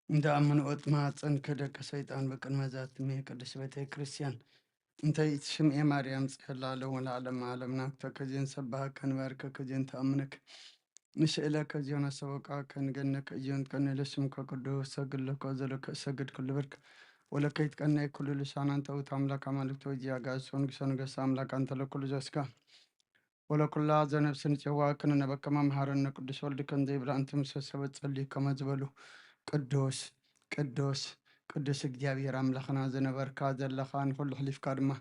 እንደ አምንኦት ማፀን ከደቀ ሰይጣን በቅድመ ዛትሜ ቅዱስ ቤተ ክርስቲያን እንተ ይትሽምኤ ማርያም ጽሕላለ ወለዓለመ ዓለም ናክተ ከዚን ሰባህ ከንባርከ ከዚን ተአምነክ ንስእለከ ዚዮን አሰበቃ ከንገነከ ዚዮን ከንልስም ከቅዱስ ሰግለከ ዘለከ ሰግድ ኩሉ ብርክ ወለከ ይትቀናይ ኩሉ ልሳን አንተ ውእቱ አምላክ አማልክት ወእግዚአ ጋስ ወንግሰ ነገሥት አምላክ አንተ ለኩሉ ዘስጋ ወለኩላ ዘነፍስን ጽዋ ክነነበከ መምሃረነ ቅዱስ ወልድ ከንዘ ይብላ አንተ ምሰሰበት ጸልይ ከመ ዝበሉ ቅዱስ ቅዱስ ቅዱስ እግዚአብሔር አምላኽና ዘነበርካ ዘለኻ ንኩሉ ሕሊፍካ ድማ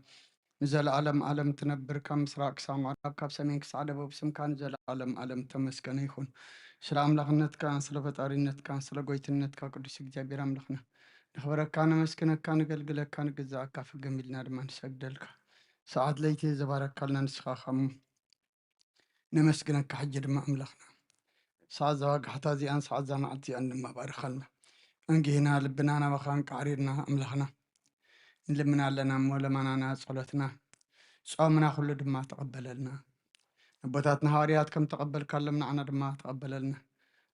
ንዘለዓለም ዓለም ትነብር ካብ ምስራቅ ክሳብ ምዕራብ ካብ ሰሜን ክሳብ ደቡብ ስምካ ንዘለዓለም ዓለም ተመስገነ ይኹን። ስለ አምላኽነትካ ስለ ፈጣሪነትካ ስለ ጎይትነትካ ቅዱስ እግዚአብሔር አምላኽና ንኽበረካ ነመስግነካ ንገልግለካ ንግዛእካ ፍግም ኢልና ድማ ንሰግደልካ ሰዓት ለይቲ ዘባረካልና ንስኻ ከም ነመስግነካ ሕጂ ድማ አምላኽና ሰዓት ዘዋጋሕታ እዚኣን ሰዓት ዛመዓልቲ እዚኣን ድማ ባርኸልና እንጊህና ልብና ናባኻን ቃሪርና አምላኽና ንልምና ኣለና እሞ ለማናና ጸሎትና ጾምና ኩሉ ድማ ተቐበለልና ኣቦታትና ሃዋርያት ከም ተቐበልካሎም ንዓና ድማ ተቐበለልና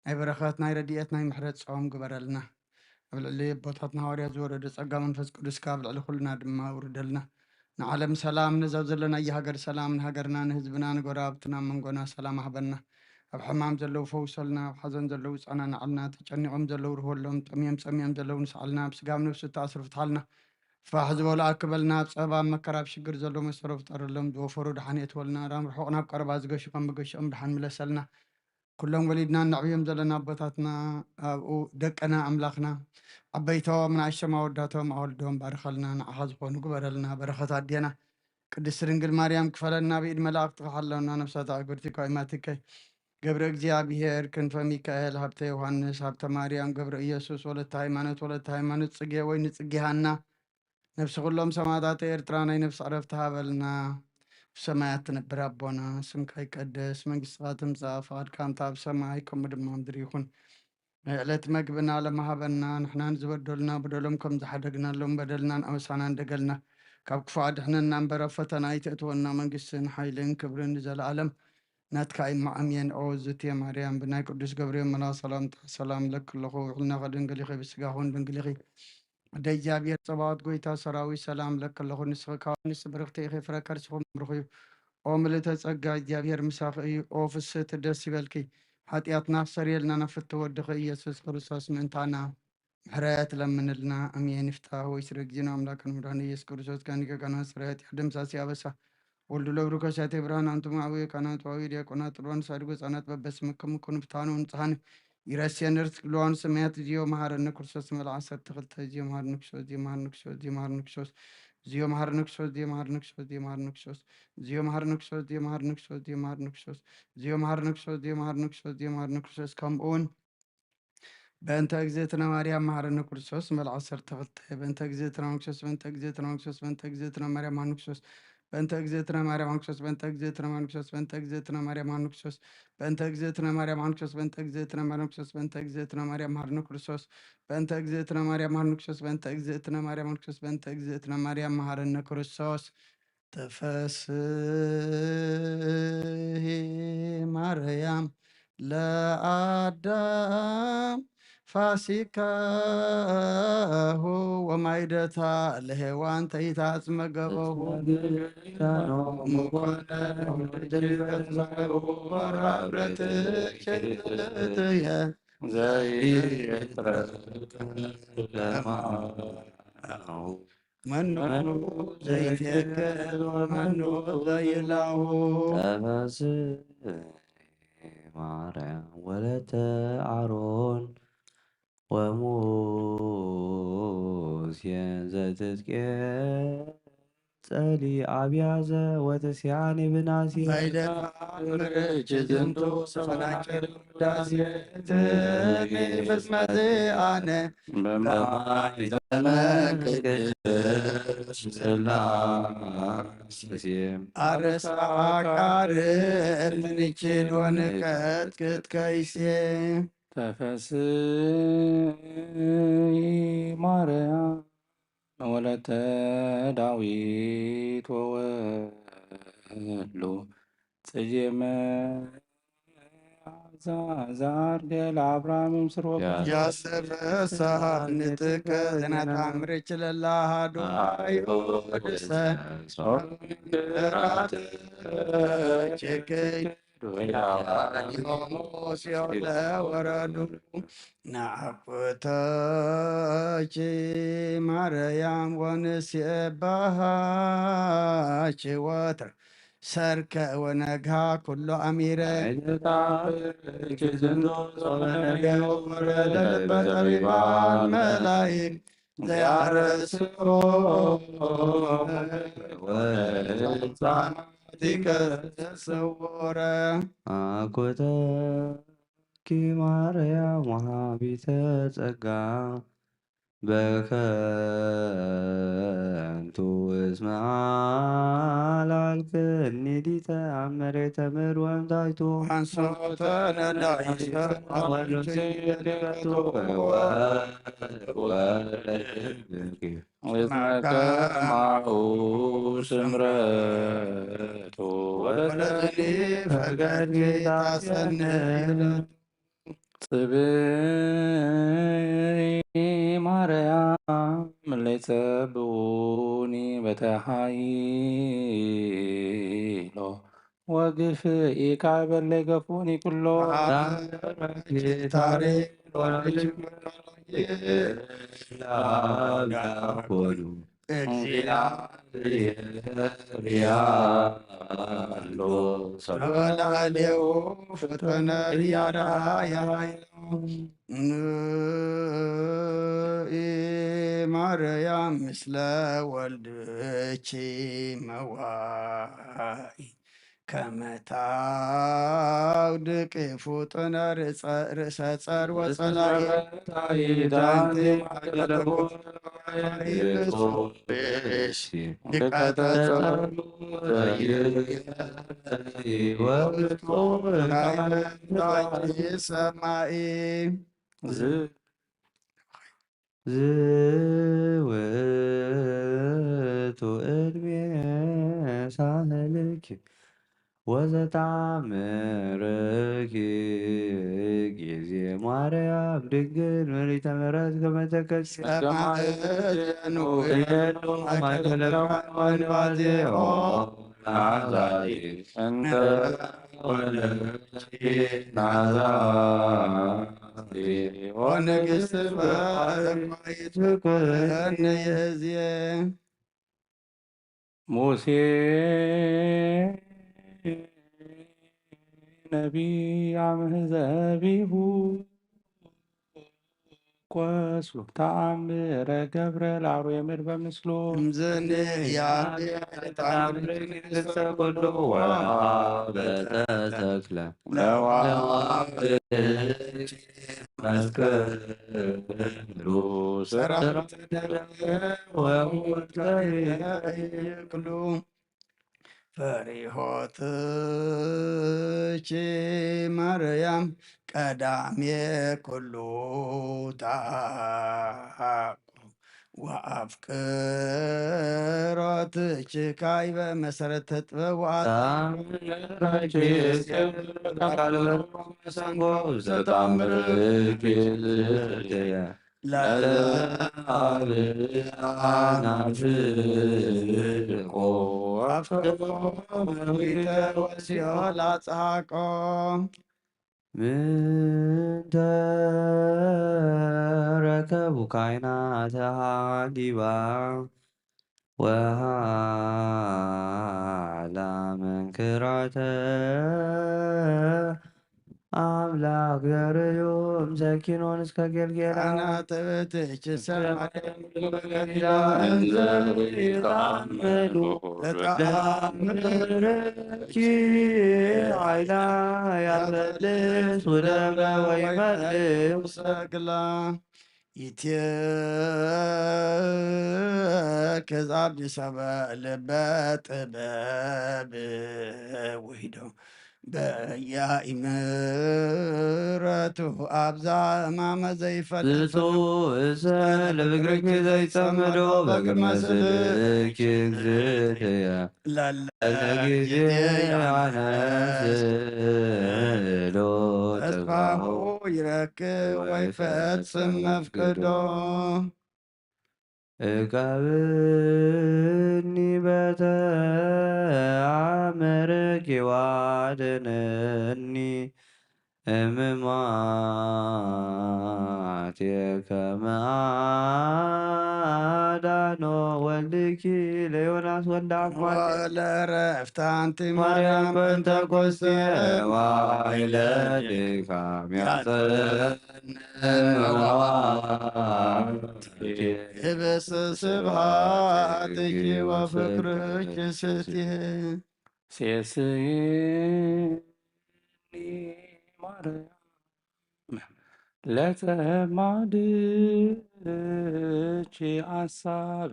ናይ በረኸት ናይ ረድኤት ናይ ምሕረት ጾም ግበረልና ኣብ ልዕሊ ኣቦታትና ሃዋርያት ዝወረደ ጸጋ መንፈስ ቅዱስካ ኣብ ልዕሊ ኩልና ድማ ውርደልና ንዓለም ሰላም ንዘብ ዘለና የሃገር ሰላም ንሃገርና ንህዝብና ንጎራብትና መንጎና ሰላም ኣህበና ኣብ ሕማም ዘለው ፈውሰልና ኣብ ሓዘን ዘለው ጸናንዓልና ተጨኒቖም ዘለው ርህወሎም ጠምዮም ጸምዮም ዘለው ንስዓልና ኣብ ስጋብ ነፍሲ ተኣስር ፍትሓልና ፋሕ ዝበሉ ኣክበልና ኣብ ፀባ ኣብ መከራ ኣብ ሽግር ዘሎ መሰሮ ፍጠረሎም ዝወፈሩ ድሓን የትወልና ራም ርሑቕ ናብ ቀረባ ዝገሽኾም ብገሽኦም ድሓን ምለሰልና ኩሎም ወሊድና ንዕብዮም ዘለና ኣቦታትና ኣብኡ ደቀና ኣምላኽና ዓበይቶም ንኣሸማ ኣወዳቶም ኣወልዶም ባርኸልና ንዓኻ ዝኾኑ ግበረልና በረኸት ኣዴና ቅድስት ድንግል ማርያም ክፈለና ብኢድ መላእክቲ ክሓለውና ነፍሳት ኣግብርቲ ካይማትከይ ገብረ እግዚአብሔር ክንፈ ሚካኤል ሃብተ ዮሐንስ ሃብተ ማርያም ገብረ ኢየሱስ ወለተ ሃይማኖት ጽጌ ወይኒ ጽጌ ሃና ነፍሲ ኩሎም ሰማዕታት ኤርትራ ናይ ነፍሲ ዕረፍቲ ሃበልና ብሰማያት ትነብር ኣቦና ስምካ ይቀደስ መንግስትኻ ትምጻእ ፈቃድካ እንተ ኣብ ሰማይ ከምኡ ድማ ምድሪ ይኹን ናይ ዕለት መግብና ለማሃበና ንሕና ንዝበደሉና በደሎም ከም ዝሓደግናሎም በደልናን ኣበሳና እንደገልና ካብ ክፉ ኣድሕነና እምበር ኣብ ፈተና ኣይተእትወና መንግስትን ሓይልን ክብርን ንዘለዓለም ናትካ ይማዓምየን ኦ ዝትየ ማርያም ብናይ ቅዱስ ገብርኤል መልኣክ ሰላምታ ሰላም ለክለኹ ውሕልና ከድንግል ኢኺ ብስጋኹን ድንግል ኢኺ ወደ እግዚአብሔር ጸባዖት ጎይታ ሰራዊት ሰላም ለክለኹ ንስኺ ካዋንስ ብርክቲ ኢኺ ፍረ ከርሲኹም ብሩኽ እዩ ኦ ምልዕተ ጸጋ እግዚአብሔር ምሳኺ እዩ ኦ ፍስሕቲ ደስ ይበልኪ ኃጢአትና ሰሪየልና ነፍቲ ወድኺ ኢየሱስ ክርስቶስ ምእንታና ምሕረት ለምንልና አሜን ይፍታህ ወይ ስለ ጊዜና አምላክን መድኃኒነ ኢየሱስ ክርስቶስ ጋር ኒቀቀና ስርየት ያድምሳሲ ያበሳ ወልዱ ለብሩ ከሳቴ ብርሃን አንቱም አቡየ ካህናት ዋዊ ዲያቆናት ጥሩዋን ሳድጎ ሕፃናት በበስምክም ኩኑ ፍታኑ ንጽሐን ይረስየን እርስ ግሉዋን ሰማያት እዚዮ መሃረነ ክርስቶስ መልዓ 12 እዚዮ መሃረነ ክርስቶስ እዚዮ መሃረነ ክርስቶስ እዚዮ መሃረነ ክርስቶስ እዚዮ መሃረነ ክርስቶስ እዚዮ መሃረነ ክርስቶስ እዚዮ መሃረነ ክርስቶስ እዚዮ መሃረነ ክርስቶስ እዚዮ መሃረነ ክርስቶስ እዚዮ መሃረነ ክርስቶስ እዚዮ መሃረነ ክርስቶስ እዚዮ መሃረነ ክርስቶስ እዚዮ መሃረነ ክርስቶስ ከምኡውን በእንተ እግዝእትነ ማርያም መሃረነ ክርስቶስ መልዓ 12 በእንተ እግዝእትነ ክርስቶስ በእንተ እግዝእትነ ክርስቶስ በእንተ እግዝእትነ ማርያም መሃረነ ክርስቶስ በእንተ እግዝእትነ ማርያም ክርስቶስ በእንተ እግዝእትነ ማርያም ክርስቶስ በእንተ እግዝእትነ ማርያም ክርስቶስ በእንተ እግዝእትነ ማርያም ክርስቶስ በእንተ እግዝእትነ ማርያም ክርስቶስ በእንተ እግዝእትነ ማርያም ክርስቶስ በእንተ እግዝእትነ ማርያም ክርስቶስ በእንተ እግዝእትነ ማርያም ክርስቶስ በእንተ እግዝእትነ ማርያም መሐረነ ክርስቶስ ተፈስሒ ማርያም ለአዳም ፋሲካሁ ወማይደታ ለሔዋን ተይታጽመ ገበሁ ሙኮነ ወራብረት ሸትየ መኑ ዘይትየከል ወመኑ ዘይላሁ ተፈስሒ ማርያም ወለተ አሮን ወሙሴ ዘትትቄጸሊ አብያዘ ወተስያኒ ብናሲ ባይደፋምርች ዝንቱ ሰፈናጭር ዳሴ ትሚ ፍጽመት አነ በማይተመቅቅስ ስላሴ አረሳ ቃርብ ምንችል ወንቀጥቅጥ ከይሴ ተፈስሒ ማርያም ወለተ ዳዊት ወወሉ ጽጌመ ዛርገ ለአብርሃም ምስሮ ያሰፈሳህ ንጥቀ ዘናታምር ችለላ ሃዶ አይወድሰ ራት ቼከይ ሲዮለ ወረዱ ናአኩተች ማርያም ወንስየባሃች ወትር ሰርከ ወነግሃ ኩሎ አሚረ ለበጠቢባን መላይክ ዘያረስኦ ወሕፃናቲከ ዘሰወረ አኮተኪ ማርያም ወሃቢተ ጸጋ በከንቱ እስመ አላልክኒ ዲተ አመሬተ ምድር ወእምታይቱ አንሶተ ነዳይሰ ወዝመከማሁ ስምረቱ ወለዚ ፈገድ ታሰንለ ጽብኢ ማርያም ለይጸብኡኒ በተሃይሎ ወግፍኢከ በለይ ገፉኒ ኩሎ ታሪ ሰበላሌው ፍጥነ ማርያም ምስለ ወልድቺ መዋይ ከመታውድቅ ፉጥነ ርእሰ ጸር ወጸላይ ሰማይ ዝውቱ ዕድሜ ሳህልኪ ወዘታምርኪ ጊዜ ማርያም ድንግል ምልዕተ ምሕረት ከመ ተከስቲ ሰማዕኑ ናዛይ እንተ ወንግሥት በማየት ፍቅርን የህዝየ ሙሴ ነቢይ አምህዘቢሁ ቆሱ ተአምረ ገብረ ለአርዌ ምድር በምስሉ እምዝን ኩሉ በተተክለ መስቀሉ ሰራዊት ክሉ ፈሪሆትች ማርያም ቀዳሜ ኩሉ ታቁ ወአፍቅሮትች ካይበ መሰረተ ጥበብ ወሲላጽቆ ምንተ ረከቡ ካህናተ ሀዲባ ወሃላ መንክራተ አምላክ ዘርዮም ዘኪኖን እስከ ገልጌላ ናተበትች ሰማገሊላ እንዘ ይጣመዱ ለተአምርኪ ኃይላ ያመልስ ወደመ ወይመልስ ሰግላ ይትከዝ አብዲሰ በልበ ጥበብ ውሂደው በያኢምረቱ አብዛ እማመ ዘይፈልጥ እሰ ለብግርኪ ዘይጸምዶ በግርመ ስልኪ እግዝእትየ ለጊዜ ያነስሎ ስጋሁ ይረክብ ወይፈጽም መፍቅዶ እቀብኒ በተአምርኪ ዋድነኒ እምሟት ከመ አዳኖ ወልድኪ ለዮናስ ወልደ አማኑኤል ወለረፍት አንቲ ማርያም ማርያም በእንተ በእንተ ኮስቴ ኮስቴ ዋይለ ድካም ይብስ ስብሐትኪ ወፍቅርኪ ስትየ ሴስየኒ ማርያም ለተማድች አሳብ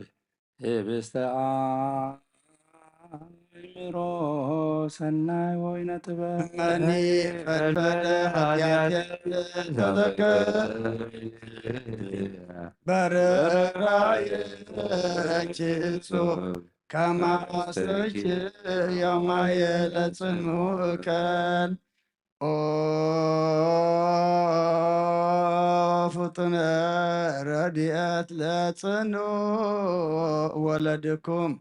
ህብስተ አእምሮ ሰናይ ወይነ ጥበብ መኒ ፈድፈደ ኃጢአትየ በርራይች እጹብ ከማስተች የማየ ለጽኑከን ኦ ፍጡነ ረድኤት ለጽኑ ወለድኩም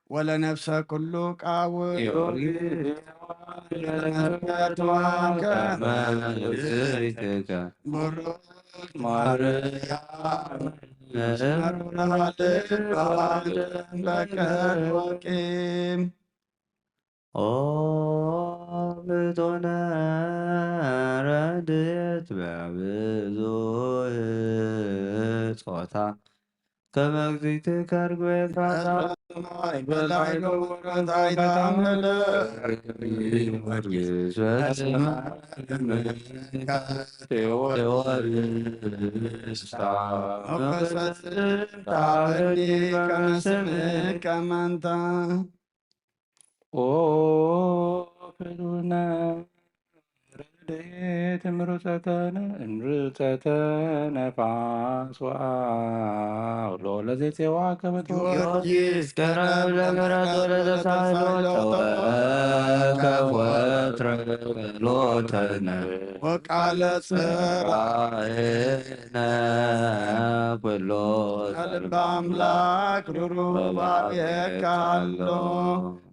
ወለነፍሰ ኩሉ ቃው ማርያም ኦ ፍጡነ ረድኤት በብዙ ጾታ ከመ እግዚእትከ ርግቤ ኤፍራታ ከመንታ ኦ ፍጡነ ረድኤት እምርፀተ ነፋስ ወአውሎ ለዘፄዋ ከመቶ ጊዮርጊስ ቀረብ ለምሕረት ወለተሳህሎ ከወትረ ሎተነ ወቃለ ራእነ ኩሎ ልበ አምላክ ሩሩባብ የካሎ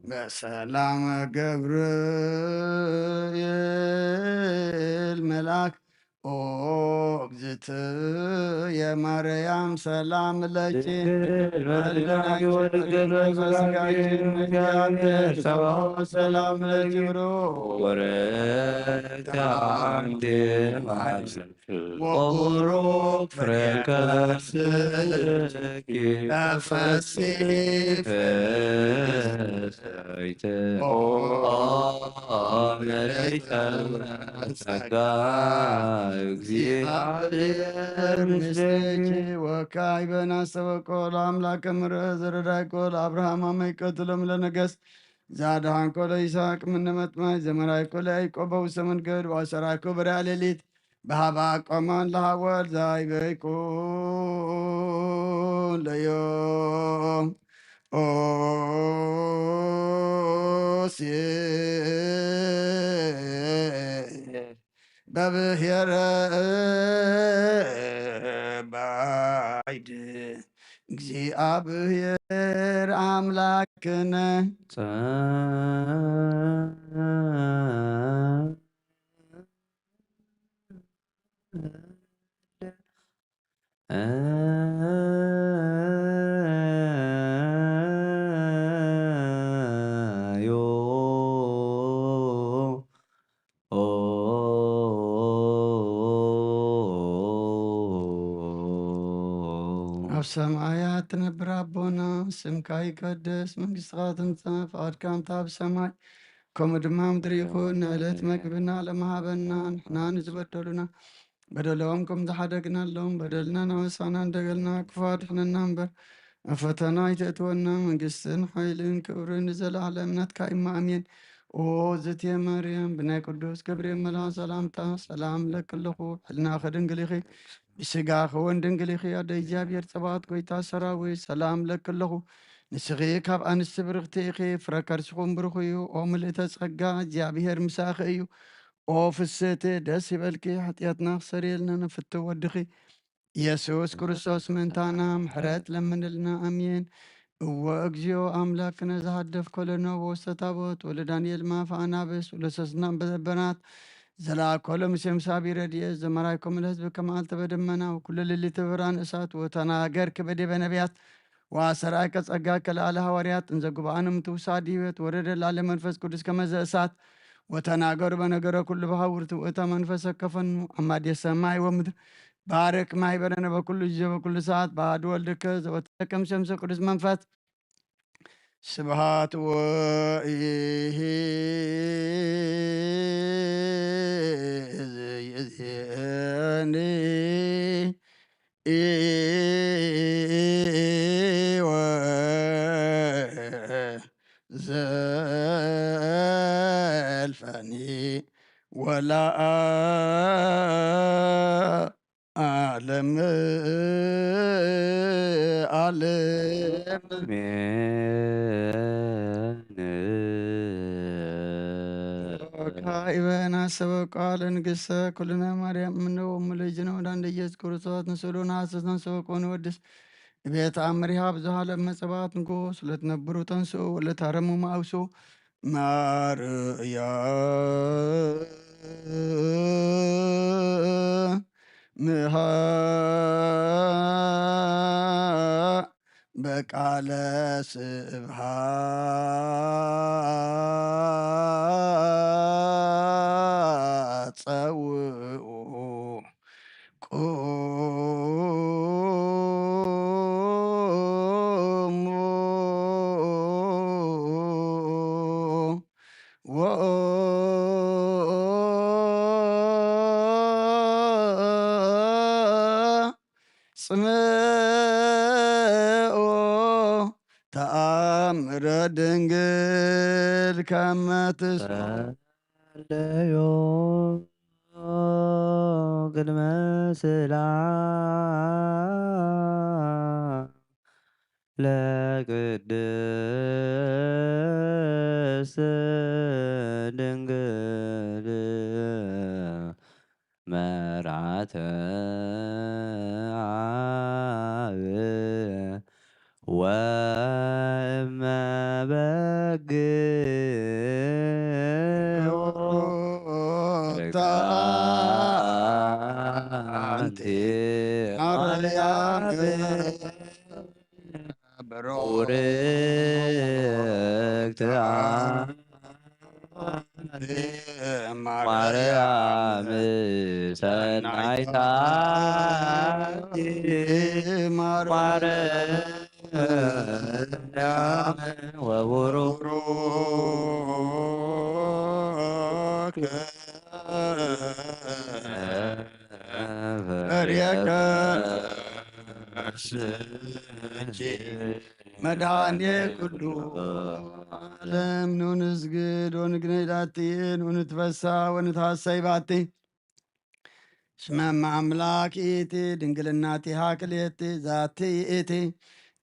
በሰላም ገብርኤል መልአክ ኦ እግዝእትየ ማርያም ሰላም ለኪ ሰላም ለኪ ብሎ ወረተ አንቲ ወቡሩክ ፍሬ ከርስኪ ተፈሥሒ ፍሥሕት ኦ ምልዕተ ጸጋ እግዚአብሔር ምስሌኪ ወካዕበ ናስተበቆ ለአምላከ ምሕረት ዘረዳይኮ ለአብርሃም አመይቀትሎም ለነገሥት ዛድኃንኮ ለይስሐቅ እምነ መጥምቅ ዘመራይኮ ለያዕቆብ በውስተ መንገድ ወአሰራይኮ በዳአ ሌሊት በሃበ ቆመን ለሐወል ዛይበይኩን ለዮም በብሔረ ባይድ እግዚአብሔር አምላክነ ኣብ ሰማያት ትነብር ኣቦና ስምካ ይቀደስ መንግሥትኻ ትምጻእ ፈቃድካ ኣብ ሰማይ ከምኡ ድማ ምድሪ ይኹን ንዕለት መግብና ለመሃበና ንሕና ንዝበደሉና በደሎም ከም ዝሓደግናሎም በደልና ናወሳና እንደገልና ክፉ ኣድሕነና እምበር ኣብ ፈተና ይተእትወና መንግስትን ሓይልን ክብርን ንዘለዓለም ናትካ ኢማ ኣሜን። ኦ እግዝእትየ ማርያም ብናይ ቅዱስ ገብርኤል መልአክ ሰላምታ ሰላም ለክለኹ ሕልናኸ ድንግል ኢኺ ብስጋኸ እውን ድንግል ኢኺ ኣደ እግዚኣብሔር ፀባኦት ጎይታ ሰራዊት ሰላም ለክለኹ ንስኺ ካብ ኣንስቲ ብርክቲ ኢኺ ፍረ ከርስኹም ብሩኽ እዩ ኦ ምልእተ ጸጋ እግዚኣብሔር ምሳኺ እዩ ኦ ፍስቲ ደስ ይበልኪ ሓጢአትና ክሰሪየልና ነፍቲ ወድኺ ኢየሱስ ክርስቶስ ምንታና ምሕረት ለምንልና አሜን። እወ እግዚኦ አምላክነ ዘሃደፍ ኮለኖ በውስተ ታቦት ወለዳንኤል ማፍ አናብስ ወለሰስናም በዘበናት ዘላኮሎ ሙሴም ሳቢ ረድኤት ዘመራይኮም ለሕዝብ ከመዓልተ በደመና ወኩሉ ሌሊት ብርሃን እሳት ወተናገርክ በዲበ ነቢያት ወአሰራይከ ጸጋከ ለአለ ሐዋርያት እንዘ ጉባኤንም ትውሳድ ሕይወት ወረደ ላለ መንፈስ ቅዱስ ከመዘ እሳት ወተናገሩ በነገረ ኩሉ በሐውር ትውእተ መንፈሰ ከፈኑ አማዴ ሰማይ ወምድር ባርክ ማይበረነ በኩሉ ጊዜ በኩሉ ሰዓት በአሐዱ ወልድከ ዘወተከም ሸምሰ ቅዱስ መንፈስ ስብሃት ወይእዜኒ ዘልፈኒ ወለዓለም ዓለም ካኢበን አሰበ ቃል ንግሥተ ኩልነ ማርያም እምነው እምልጅነ ወዳንደ ኢየሱስ ክርስቶስ ንስሉን ሐሰተን ሰበቆን ወድስ ቤት አምሪሃ ብዙሃ ለመጸባት ንጉስ ለትነብሩ ተንስኡ ወለታረሙ ማውሶ ምሃ በቃለ ስብሃት ጸውኡ ቁሙ ጽምኦ ተአምረ ድንግል ከመ ጸለዮ ቅድመ ስላ ለቅድስት ድንግል መርዓተ አብ ወእመ በግዕ ታንቲ ማርያም ቡርክት አንቲ ማርያም ሰናይታ ማርያም ወቡሩክ ፍሬከ መድኃኔ ኩሉ ዓለም ንስግድ ወንግነይ ላቲ ወንትፈሳ ወንትሐሰይ ባቲ እስመ አምላክ ኢቲ ድንግልናቲሃ ክልኤቲ ዛቲ ይእቲ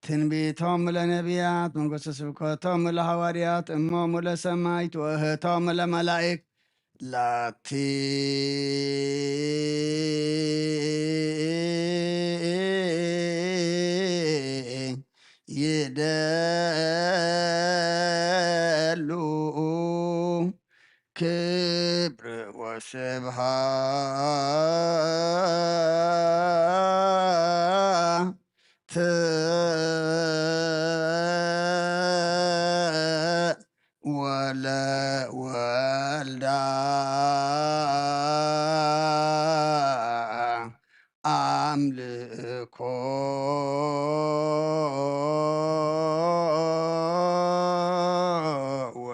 ትንቢቶሙ ለነቢያት መንጎሰ ስብከቶሙ ለሐዋርያት እሞሙ ለሰማዕት ወእህቶሙ ለመላእክት ላቲ ይደሉ ክብር ወስብሐት ወለወልዳ አምልኮ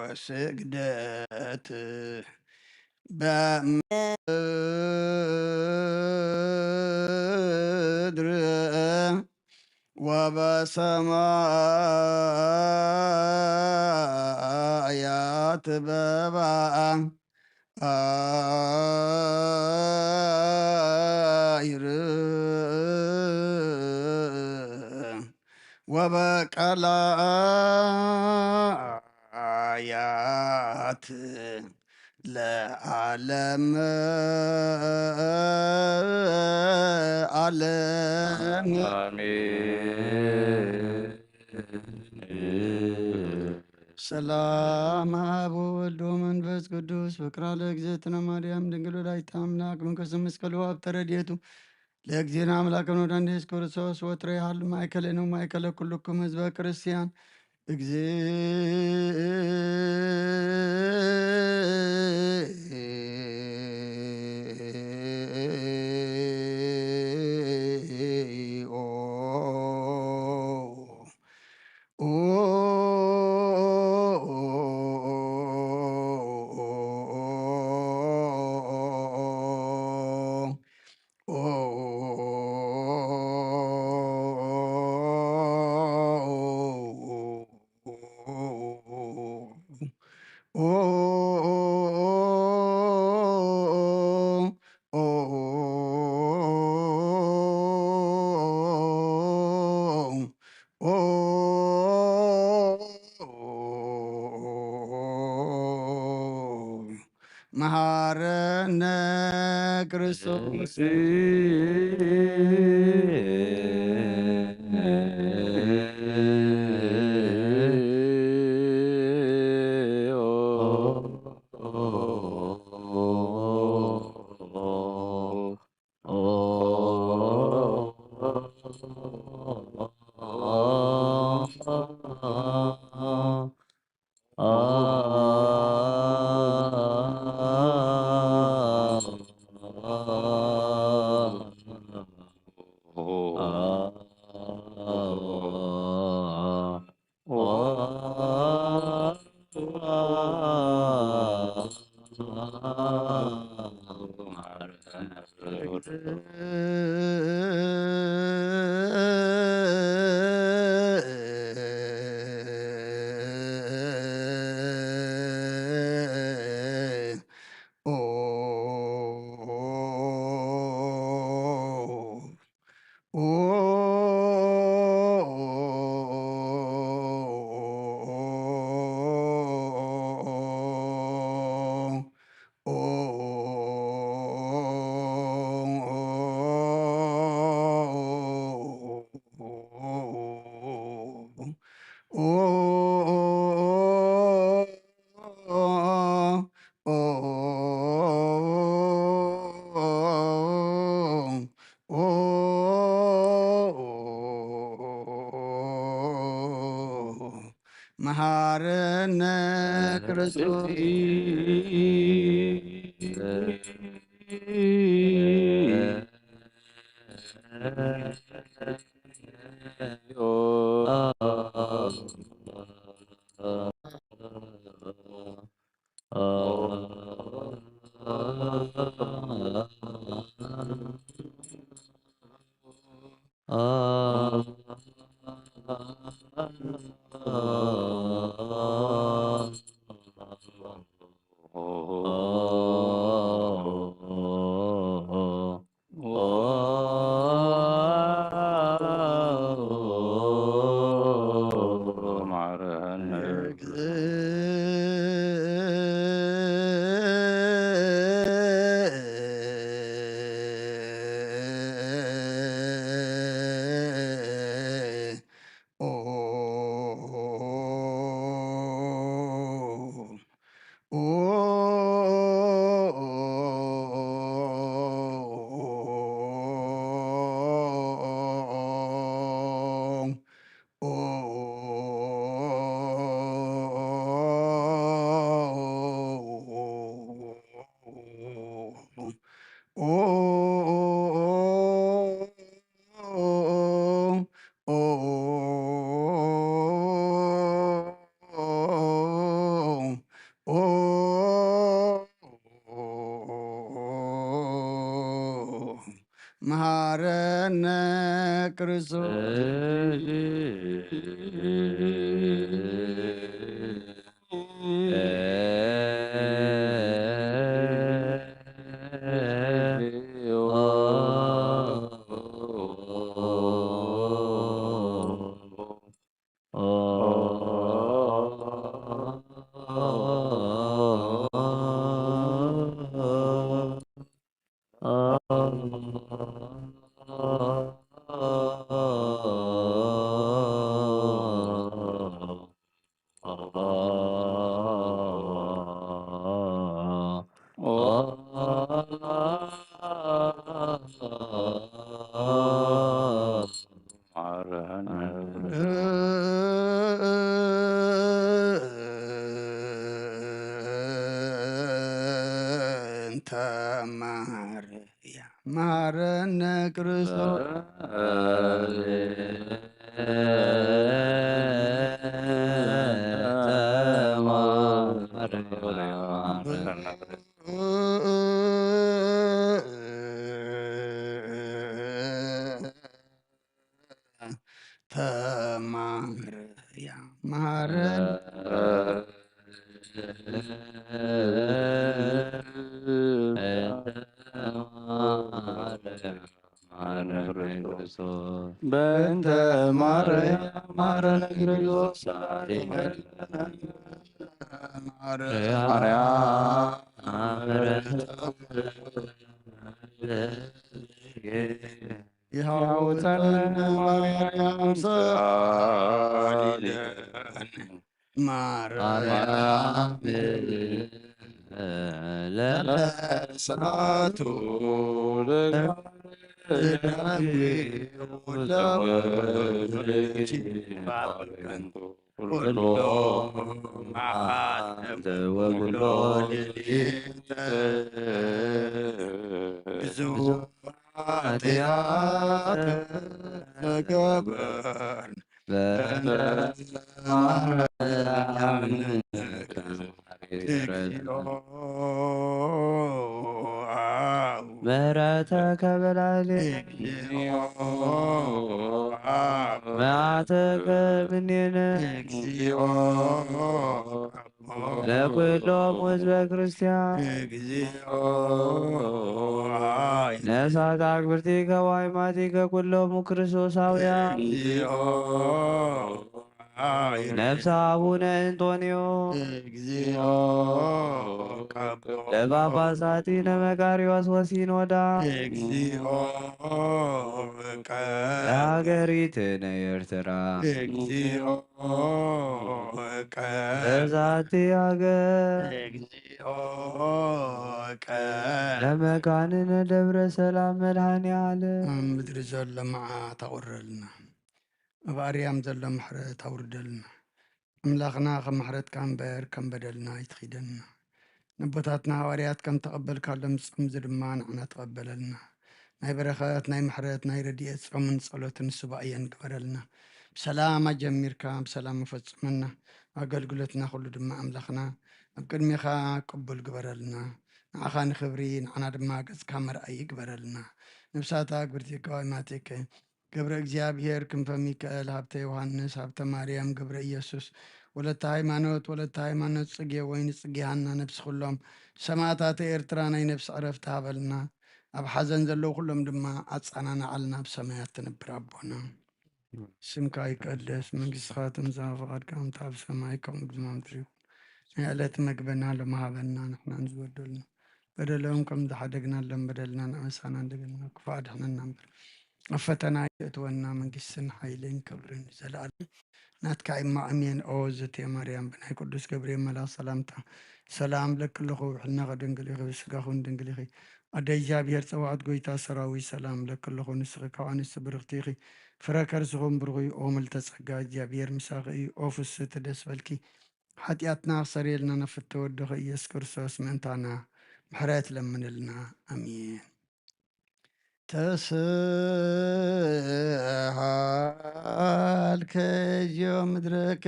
ወስግደት በምድር ወበሰማያት በባሕር ወበቀላያት ለዓለም ዓለም ሰላም አብ ወወልድ ወመንፈስ ቅዱስ ፍቅራ ለእግዝእትነ ማርያም ድንግል ወላዲተ አምላክ መንፈስ መስቀሉ አብ ተረድኤቱ ለእግዚእነ አምላክ ወወልድ ክርስቶስ ወትረ ያህል ማእከለ ነው ማእከለ ኩልክሙ ህዝበ ክርስቲያን መሐረነ ክርስቶስ መሐረነ ክርስቶስ መሐረነ ክርስቶስ ክርስቶስ ተማርያ ማረን በእንተ ማርያም ማረነ ክርስቶስ የሐውፀነ ማርያም ሰአሊለን ማርያም ለሰዓቱ ምሕረተከ በላዕሌ መዓተከ እምኔነ ለኩሎም ሕዝበ ክርስቲያን ነሳት አክብርቲከ ወአዕማቲከ ኩሎሙ ክርስቶሳውያን ነፍሰ አቡነ እንጦንዮስ ለጳጳሳቲነ መቃርዮስ ወሲኖዳ ለሀገሪትነ ኤርትራ ለዛቲ ሀገር ለመካንነ ደብረ ሰላም መድኃኔዓለም ምድሪ ዘሎ መዓት አውረልና ኣብ ኣርያም ዘሎ ምሕረት ኣውርደልና ኣምላኽና ከም ምሕረትካ እምበር ከም በደልና ይትኺደና ነቦታትና ሃዋርያት ከም ተቐበልካሎም ጾምዚ ድማ ንዕና ተቐበለልና ናይ በረኸት ናይ ምሕረት ናይ ረድኤት ጾምን ጸሎትን ሱባኤን ግበረልና ብሰላም ኣጀሚርካ ብሰላም መፈጽመና ኣገልግሎትና ኩሉ ድማ ኣምላኽና ኣብ ቅድሚኻ ቅቡል ግበረልና ንዓኻ ንኽብሪ ንዓና ድማ ገጽካ መርኣይ ግበረልና ነብሳታ ግብርቲ ማቴከ ገብረ እግዚአብሔር ክንፈ ሚካኤል ሃብተ ዮሐንስ ሃብተ ማርያም ገብረ ኢየሱስ ወለተ ሃይማኖት ጽጌ ወይኒ ጽጌ ሃና ነብሲ ኩሎም ሰማዕታተ ኤርትራ ናይ ነብሲ ዕረፍቲ ሃበልና ኣብ ሓዘን ዘለዉ ኩሎም ድማ ኣጻናንዓልና ብሰማያት ትነብር ኣቦና ስምካ ይቀደስ መንግሥትኻ ትምጻእ ፈቃድካ ከምቲ ኣብ ሰማይ ከምኡ ድማ ምድሪ ናይ ዕለት መግበና ሎሚ ሃበና ንሕና ንዝበደልና በደሎም ከም ዝሓደግናሎም በደልና ንኣመሳና እንደገና ክፉእ ኣድሕነና እምበር ኣብ ፈተና የእትወና መንግስትን ሓይልን ክብርን ዘለኣለም ናትካ ኢማ ኣሜን ኦ ዝቴ ማርያም ብናይ ቅዱስ ገብርኤል መልኣክ ሰላምታ ሰላም ለክለኹ ውሕልና ከድንግል ኢኺ ብስጋኹን ድንግል ኢኺ ኣደ እግዚኣብሔር ፀዋዕት ጎይታ ሰራዊት ሰላም ለክለኹ ንስኺ ካብ ኣንስቲ ብርክቲ ኢኺ ፍረ ከርስኹም ብርኺ ኦ ምልዕተ ጸጋ እግዚኣብሔር ምሳኺ እዩ ኦ ፍስሕቲ ደስ በልኪ ሓጢኣትና ክሰረየልና ነፍቲ ወድኺ ኢየሱስ ክርስቶስ ምእንታና ምሕረት ለምንልና ኣሜን ተስሃልከ እግዚኦ ምድረከ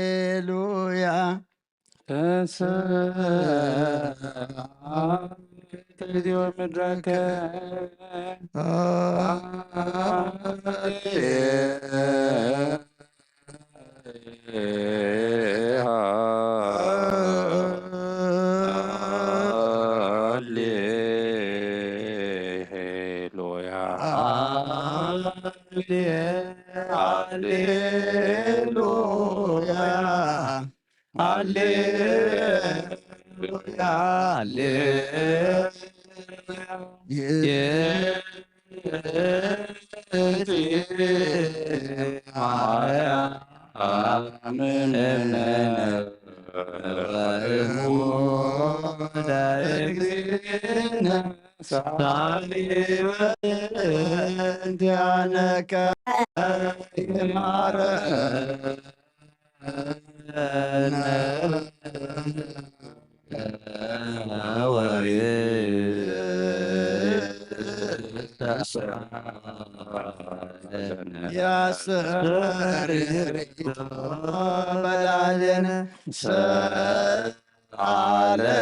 ሃሌሉያ እግዚኦ ምድረከ ሃሌሉያ ሳሊበንቲያነከ በላሌነ ሰአለነ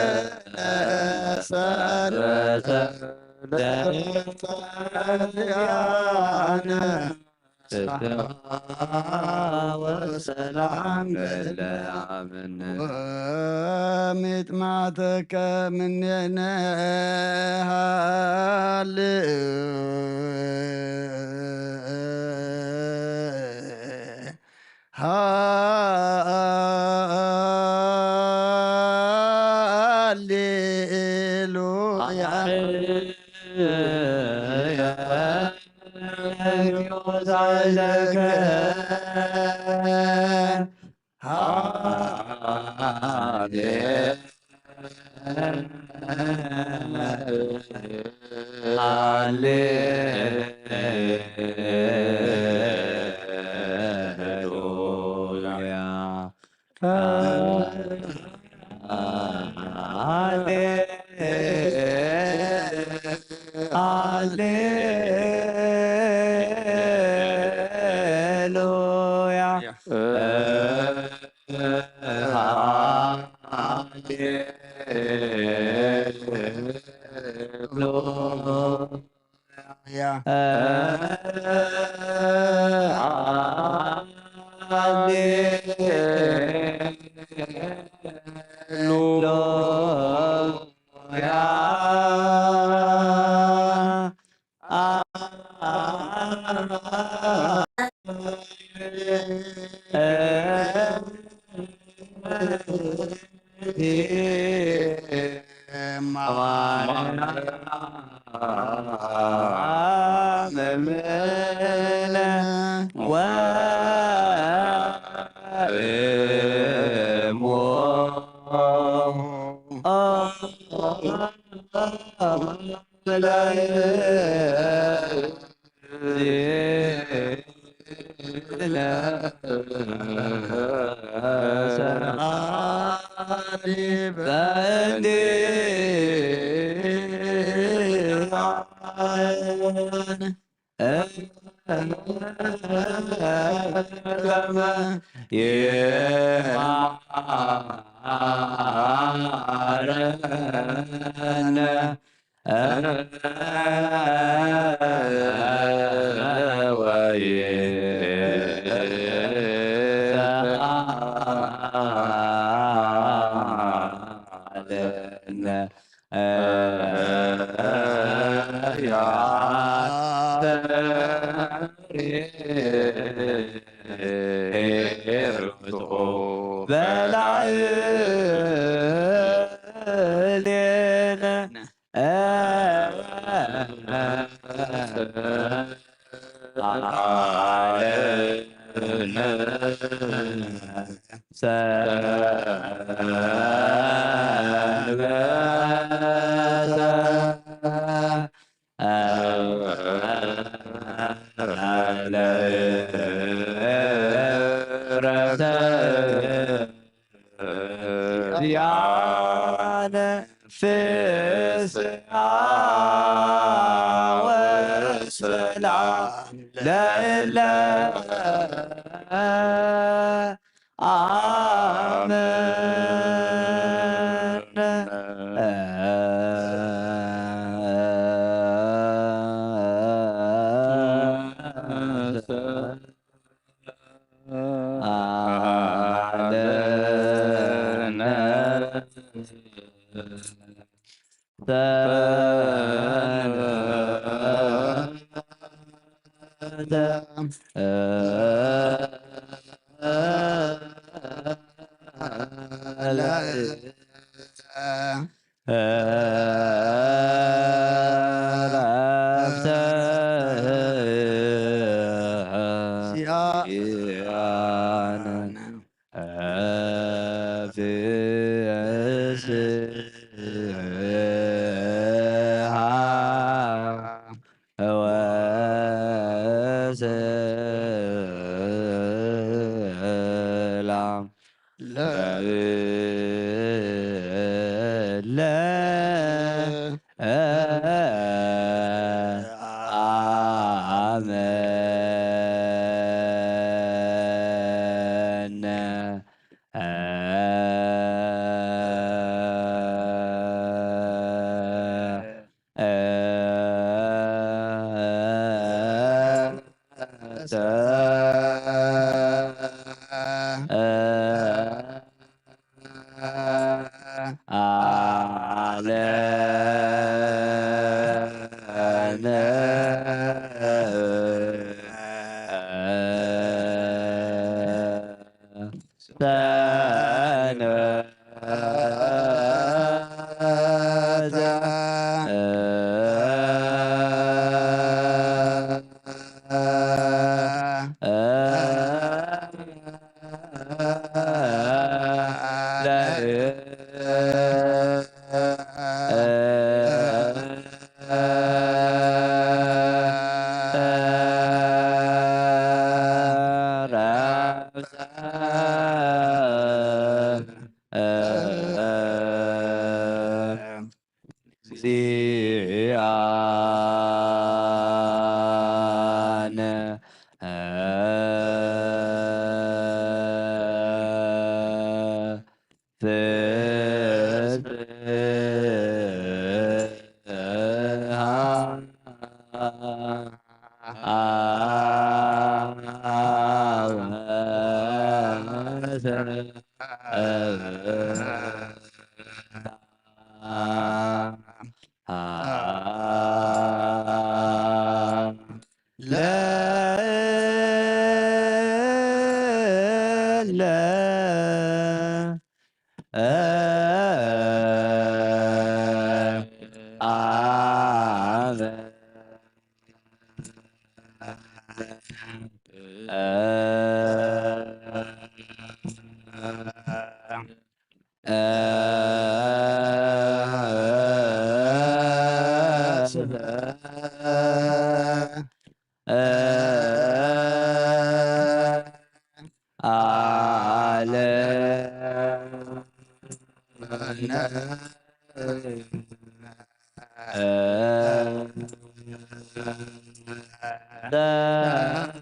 ሰረተ ለያነ ወሰላም ለአምን ወሚጥማተከ ምኔነ ሰላም ለ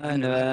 አመነ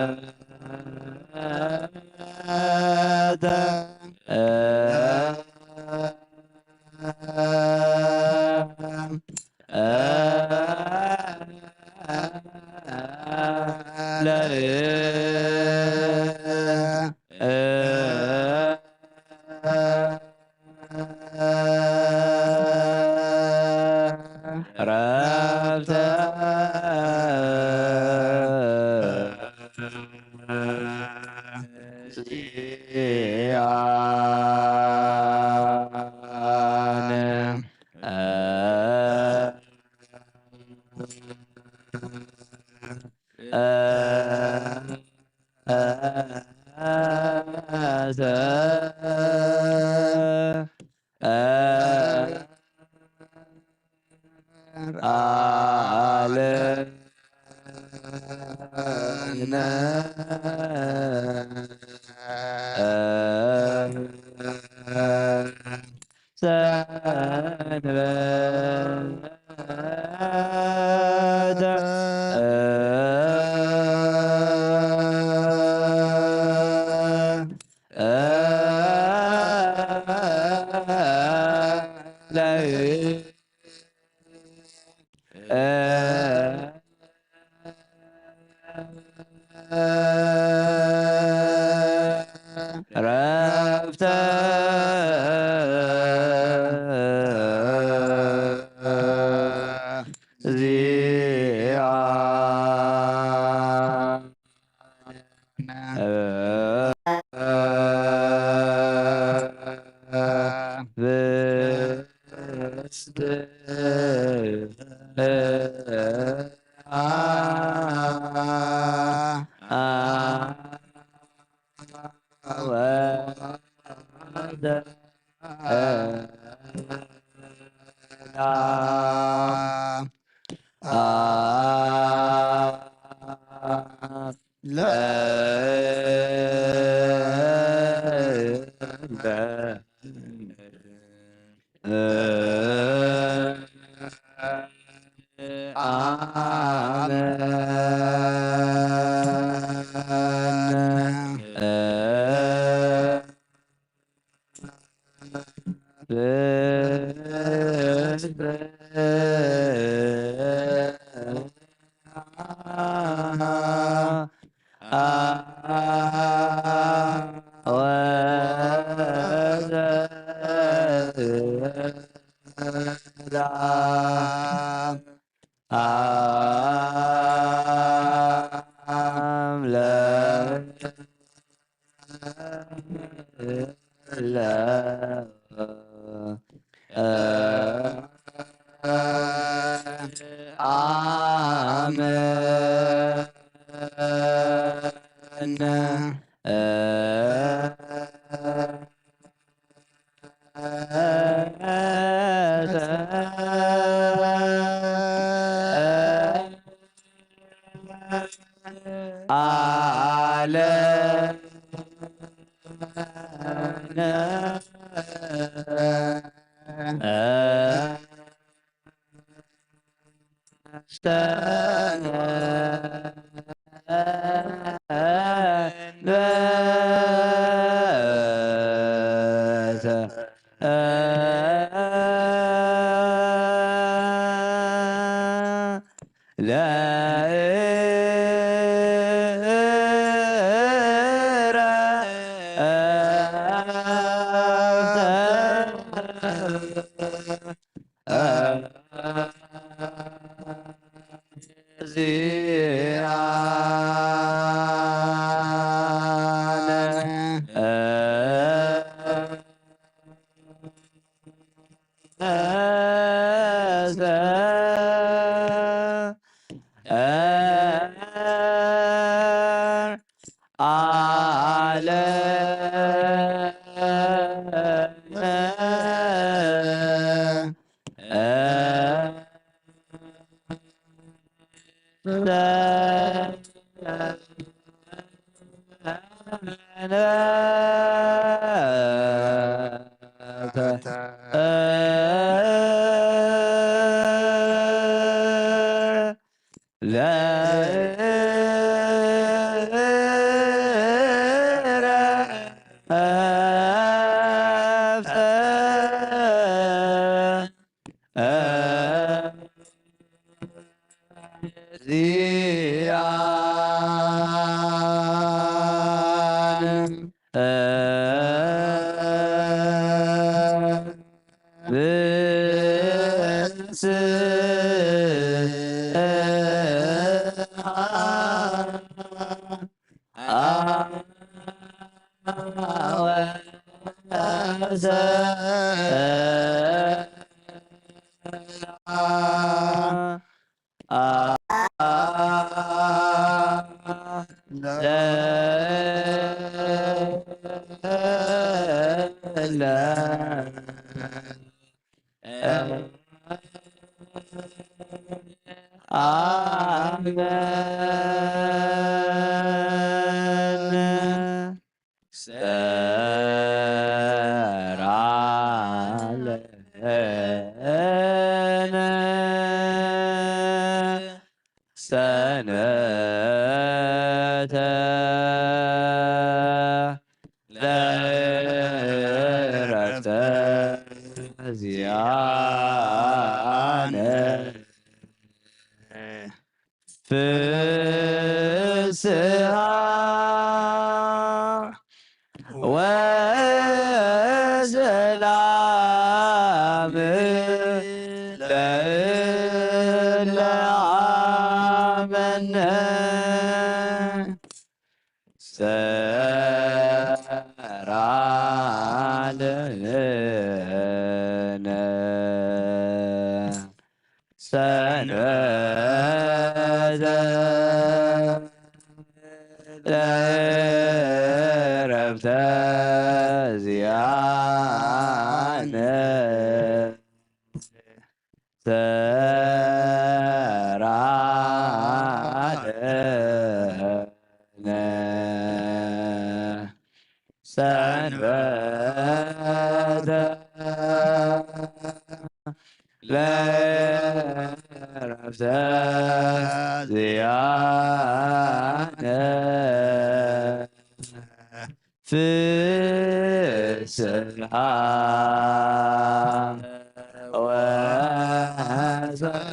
ፍስሃ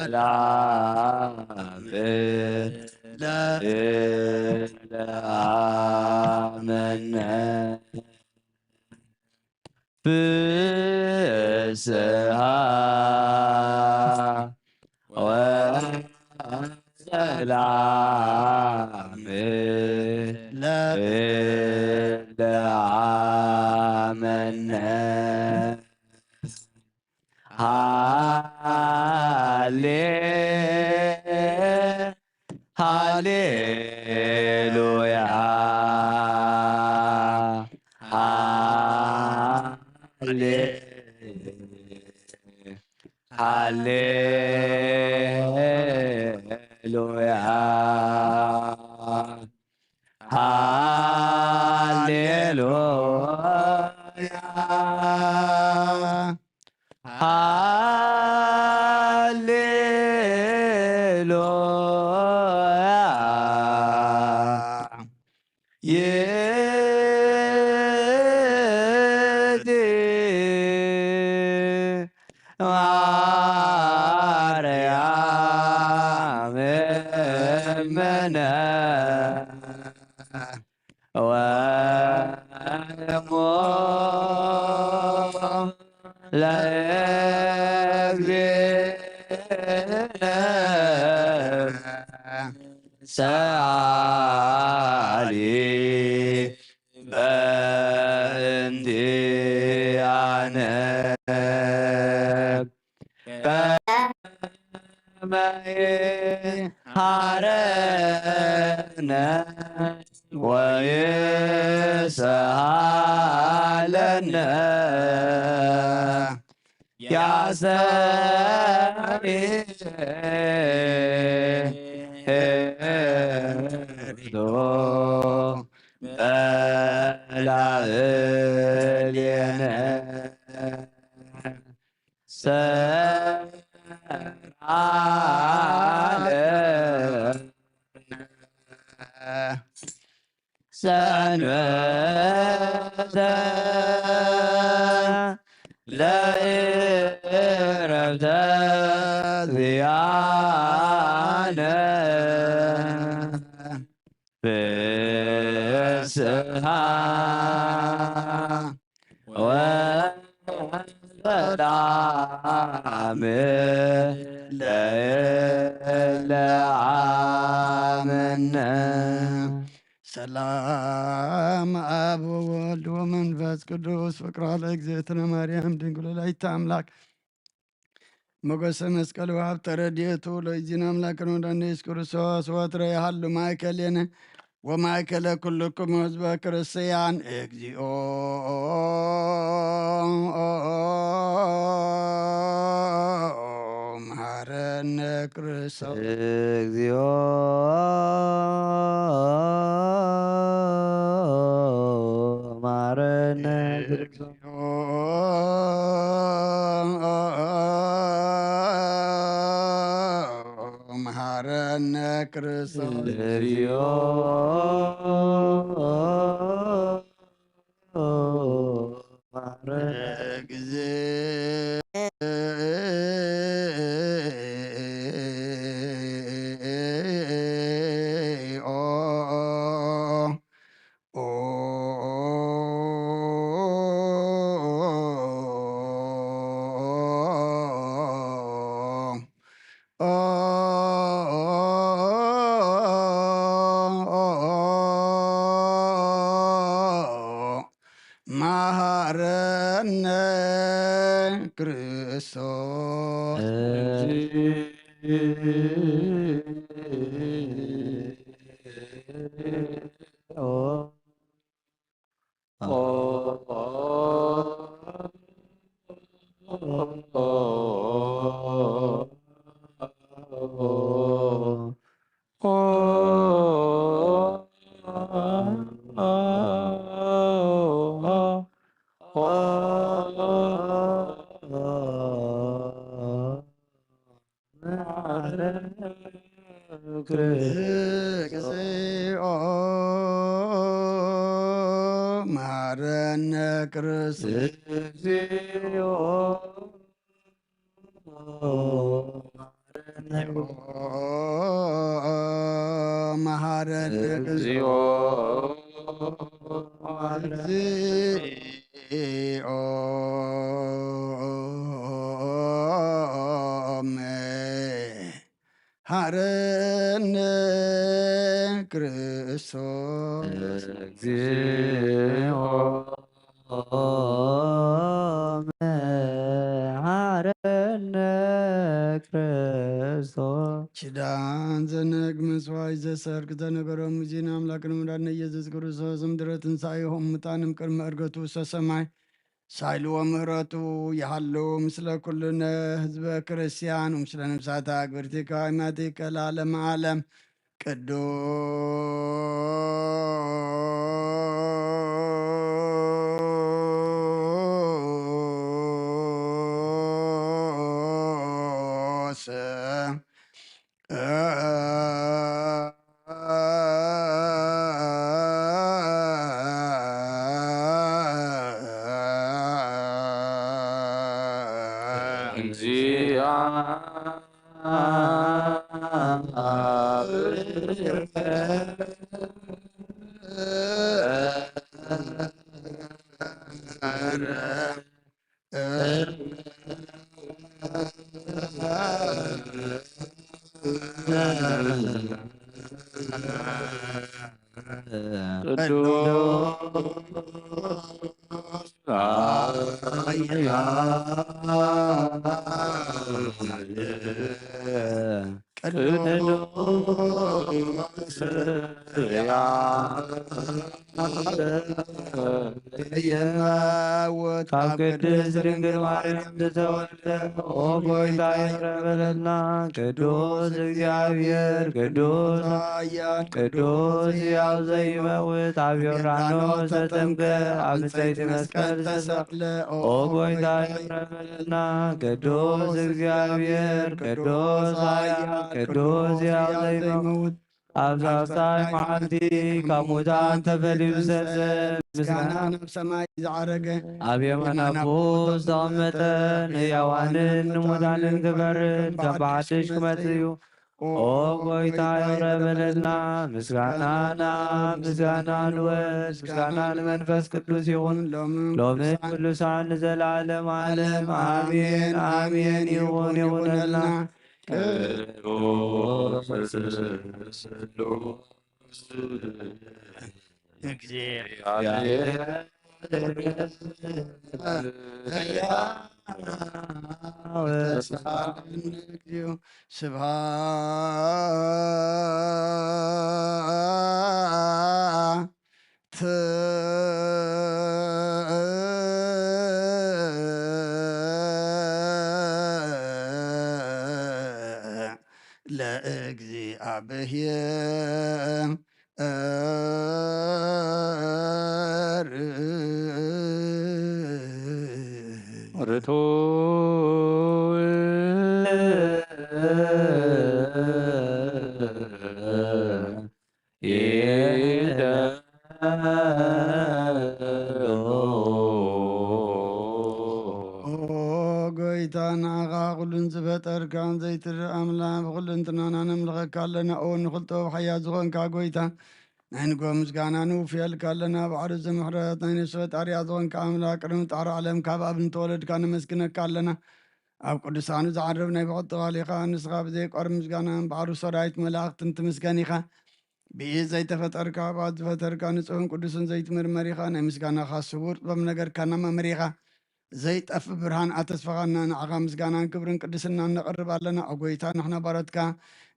ወሰላም ለአመነ ፍስሃ ወሰላም ለአመነ ሃሌሉያ ሃሌሉያ ሃሌሉያ ሃሌሉያ ይእቲ ማርያም እምነ ወእሞ ለእግዚእነ ሰአሊ በእንቲአነ ከመ ይሃረነ ወይስሃለነ ያሰሪዶ በላዕሌነ ሰንበተ ለዕረፍተ ዚአነ ፍስሃ ወሰላም ለአመነ ሰላም አብ ወወልድ ወመንፈስ ቅዱስ ፍቅራ ለእግዝእትነ ማርያም ድንግል ወላዲተ አምላክ ሞገሰ መስቀል ወሀብተ ረድኤቱ ለእግዚእነ አምላክነ ወለወላዲተ ኢየሱስ ክርስቶስ ወትረ ያሃሉ ማእከሌነ ወማእከለ ኩልክሙ ሕዝበ ክርስቲያን እግዚኦ መሐረነ ክርስቶስ እግዚኦ መሐረነ ክርስቶስ መሐረነ ክርስቶስ እግዚኦ መሐረነ ክርስቶስ እግዚኦ ክርስቶስ እግዚኦ መሐረነ እግዚኦ እግዚኦ መሐረነ ክርስቶስ እግዚኦ መሐረነ ክርስቶስ ኪዳን ዘነግ መስዋዕት ዘሰርክ ዘነገሮ ሙዚን አምላክን ሙዳነ ኢየሱስ ክርስቶስ እምድረ ትንሣኤሆሙ ሙታንም ቅድመ ዕርገቱ ውስተ ሰማይ ሳይሉ ወምህረቱ ያሃለው ምስለ ኩልነ ህዝበ ክርስቲያን ምስለ ነፍሳት አግብርቲከ ሃይማኖቲከ ለዓለመ ዓለም ቅዱስ ካብ ቅድስት ድንግል ማርያም ዝተወልደ ኦ ጌታ ይረበለልና ቅዱስ እግዚአብሔር ቅዱስ ቅዱስ ሕያው ዘይመውት ኣብ ዮርዳኖስ ተጠምቀ ኣብ ዕንጨይቲ መስቀል ተሰቅለ ኦ ጌታ ይረበለልና ቅዱስ እግዚአብሔር ቅዱስ ኃያል ቅዱስ ሕያው ዘይመውት ኣብ ሳልሳይ መዓልቲ ካብ ሙታን ተፈልዩ ዝሰፀ ምስጋና ናብ ሰማይ ዝዓረገ ኣብ የማነ ኣቦ ዝተቐመጠ ንሕያዋንን ንሙታንን ክፈርድ ከም ብሓድሽ ክመጽእ እዩ። ኦ ጐይታ ይቅረበለልና። ምስጋና ንኣብ ምስጋና ንወልድ ምስጋና ንመንፈስ ቅዱስ ይኹን ሎምን ኩሉ ሰዓት ንዘለዓለም ዓለም አሜን አሜን ይሁን ይሁንልና። ስብሐት ለእግዚአብሔር ርቱዕ ጎይታ ንዓኻ ኩሉን ዝፈጠርካን ዘይትርኢ ኣምላኽ ብኩሉ እንትናና ነምልኸካ ኣለና። ኦ ንኽልጦ ብሓያት ዝኾንካ ጎይታ ናይ ንጎ ምስጋና ንውፍየልካ ኣለና። ባዕሉ ዘምሕረት ናይ ነፍሲ ፈጣሪያ ዝኾንካ ኣምላኽ ቅድሚ ጣዕሪ ዓለም ካብ ኣብ እንተወለድካ ነመስግነካ ኣለና። ኣብ ቅዱሳኑ ዝዓረብ ናይ ብቕጥ ባሊኻ ንስኻ ብዘይቋር ምስጋናን ባዕሉ ሰራዊት መላእኽትን ትምስገን ኢኻ። ብኢድ ዘይተፈጠርካ ባድ ዝፈጠርካ ንጹህን ቅዱስን ዘይትምርመር ኢኻ። ናይ ምስጋናኻ ስውር ጥበብ ነገርካ እናመምር ኢኻ። ዘይጠፍ ብርሃን ኣተስፋኻና ንዓኻ ምስጋናን ክብርን ቅድስና ነቐርብ ኣለና። ጎይታ ንሕና ባሮትካ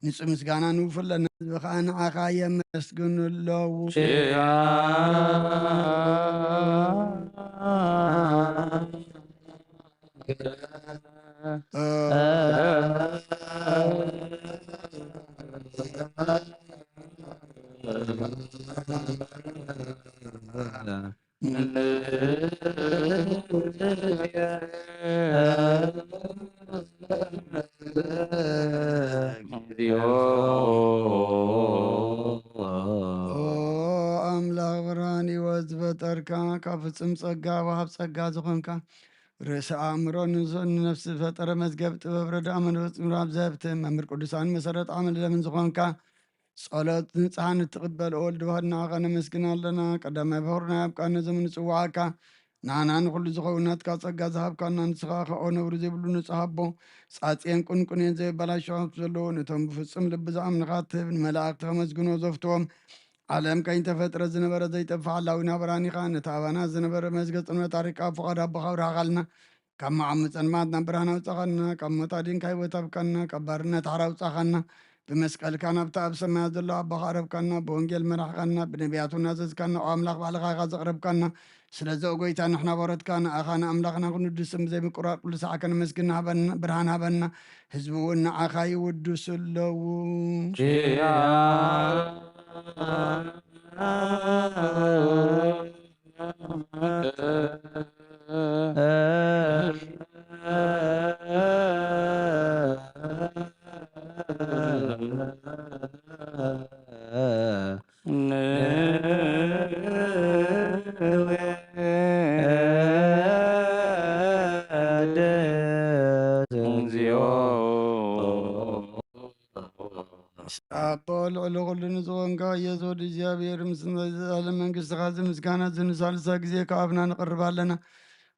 ንጹህ ምስጋና ንውፍለና። ህዝብኻ ንዓኻ የመስግኑ ኣለዉ። አምላክ ብርሃን ሕይወት ዝፈጠርካ ካብ ፍፅም ፀጋ ወሃብ ፀጋ ዝኾንካ ርእሲ ኣእምሮ ንነፍሲ ዝፈጠረ መዝገብ ጥበብ ረዳእ መንፈስ ምራብ ዘብቲ መምህር ቅዱሳን መሰረት ዓመል ለምን ዝኾንካ ጸሎት ንጽሓን እትቕበል ወልድ ዋህድና ኸ ነመስግን ኣለና ቀዳማይ በኹርና ያብቃነ ዘምን ንጽዋዓካ ናና ንኩሉ ዝኸውናትካ ጸጋ ዝሃብካና ንስኻ ኸኦ ነብሪ ዘይብሉ ንጽሓ ኣቦ ጻጽየን ቁንቁንን ዘይበላሸዋት ዘለዎ ነቶም ብፍጹም ልቢ ዝኣምንኻ ትህብ ንመላእክቲ ከመስግኖ ዘፍትዎም ዓለም ከይንተፈጥረ ዝነበረ ዘይጠፍዕ ሓላዊና ብርሃኒኻ ነቲ ኣባና ዝነበረ መዝገብ ጽንበት ታሪካ ፍቓድ ኣቦኻ ብርሃኻልና ካብ መዓሙ ጸልማት ናብ ብርሃን ኣውጻኻና ካብ ሞት ኣድንካ ሕይወት ኣብካና ካብ ባርነት ሓራ ኣውጻኻና ብመስቀልካ ናብቲ ኣብ ሰማያት ዘሎ ኣቦኻ ኣረብካና ብወንጌል መራሕካና ብነቢያቱ ናዘዝካና ኦ ኣምላኽ ባዕልኻ ኢኻ ዘቕረብካና ስለዚ ጎይታ ንሕና በረትካ ንኣኻ ንኣምላኽና ክንውድስም ዘይምቁራር ኩሉ ሰዓት ከነመስግን ብርሃን ሃበና ህዝቢ እውን ንዓኻ ይውድሱ ኣለዉ አቦ ልዕሊ ኩሉ ንዝኾንካ ኢየሱስ ወዲ እግዚኣብሔር ምስ ዘላለም መንግስትኻ ዝምስጋና ዝንሳልሳ ግዜ ከኣብና ንቕርብ ኣለና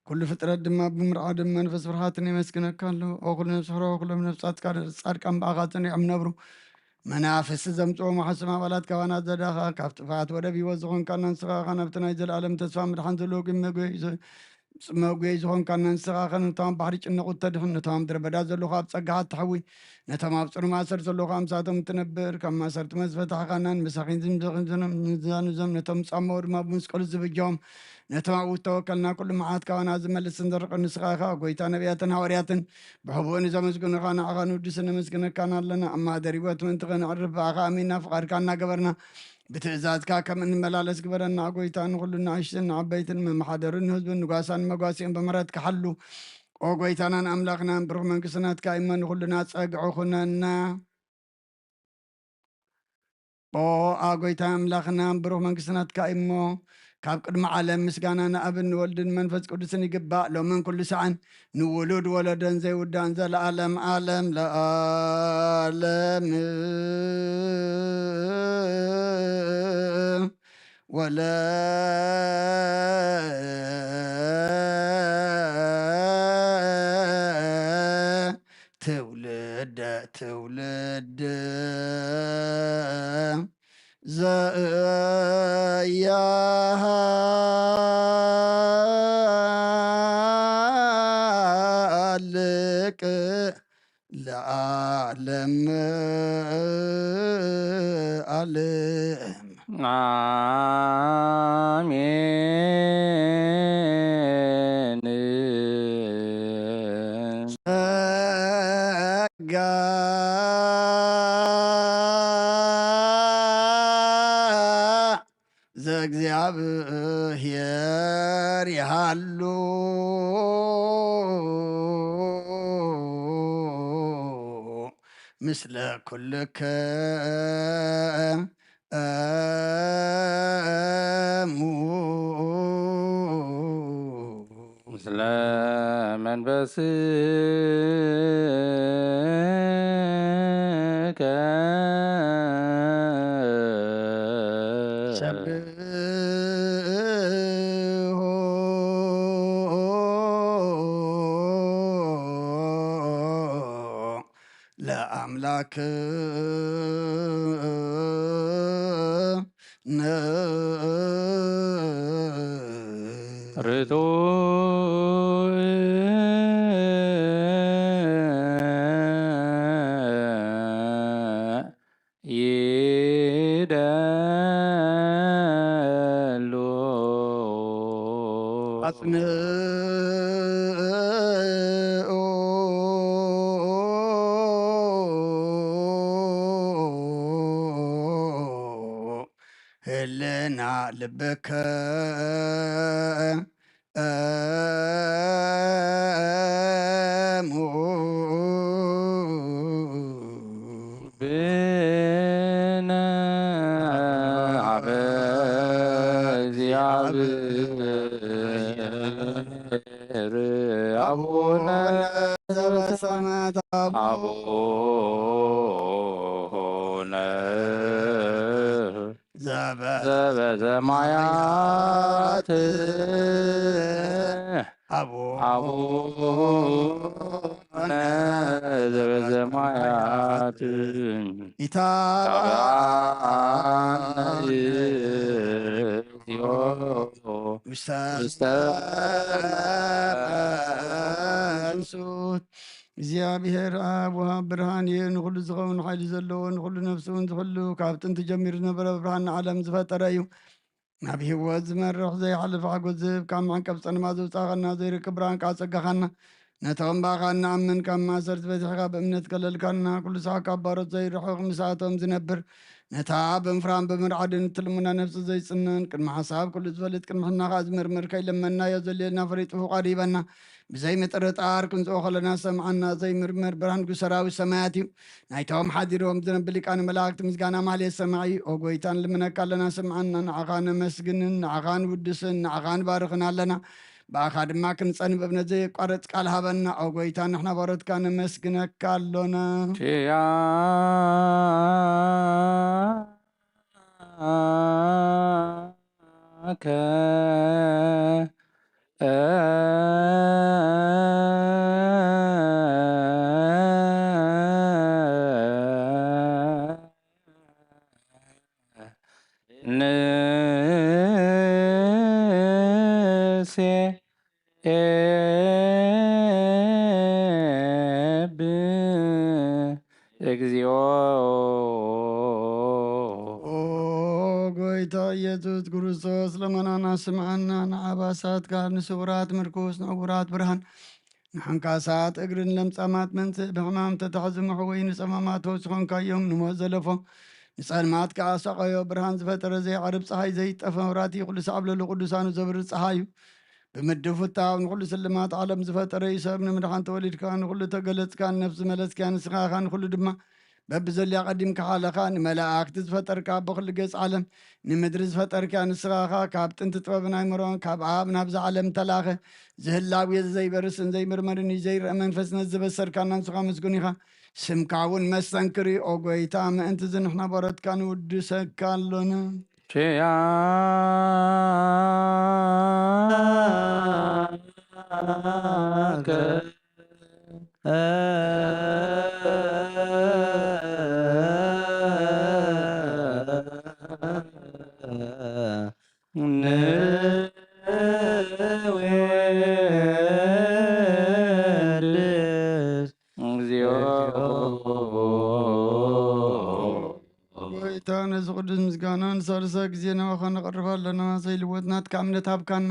ኩሉ ፍጥረት ድማ ብምርዓድን መንፈስ ፍርሃትን የመስግነካ ኣለዉ ኦ ኩሉ ነፍሲ ሕሮ ኩሎም ነፍሳትካ ጻድቃን በኣኻ ጽኒዖም ነብሩ መናፍስቲ ዘምጽኦም ሓስም ኣባላት ካባና ዘዳኻ ካብ ጥፋት ወደብ ሂወት ዝኾንካና ንስኻኻ ናብቲ ናይ ዘለኣለም ተስፋ ምድሓን ዘለዎ ግን መጉየይ ዝኾንካና ንስኻኸ ነቶም ባሕሪ ጭንቁ ተድሕን ነቶም ምድረ በዳ ዘለኹ ኣብ ጸጋኻ እትሐዊ ነቶም ኣብ ጽኑ ማእሰር ዘለኹ ኣምሳቶም እትነብር ካብ ማሰርቲ መዝፈታሕኻናን መሳኺን ዝምዛኑዞም ነቶም ጻመው ድማ ብመስቀሉ ዝብጃዎም ነቶም ኣብኡ ዝተወከልና ኩሉ መዓት ካባና ዝመልስን ዘርቕ ንስኻኻ ጎይታ ነቢያትን ሃዋርያትን ብሕቡእን ዘመስግኑኻ ንዓኻ ንውድስን ነመስግነካና ኣለና ኣብ ማህደር ሂወት ምንቲ ኽንዕርፍ ብኣኻ ኣሚንና ፍቓድካ እናገበርና ብትእዛዝካ ከም እንመላለስ ግበረና ጎይታ ንኩሉ ንኣሽትን ዓበይትን መማሓደርን ህዝብን ንጓሳን መጓሲን ብምሕረት ክሓሉ ኦ ጎይታናን ኣምላኽናን ብሩኽ መንግስትናትካ እሞ ንኩሉና ፀግዑ ኩነና ኦ ጎይታ ኣምላኽናን ብሩኽ መንግስትናትካ እሞ ካብ ቅድሚ ዓለም ምስጋና ንኣብን ንወልድን መንፈስ ቅዱስን ይግባእ ሎምን ኩሉ ሰዓን ንውሉድ ወለደን ዘይውዳን ዘለኣለም ዓለም ለዓለም ወለ ትውልደ ትውልድ ዘያልቅ ለዓለም ዓለም አሜን ጸጋ ዘእግዚአብሔር ይሃሉ ምስለ ኩልከ ምስለ መንፈስከ ሰብሖ ለአምላክነ ርቱዕ ይደሉ አጽንዑ ህልና ልብከ ብነ እግዚአብሔር አቡነ ዘበሰማያት አቡነ ዘበሰማያት አቡነ ዘበሰማያት ኢታብአነ ውስተ መንሱት እግዚአብሔር አብ ወሃብ ብርሃን እየ ንኩሉ ዝኸውን ሓይሊ ዘለዎ ንኩሉ ነፍሲ እውን ዝኽሉ ካብ ጥንቲ ጀሚሩ ዝነበረ ብርሃን ዓለም ዝፈጠረ እዩ ናብ ሂወት ዝመርሕ ዘይሓልፍ ሓጎስ ዝህብ ካብ መዐንቀፍ ፀልማ ዘውፃኸና ዘይርክብ ብርሃን ካብ ፀጋኻና ነቲ ቕንባኻ ንኣምን ካብ ማእሰርቲ በቲሕኻ ብእምነት ከለልካና ኩሉ ሰዓት ካብ ባሮት ዘይርሕቕ ምስኣቶም ዝነብር ነታ ብምፍራን ብምርዓድን እትልሙና ነፍሲ ዘይፅነን ቅድሚ ሓሳብ ኩሉ ዝፈልጥ ቅድሚ ሕናኻ ዝምርምር ከይለመናዮ ዘልየልና ፈሪጡ ፍቓድ ሂበና ብዘይ ምጥርጣር ክንፅኦ ከለና ሰምዓና ዘይምርምር ብርሃን ጉሰራዊ ሰማያት እዩ ናይቶም ሓዲሮም ዝነብል ሊቃነ መላእክቲ ምስጋና ማህሌት ሰማዒ ኦ ጎይታ ንልምነካ ኣለና ስምዓና ንዓኻ ነመስግንን ንዓኻ ንውድስን ንዓኻ ንባርኽን ኣለና ብኣኻ ድማ ክንፀንብ እብነት ዘየቋረፅ ቃል ሃበና ኦ ጎይታ ንሕና ባሮትካ ነመስግነካ ኣሎና ችያከ ንሴ እግዚኦ ጎይታ ኢየሱስ ክርስቶስ ለመናና ስምዓና ንዓባሳትካ ንስውራት ምርኩስ ንዕቡራት ብርሃን ንሓንካሳት እግርን ለምፃማት መንስእ ብሕማም ተታሕዝምሑ ወይ ንፀማማት ተወስኾንካዮም ንሞት ዘለፎም ንፀልማት ከዓ ሰቐዮ ብርሃን ዝፈጠረ ዘይዓርብ ፀሓይ ዘይጠፈ መብራህቲ ኩሉ ሰዓብለሉ ቅዱሳኑ ዘብርህ ፀሓይ እዩ ብምድብ ፍታው ንኩሉ ስልማት ዓለም ዝፈጠረ እዩ ሰብ ንምድሓን ተወሊድካ ንኩሉ ተገለፅካ ነፍሲ መለስካ ንስኻኻ ንኩሉ ድማ በብዘልያ ቀዲምካ ሓለኻ ንመላእክቲ ዝፈጠርካ ብኩሉ ገፅ ዓለም ንምድሪ ዝፈጠርካ ንስኻኻ ካብ ጥንቲ ጥበብን ኣይምሮን ካብ ኣብ ናብዚ ዓለም ተላኸ ዝህላው ዘይበርስን ዘይምርመርን እዩ ዘይርአ መንፈስነት ዝበሰርካና ንስኻ መስጉን ኢኻ ስምካ እውን መስተንክር ኦ ጎይታ ምእንቲ ዝንሕና ባሮትካ ንውድሰካ ኣሎና ችያከ ንዌድስ እግዚኦ ጎይታ ነዚ ቅዱስ ምስጋና ንሳልሳ ግዜ ናባኻ ነቐርብ ኣለና ዘይልወጥናትካ እምነት ሃብካና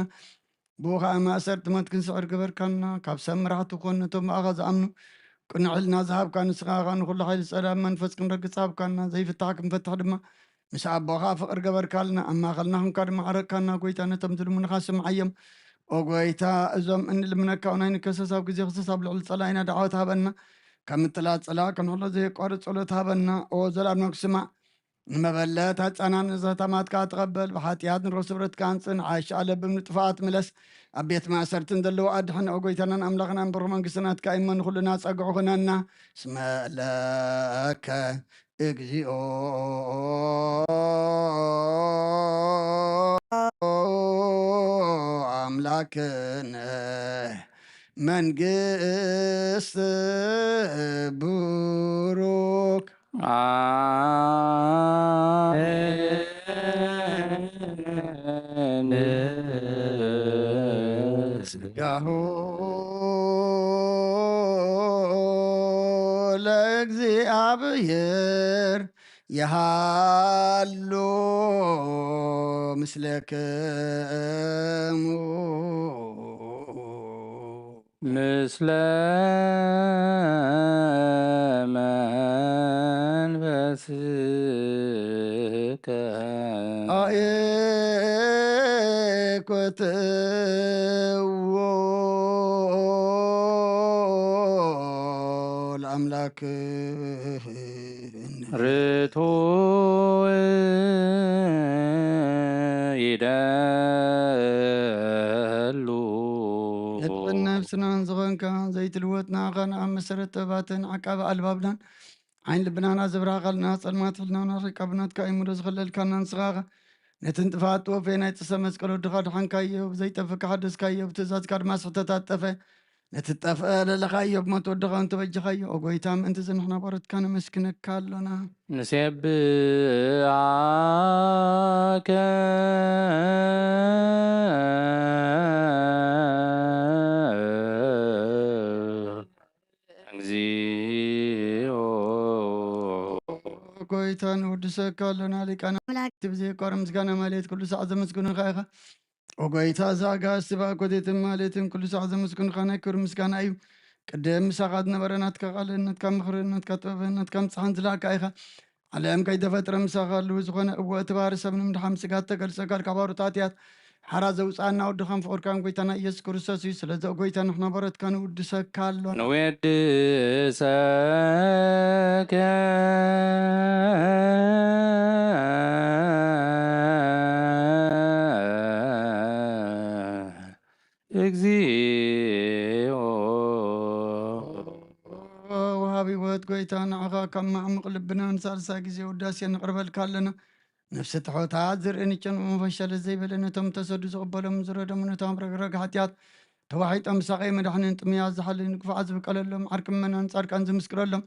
ብኡ ከዓ ማእሰርቲ ሞት ክንስዕር ገበርካና ካብ ሰብ መራሕቲ ኮን ነቶም ብኣኻ ዝኣምኑ ቅንዕልና ዝሃብካ ንስኻኻ ንኩሉ ሓይሊ ፀላም መንፈስ ክንረግፅ ሃብካና ዘይፍታሕ ክንፈትሕ ድማ ምስ ኣቦኻ ፍቅር ገበርካልና ኣብ ማእኸልና ክንካ ድማ ዓረቅካና ጎይታ ነቶም ዝልሙንኻ ስምዓዮም ኦ ጎይታ እዞም እንልምነካ ናይ ንከሰስ ኣብ ግዜ ክሰስ ኣብ ልዕሊ ፀላኢና ዳዕወት ሃበና ከም እትላፅላ ክንሕሎ ዘየቋርፅ ጸሎት ሃበና ኦ ዘላልሞ ክስማዕ ንመበለት ህፃናን ዘተማትካ ትቐበል ብሓጢኣት ንረክብ ስብረትካ አንፅን ዓይሽ ኣለብም ንጥፋኣት ምለስ ኣብ ቤት ማእሰርትን ዘለዎ ኣድሕን ኦ ጎይታናን ኣምላኽናን ብሩኽ መንግስትናትካ ኢመን ኩሉና ፀግዑ ኹነና ስመለከ እግዚኦ አምላክነ መንግስት ቡሩክ አሜን ስጋሁ ለእግዚአብሔር የሃሎ ምስለክሙ ምስለ መንፈስከ አየኮትዎ ለአምላክህን ርቱዕ ይደሉ يدخل نفسنا زغنك زيت الوتنا غن عم مسرت تباتن عقاب البابنا عين لبنانا زبرا غلنا صلمات لنا ركبنات كاي مرز خلل كان نصغاغ نتنتفات وفينا يتسمس كلو دخاد حنكايو زيت فك حدث كايو بتزاز كار ما ستتاتفه نتتفق لخايو بما تودغ انت بجخايو وقويتام انت زنحنا بارد كان مسكنك كالنا نسبعك እግዚኦ ቆይታን ወድሰካ ኣለና ሊቃና መላእክት ብዘይ ቋር ምስጋና ማለት ኩሉ ሰዓት ዘመስግኑኻ ኢኻ ወጎይታ ዛጋ ስባ ኮቴትን ማለትን ኩሉ ሰዓት ዘመስግኑኻ ናይ ክብሪ ምስጋና እዩ ቅድም ምሳኻ ዝነበረ ናትካ ቃልን ናትካ ምክርን ናትካ ጥበብን ናትካ ምፅሓን ዝለኣካ ኢኻ ዓለም ከይተፈጥረ ምሳኻ ኣለዉ ዝኾነ እወ እቲ ባህሪ ሰብ ንምድሓን ስጋት ተገልፀካ ካብ ኣሩታት እያ ሓራ ዘውፃእና ወድኻን ፍቅርካን ጎይታና ኢየሱስ ክርስቶስ እዩ ስለዚ ጎይታ ንሕና በረትካ ንውድሰካ ኣሎ ንወድሰከ እግዚኦ ወሃቢ ህይወት ጎይታ ንዓኻ ካብ ማዕሙቕ ልብና ንሳልሳ ግዜ ውዳሴ ንቕርበልካ ኣለና ነፍሲ ትሖታት ዝርእን ይጨንቁ መፈሸለ ዘይበለ ነቶም ተሰዱ ዝቕበሎም ዝረዶም ነቶም ረግረግ ሓጢኣት ተዋሒጦም ሳቐይ መድሕንን ጥምያት ዝሓልን ክፉዓት ዝብቀለሎም ዓርቂ መናን ጻድቃን ዝምስክረሎም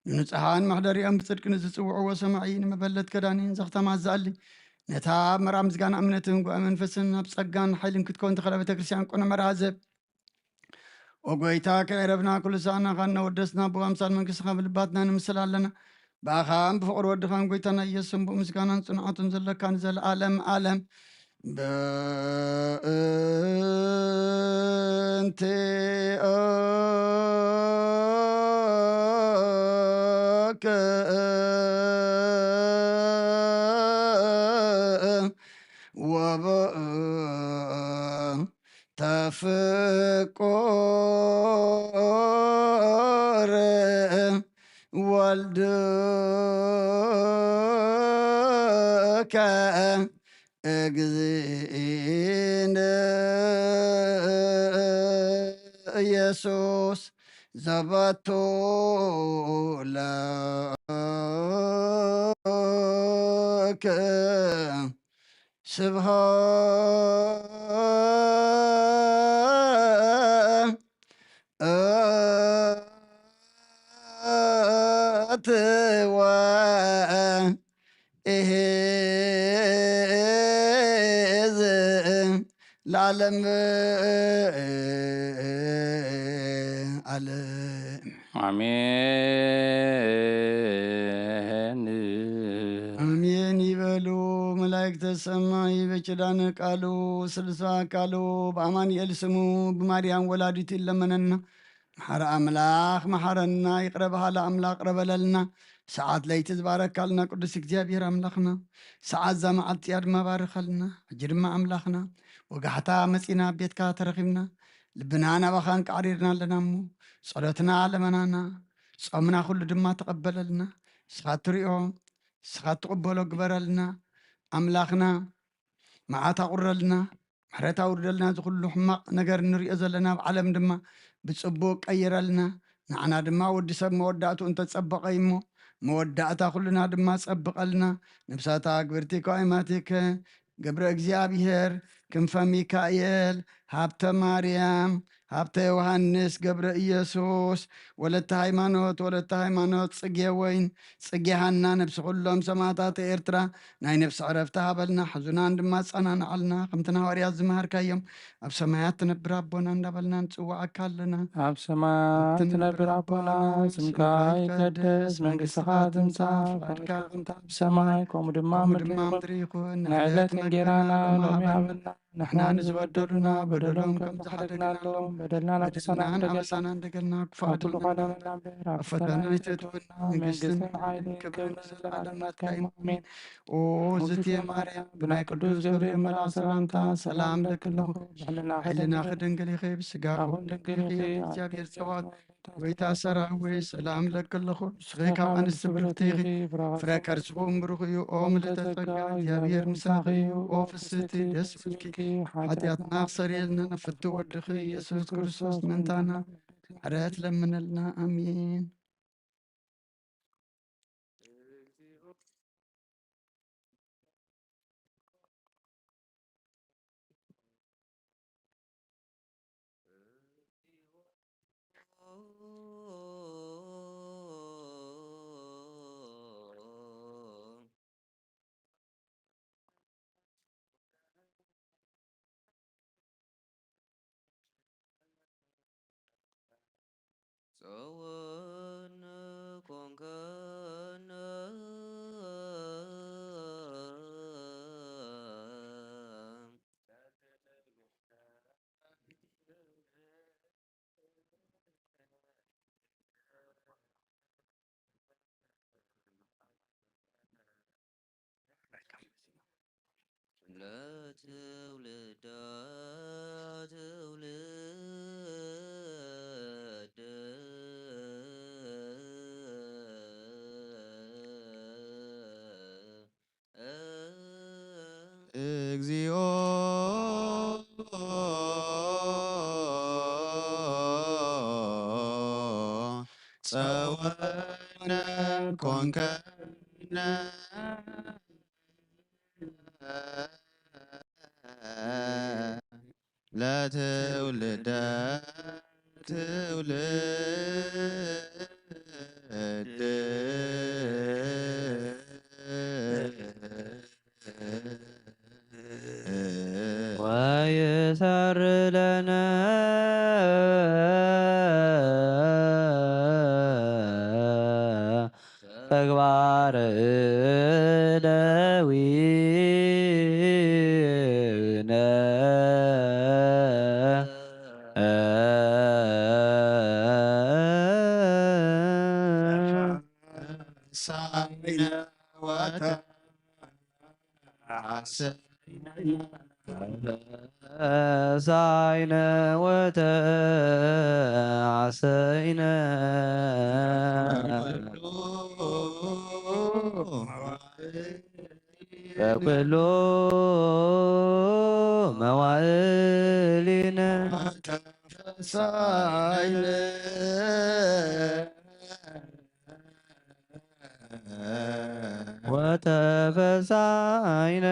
ንንፅሓን ማሕደሪኦም ብፅድቂ ንዝፅውዕዎ ሰማዒ ንመበለት ከዳኒን ዘኽተማት ዝኣሊ ነታ መርዓ ምስጋና እምነትን ጉዕ መንፈስን ኣብ ፀጋን ሓይልን ክትከውን ተኸለ ቤተክርስትያን ቁነ መርሃ ዘብ ወጎይታ ከዕረብና ኩሉ ሰዓና ኻና ወደስና ብኣምሳል መንግስትኻ ብልባትና ንምስል ኣለና ብኣኻን ብፍቅሪ ወድኻን ጎይታና ኢየሱስ ስምቡእ ምስጋናን ፅንዓቱን ዘለካ ንዘለኣለም ኣለም በእንቲአከ ወበተፍቆረ ወልድከ እግዚእነ ኢየሱስ ዘበቶ ለከ ስብሐት ወኢሕዝ ለዓለም ዓለም አሜን አሜን ይበሉ መላእክተ ሰማይ በኪዳነ ቃሉ ስልሳ ቃሉ በአማኑኤል ስሙ በማርያም ወላዲት ይለመነና መሐረ አምላክ መሐረና ይቅረ በሃላ አምላክ ቅረበለልና ሰዓት ለይቲ ዝባረካልና ቅዱስ እግዚአብሔር አምላክና ሰዓት ዛ መዓልቲ እያ ድማ ባርኸልና ሕጂ ድማ አምላክና ወጋሕታ መፂና ቤትካ ተረኺብና ልብና ናባኻን ቃሪርና ኣለና እሞ ጸሎትና ለመናና ጾምና ኩሉ ድማ ተቐበለልና ስኻ ትሪኦ ስኻ ትቕበሎ ግበረልና ኣምላኽና መዓት ኣቁረልና ምሕረት ኣውርደልና ዝኩሉ ሕማቕ ነገር ንሪኦ ዘለና ብዓለም ድማ ብፅቡቅ ቀይረልና ንዓና ድማ ወዲ ሰብ መወዳእቱ እንተፀበቐ እሞ መወዳእታ ኩሉና ድማ ፀብቐልና ነብሳታ ግብርቲ ከዋይማቲከ ገብረ እግዚአብሔር ክንፈ ሚካኤል ሃብተ ማርያም ሃብተ ዮሐንስ ገብረ ኢየሱስ ወለተ ሃይማኖት ጽጌ ወይን ጽጌ ሃና ነብሲ ኩሎም ሰማዕታት ኤርትራ ናይ ነብሲ ዕረፍቲ ሃበልና ሕዙናን ድማ ፀናንዓልና ከምቲ ሃዋርያት ዝመሃርካዮም ኣብ ሰማያት ትነብር ኣቦና እንዳበልና ንፅዋዓካ ኣለና ኣብ ሰማያት ትነብር ኣቦና ስምካ ይቀደስ መንግስትኻ ትምጻእ ፈቃድካ ከምቲ ኣብ ሰማይ ከምኡ ድማ ምድሪ ይኹን ናይ ዕለት እንጀራና ሎሚ ሃበና ንሕና ንዝበደሉና በደሎም ከም ዝሓደግናሎም በደልና ዝሓደግናን ኣበሳና እንደገልና ክፉዓት ዝኾነ ኣብ ፈተና ይተትወና መንግስትን ሓይልን ክብርን ዘለዓለም ናትካ እዩ ኣሜን ኦ እግዝእትየ ማርያም ብናይ ቅዱስ ገብርኤል መልኣክ ሰላምታ ሰላም ለክለኹ ሕልና ክደንገል ይኸ ብስጋ አሁን ድንግል እግዚአብሔር ፀዋት ጎይታ ሰራዊት ሰላም ለክለኹ ንስኺ ካብ ኣንስቲ ብርክቲ ኢኺ ፍረ ከርስኹም ብሩኽ እዩ ኦ ምልዕተ ጸጋ እግዚኣብሔር ምሳኺ እዩ ኦ ፍስቲ ደስ በልኪ ሓጢኣትና ክሰሪየልና ነፍቲ ወድኺ ኢየሱስ ክርስቶስ ምንታና ሕረት ለምነልና ኣሚን። ጸወነ ኮንከነ ለትውልደ ትውልድ እግዚኦ ጸወነ ኮንከነ ለትውልደ ትውልድ ወይሰር ለነ ተግባረ እደዊነ ሳይነ ሳይነ ወተዓሰይነ በኩሉ መዋዕሊነ ተፈሳይነ ወተፈሳይነ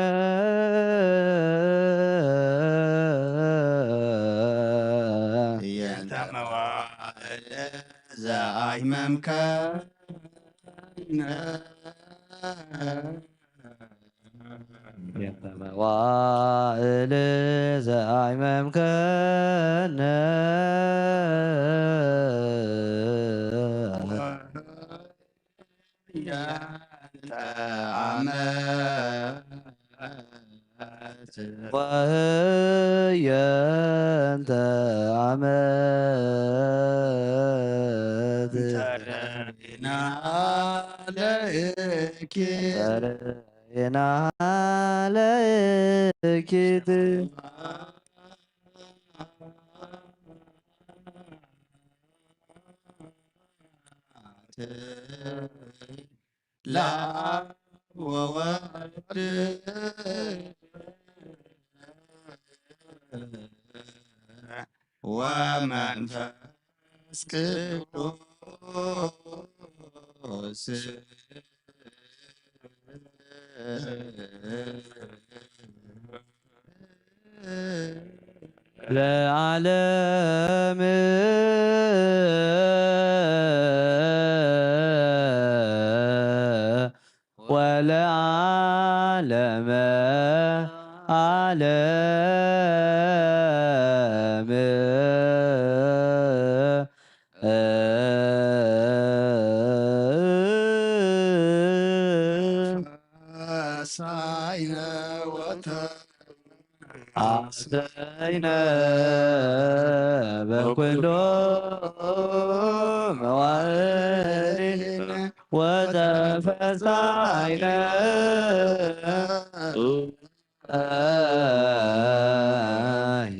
የንተ መዋዕል ዘአይመምከነ የንተ መዋዕል ዘአይመምከነ ወህየንተ ዓመት ተረይና ለእኪት ለአብ ወወልድ ወመንፈስ ቅዱስ ለዓለም ወለዓለመ ዓለም ሳይነ ወተዓሰይነ በኩሉ መዋዕሊነ ወተፈሳይነ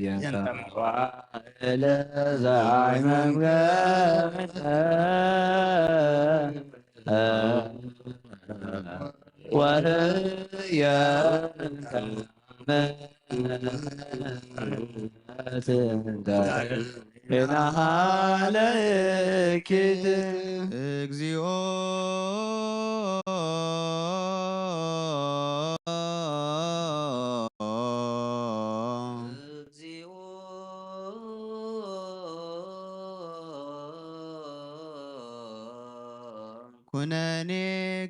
የንተ መዋዕል ለዛይ መንገድ ወርየ ናሃለኪት እግዚኦ እግዚኦ ኩነኔ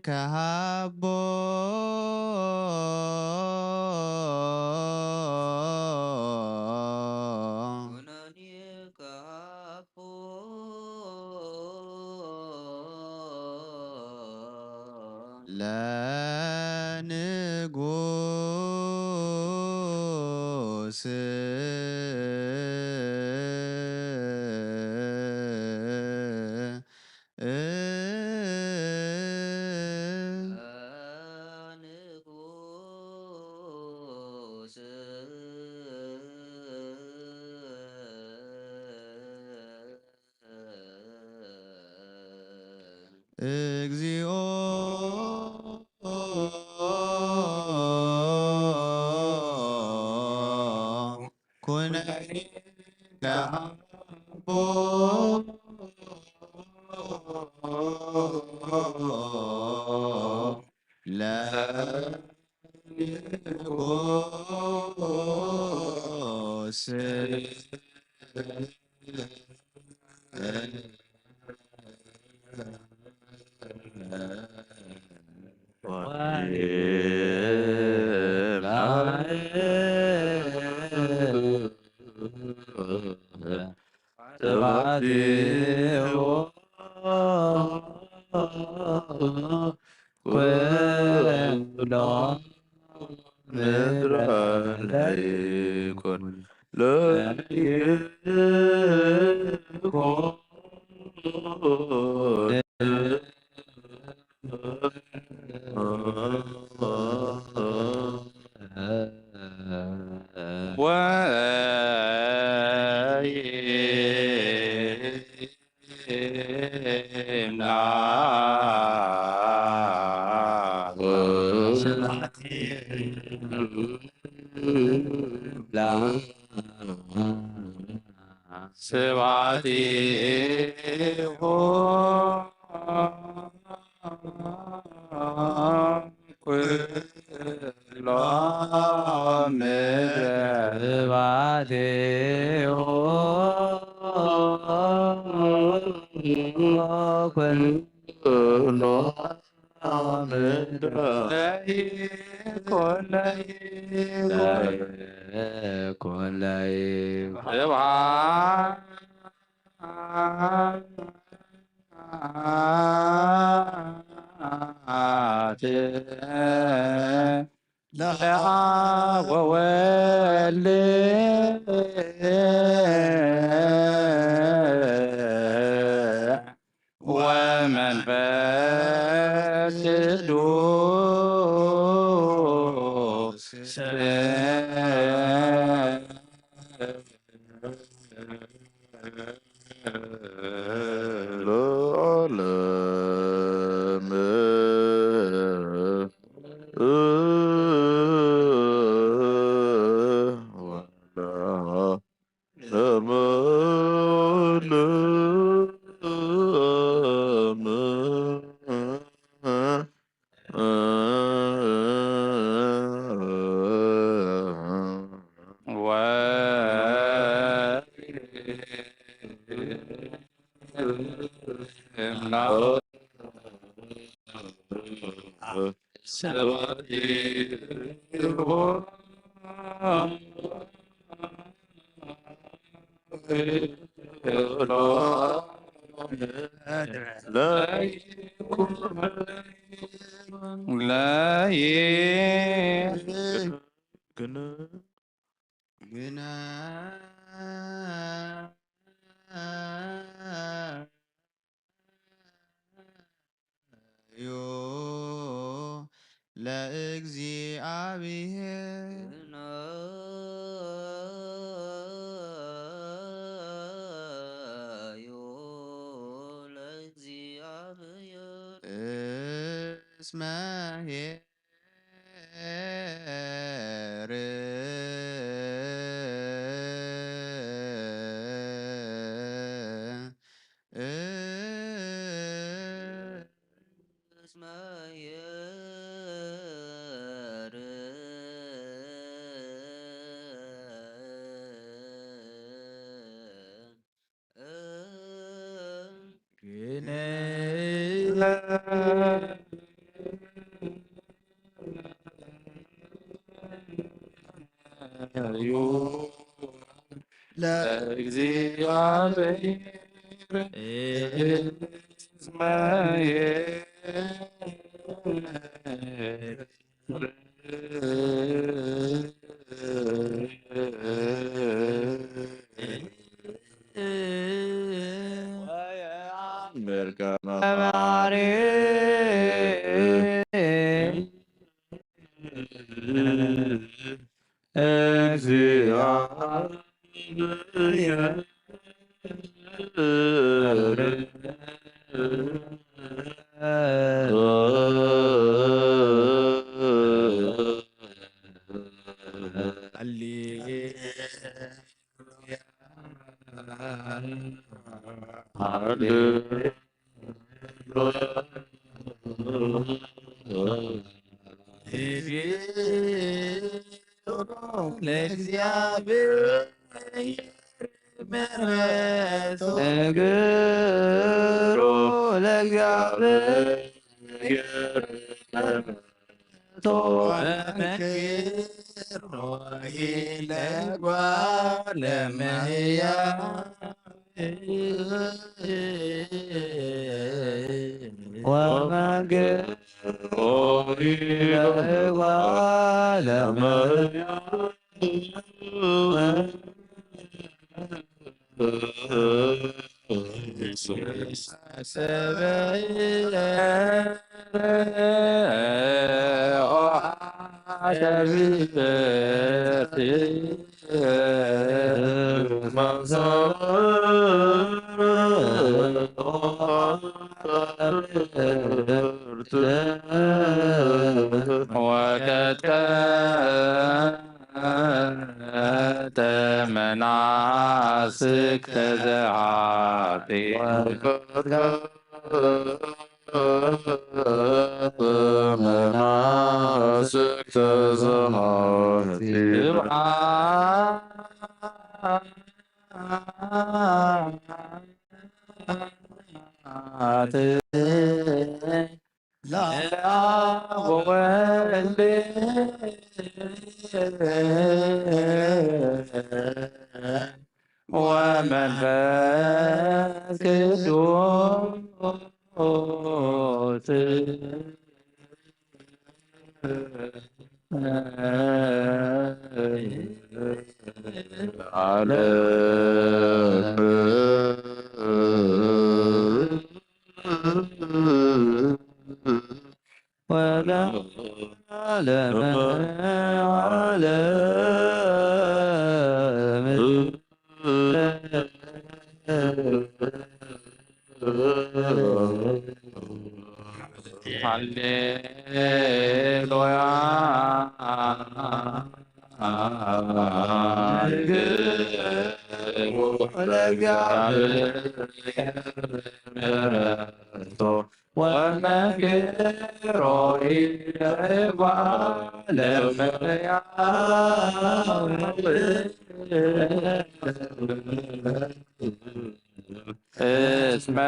ከሃቦ ኩነኔ ከሃቦ ለንጉስ ንጉስ እግዚኦ ኩነኔ ከሃቦ ለንጉስ ምድረ ለይኩን ስብሐቲሁ ኩሎ ምድረ ስብሐቲሁ ኩሎ ምድረ ለይኩን ለይኩን ለይኩን ስብሐት ለአብ ወወልድ ወመንፈስ ቅዱስ ግና ዮ ለእግዚአብሔር እስመ ኄር እስመ ኄር ለእግዚአብሔር እስመ ወየአምር ከመ እግዚአብሔር ለእግዚአብሔር ምሕረቱ እግሩ ለእግዚአብሔር ወመንክር ሆይ ለጓለ እመሕያው ወመንክር ለእጓለ እመሕያው መናስክ ተዘሃቲ መናስክ ተዘሃቲ ለአብ ወወልድ ወመንፈስ ቅዱስ ወለዓለመ ዓለም ሃሌሉያ ምሕረቱ ወመንክሮ ለጓለ እመሕያው እስመ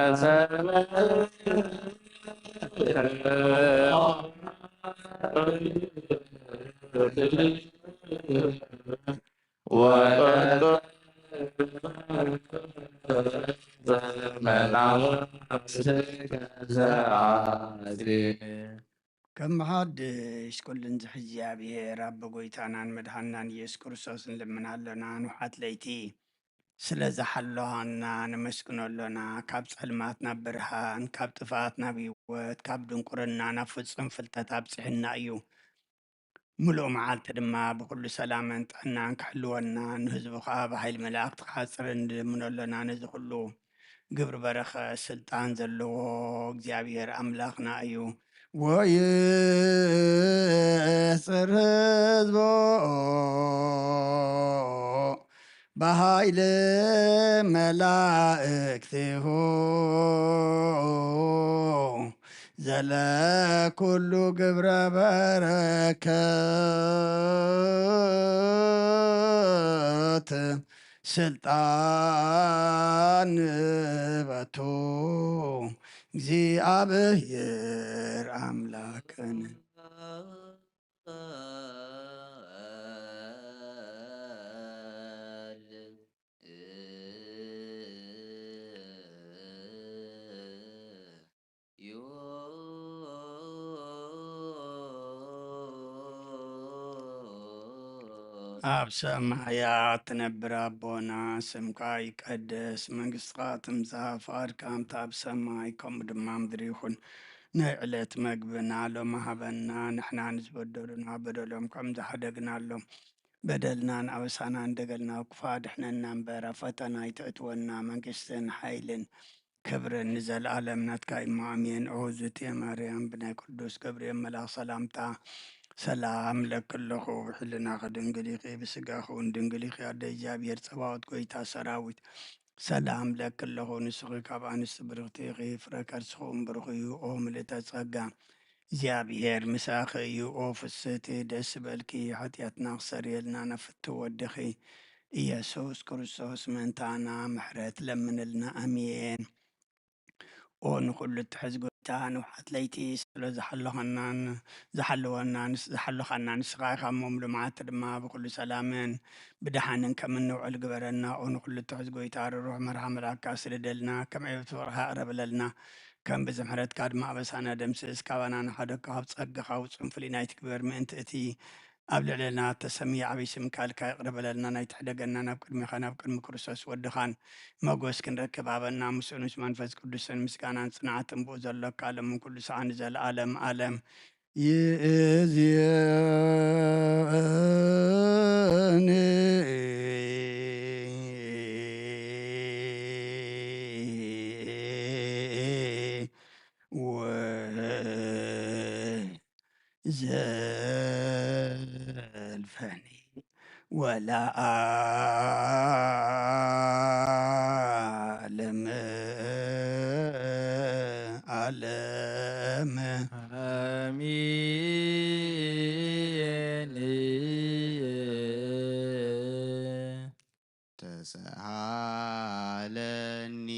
ከመሓድሽ ኩልን እግዚአብሔር አብ ጎይታናን መድሓናን ኢየሱስ ክርስቶስ ንልምና ኣለና ንውሓት ለይቲ ስለ ዝሓለኻና ነመስግነሎና ካብ ፀልማት ናብ ብርሃን ካብ ጥፋት ናብ ህይወት ካብ ድንቁርና ናብ ፍፁም ፍልጠት ኣብፅሕና እዩ ሙሉእ መዓልቲ ድማ ብኩሉ ሰላምን ጥዕናን ክሕልወና ንህዝቡ ከዓ ብሓይሊ መላእክቲ ክሓፅር ንልምነሎና ነዚ ኩሉ ግብሪ በረኸ ስልጣን ዘለዎ እግዚኣብሔር ኣምላኽና እዩ ወይጽር ህዝቦ በኃይል መላእክቲሁ ዘለኩሉ ግብረ በረከት ስልጣን በቱ እግዚአብሔር አምላክን አብ ሰማያት ትነብር አቦና ስምካ ይቀደስ መንግሥትካ ትምጻእ ፈቃድካ ኣብ ሰማይ ከምኡ ድማ ምድሪ ይኹን ናይ ዕለት መግብና ሎሚ ሃበና ንሕና ንዝበደሉና በደሎም ከም ዝሓደግናሎም በደልናን ኣበሳና እንደገልና ክፋ ድሕነና እምበር ኣብ ፈተና ይተእትወና መንግስትን ሓይልን ክብርን ንዘለኣለም ናትካ ኢሞ ኣሜን። ኦዙት ማርያም ብናይ ቅዱስ ገብርኤል መልኣክ ሰላምታ ሰላም ለክለኹ ብሕልናኸ ድንግል ኢኺ ብስጋኹ ድንግል ኢኺ ኣደ እግዚኣብሔር ፀባዖት ጎይታ ሰራዊት ሰላም ለክለኹ ንስኺ ካብ ኣንስቲ ብርክቲ ኢኺ ፍረ ከርስኹም ብሩኽ እዩ ኦ ምልዕተ ጸጋ እግዚኣብሔር ምሳኺ እዩ ኦ ፍስሕቲ ደስ በልኪ ሓጢኣትና ክሰርየልና ነፍቲ ወድኺ ኢየሱስ ክርስቶስ ምእንታና ምሕረት ለምንልና ኣሜን። ኦ ንኩሉ እትሕዝ ጎይታ ንውሓት ለይቲ ስለ ዝሓለኸና ንስኻ ኢኻ እሞም ልምዓት ድማ ብኩሉ ሰላምን ብድሓንን ከም እንውዕል ግበረና። ኦ ንኩሉ እትሕዝ ጎይታ ርሩሕ መርሓ መልኣክካ ስለደልና ከም ዕብት ፍቅርካ ቅረብለልና ከም ብዝምሕረትካ ድማ ኣበሳና ደምስስ ካባና ንሓደካ ካብ ፀጋኻ ውፅም ፍሉይ ናይቲ ግበር ምእንቲ እቲ ኣብ ልዕልና ተሰሚየ ዓብይ ስምካልካ ይቅረበለልና ናይቲ ሕደገና ናብ ቅድሚኻ ናብ ቅድሚ ክርስቶስ ወድኻን መጎስ ክንረክብ ሃበና ምስኡ ምስ መንፈስ ቅዱስን ምስጋናን ፅንዓትን ብኡ ዘሎካ ለምን ኩሉ ሰዓት ንዘለኣለም ኣለም ይእዝየኒ ዘልፈኒ ወለዓለም ዓለም አሜን። ተሰሃለኒ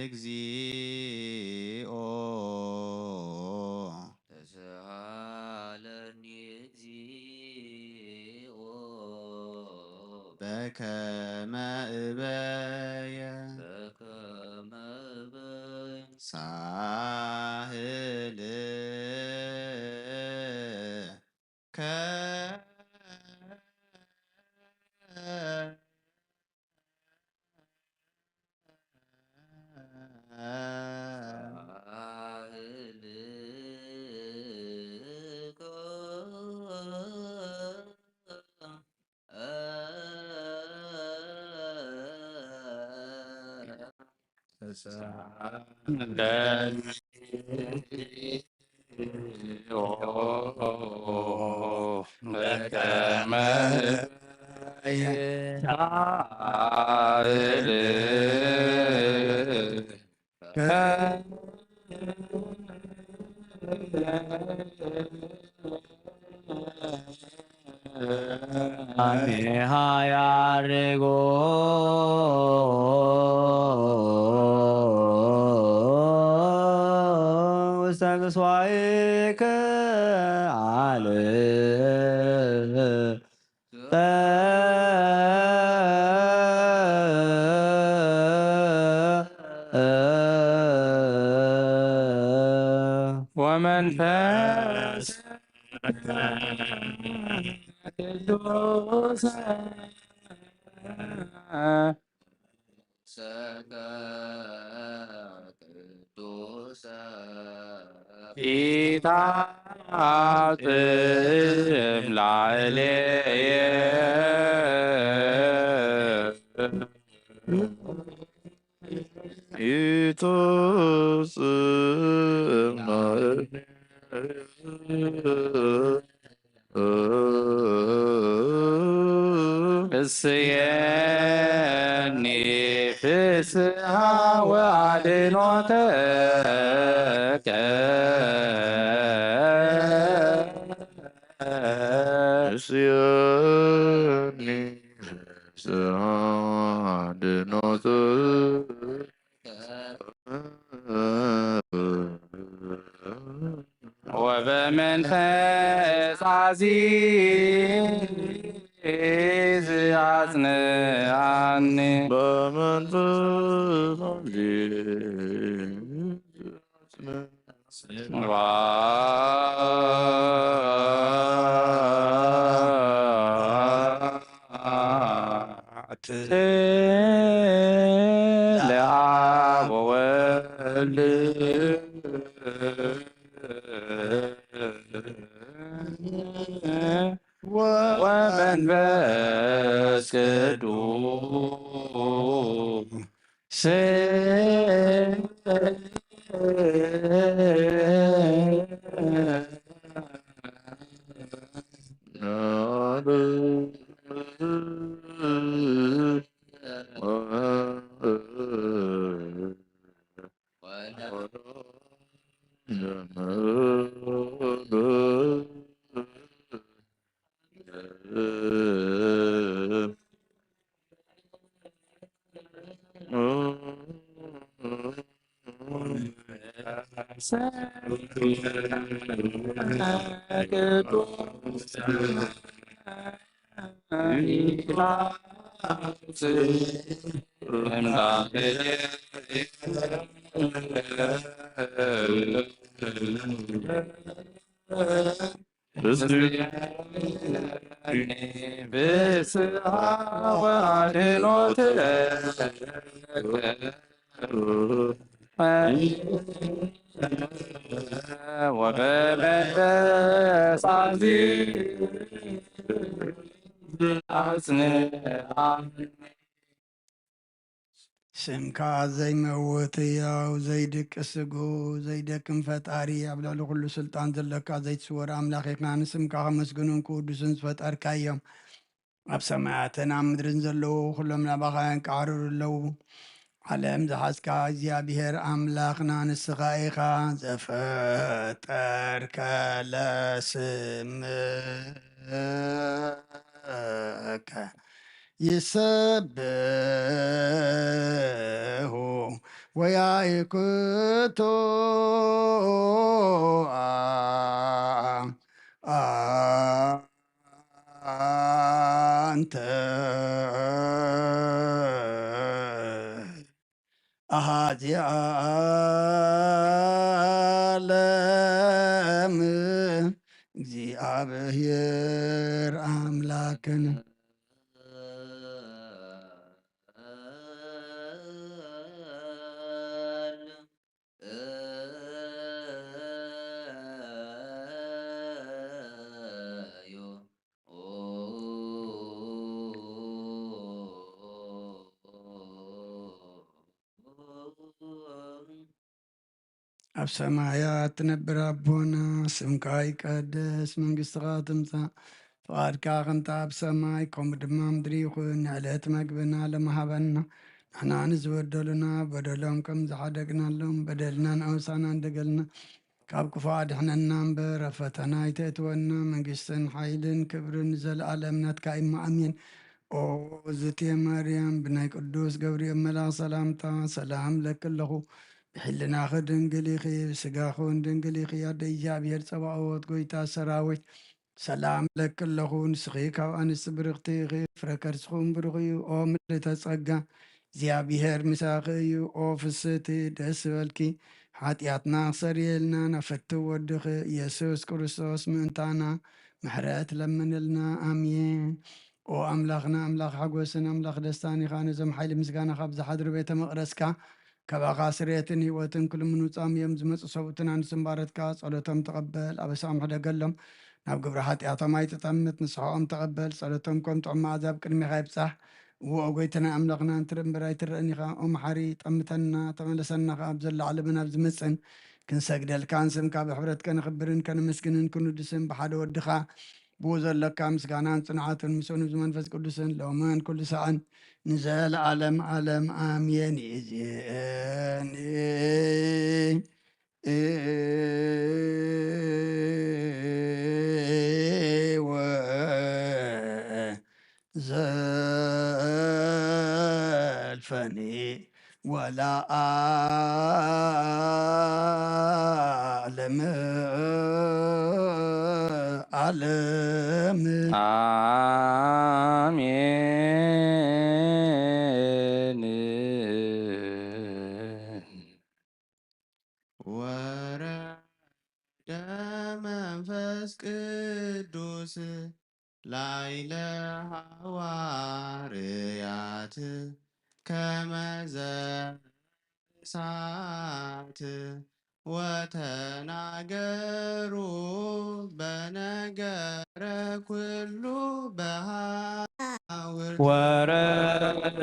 እግዚኦ ተሰሃለኒ እግዚኦ በከመ እበየ በከመ እበይ ሳህል አሜሃ ያርጎ ውስተ ምስዋዕከ አለ ወመንፈስ ቅዱስ ሰከ ቅዱሰ ኢታጽም ላዕሌየ ኢታጽም እስየኒ ፍስሃ ወአድኅኖተከ እስየኒ ፍስሃ ወአድኅኖተከ ወበመንፈስ ዓዚዝ አጽንዓኒ በመንፈስ ለአብ ወወልድ ወመንፈስ ቅዱስ ፍስሃ ወአድኅኖተከ ወበመንፈስ ዓዚዝ አጽንዓኒ ስምካ ዘይመውት ሕያው ዘይድቅ ስጉ ዘይደክም ፈጣሪ ኣብ ልዕሊ ኩሉ ስልጣን ዘለካ ዘይትስወር ኣምላኽ ኢኽና ንስምካ ከመስግኑን ቅዱስን ዝፈጠርካ እዮም ኣብ ሰማያትን ኣብ ምድርን ዘለዉ ኩሎም ናባኻያን ቃርሩ ኣለዉ ዓለም ዝሓዝካ እግዚኣብሔር ኣምላኽና ንስኻ ኢኻ ዘፈጠርከ ለስምከ ይሰብሑ ወያእኩቶ አንተ አሃዚ ዓለም እግዚአብሔር አምላክን ኣብ ሰማያት ትነብር ኣቦና ስምካ ይቀደስ መንግስትኻ ትምፃእ ፍቃድካ ከምታ ኣብ ሰማይ ከምኡ ድማ ምድሪ ይኹን ንዕለት መግብና ለመሃበና ንሕና ንዝበደሉና በደሎም ከም ዝሓደግናሎም በደልና ንኣውሳና እንደገልና ካብ ክፉእ ኣድሕነና እምበር ኣብ ፈተና ኣይተእትወና መንግስትን ሓይልን ክብርን ዘለኣለም ናትካ ኢማ ኣሜን ኦ እግዝእትየ ማርያም ብናይ ቅዱስ ገብርኤል መልኣክ ሰላምታ ሰላም ለክ ኣለኹ ብሕልናኺ ድንግል ኢኺ ብስጋኹን ድንግል ኢኺ ኣደ እግዚኣብሔር ፀባኦት ጎይታ ሰራዊት ሰላም ለክ ኣለኹ ንስኺ ካብ ኣንስቲ ብርኽቲ ኢኺ ፍረ ከርስኹም ብሩኽ እዩ ኦ ምልዕተ ጸጋ እግዚኣብሔር ምሳኺ እዩ ኦ ፍስቲ ደስ በልኪ ሓጢኣትና ክሰርየልና ናፈቲ ወድኺ ኢየሱስ ክርስቶስ ምእንታና ምሕረት ለምንልና ኣሜን ኦ ኣምላኽና ኣምላኽ ሓጎስን ኣምላኽ ደስታን ኢኻ ነዞም ሓይሊ ምስጋና ካብ ዝሓድሩ ቤተ መቕደስካ ካባኻ ስርየትን ህይወትን ኩሉ ምንውፃም እዮም ዝመፁ ሰብኡትን ኣንስምባረትካ ጸሎቶም ተቐበል ኣበሳኦም ሕደገሎም ናብ ግብሪ ሓጢኣቶም ኣይትጠምት ንስሖኦም ተቐበል ጸሎቶም ከም ጥዑም መዓዛ ኣብ ቅድሚኻ ይብፃሕ ውኦ ጎይተና ኣምላኽና እንትርኢ እምበር ኣይትርአን ኢኻ ኦ መሓሪ ጠምተና ተመለሰና ኸ ኣብ ዘለዓለምን ኣብ ዝመፅን ክንሰግደልካ ንስምካ ብሕብረት ከነኽብርን ከነመስግንን ክንውድስን ብሓደ ወድኻ ብዘለካ ምስጋናን ጽንዓትን ምስኑ መንፈስ ቅዱስን ሎምን ኩሉ ሰዓን ንዘለዓለም ዓለም አሜን። ይእዜኒ ዘልፈኒ ወለዓለመ ዓለም አሜን። ወረደ መንፈስ ቅዱስ ላዕለ ሐዋርያት ከመ ዘእሳት ወተናገሩ በነገረ ኩሉ በሐውርት ወረደ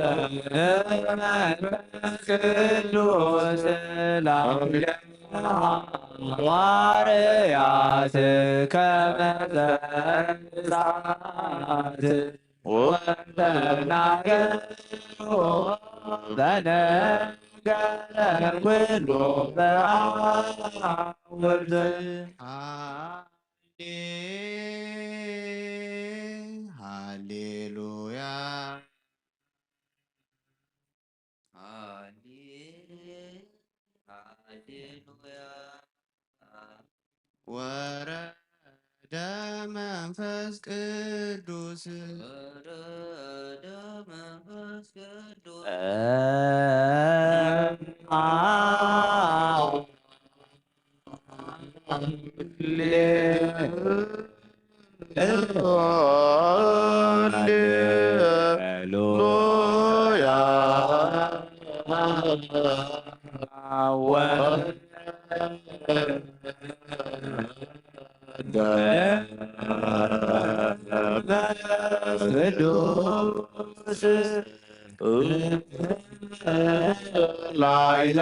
መንፈስ ቅዱስ ላዕለ ሐዋርያት ከመ ዘእሳት ወተናገሩ በነገረ ኩሉ በሐውርት ሃሌሉያ ወረደ መንፈስ ቅዱስ ላዕለ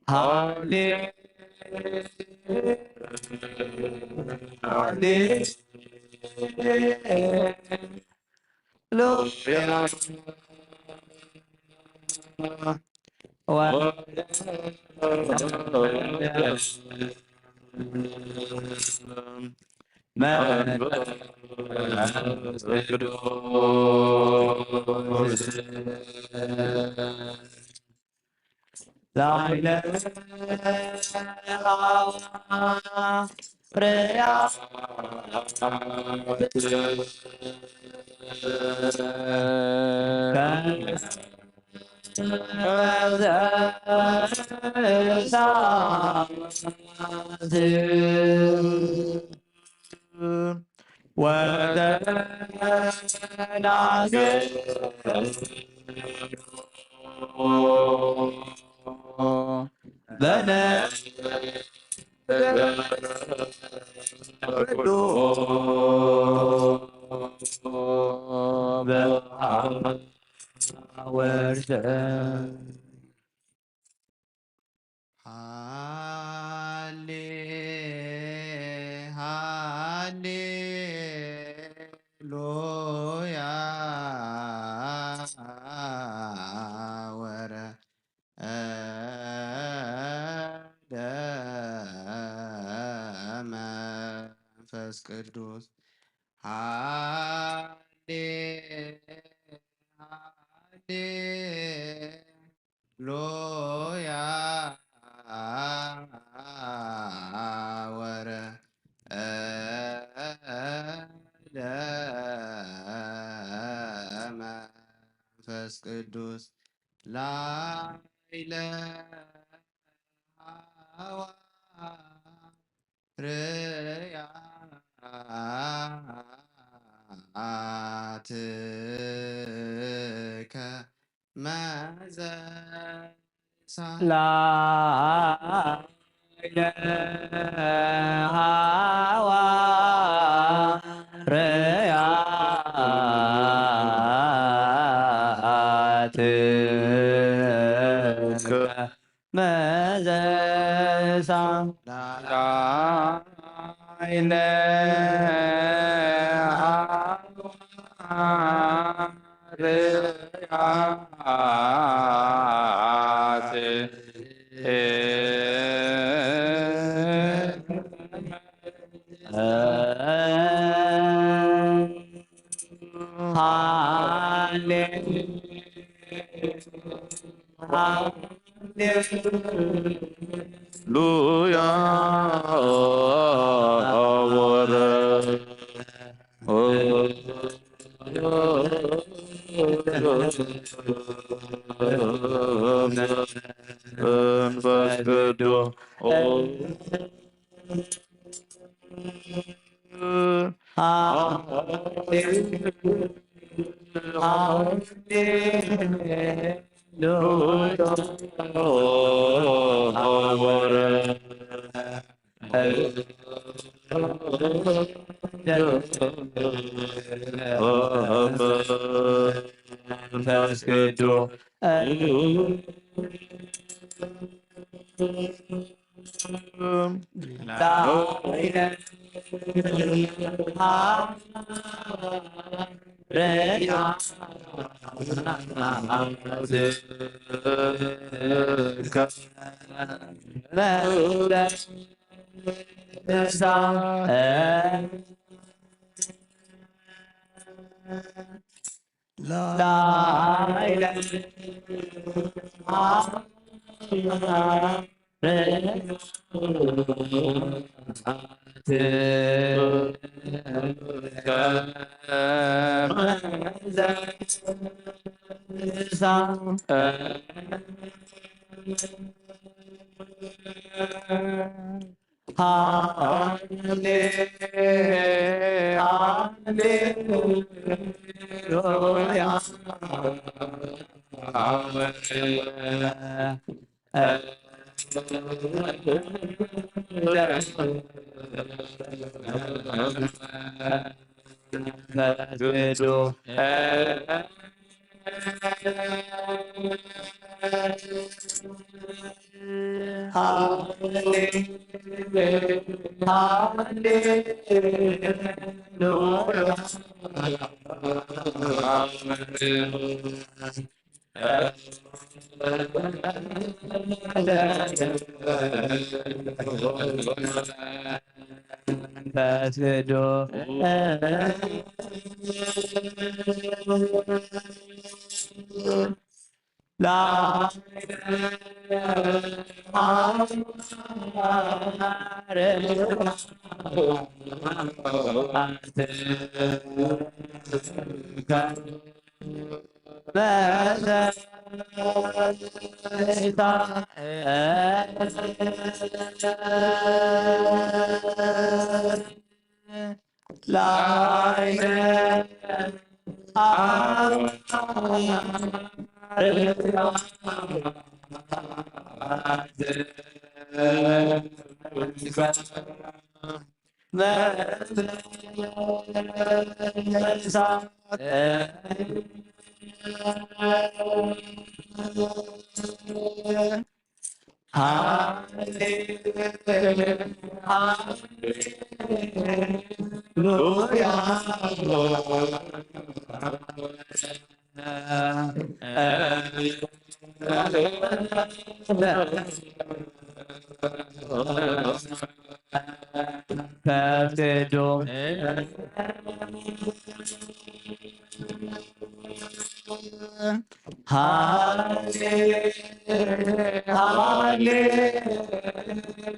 ሃሌ ሃሌሉያ መንፈስ ቅዱስ ሃሌ ሃሌሉያ ቅዱስ ላይለ ርያትከ መዘሳ ላይለ ሐዋርያትከ መዘሳ ላይለ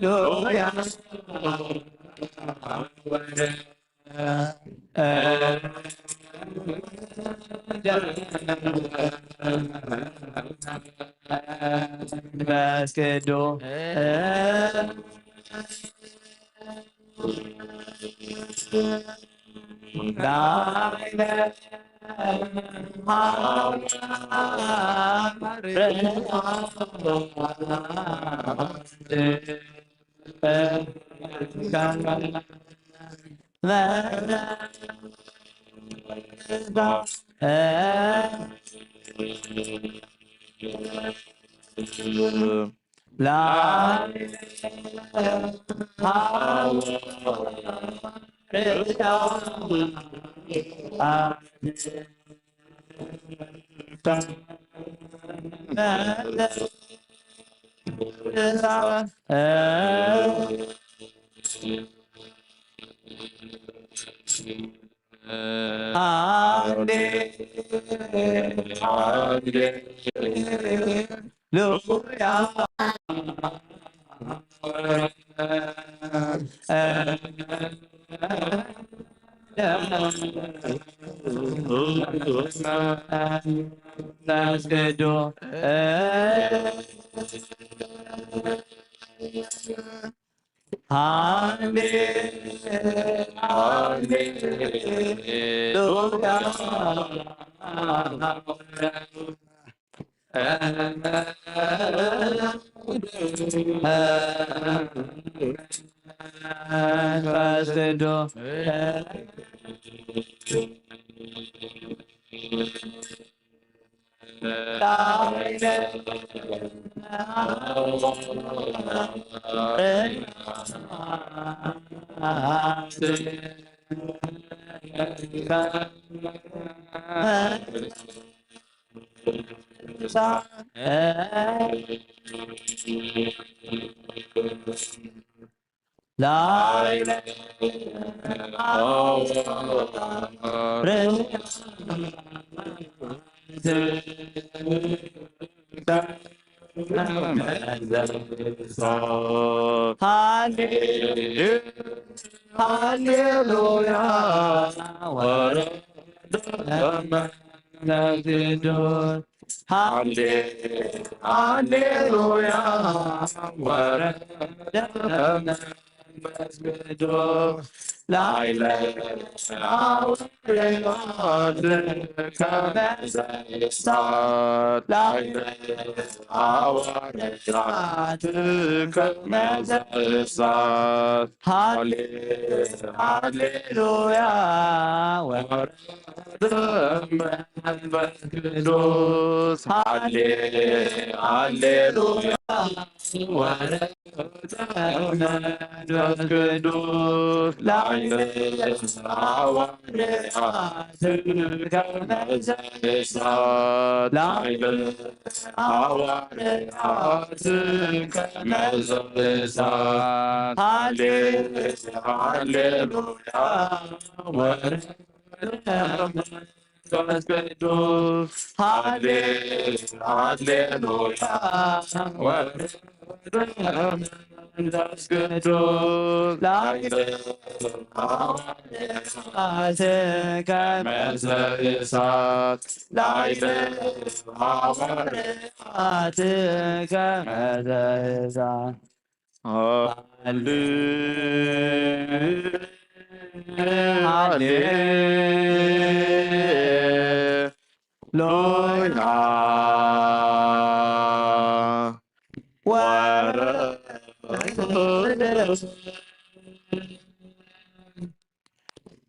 ሉያ መንፈስ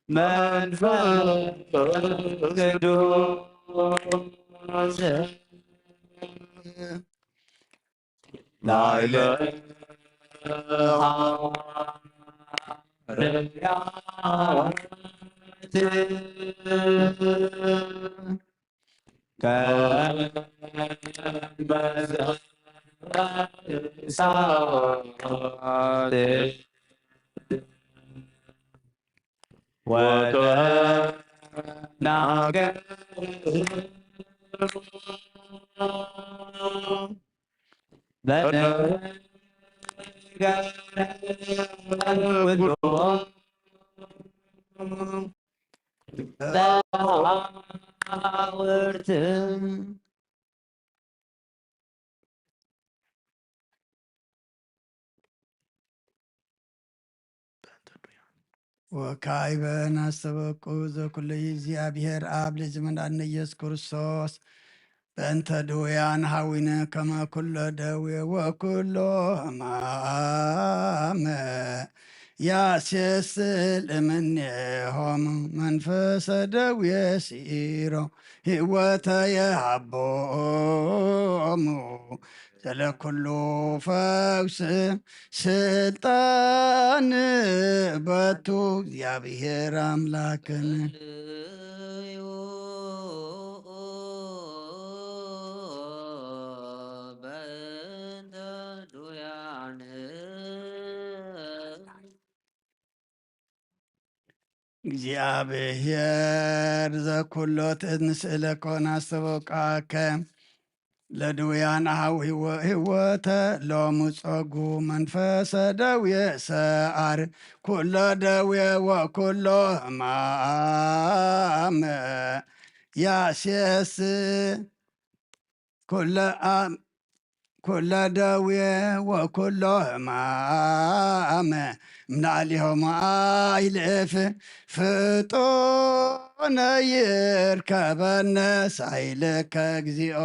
መንፈስ ቅዱስ አውርት ወካዕበን አስተበቁ ዘኩሉ እግዚአብሔር አብ ልጅ መድኃኒነ ኢየሱስ ክርስቶስ በእንተ ድውያን ሀዊነ ከመ ኩሎ ደዌ ወኩሎ ሕማመ ያስየስል እምኔሆሙ መንፈሰ ደዌ ሲሮ ሕይወተ የሃቦሙ ዘለኩሉ ፈውስ ስልጣን በቱ እግዚአብሔር አምላክን እግዚአብሔር ዘኩሎ ትንስእለ ኮነ አስተበቃከ ለድውያን አኀው ሕይወተ ሎሙ ጸጉ መንፈሰ ደዌ ሰዓር ኩሎ ደዌ ወኩሎ ሕማመ ያስየስ ኩሎ ደዌ ወኩሎ ሕማመ እምናሊሆሙ አይልፍ ፍጡነ ይርከበነ ሳይልከ እግዚኦ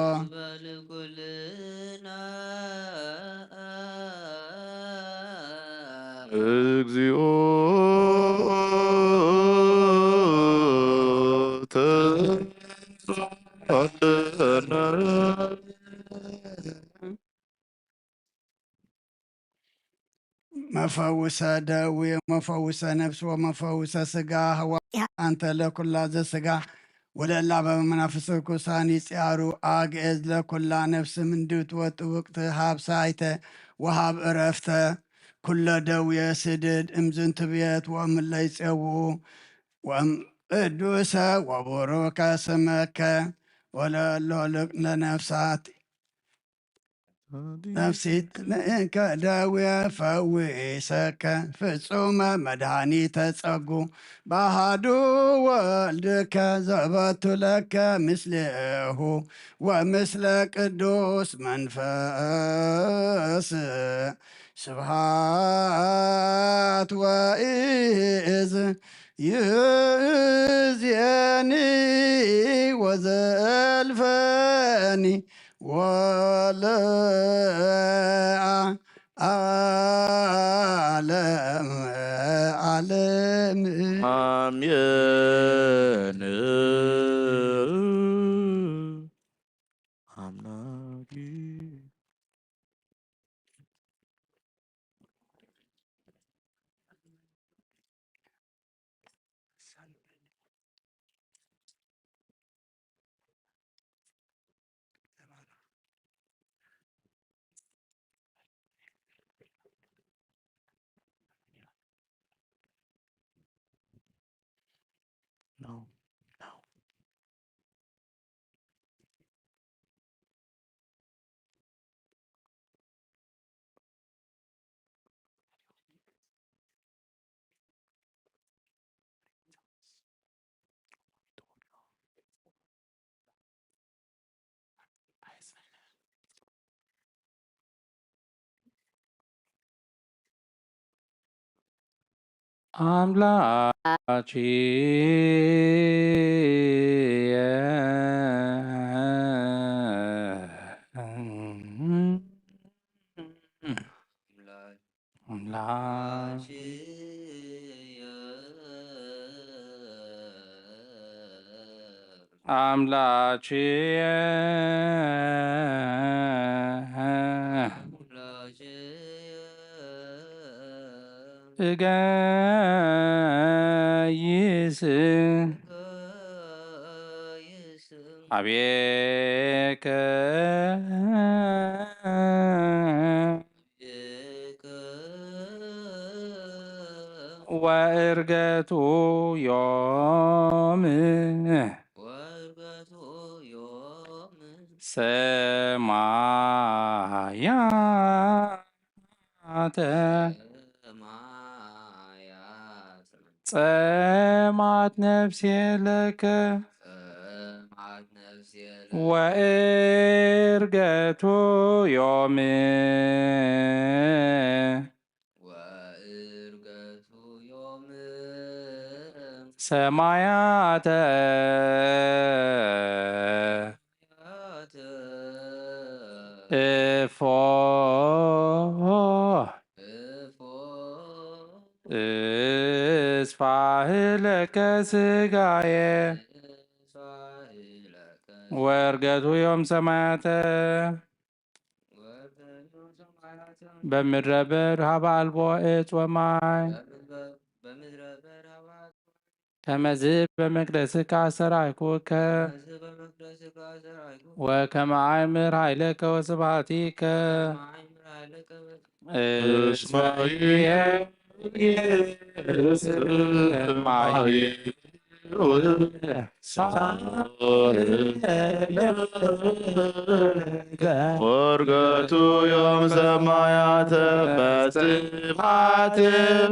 እግዚኦ መፈውሰ ደዌ መፈውሰ ነፍስ ወመፈውሰ ስጋ ህዋ አንተ ለኩላ ዘስጋ ወለላ በመናፍስ ርኩሳን ይጽያሩ አግዕዝ ለኩላ ነፍስ ምንድት ወጥውቅት ሀብሳይተ ወሃብ ዕረፍተ ኩለ ደዌ ስድድ እምዝንት ቤት ወእምለ ይፄውኡ ቅዱሰ ወቡሩከ ስመከ ወለሎልቅ ለነፍሳት ነፍሲት ከደዌ ፈዊሰከ ፍጹመ መድኃኒተ ጸጉ ባህዱ ወልድከ ዘበቱ ለከ ምስሌሁ ወምስለ ቅዱስ መንፈስ ስብሃት ወኢዝ ይእዜኒ ወዘልፈኒ ወለዓለም ዓለም አሜን። አምላኬ No, no. እገይስ አቤከ ወዕርገቱ ዮም ሰማያተ ጸማት ነፍሴ ለከ ወእርገቱ ዮም ሰማያተ እፎ እስፋህለከ ስጋየ ወእርገቱ ዮም ሰማያተ በምድረ በዳ ሀበ አልቦ ዕፅ ወማይ ከመዝ በመቅደስከ አሰራይኩከ ወከመ አእምር ኃይለከ ወስብሐቲከ እስመ ወርገቱ ዮም ሰማያተ በጽብሐት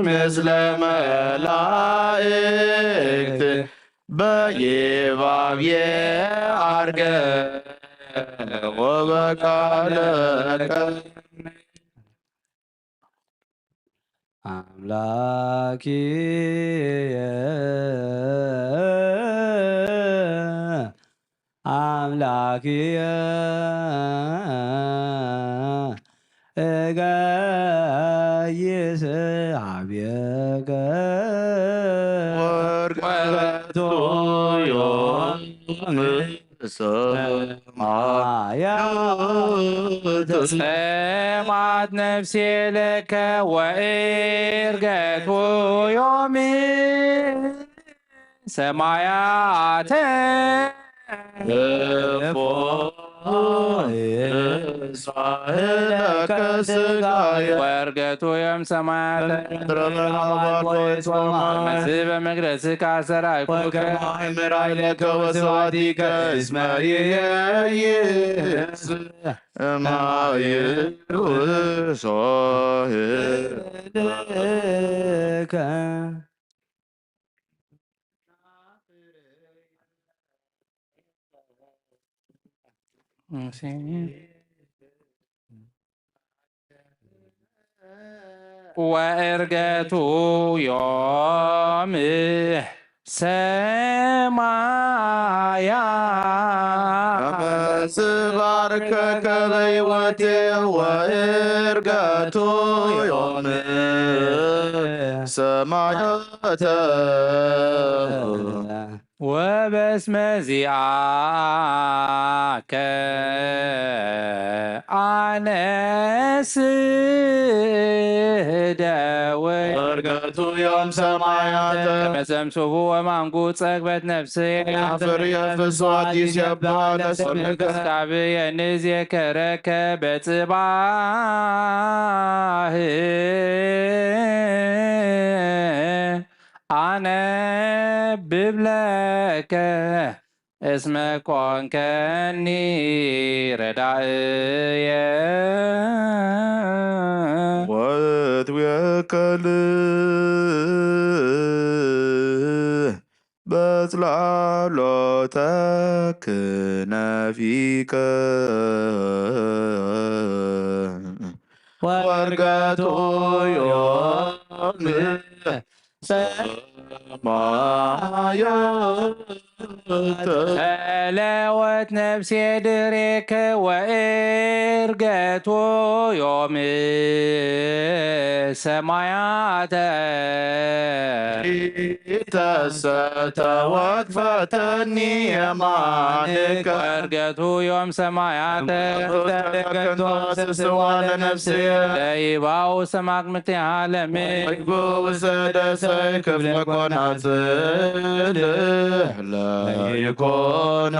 ምስለ መላእክት በይባብየ ዐርገ ወበቃለ አምላኪየ አምላኪየ እገይስሐቤከ ወርገቱ ዮም ሰማያተ ሰማት ነፍሴ ለከ ወእርገቱ ዮም ሰማያተ እፎ እስፋህለከ ስጋየ ወእርገቱ ዮም ሰማያተ መዝ በመቅደስከ አሰራይኩከ አእምር ኃይለከ ወስብሐቲከ እስመ ይእይስ እማይሩሶህከ ወእርገቱ ዮም ሰማያተ ስባርከከ በሕይወቴ ወእርገቱ ዮም ሰማያተ ወበስመ ዚአከ አነስደው ወእርገቱ ዮም ሰማያተ መሰምሱሁ ወማንጉ ጸግበት ነፍስየ አፍር የፍስዋት ይሴብሐ ለስምከ ስካብየ ንዜከረከ በጽባህ አነብብ ለከ እስመ ኮንከኒ ረዳእየ ወትዌከል በጽላሎተ ክነፊከ ወእርገቱ ዮም ሰማያተ ተለወት ነፍሴ ድሬከ ወእርገቱ ዮም ሰማያተ ተሰተወክፈተኒ የማንከ ወእርገቱ ዮም ሰማያተ ስስዋነ ነፍስየ ለይባው ሰማቅ ምትሃለሜ ውሰደሰይ ክፍለ ቆናጽልህ ለይኮኖ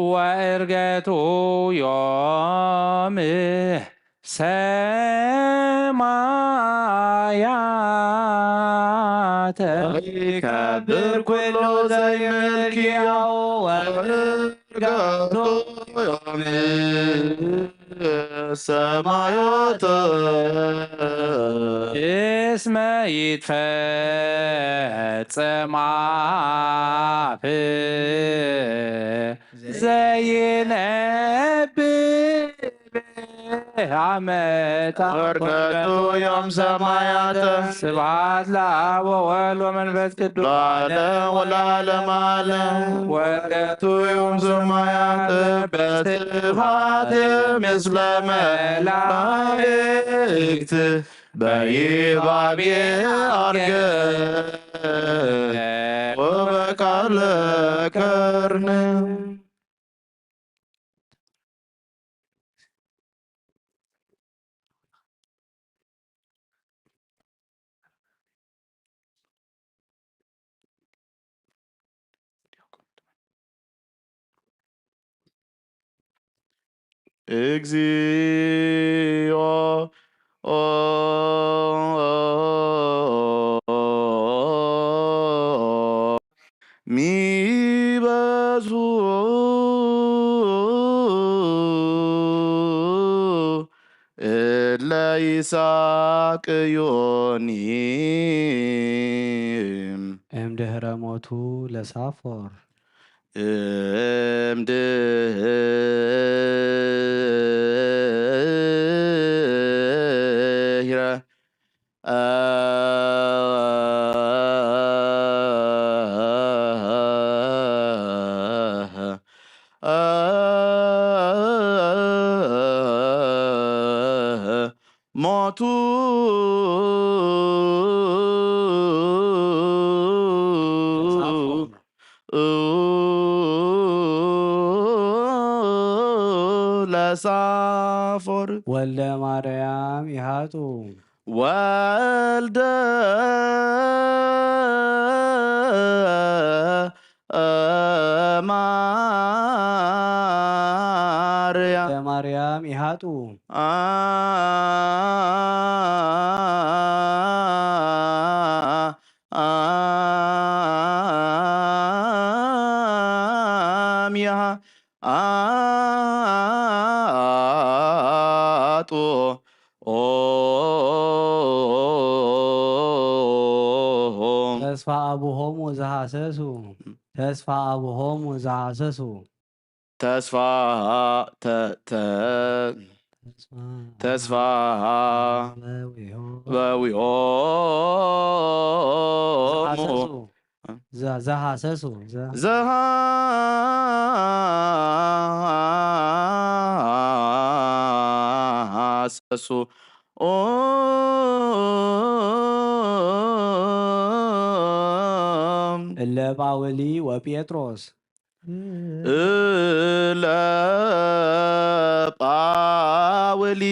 ወእርገቱ ዮም ሰማያተ ሰማያተ ይከብር ኩሉ ዘይምልኪያው ወርጋቶ ሰማያተ እስመ ይትፈጸም አፍ ዘይነብብ አመታ ወርገቱ ዮም ሰማያተ ስብሐት ለአብ ወወልድ ወመንፈስ ቅዱስ ለዓለም ወለዓለመ ዓለም ወርገቱ ዮም ሰማያተ በስብሐት ምስለ መላእክት በይባቤ አርገ ወበቃለ ከርነ እግዚኦ ሚበዙ እለ ይሳቅዮኒ እምድኅረ ሞቱ ለሳፎር እምድኅረ ሞቱ ለሳፎር ወልደ ማርያም ይሃጡ ወልደ ማርያም ወልደ ማርያም ይሃጡ አምያ አጦ ተስፋ አቡሆሙ ዘሐሰሱ ተስፋ አቡሆሙ ዘሐሰሱ ተስፋ ተስፋ በዊሆሙ ዘሐሰሱ ዘሐሰሱ እለ ጳውሊ ወጴጥሮስ እለ ጳውሊ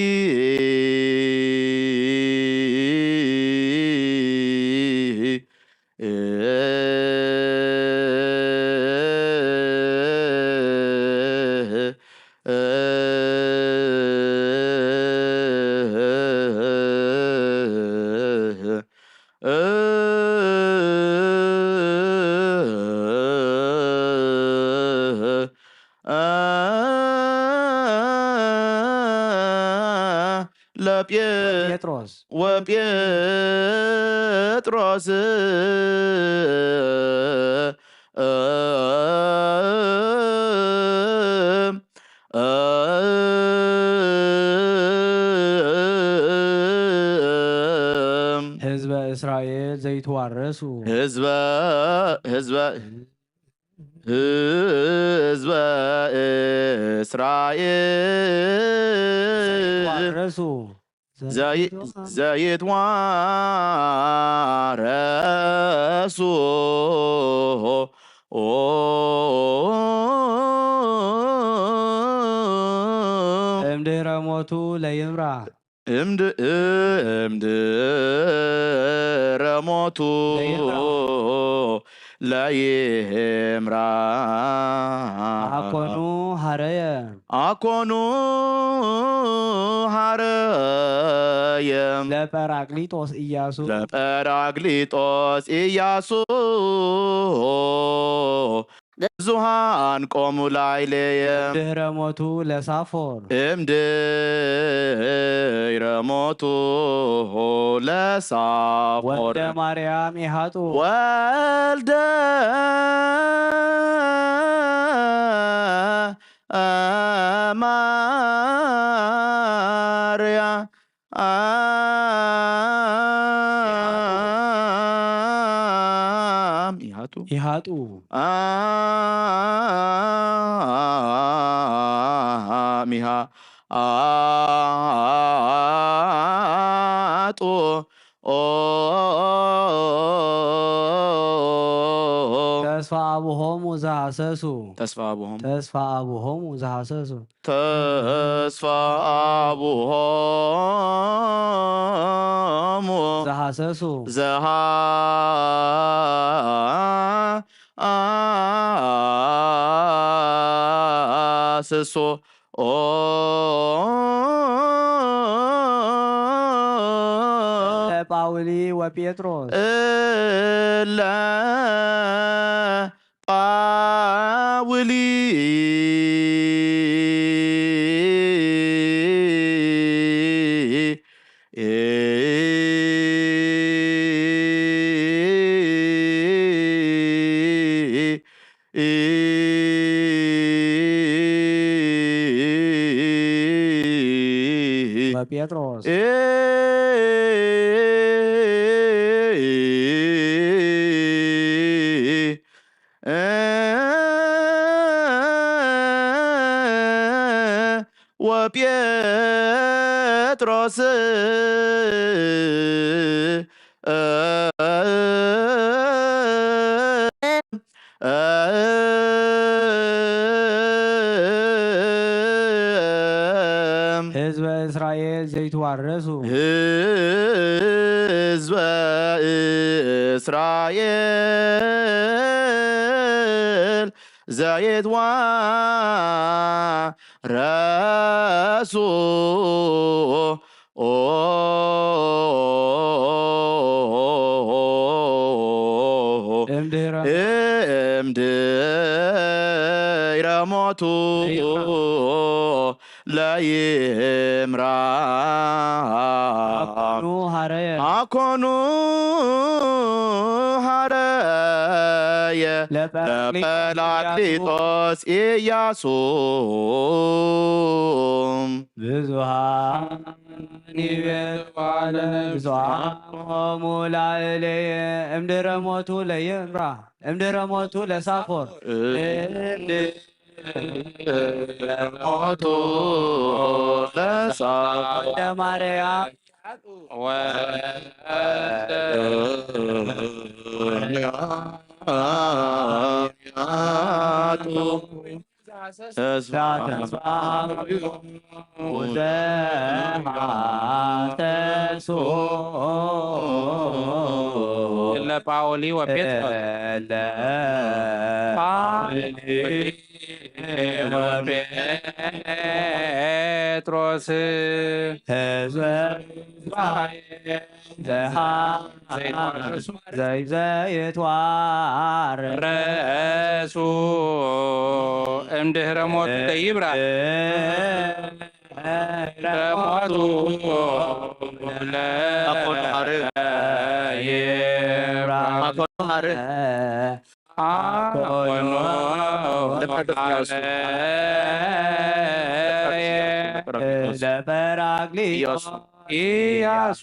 ጴጥሮስ ወጴጥሮስ ህዝበ እስራኤል ዘይትዋረሱ ህዝበ እስራኤል ዋረሱ ዘይትዋረሱ እምድኅረ ሞቱ ለይምራ እምድኅረ ሞቱ ለይምራ አኮኑ ሀረየ አኮኑ ሀረየም ለጰራቅሊጦስ ኢያሱ ለጰራቅሊጦስ ኢያሱ ብዙሃን ቆሙ ላዕሌየ ድህረ ሞቱ ለሳፎር እምድኅረ ሞቱ ለሳፎር ወልደ ማርያም ኢሃጡ ወልደ ማርያም ኢሃጡ ሚሃ አጡ ተስፋ አቡሆሙ ዘሐሰሱ ተስፋ አቡሆሙ ተስፋ አቡሆሙ ዘሐሰሱ ተስፋ አቡሆሙ ዘሐሰሱ ዘሐሰሱ ጳውሊ ወጴጥሮስ እለ ጳውሊ ወጴጥሮስ ወጴጥሮስ ህዝበ እስራኤል ዘይትዋረሱ ህዝበ እስራኤል ዘይትዋረሱ እምድኅረ ሞቱ ለይምራ አኮኑ ሀረየ አኮኑ ሀረየ ለጰራቅሊጦስ ኢያሱ ብዙሃን ይቤልዋለ ብዙሃን ላዕሌየ እምድኅረ ሞቱ ለይምራ እምድኅረ ሞቱ ለሳፎር ሞቱ ለሳፎር ወልደ ማርያም ዘሐሰሱ ለጳውሊ ወጴጥሮስ ጴጥሮስ ህዝበ ዘይትዋረሱ ረሱ እምድኅረ ሞቱ ለይብራ ለሞቱ ለጰራቅሊጦስ ኢያሱ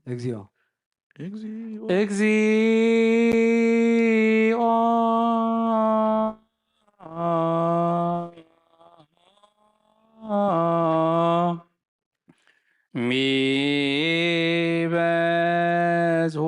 እግዚኦ እግዚኦ ሚበዝሑ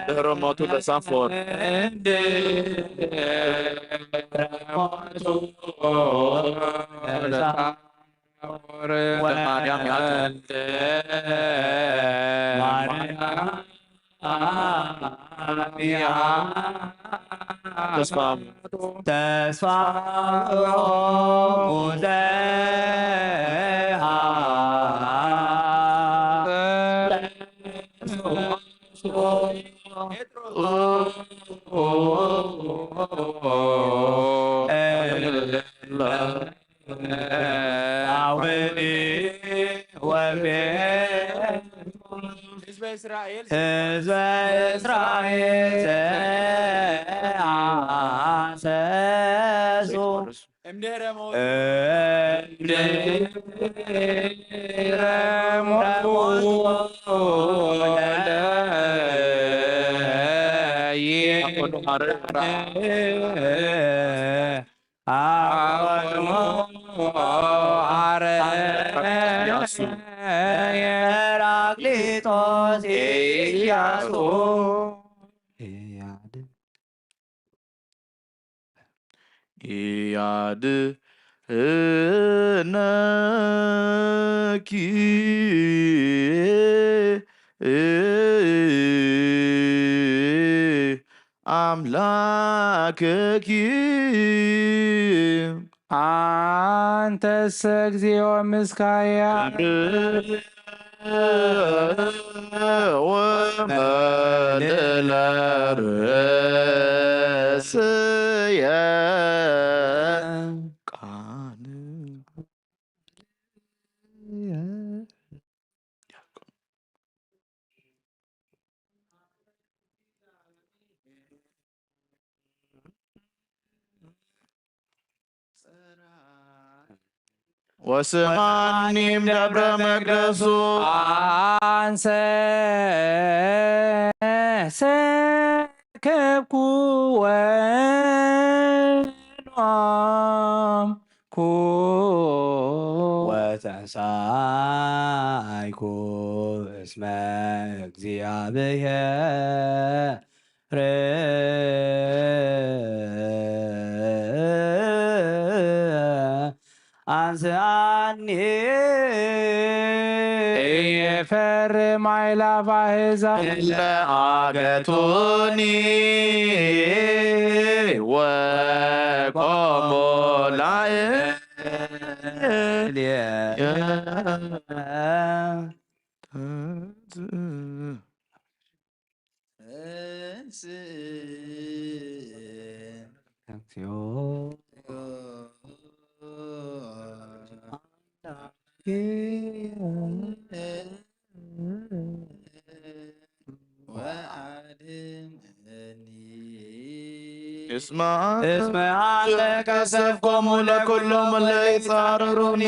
Derramatu da sanfor. አምላክኪ አንተሰ እግዚኦ ምስካያ ወመልዕለ ርእስየ ቃል ወስማኒም ደብረ መቅደሱ አንሰ ሰከብኩ ወኖም ኩ ወተንሳይኩ እስመ እግዚአብሔር አንስአኒ የፈርም አእላፍ አሕዛብ ለአገቱኒ ወቆሙ እስመ አንተ ከሰብኮሙ ለኩሎሙ ለይጻረሩኒ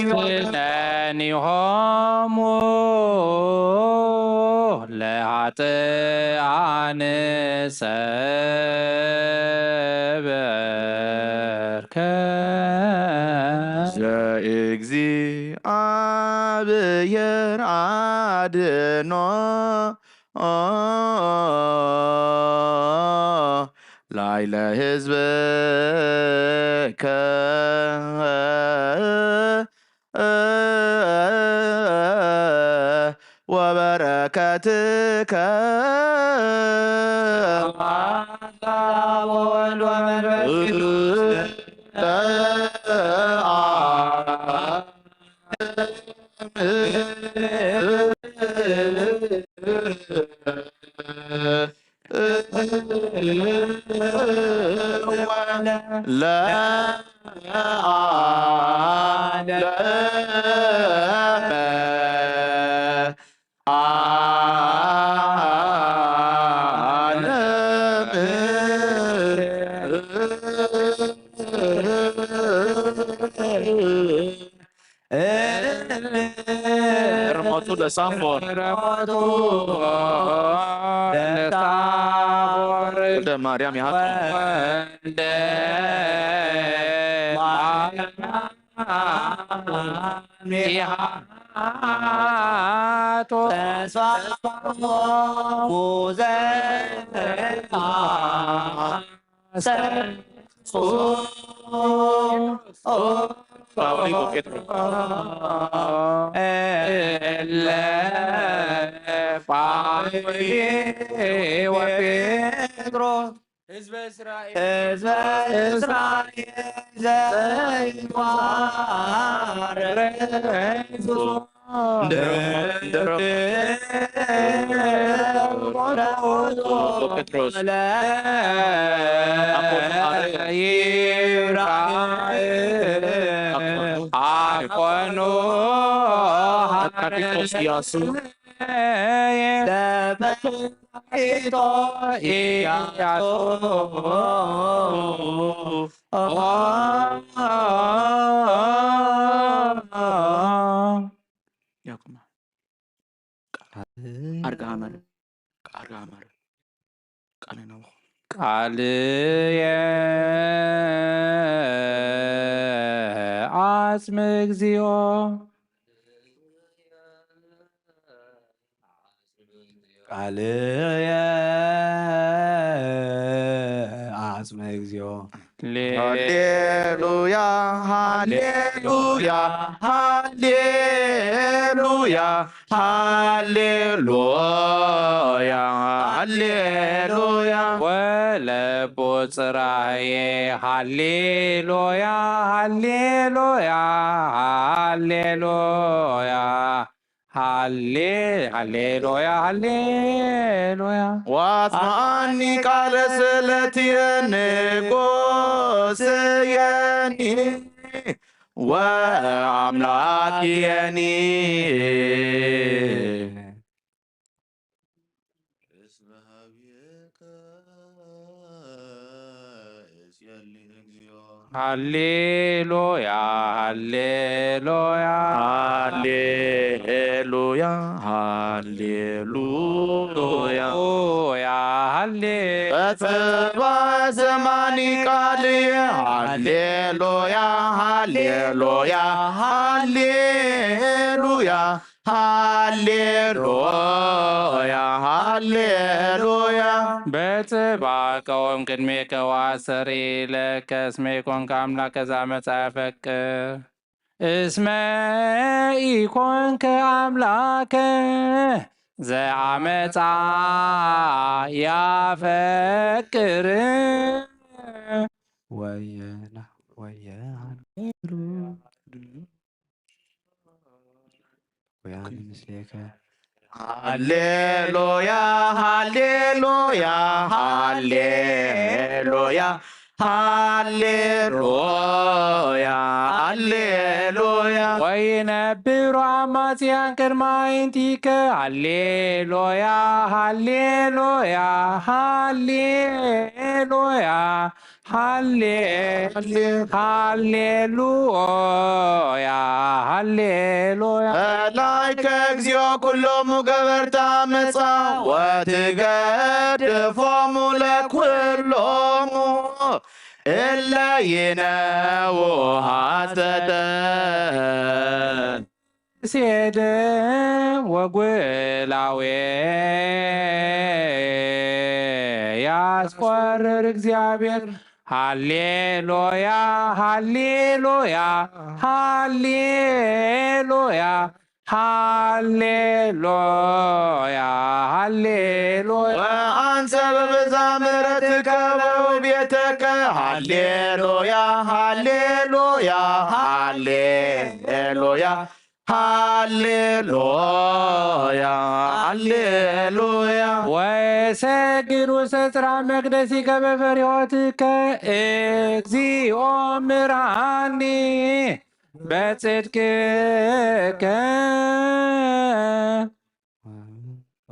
ለኒሆሙ ለኃጥኣን ሰበርከ ዘእግዚአብሔር አድኖ ላዕለ ሕዝብከ ወበረከትከ ወወልድ ወመንፈስ ቅዱስ ረሞቱ ለሳፎር ረሞቱ ለሳፎር ወልደ ማርያም ያህል ወልደ ማርያም ይሃቶ ተስፋ ሙዘአ ሰ ጳውሊቆ ጴጥሮስ እለ ጳውሊ ወጴጥሮስ ህዝበ እስራኤል ዘይማረዙ ጴጥሮስ አኮኑ አካሪቶስ ኢያሱ ለበቶ ኢያሱ ያቁማ አርጋሃመር አርጋሃመር ቃል ነው ቃልየ አጽም እግዚኦ ቃልየ አጽም እግዚኦ ሃሌሉያ ሃሌሉያ ሃሌሉያ ሃሌሉያ ሃሌሉያ ወለቦ ጽራዬ ሃሌሉያ ሃሌሉያ ሃሌሉያ ሃሌሉያ ሃሌሉያ ዋጽማኒ ቃለ ስለትየ ንጉሥየኒ ወአምላክየኒ ሃሌሉያ ሃሌሉያ ሃሌሉያ ሃሌሉያ ሃሌ በጽባ ዘማኒ ቃልየ ሃሌሉያ ሃሌሉያ ሃሌሉያ ሃሌሉያ ሃሌሉያ በጽባቀወም ቅድሜከ ወአሰሪ ለከ እስመ ኢኮንከ አምላከ ዘአመፃ እስመ ኢኮንከ አምላከ ዘአመፃ ያፈቅር ወየና ወያን ምስሌከ ሃሌሉያ ሃሌሉያ ሃሌሉያ ሃሌሉያ ሃሌሉያ ወይነብሩ አማጽያን ቅድመ አይንቲከ ሃሌሉያ ሃሌሉያ ሃሌሉያ ሃሌሉያ ሃሌሉያ በላይከ እግዚኦ ኩሎሙ ገበርተ አመፃ ወትገድፎሙ ለኩሎሙ እለ ይነው ሐሰተ ሴደ ወጉላዌ ያስቆርር እግዚአብሔር ሃሌሉያ ሃሌሉያ ሃሌሉያ ሃሌሉያ ሃሌሉያ ወአንሰ በብዛ ምሕረትከ በውቤተከ ሃሌሉያ ሃሌሉያ ሃሌሉያ ሃሌሉያ ሃሌሉያ ወሰግድ ውስተ ጽርሐ መቅደሲከ በፈሪሆትከ እግዚኦ ምርሃኒ በጽድቅከ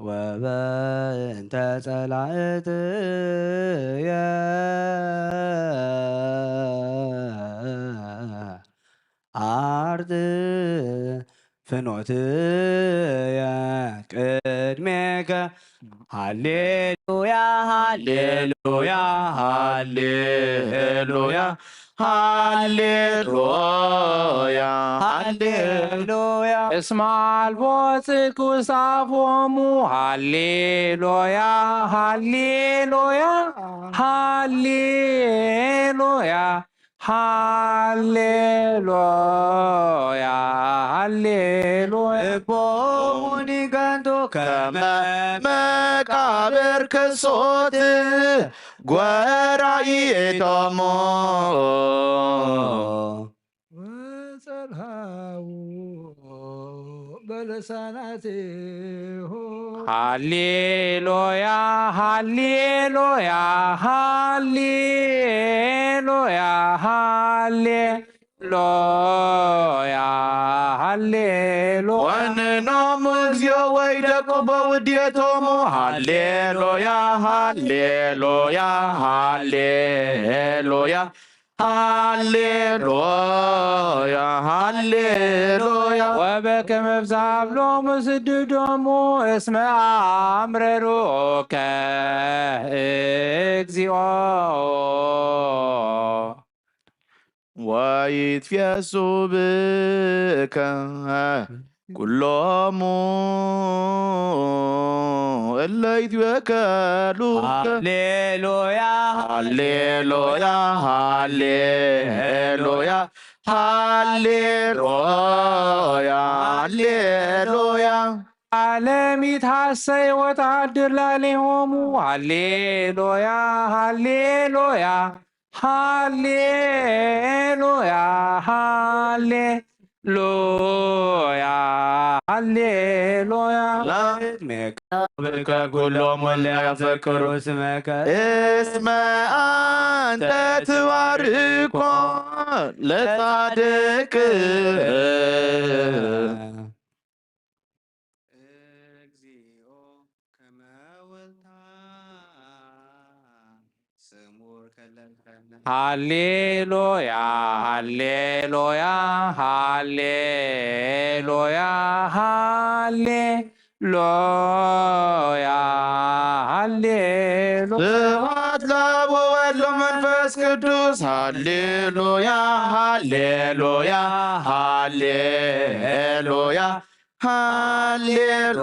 ወበእንተ ጸላእትየ አርት ፍኖትየ ቅድሜከ ሃሌሉያ ሃሌሉያ ሃሌሉያ ሃሌሉያ ሃሌሉያ እስመ አልቦ ጽድቅ ውስተ አፎሙ ሃሌሉያ ሃሌሉያ ሃሌሉያ ሃሌሉያ ሃሌሉያ ልቦሙኒ ገንቶ ከመ መቃብር ክሶት ጐራኢቶሙ ወጸልሃው በልሳናቲሁ ሃሌሉያ ሃሌሉያ ሃሌሉያ ሃሌሉያ ሃሌሉያ ወንኖሙ እግዚኦ ወይደቁ በውዴቶሙ ሃሌሉያ ሃሌሉያ ሃሌሉያ ሃሌሉያ ሃሌሉያ ወበከመ ብዛብሎሙ ስድዶሙ እስመ አምረሩከ እግዚኦ ወይትፌሱ ብከ ኩሎሙ እለ ይትወከሉከ ሃሌሉያ ሃሌሉያ ሃሌሉያ ሃሌሉያ ሃሌሉያ ዓለም ይትሐሰይ ወተሃድር ላዕሌሆሙ ሃሌሉያ ሃሌሉያ ሃሌሉያ ሃሌሉያ ሃሌሉያ በከ ኩሎሙ እለ ያፈቅሩ ስመከ እስመ አንተ ትባርኮ ለጻድቅ እግዚኦ ከመ ወልታ ስሙር ከለልከነ ሃሌሉያ ሃሌሉያ ሃሌሉያ ሃሌሉያ ሃሌሉያ ስብሐት ለአብ ወወልድ ወመንፈስ ቅዱስ ሃሌሉያ ሃሌሉያ ሃሌሉያ ሃሌሉያ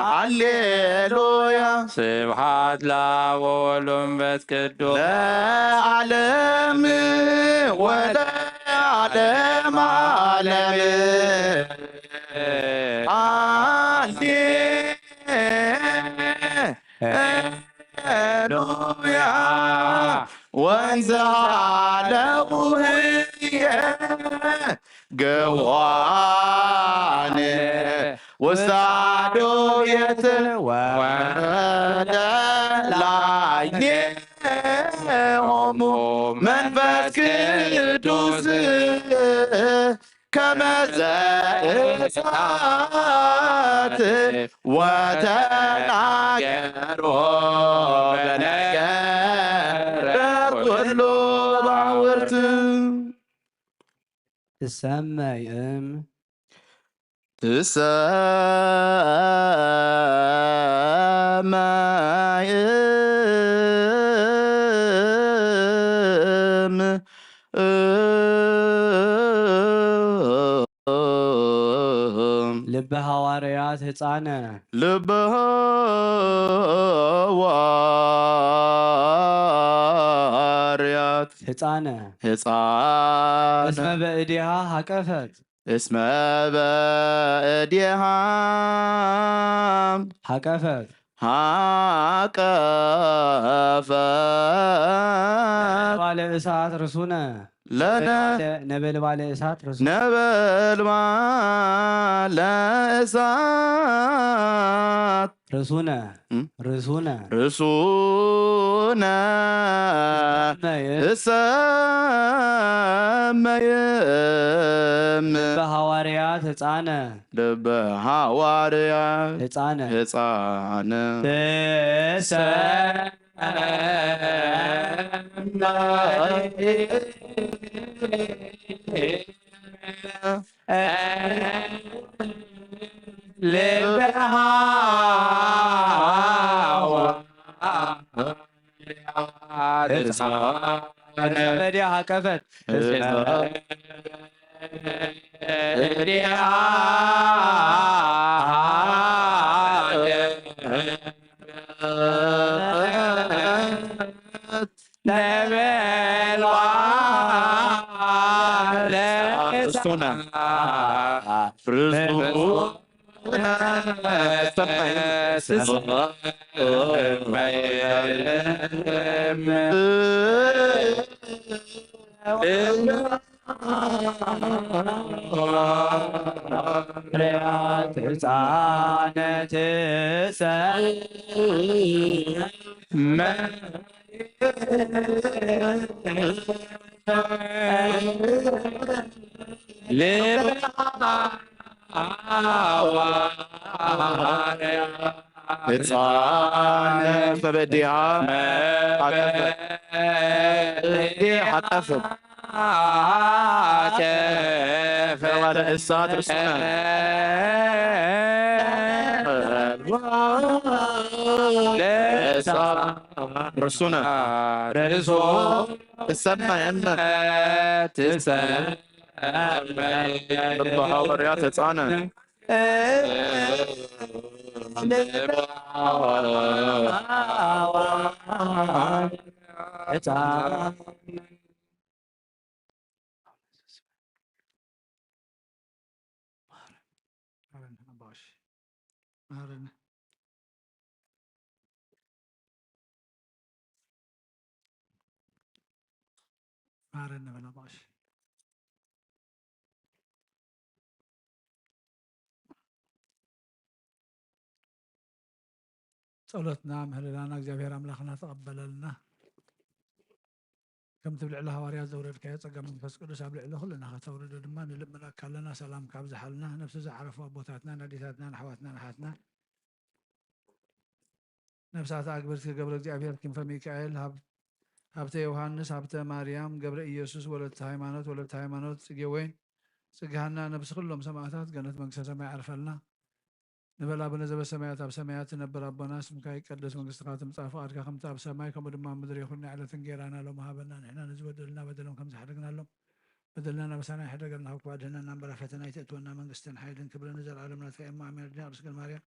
ሃሌሉያ ስብሐት ለአብ ወወልድ ወመንፈስ ቅዱስ ለዓለም ወለዓለመ ዓለም ሃሌሉያ ወንዘ አለውህየ ገዋን ውስተ አሐዱ ቤት ወረደ ላዕሌሆሙ መንፈስ ቅዱስ ከመ ዘእሳት ወተናገሮ በነገረ ኩሉ ባሕርት ትሰመይም ትሰመይም ልበ ሐዋርያት ሕፃነ ልበ ሐዋርያት ሕፃነ ሕፃን እስመ በእዴሃ ሀቀፈት እስመ በእዴሃ ሀቀፈት ሃቀፈት ባለ እሳት ርሱነ ለነ ነበልባለ እሳት ርሱነ ነበልባለ እሳት ርሱነ ርሱነ ርሱነ እሰመይም በሐዋርያት ሕፃነ ልበ ሐዋርያት ሕፃነ ሕፃነ መዲያ ከፈት ሕፃነ በበዲዓ ሓጠፍት ዋለ እሳት ርሱነ እሰናየነ በሐዋርያት ሕፃነ ማረን በል አባሽ ጸሎትና ምህለላና እግዚአብሔር አምላክና ተቀበለልና ከም ትብልዕሊ ሃዋርያት ዘውረድካዮ ፀጋ መንፈስ ቅዱስ ኣብ ልዕሊ ኩልና ከተውርዶ ድማ ንልምነካ ኣለና ሰላም ካብ ዝሓልና ነፍሲ ዝዓረፉ ኣቦታትና ኣዴታትና ኣሕዋትና ኣሓትና ነፍሳት ኣግብርቲ ገብረ እግዚአብሔር ክንፈ ሚካኤል ሀብተ ዮሐንስ ሀብተ ማርያም ገብረ ኢየሱስ ወለተ ሃይማኖት ጽጌ ወይን ጽጌሃና ነብስ ኩሎም ሰማዕታት ገነት መንግስተ ሰማይ ዓርፈልና ንበላ በነ ዘበሰማያት ኣብ ሰማያት ነበር አቦና ስምካ ይቀደስ መንግስትካ ትምጻእ ፈቃድካ ከምቲ ኣብ ሰማይ ከምኡ ድማ ኣብ ምድሪ ይኹን ዕለትን ጌራና ሎም ሃበና ንሕና ንዝበደልና በደሎም ከም ዝሓደግናሎም በደልና ናበሳና ይሕደገልና ካብ ክባድህና እምበራ ፈተና ይተእትወና መንግስትን ሓይልን ክብርን ዘለዓለም ናትካ እማ ኣሜን ድና ቅዱስ ገብረ ማርያም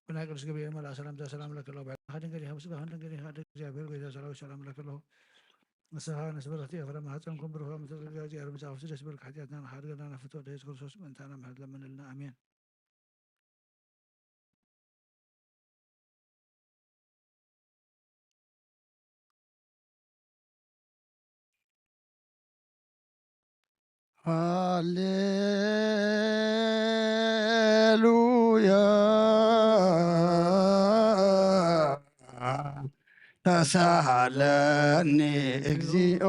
ብናይ ቅዱስ ገብርኤል መልአክ ሰላምታ ሰላም ለከ ኣለሁ ድንግል ኢኻ ብስጋ ድንግል ኢኻ እግዚአብሔር ጌታ ሰራዊት ሰላም ለከ ኣለሁ ንስኻ ንስበረኽቲ የኽረ ማህፀንኩም ብሩኽ እግዚአብሔር መጽሓፍ ደስ በልክ ሓጢአትና ንሓድገና ነፍትወ ኢየሱስ ክርስቶስ ምእንታና ምሕረት ለምንልና ኣሜን ሃሌሉያ ተሳሃለኒ እግዚኦ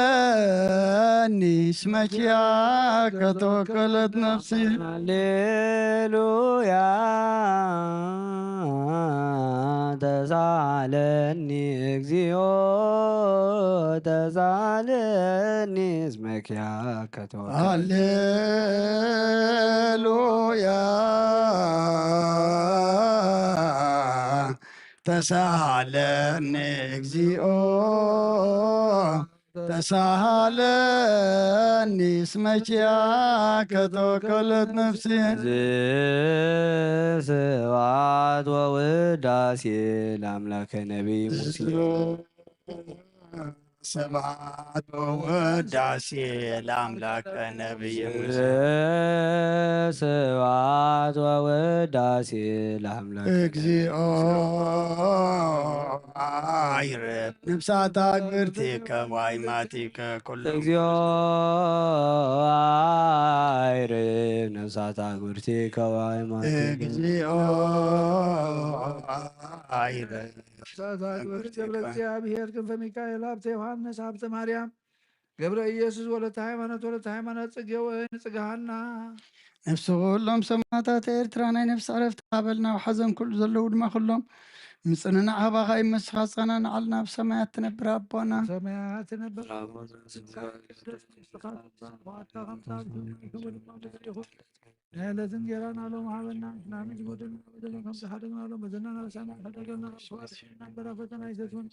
ተሳሃለኒ እስመኪያከ ተወከለት ነፍሲ ሃሌሉያ ተሳሃለኒ እግዚኦ ተሳሃለኒ እስመኪያከ ሃሌሉያ ተሳሃለኒ እግዚኦ ተሳሃለኒ እስመኪያከ ተወከለት ነፍሲ ስብሐት ወውዳሴ ለአምላከ ነቢይ ሙሴ ስብሐት ወውዳሴ ለአምላከ ነቢይ ሙሴ ስብሐት ወውዳሴ ለአምላከ እግዚኦ አይረብ ነፍሳት አግብርቲከ ዋይማቲከ ኩሉ እግዚኦ አይርብ ነፍሳት አግብርቲከ ዋይማቲከ እግዚኦ አይረብ ነፍሳት አግብርት ገብረ እግዚአብሔር ክንፈ ሚካኤል ሀብተ ዮሐንስ ሀብተ ማርያም ገብረ ኢየሱስ ወለተ ሃይማኖት ጽጌ ወይን ጽጌሃና ነፍሲ ኩሎም ሰማዕታት ኤርትራ ናይ ነፍሲ ዕረፍቲ ሃበልና ወሓዘን ኩሉ ዘለዉ ድማ ኩሎም ምጽንና አባኻ ይመስኻጸና ንዓልና ኣብ ሰማያት ትነብር ኣቦና ሰማያት ነበር ዕለት እንጀራና ሎም ሃበና ናምን ዝጎደሉ በደለን ከም ዝሓደግና ሎም በደልና በሳና ሓደገልና ናበራ ፈተና ይሰቱን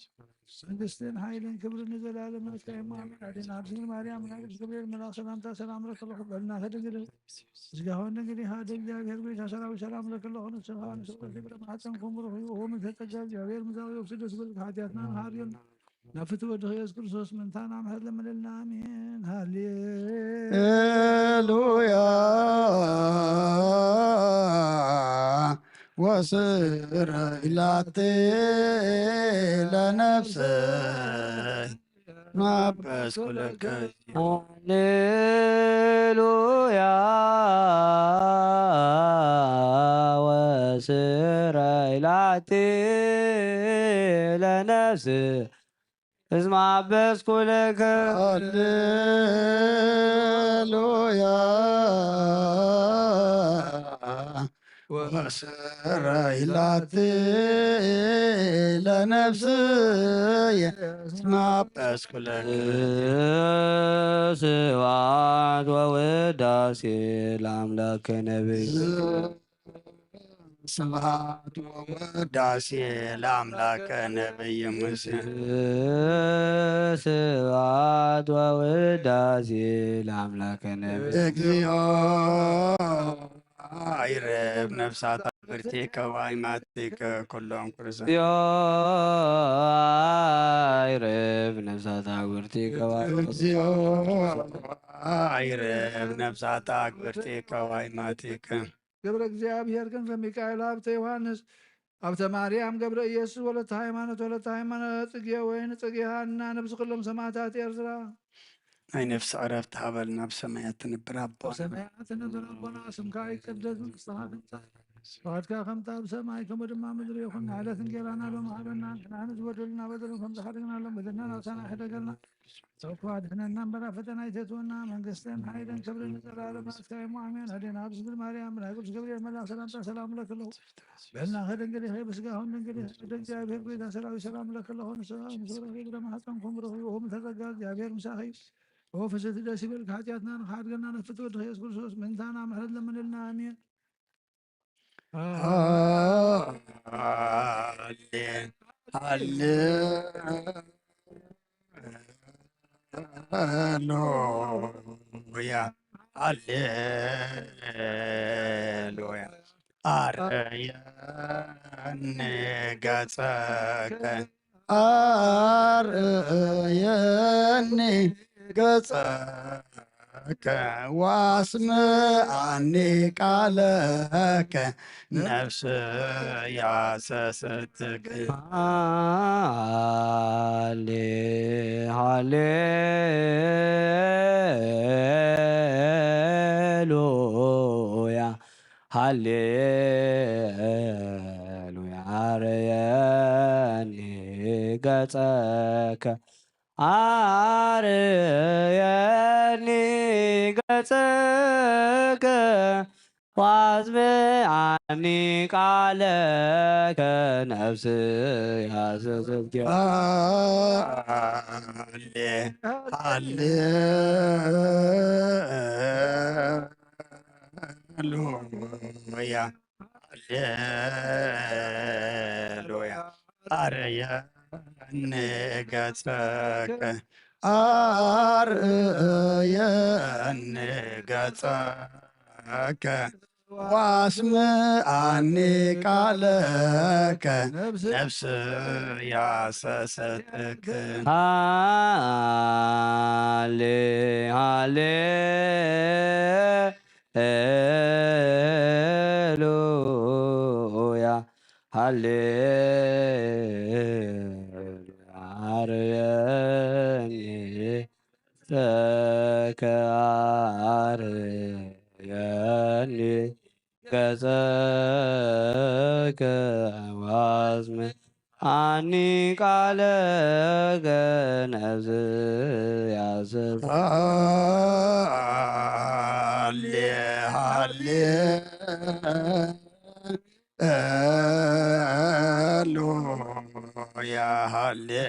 መንግስትን ሓይልን ክብርን ንዘለዓለም እስካየማ ኣሜን። ኣዴና ድንግል ማርያም ናይ ቅዱስ ገብርኤል መልኣክ ሰላምታ ሰላም ለክለኹ በልና ከድንግል ስጋሆን እንግዲህ ሃደ እግዚአብሔር ቤታ ሰራዊ ሰላም ለክለኹ ንስኻ ንስበት ብረ ማሕፀንኩም ብሩኽ እዩ ኦም ተጸጋ እግዚአብሔር ምዛዊ ወብሲ ደስ ብል ሓጢአትና ሃርዮን ናፍቲ ወዲ ኢየሱስ ክርስቶስ ምንታና ምሕረት ለምንልና አሜን። ሃሌሉያ ወስረይላቴ ለነፍሰይ ማበስኩለከ ሃሌሉያ ወስረይላቴ ለነፍስ እስመ አበስኩ ለከ ሃሌሉያ ወስረይላቴ ለነፍስየ እስመ አበስኩ ለከ ስብሐት ወውዳሴ ለአምላከ ነቢይ ስብሐት ወውዳሴ ለአምላከ ነቢይ ሙሴ ስብሐት ወውዳሴ ለአምላከ ነቢይ እግዚኦ አይረብ ነፍሳት አብርቴከ ወአይማቲከ ኩሎም ኩርሰ አይረብ ነፍሳት አግብርቲከ እግዚኦ አይረብ ነፍሳት አግብርቲከ ወአይማቲከ ገብረ እግዚአብሔር ክንፈ ሚካኤል ሀብተ ዮሐንስ ሀብተ ማርያም ገብረ ኢየሱስ ወለተ ሃይማኖት ጽጌ ወይን ጽጌ ሐና ነብስ ኩሎም ሰማዕታት ኤርትራ ናይ ነፍሲ ዕረፍቲ ሃበልና ብሰማያት ትነብር ኣቦና ሰማያት ነበር ኣቦና ስምካ ይቀደስ መንግሥትኻ ትምጻእ ፈቃድካ ከምታ ኣብ ሰማይ ከምኡ ድማ ምድሪ ይኹን ዕለት እንጀራና ሎም ሃበና ንሕና ዝበደሉና በደሉ ከም ዝሓደግና ሎም በደልና ናብሳና ሕደገልና ሰውኳ ድሕነና እምበራ ፈተና ይተትወና መንግስትን ሓይልን ክብርን ንዘለዓለም እስካየሙ ኣሜን። ኣዴና ድንግል ማርያም ናይ ቅዱስ ገብርኤል መልኣክ ሰላምታ ሰላም ለክለኹ በልና ከድንግዲህ ብስጋሁን ድንግዲህ ወደ እግዚአብሔር ቤታ ሰራዊ ሰላም ለክለኹ ንስኻ ምስብረኺ ብረ ማሕፀንኩም ብሩኽ እዩ ኦም ተጸጋ እግዚአብሔር ምሳኺ ወፍስት ደስ ይበልክ ሓጢአትና ንካሓድገና ነፍቲ ወዲ ኢየሱስ ክርስቶስ ምንታና ምሕረት ለምንልና አሜን። ሃሌሉያ ሃሌሉያ አርየኒ ገጸከ አርየኒ ገጸከ ዋስምዓኒ ቃለከ ነፍስ ያሰስትክ ሃሌሉያ ሃሌሉያ አርየኒ ገጸከ አርየኒ ገጸከ ዋስምዓኒ ቃለከ ነፍስ ያሰስትክ ሃሌሉያ ሃሌሉያ አርየኒ ገጸከ አርየኒ ገጸከ ዋስምዓኒ ቃለከ ነፍስ ያሰስትክ ሃሌሉያ ሃሌሉያ አርየኒ ገጸከ አርየኒ ገጸከ ዋስምዓኒ ቃለከ ነፍስ ያሰስትክ ሃሌሉያ ሃሌሉያ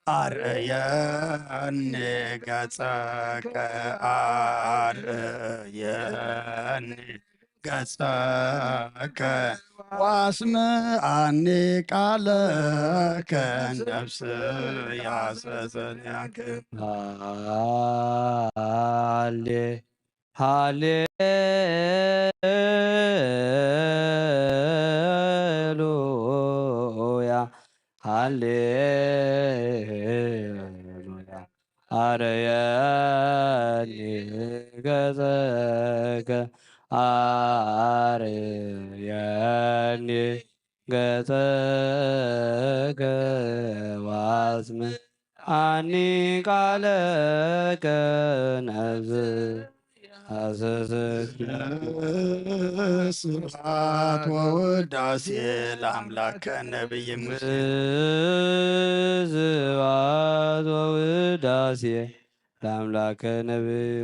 አርአየኒ ገጸከ አርአየኒ ገጸከ ዋስምዓኒ ቃለከ ነፍስየ ሐሰሰትከ ሃሌሉያ ሃሌሉያ አርአየኒ ገጸከ አርአየኒ ገጸከ ዋስምዓኒ ቃለከ ነፍስየ ስብሐት ወውዳሴ ለአምላከ ነቢይ ሙሴ ስብሐት ወውዳሴ ለአምላከ ነቢይ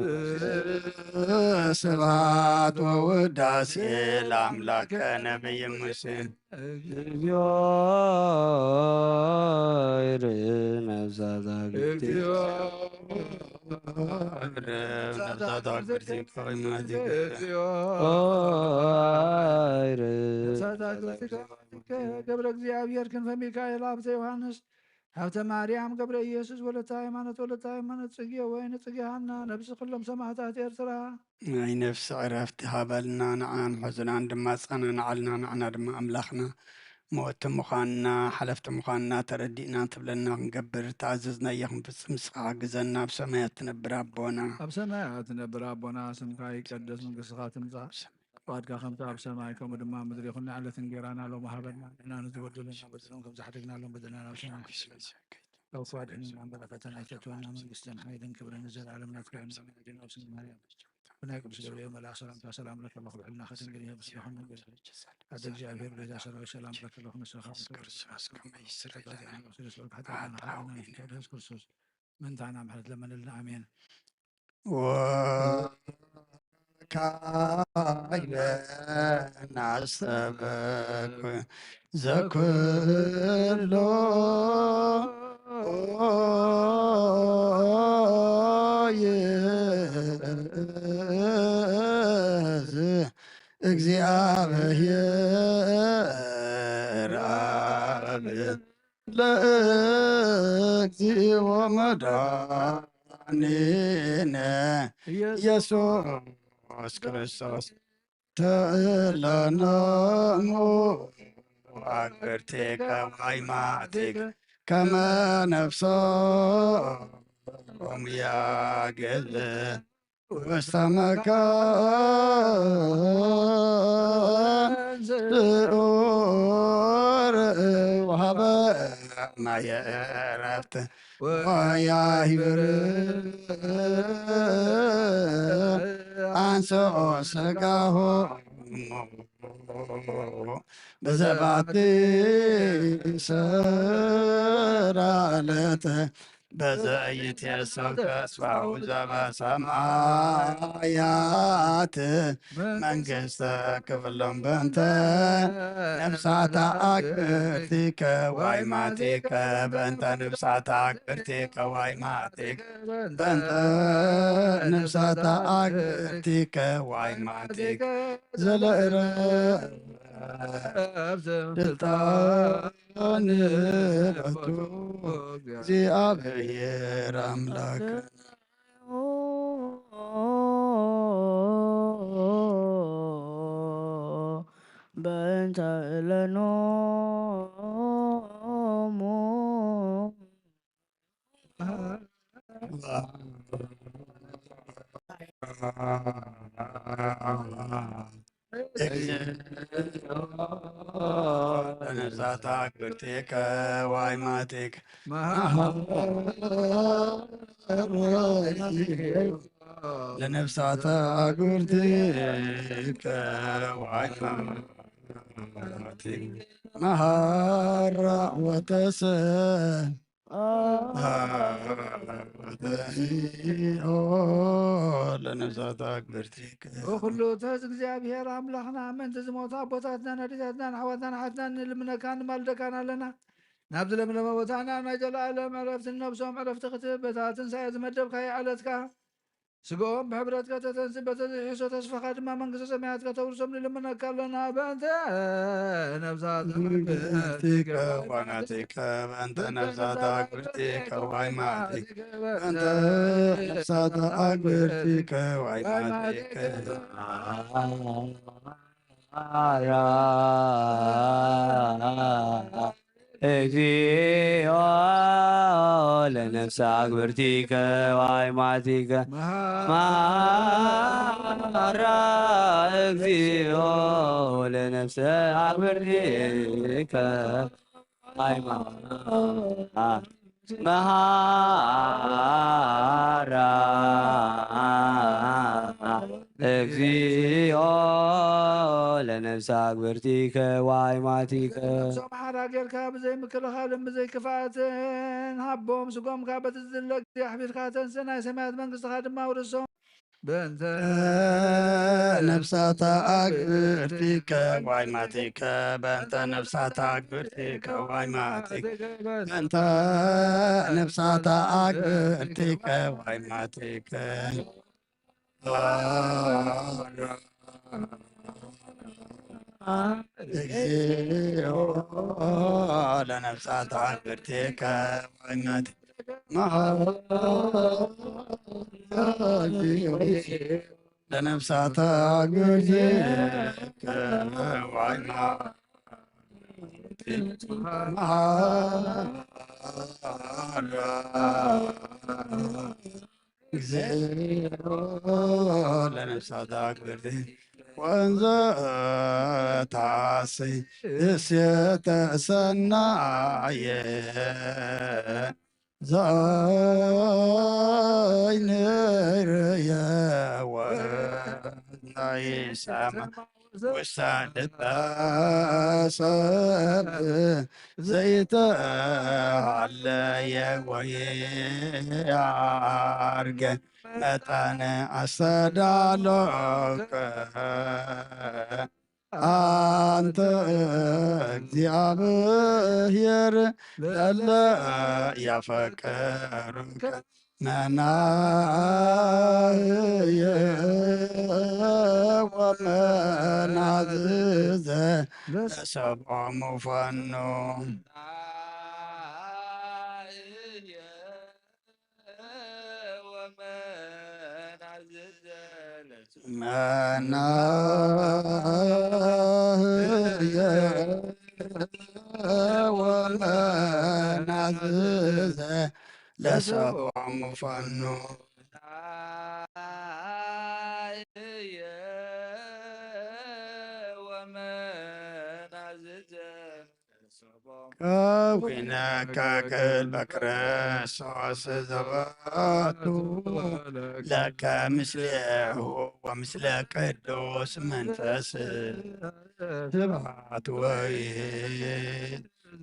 ስብሐት ወውዳሴ ለአምላከ ነቢይ ሙሴ እግዚኦ ይርእ ነፍሳተ እግዚኦ ገብረ እግዚአብሔር ክንፈ ሚካኤል ሀብተ ዮሐንስ ሀብተ ማርያም ገብረ ኢየሱስ ወለተ ሃይማኖት ጽጌ ወይን ጽጌ ሐና ነብስ ኩሎም ሰማዕታት ኤርትራ ናይ ነፍሲ ዕረፍቲ ሃበልና ንዓን ሕዙናን ድማ ጸናንዓልና ንዓና ድማ ኣምላኽና ሞት ምዃንና ሓለፍቲ ምዃንና ተረዲእና ትብለና ክንገብር ተኣዘዝናዮ ክንፍጽም ንስኻ ግዘና ኣብ ሰማያት ትነብር ኣቦና ኣብ ሰማያት ትነብር ኣቦና ስምካ ይቀደስ መንግሥትኻ ትምጻእ ፍቃድካ ከምቲ ኣብ ሰማይ ከምኡ ድማ ምድሪ ይኹን ንዕለት እንጀራና ሎም ሃበና ንሕና ንዝበደሉና በድሎም ከም ዝሓደግናሎም በደልና ናብ ሰማይ ለውሱ ኣድሕንና በረከተና ይተትወና መንግሥትን ሓይልን ክብርን ንዘለዓለም ናትካ ድና ኣብ ስም ማርያም ብናይ ቅዱስ ገብርኤል መልኣክ ሰላምታ ሰላም ለከ ኣለኹ ብሕልና ከተንግዲ ምስኹም መንገድ ኣደ እግዚአብሔር ቤዛ ሰራዊት ሰላም ለከ ኣለኹ ንስኻ ክርስቶስ ክርስቶስ ምንታና ምሕረት ለመንልና ኣሜን ካይበና ሰበኩ ዘኩሎ እግዚአብሔር አብ ለእግዚኦ መድኃኒነ ኢየሱስ ክርስቶስ ተእለነሙ አግብርቲከ ወአይማቲከ ከመ ነፍሶም ያገል ውስተ መካን ስዑር ወሀበ ማየ ዕረፍት ወያህብር አንሥኦ ሥጋሁ በዘባቲ ሰራለት በዘይትየሰው ተስፋሁ ዘበሰማያት መንግሥተ ክፍሎም በእንተ ነፍሳተ አክብርቲከ ወአይማቲከ በእንተ ነፍሳተ አክብርቲከ ወአይማቲከ በእንተ ነፍሳተ አክብርቲከ ወአይማቲከ ዘለዕረፍት ስልጣን ለቱ እግዚአብሔር አምላክ በእንተ እለኖሙ ነፍሳተ አክብርቲከ ወአይማቲከ ለነፍሳተ አክብርቲከ ወአይማቲከ መሐራ ወተሰብ ለነፍሳት አክብርቲከ ወኩሉ ተዝ እግዚአብሔር አምላኽና ኣመንቲ ዝሞቱ ኣቦታትናን ኣዴታትናን ኣሕዋትናን ሓትናን ንልምነካን ንማልደካን ኣለና ናብ ዝለምለመ ቦታና ናይ ዘለኣለም ዕረፍትን ነብሶም ዕረፍቲ ክትህብ በታ ትንሣኤ ዝመደብካዮ ዓለትካ ስግኦም ብሕብረት ከተተንስ በተዝሒሶ ተስፋኻ ድማ መንግስቲ ሰማያት ከተውርሶም ንልምነካ ኣለና በእንተ ነብሳት አክብርቲከ ዋይማቲከ በእንተ ነፍሳት አክብርቲከ ዋይማቲከ በእንተ ነፍሳት አክብርቲከ ዋይማቲከ እግዚኦ ለነፍሳ አክብርቲከ ዋይማቲከ መሐራ እግዚኦ ለነፍሰ አክብርቲከ መሐራ እግዚኦ ለነፍሳ አክብርቲከ ዋይማቲከ ነብሶም ሓራ ጌርካ ብዘይ ምክልኻልን ብዘይ ክፍኣትን ሃቦም ስጎምካ በቲ ዝድለ ግዜ ኣሕቢርካ ተንስ ናይ ሰማያት መንግስትኻ ድማ ውርሶም በእንተ ነፍሳት አክብርቲከ ዋይማቲከ በእንተ ነፍሳት አክብርቲከ ዋይማቲከ በእንተ ነፍሳት አክብርቲከ ዋይማቲከ እግዚኦ ለነፍሳት አክብርቲከ ዋይማቲከ ለነፍሳት አክብርቲከ እግዚኦ ለነፍሳት አክብርቲከ ወንዘ ታሰይ እሴተ ሰናየ ዘይንርየ ወናይሰማ ውሳድጠ ሰብ ዘይተሃለየ ወያርገ መጠነ አስተዳሎከ አንተ እግዚአብሔር ለለ ያፈቀሩከ መናየ ወመናዝዘ ለሰብዖሙ ፈኑ መናህየ ወመናዝዘ ለሰብዖሙ ፈኑ ከዊነከ ቅድመ ክርስቶስ ዘባቱ ለከ ምስሌሁ ወምስለ ቅዱስ መንፈስ ስብሐት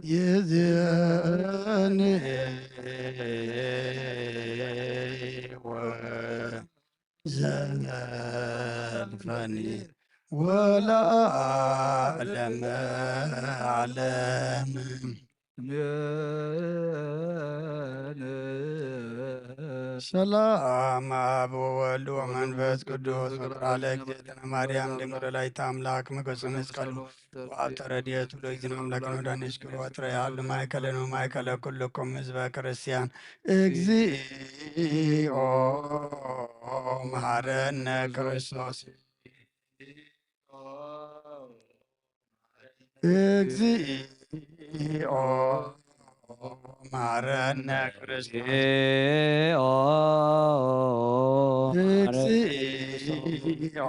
ይእዜኒ ወዘልፈኒ ወለዓለመ ዓለም ሰላም አብ ወወልድ ወመንፈስ ቅዱስ ፍቅር ለእግዝእትነ ማርያም ድንግል ወላዲተ አምላክ መገጹ መስቀሉ ወሀብተ ረድኤቱ ለእግዚእነ አምላክነ መድኃኒነ ኢየሱስ ወጥረ ያህል ማእከለ ነው ማእከለ ኩልክም ህዝበ ክርስቲያን እግዚኦ መሐረነ ክርስቶስ እግዚኦ መሐረነ ክርስቶስ እግዚኦ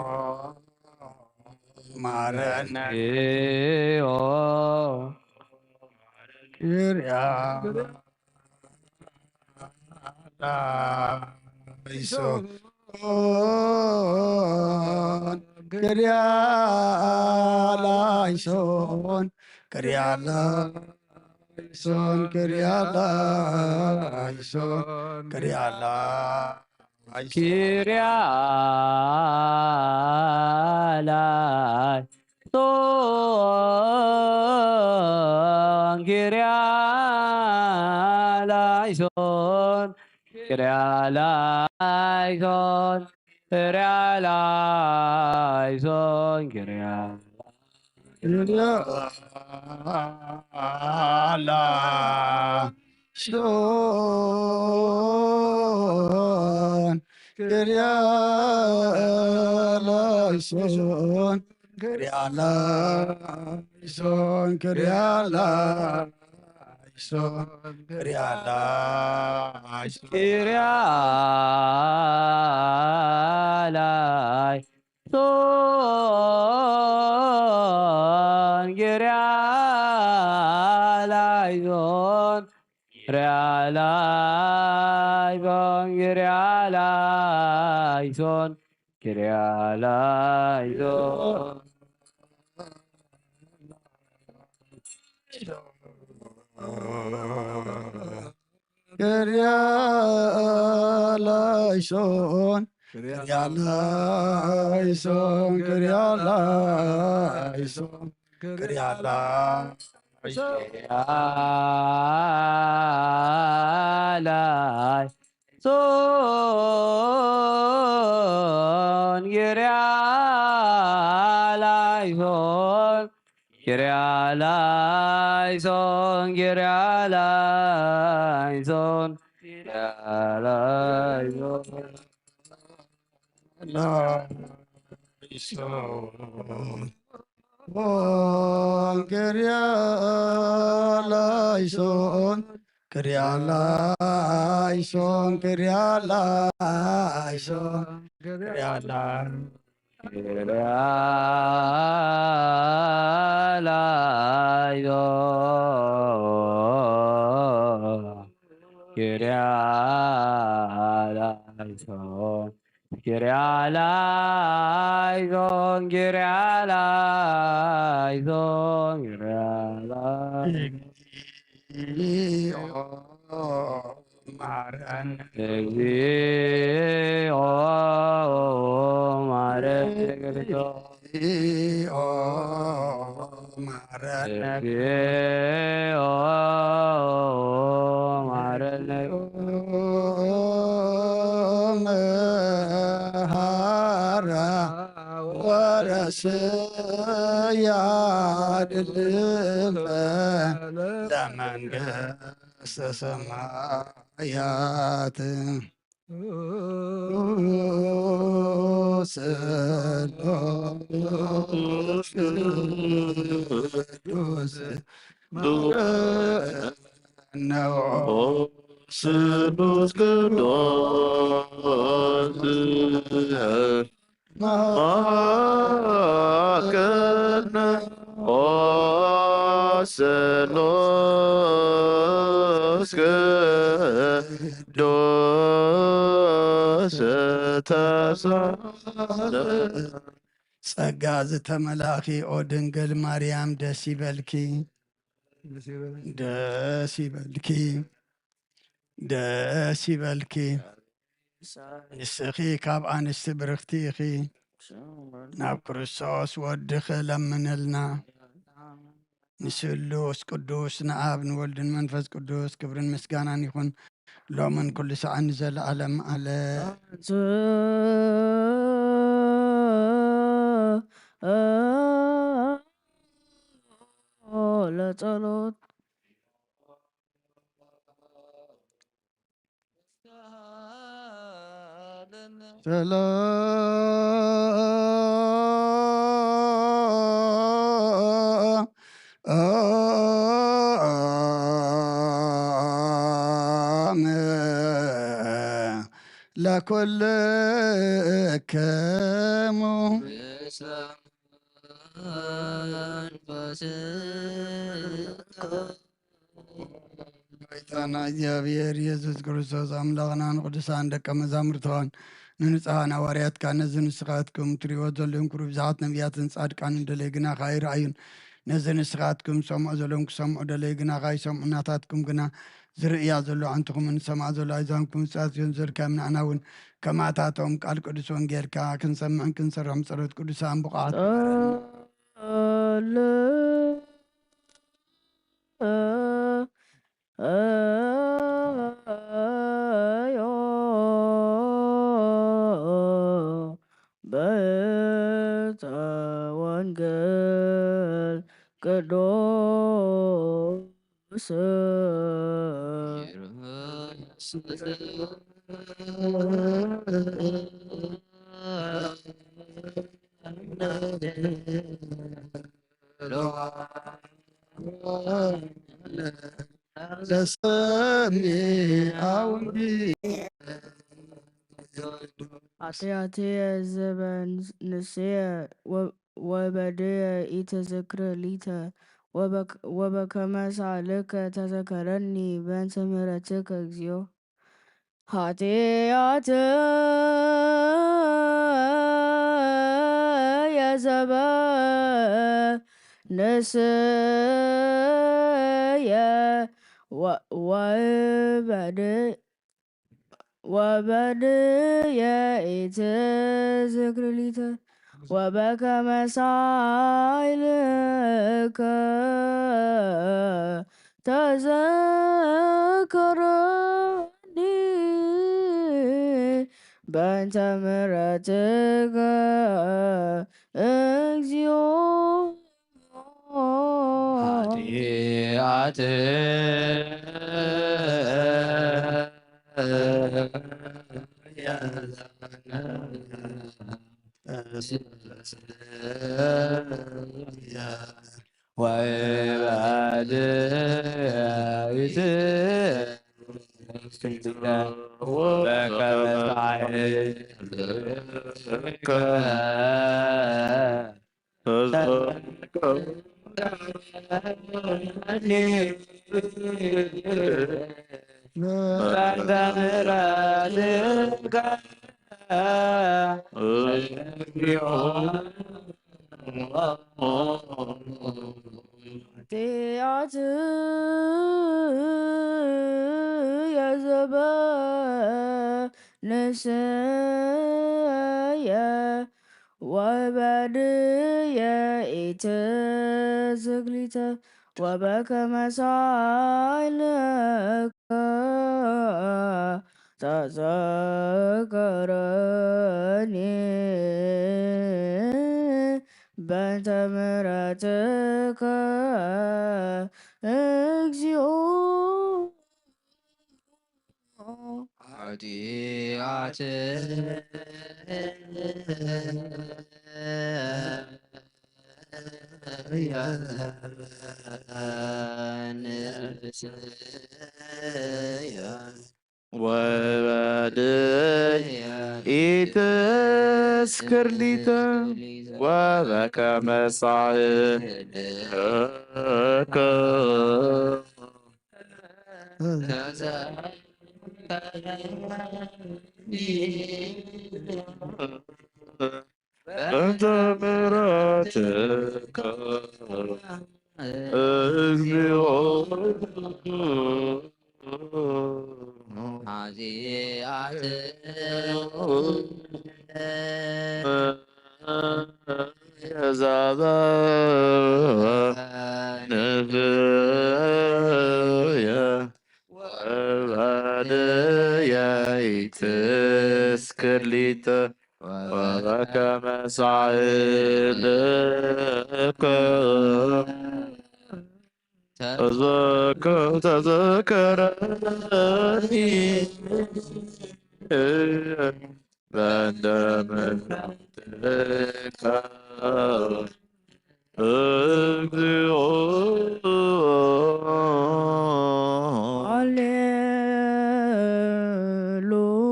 መሐረነ ክርያ ላይሶን ክርያ ላይሶን ክርያ ላይሶን ክሪያ ላይሶን ክሪያ ኪርያ ላይሶን ኪርያ ላይሶን ኪርያ ላይሶን ኪርያ ላይሶን ኪርያ ላይሶን ክሪያ ላይሶን ክሪያ ላይሶን ክሪያ ላይሶን ክሪያ ላይሶን ኪርያ ላይሶን ኪርያ ላይሶን ኪርያ ላይሶን ኪርያ ላይሶን ኪርያ ላይሶን ክሪያ ላይሶን ክሪያ ላይሶን ክሪያ ላይሶን ክሪያ ላይሶን ኪርያ ላይሶን ኪርያ ላይሶን ኪርያ ላይሶን ኪርያ ላይሶን ክሪያ ላይሶን ክሪያ ላይሶን ክሪያ ላይሶን ክሪያ ኪርያ ላይሶን ኪርያ ላይሶን ኪርያ ላይሶን ኪርያ ላይሶን ኪርያ ማረን እግዚኦ ማረን ማረን እግዚኦ ማረን መሃራ ወረስያድልፈ ለመንግሥተ ሰማያት ስሉስ ቅዱስ ነው ስሉስ ቅዱስ ማከነ ኦ ስሉስ ቅዱስ ተሳለ ጸጋ ዝተመላኺ ኦ ድንግል ማርያም ደስ ይበልኪ ደስ ይበልኪ ደስ ይበልኪ ንስኺ ካብ ኣንስቲ ብርክቲ ኢኺ ናብ ክርስቶስ ወድኺ ለምንልና ንስሉስ ቅዱስ ንኣብ ንወልድን መንፈስ ቅዱስ ክብርን ምስጋናን ይኹን ሎምን ኩሉ ሰዓት ንዘለዓለም ኣለ ለጸሎት ሰላም ለኩልክሙ ጌታና እግዚአብሔር ኢየሱስ ክርስቶስ አምላኽና ንቅዱሳን ደቀ መዛሙርትኻን ንንጹሓን ሐዋርያትካ ነዚ ንስኻትኩም ትሪእዎ ዘለኹም ክሩ ብዙሓት ነቢያትን ጻድቃንን ደለይ ግና ካይረኣዩን ነዚ ንስኻትኩም ሰምዖ ዘለዎም ክሰምዑ ደለይ ግና ካይሰምዑ እናታትኩም ግና ዝርእያ ዘሎ አንትኹምን ሰምዓ ዘሎ ኣይዛንኩም ጻትዮም ዝርከብ ንኣና እውን ከማታቶም ቃል ቅዱስ ወንጌልካ ክንሰምዕን ክንሰርሖም ጸሎት ቅዱሳን ብቕዓት በዕፀ ወንጌል ቅዱስ ኃጢአትየ ዘበንስየ ወበድየ ኢትዝክር ሊተ ወበከመ ሳልከ ተዘከረኒ በእንተ ምሕረትከ እግዚኦ። ኃጢአትየ ዘበንስየ ወበድየ ኢትዝክር ሊተ ወበከመ ሳልከ ተዘከረኒ በእንተ ምሕረትከ እግዚኦ። ኃጢአትየ ዘበንስየ ወበድየ ኢትዝክር ሊተ ወበከመ ሳልከ ተዘከረኒ በእንተ ምሕረትከ እግዚኦ። ወበድየ ኢትዝክር ሊተ ወበከመ ሳልከ በእንተ ምሕረትከ እግዚኦ። ዘበንስየ ወበድየ ኢትዝክር ሊተ ወበከመ ሳልከ ተዘከረኒ በእንተ ምሕረትከ እግዚኦ።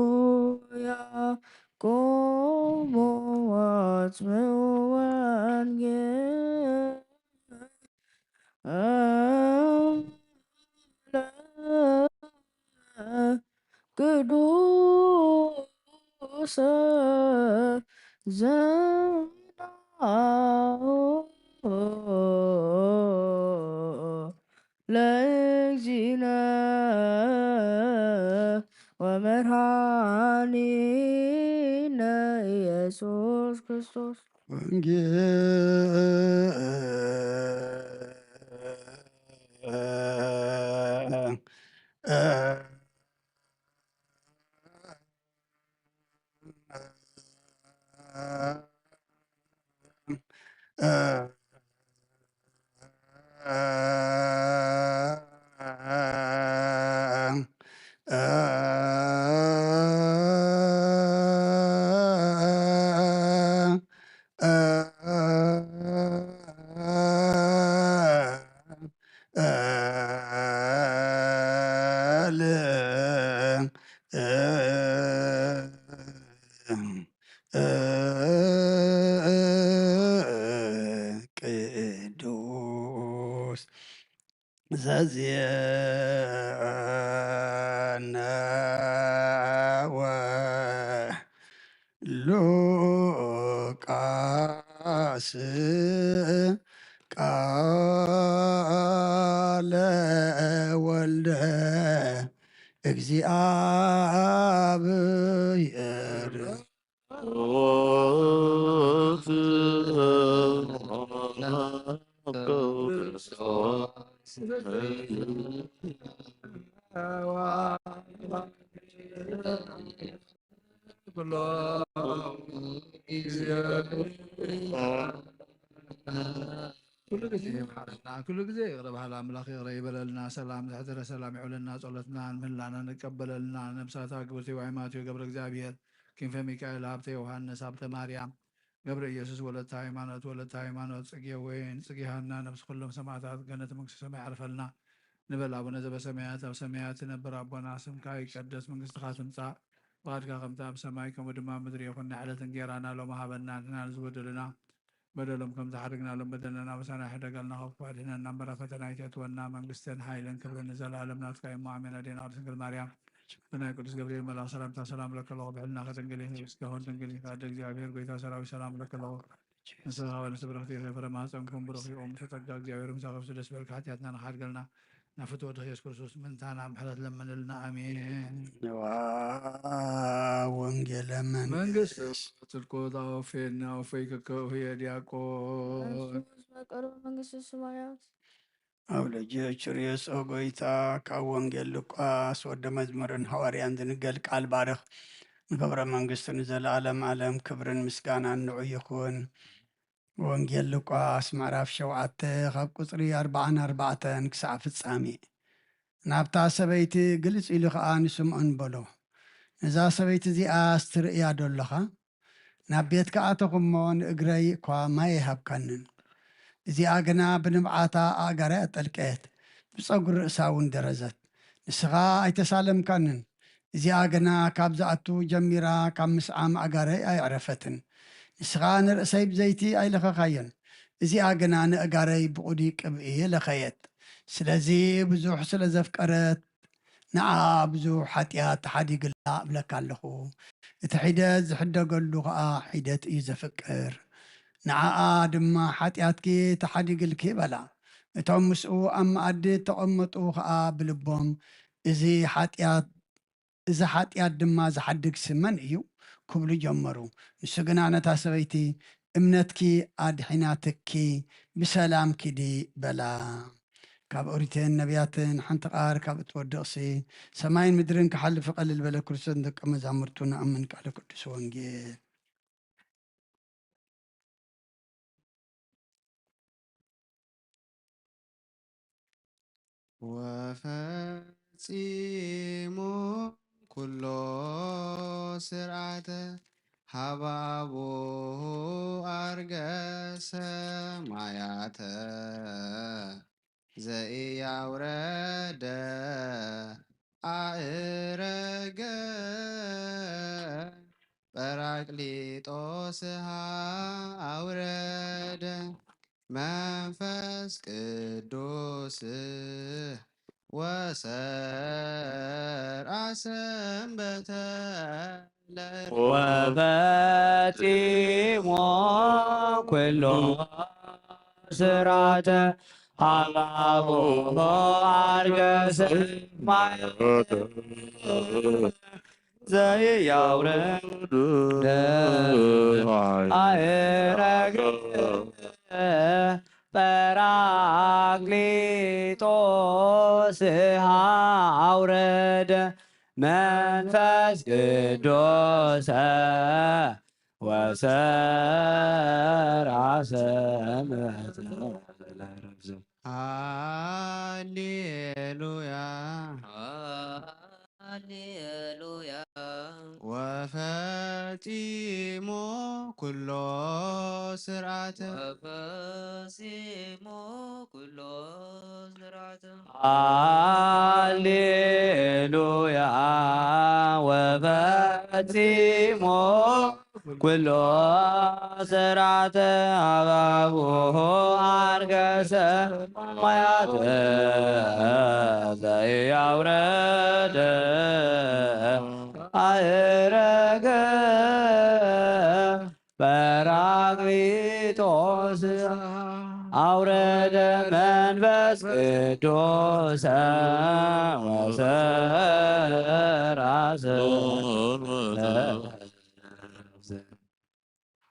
ሃሌሉያ ቆሙ አጽምዑ ወንጌለ ቅዱስ ዘናሁ መድኃኒነ ኢየሱስ ክርስቶስ ቅዱስ ዘዚአነ ወሉቃስ ቃለ ወልደ እግዚአብሔር كل ጊዜ ይምሐረና ኩሉ ጊዜ ይቅር በሃል አምላኽ ይቅር ይበለልና ሰላም ዘሕድረ ሰላም ይዑለና ጸሎትና ምህላና ንቀበለልና ነብሳት ግብርቲ ዋይማቴ ገብረ እግዚአብሔር ክንፈ ሚካኤል ሀብተ ዮሐንስ ሀብተ ማርያም ገብረ ኢየሱስ ወለተ ሃይማኖት ጽጌ ወይን ጽጌ ሐና ነብስ ኩሎም ሰማዕታት ገነት መንግስተ ሰማይ ያርፈልና ንበል አቡነ ዘበሰማያት ኣብ ሰማያት ነበር አቦና ስምካ ይቀደስ መንግስትኻ ትምጻእ ፈቃድካ ከምቲ ኣብ ሰማይ ከምኡ ድማ ምድሪ ይኹን ንዕለት እንጀራና ሎሚ ሃበና ንሕና ዝበደሉና በደሎም ከም ዝሓደግናሎም በደለና በሳና ሕደጋልና ከፍ አድኅነና እምበረ ፈተና ይእትወና መንግስትን ኃይልን ክብርን ዘለዓለም ናትካ እሞ አሜን። አዴና ድንግል ማርያም ብናይ ቅዱስ ገብርኤል መልአክ ሰላምታ ሰላም ለከ ለኹ ብሕልና ከድንግል እስካሁን ድንግል ካደ እግዚአብሔር ጎይታ ሰራዊት ሰላም ለከ ለኹ ንስኻ ወንስ ብረኽቲ የፍረ ማኅፀንኩም ብሩኽ ኦም ተጸጋ እግዚአብሔር ምሳኸብሱ ደስ በልካ ኃጢአትና ንሓድገልና ናፍቶ ወደ ኢየሱስ ክርስቶስ ምንታና ምሕረት ለምንልና አሜን። ወንጌለ መንግስት ጽድቆ ጣወፌና ወፈይ ከከው የዲያቆን በቀርብ መንግስተ ሰማያት ኣብ ልጆች ርዕስ ጎይታ ካብ ወንጌል ሉቃስ ወደ መዝሙርን ሐዋርያን ዝንገል ቃል ባርኽ ንክብረ መንግስትን ዘለዓለም ዓለም ክብርን ምስጋናን ንዑ ይኹን። ወንጌል ሉቃስ ምዕራፍ 7 ካብ ቁፅሪ 44 ክሳብ ፍጻሜ። ናብታ ሰበይቲ ግልጽ ኢሉ ከዓ ንስምዖን በሎ ነዛ ሰበይቲ እዚኣ ስትርእያ ደለኻ ናብ ቤት ከኣተኹሞ ንእግረይ እኳ ማይ ይሃብካንን እዚኣ ግና ብንብዓታ ኣእጋራ ጠልቀየት ብፀጉሪ ርእሳ እውን ደረዘት ንስኻ ኣይተሳለምካንን እዚኣ ግና ካብ ዝኣቱ ጀሚራ ካብ ምስዓም ኣጋረይ ኣይዕረፈትን ንስኻ ንርእሰይ ብዘይቲ ኣይለኸኻየን እዚኣ ግና ንእጋረይ ብቑዲ ቅብኢ ለኸየት ስለዚ ብዙሕ ስለ ዘፍቀረት ንዓ ብዙሕ ሓጢኣት ተሓዲግላ እብለካ ኣለኹ እቲ ሒደት ዝሕደገሉ ከዓ ሒደት እዩ ዘፍቅር ንዓኣ ድማ ሓጢኣትኪ ተሓዲግልኪ በላ እቶም ምስኡ ኣብ መኣዲ ተቐመጡ ከዓ ብልቦም እዚ ሓጢኣት ድማ ዝሓድግ ስመን እዩ ክብሉ ጀመሩ ንሱ ግና ነታ ሰበይቲ እምነትኪ ኣድሒናትኪ ብሰላም ኪዲ በላ። ካብ ኦሪትን ነቢያትን ሓንቲ ቃር ካብ እትወድቕሲ ሰማይን ምድርን ክሓልፍ ቀልል በለ ክርስቶስ ደቀ መዛሙርቱ ንኣምን ቃል ቅዱስ ወንጌል ወፈጺሙ ኩሎ ስርዓተ ሃባቦ አርገ ሰማያተ ዘኢያውረደ አእረገ ጰራቅሊጦስሃ አውረደ መንፈስ ቅዱስ ወሰርዐ ሰንበተ ወፈጺሞ ኩሎ ስርዓተ ሃባቦ አርገ ሰማያተ ዘያውረድ አእረግ ጰራቅሊጦስ አውረደ መንፈስ ቅዱስ ወሰራ ሰምዐት ሃሌሉያ ሃሌሉያ ወፈጺሞ ኩሎ ስርዓተ ወፈጺሞ ኩሎ ስርዓተ ሃሌሉያ ወፈጺሞ ኩሎ ስርዓተ አባብሖ አርገሰ ማያተ ዘያውረደ አእረገ ጰራቅሊጦስ አውረደ መንፈስ ቅዱስ ወሰራ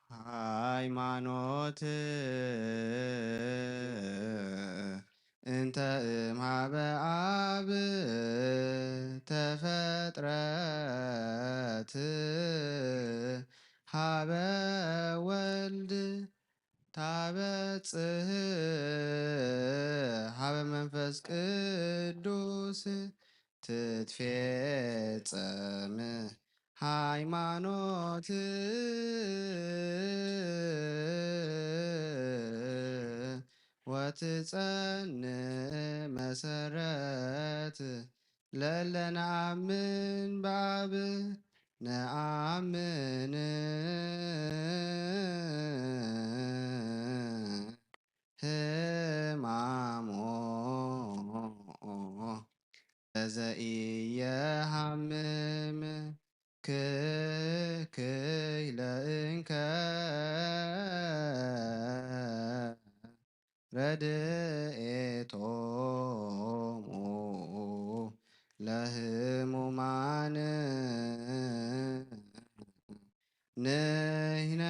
ሃይማኖት እንተ እምኀበ አብ ተፈጥረት ሀበ ወልድ ታበጽሕ ሀበ መንፈስ ቅዱስ ትትፌጸም ሃይማኖት ወትጸንዕ መሰረት ለለነአምን በአብ ነአምን ህማሞ ዘኢየሐምም ክይለእንከ ረድኤቶሙ ለህሙማን ንሕነ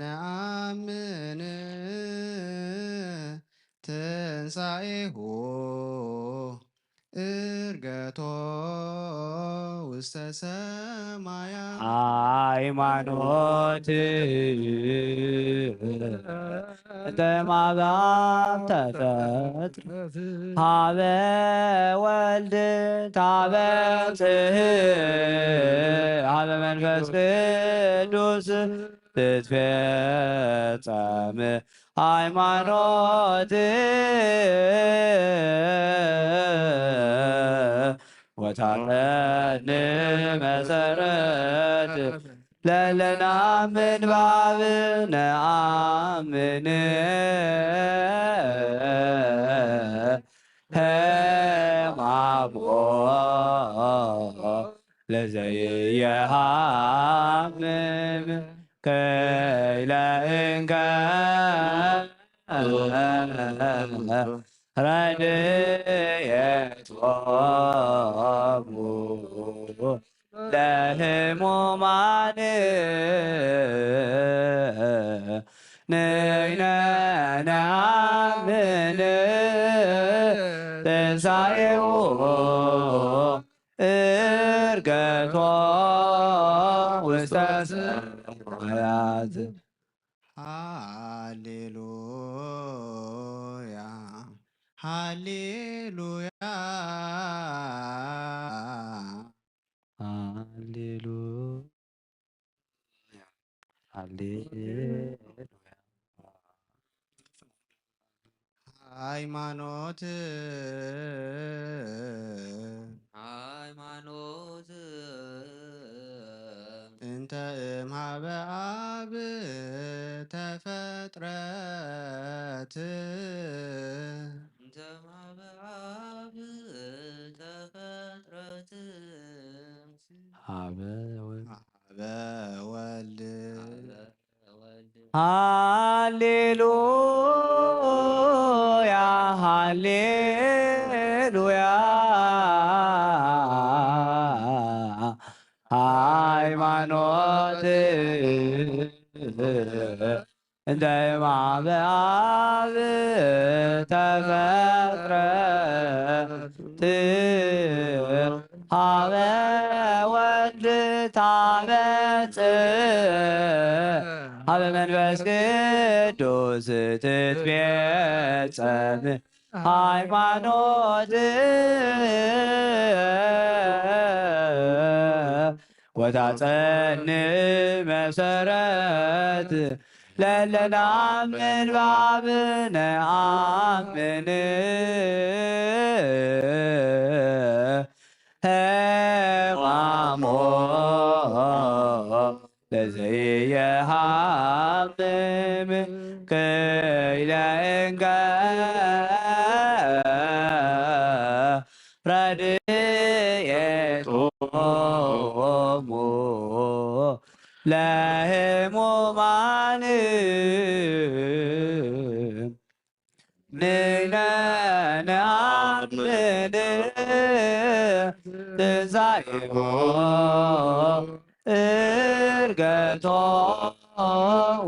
ነአምን ትንሣኤሁ ዕርገቶ ውስተ ሰማያት ሃይማኖት እምኀበ ተፈጥር ሀበ ወልድ ታበጽሕ ሀበ መንፈስ ቅዱስ ትትፌጸም ሃይማኖት ወታመን መሰረት ለለነአምን በአብ ነአምን ህማሞ ለዘኢየሐምም ክይለእንከ ረድኤቶሙ ለህሙማን ንሕነ ነአምን ትንሣኤሁ ዕርገቶ ውስተ ሰማያት ሃሌሉያ ሃሌሉያ ሃሌሉያ ሃይማኖት ሃይማኖት እንተ እምኀበ አብ ተፈጥረት እንተ እምኀበ አብ ተፈጥረት ሀበ ወልድ ሃሌሉያ ሃሌሉያ ሃይማኖት እንተ ማበ አብ ተፈጥረት ሀበ ወልድ ታበጽሕ ሀበ መንፈስ ቅዱስ ትትፌጸም ሃይማኖት ወታጸን መሰረት ለለናምን ባብነ አምን ህማሞ ለዘየሃምም ከይለ ረድኤቶሙ ለሕሙማን ንሕነ ነአምን ትንሣኤሁ ዕርገቶ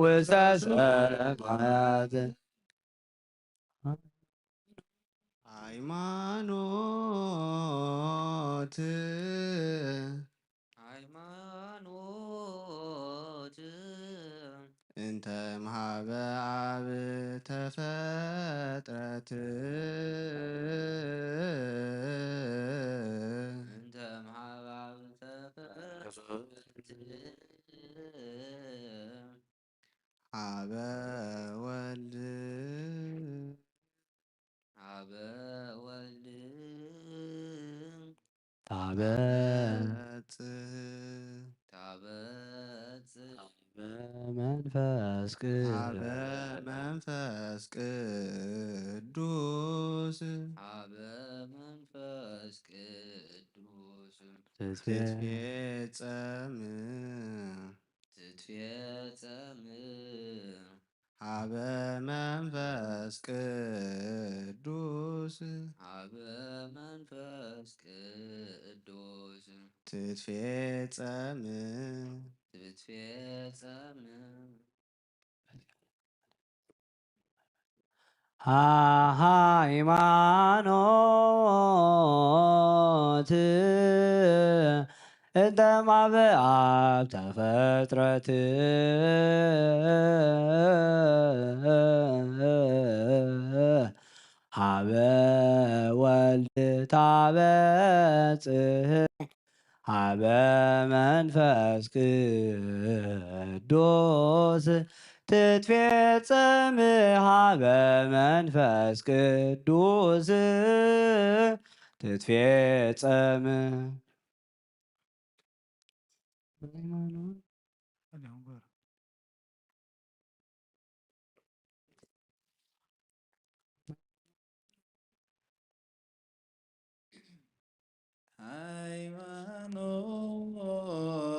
ውስተ ሰማያት ሃይማኖት እንተ እምኀበ አብ ተፈጥረት ሀበ ወልድ መንፈስ ሀበ መንፈስ ቅዱስ ትትፌጸም ሀበ መንፈስ ቅዱስ ትትፌጸም ሃይማኖት እንተ እምኀበ አብ ተፈጥረት ሀበ ወልድ ታበጽሕ ሀበ መንፈስ ቅዱስ ትትፌጸም ሀበ መንፈስ ቅዱስ ትትፌጸም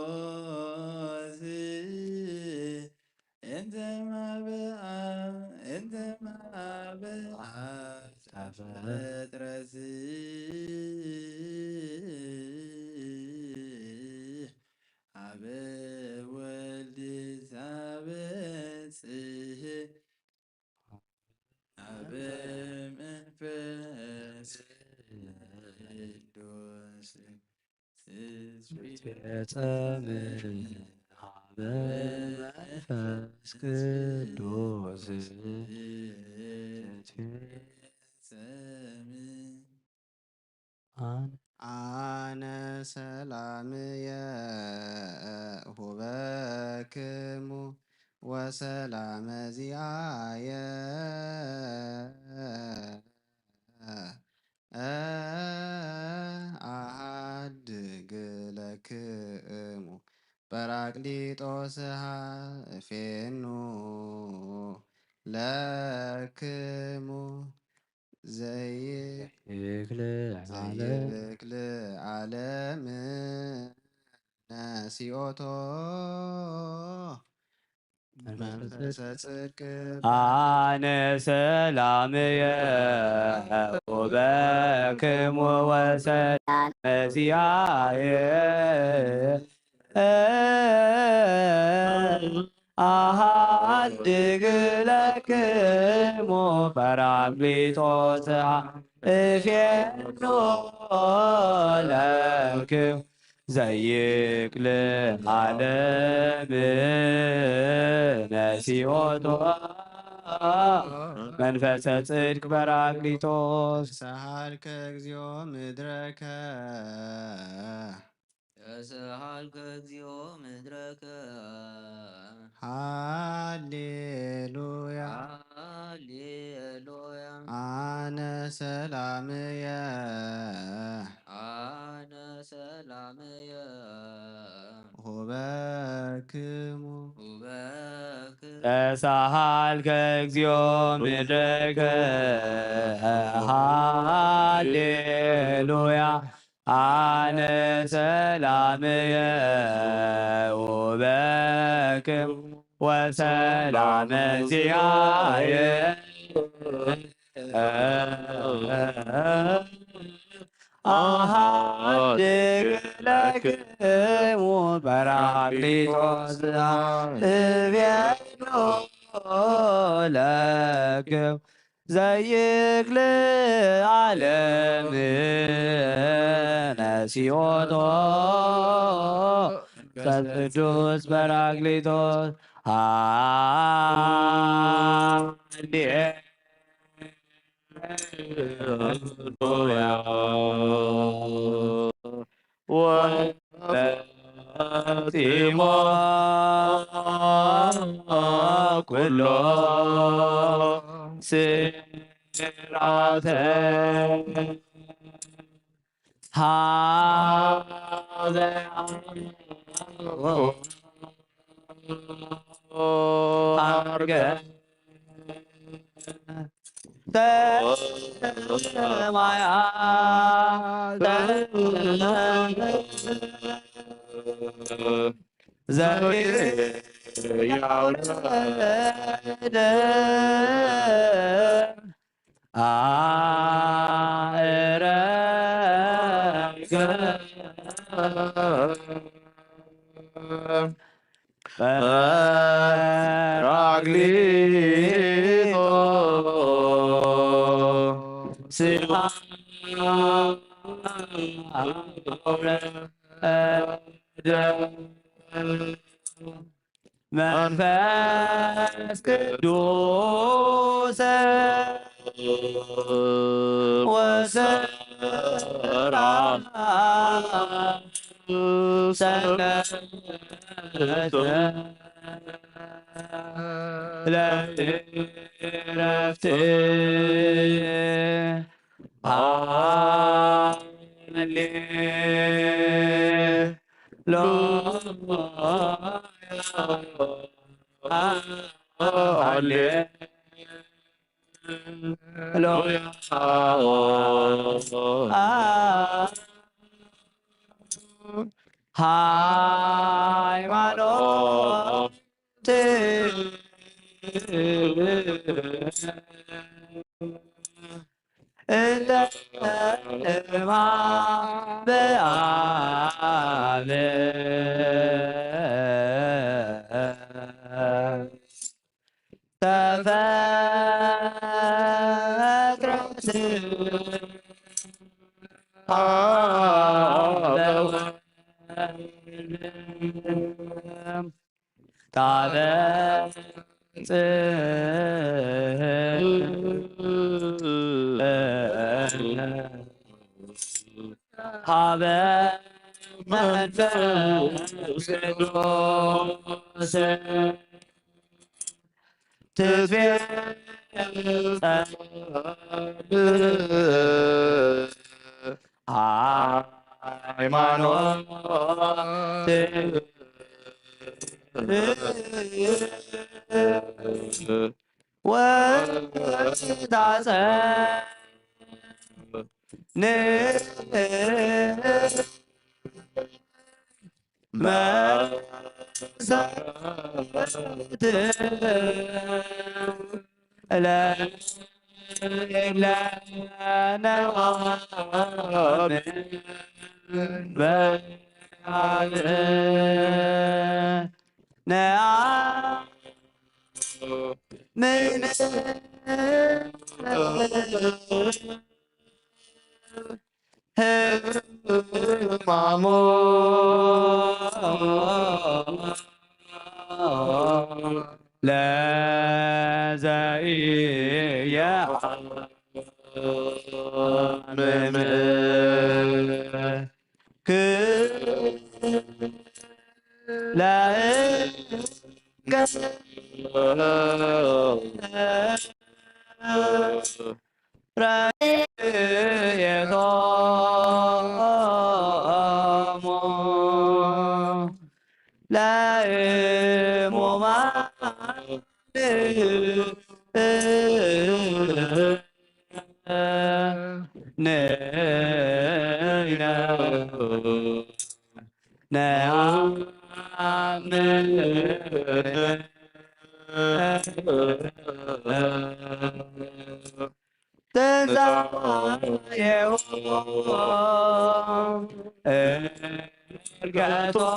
ሃይማኖት እንተ እምኀበ አብ ተፈጥረት ሀበ ወልድ ታበጽሕ ሀበ መንፈስ ቅዱስ ትትፌጸም ሀበ መንፈስ ቅዱስ አነ ሰላምየ ሁበክሙ ወሰላመ ዚአየ አሐድግ ለክሙ ጰራቅሊጦስሃ እፌኑ ለክሙ ዘይክል ዓለም ነሲኦቶ መንፈሰ ጽድቅ አነ ሰላምየ ሁበክሙ ወሰላመ ዚአየ አሃድግ ለክሙ ጰራቅሊጦስ እፌኖ ለክሙ ዘይክል ዓለም ነሲኦቶ መንፈሰ ጽድቅ ጰራቅሊጦስ ሰሃልከ እግዚኦ ምድረከ ተስሃልከ እግዚኦ ምድረከ ሃሌሉያ ሃሌሉያ አነ ሰላምየ አነ ሰላምየ ሁበክሙ ተሳሃልከ እግዚኦ ምድረከ ሃሌሉያ አነ ሰላምየ ሁበክሙ ወሰላመ ዚአየ አሃድግ ለክሙ ጰራቅሊጦስ እቤሎ ለክሙ ዘይክል ዓለም ነሲኦቶ ቅዱስ ጰራቅሊጦስ ወፈጺሞ ኩሎ ስርዓተ አርገ መንፈስ ቅዱስ ወሰራ ሰነተ ለዕረፍት ሃይማኖት እንደ እማ በአብ ተፈጥረት ሀበ መንፈስ ቅዱስ ነአ ምን ህማሞ ለዘኢየሐምም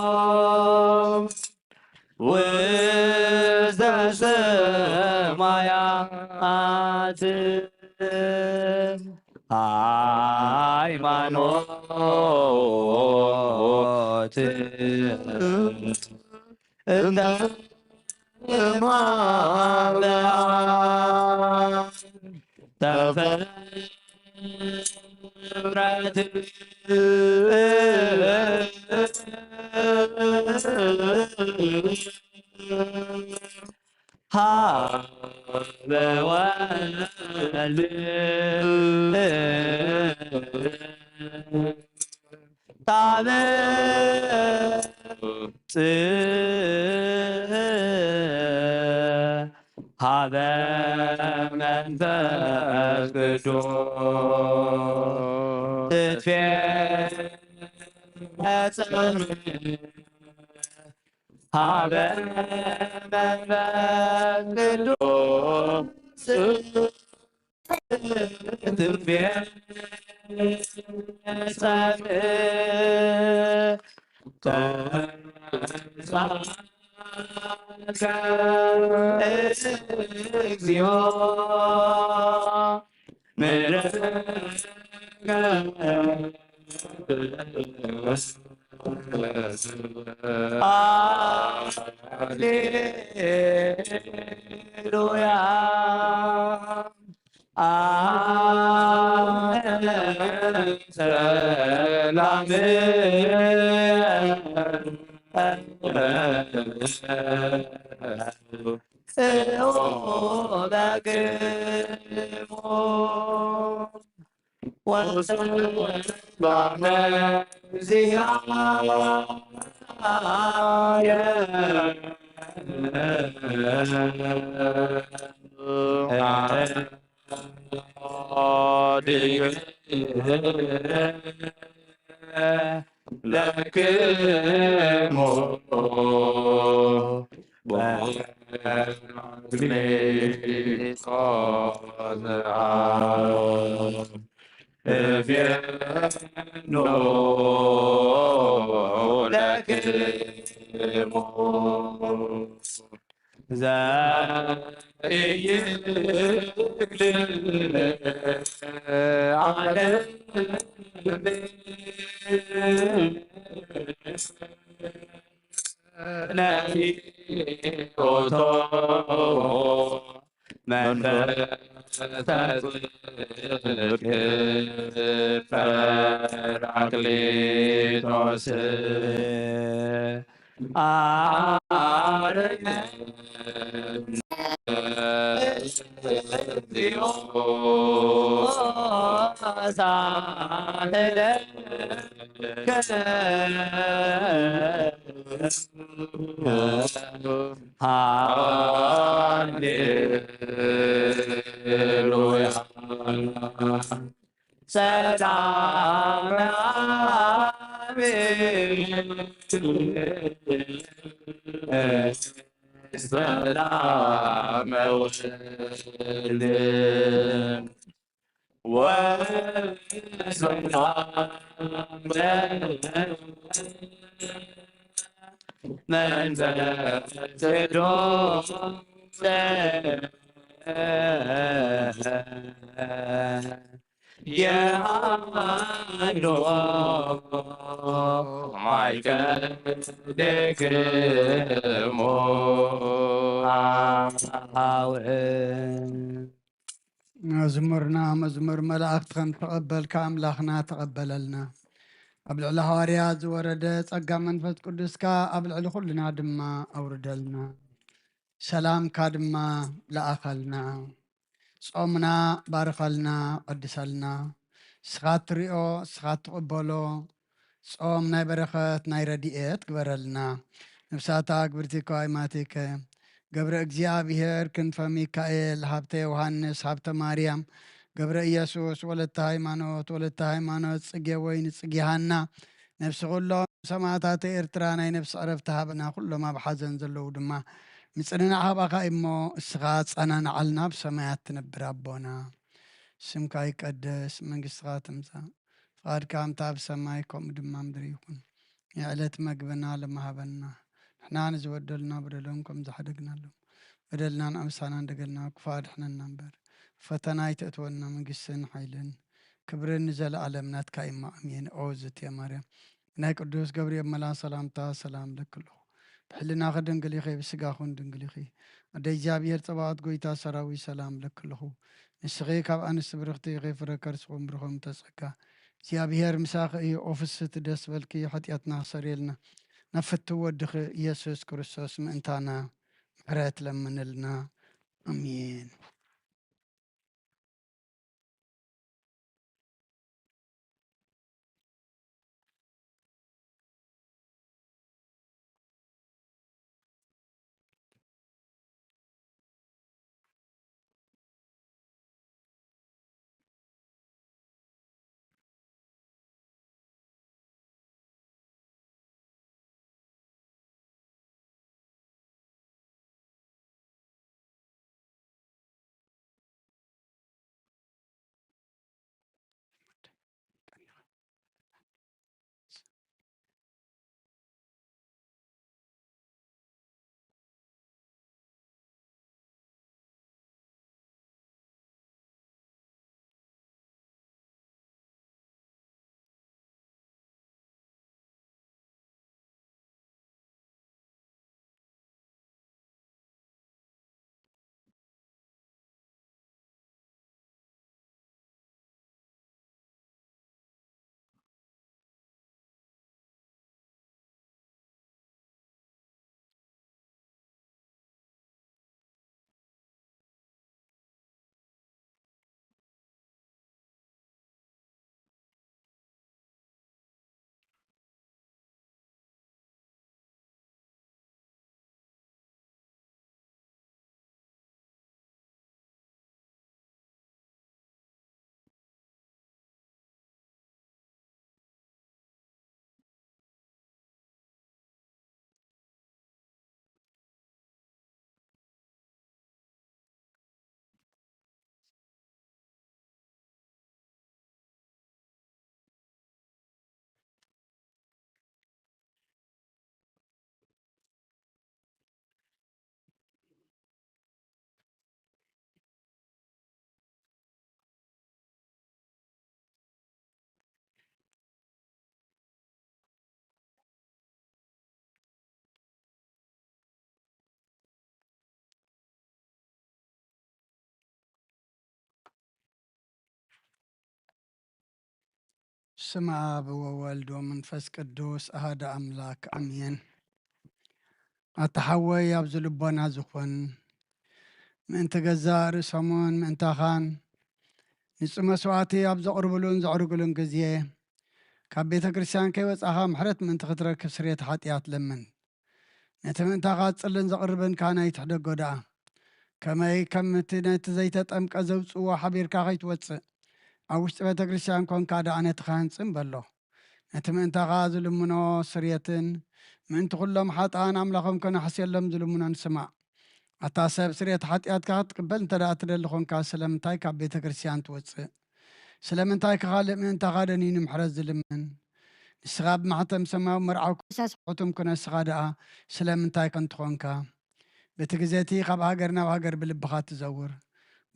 እርገቶም ውስተ ሰማያት ሃይማኖት እንደ ማርያም ተፈጥረት በወልድ ታበጽሕ ሀበ መንፈስ ቅዱስ ትትፌጸም ሀበ መንፈስ ቅዱስ ትትፌጸም እግዚኦ ሃሌሉያ ሰላም በግሞ ለክሙ እፌኖ ለክሙ ዘኢይክል ዓለም ነፊኦቶ መንፈሰ ጽድቅ ጰራቅሊጦስ አርነ እግዚኦ ሃሌሉያ ሰላም ሰላም ወልድ ወሰላም من زدو يا الله مايكل دكرمو مزمرنا مزمر ملائكت خن تقبل كأملاخنا تقبللنا قبل على هواريات ورد ጸጋ መንፈስ ቅዱስካ ኣብ ልዕሊ ኩልና ድማ ኣውርደልና ሰላምካ ድማ ለኣኸልና ጾምና ባርኸልና ቀድሰልና ስኻ ትሪኦ ስኻ ትቕበሎ ጾም ናይ በረኸት ናይ ረድኤት ግበረልና ነፍሳታ ግብርቲካ ይማቲከ ገብረ እግዚአብሔር ክንፈ ሚካኤል ሀብተ ዮሐንስ ሀብተ ማርያም ገብረ ኢየሱስ ወለተ ሃይማኖት ጽጌ ወይን ጽጌ ሃና ነፍሲ ኩሎም ሰማዕታት ኤርትራ ናይ ነፍሲ ዕረፍቲ ሃበና ኩሎም ኣብ ሓዘን ዘለዉ ድማ ምጽንናዕ ሃባኻ እሞ እስኻ ጸናንዓልና ብሰማያት ትነብር ኣቦና ስምካ ይቀደስ መንግሥትኻ ትምጻእ ፍቃድካ እምታ ኣብ ሰማይ ከምኡ ድማ ምድሪ ይኹን የዕለት መግብና ለማሃበና ንሕና ንዝበደሉና በደሎም ከም ዝሓደግናሎም በደልናን ኣምሳና እንደገልና ክፋድ ሕነና እምበር ፈተና ይተእትወና መንግሥትን ሓይልን ክብርን ዘለዓለም ናትካ ኢማ ኣሜን ኦ ዝትየ ማርያም ናይ ቅዱስ ገብርኤል መልአክ ሰላምታ ሰላም ለክለኹ ብሕልና ድንግል ኢኺ ብስጋኹን ድንግል ኢኺ ኣደ እግዚኣብሔር ፀባዖት ጎይታ ሰራዊት ሰላም ለክለኹ ንስኺ ካብ ኣንስቲ ብርኽቲ ኢኺ ፍረ ከርስኹም ብርኹም ተጸጋ እግዚኣብሔር ምሳኺ እዩ ኦፍስቲ ደስ በልኪ ኃጢአትና ክሰርየልና ነፍቲ ወድኺ ኢየሱስ ክርስቶስ ምእንታና ምሕረት ለምንልና ኣሜን ስመ አብ ወወልድ ወመንፈስ ቅዱስ አሐደ አምላክ አሜን። ኣተሓወይ ኣብ ዝልቦና ዝኾን ምእንቲ ገዛእ ርእሶምን ምእንታኻን ንጹህ መስዋዕቲ ኣብ ዘቕርብሉን ዘዕርግሉን ግዜ ካብ ቤተ ክርስቲያን ከይወፃኻ ምሕረት ምእንቲ ክትረክብ ስርየት ሓጢኣት ለምን ነቲ ምእንታኻ ጽልን ዘቕርብን ካህናይ ትሕደጎ ደኣ ከመይ ከምቲ ነቲ ዘይተጠምቀ ዘውፅዎ ሓቢርካ ከይትወፅእ ኣብ ውሽጢ ቤተ ክርስቲያን ኮንካ ደኣ ነቲ ካህንፅም በሎ ነቲ ምእንታኻ ዝልምኖ ስርየትን ምእንቲ ኩሎም ሓጥኣን ኣምላኾም ከነሕስየሎም ዝልምኖ ንስማዕ ኣታ ሰብ ስርየት ሓጢኣትካ ክትቅበል እንተ ደኣ ትደሊ ኮንካ ስለምንታይ ካብ ቤተ ክርስቲያን ትወፅእ ስለምንታይ ካኻልእ ምእንታኻ ደኒኑ ምሕረት ዝልምን ንስኻ ብማሕተም ሰማያዊ መርዓዊ ክሳስሖቶም ኮነ ንስኻ ደኣ ስለምንታይ ከንትኾንካ በቲ ግዜ እቲ ካብ ሃገር ናብ ሃገር ብልብኻ ትዘውር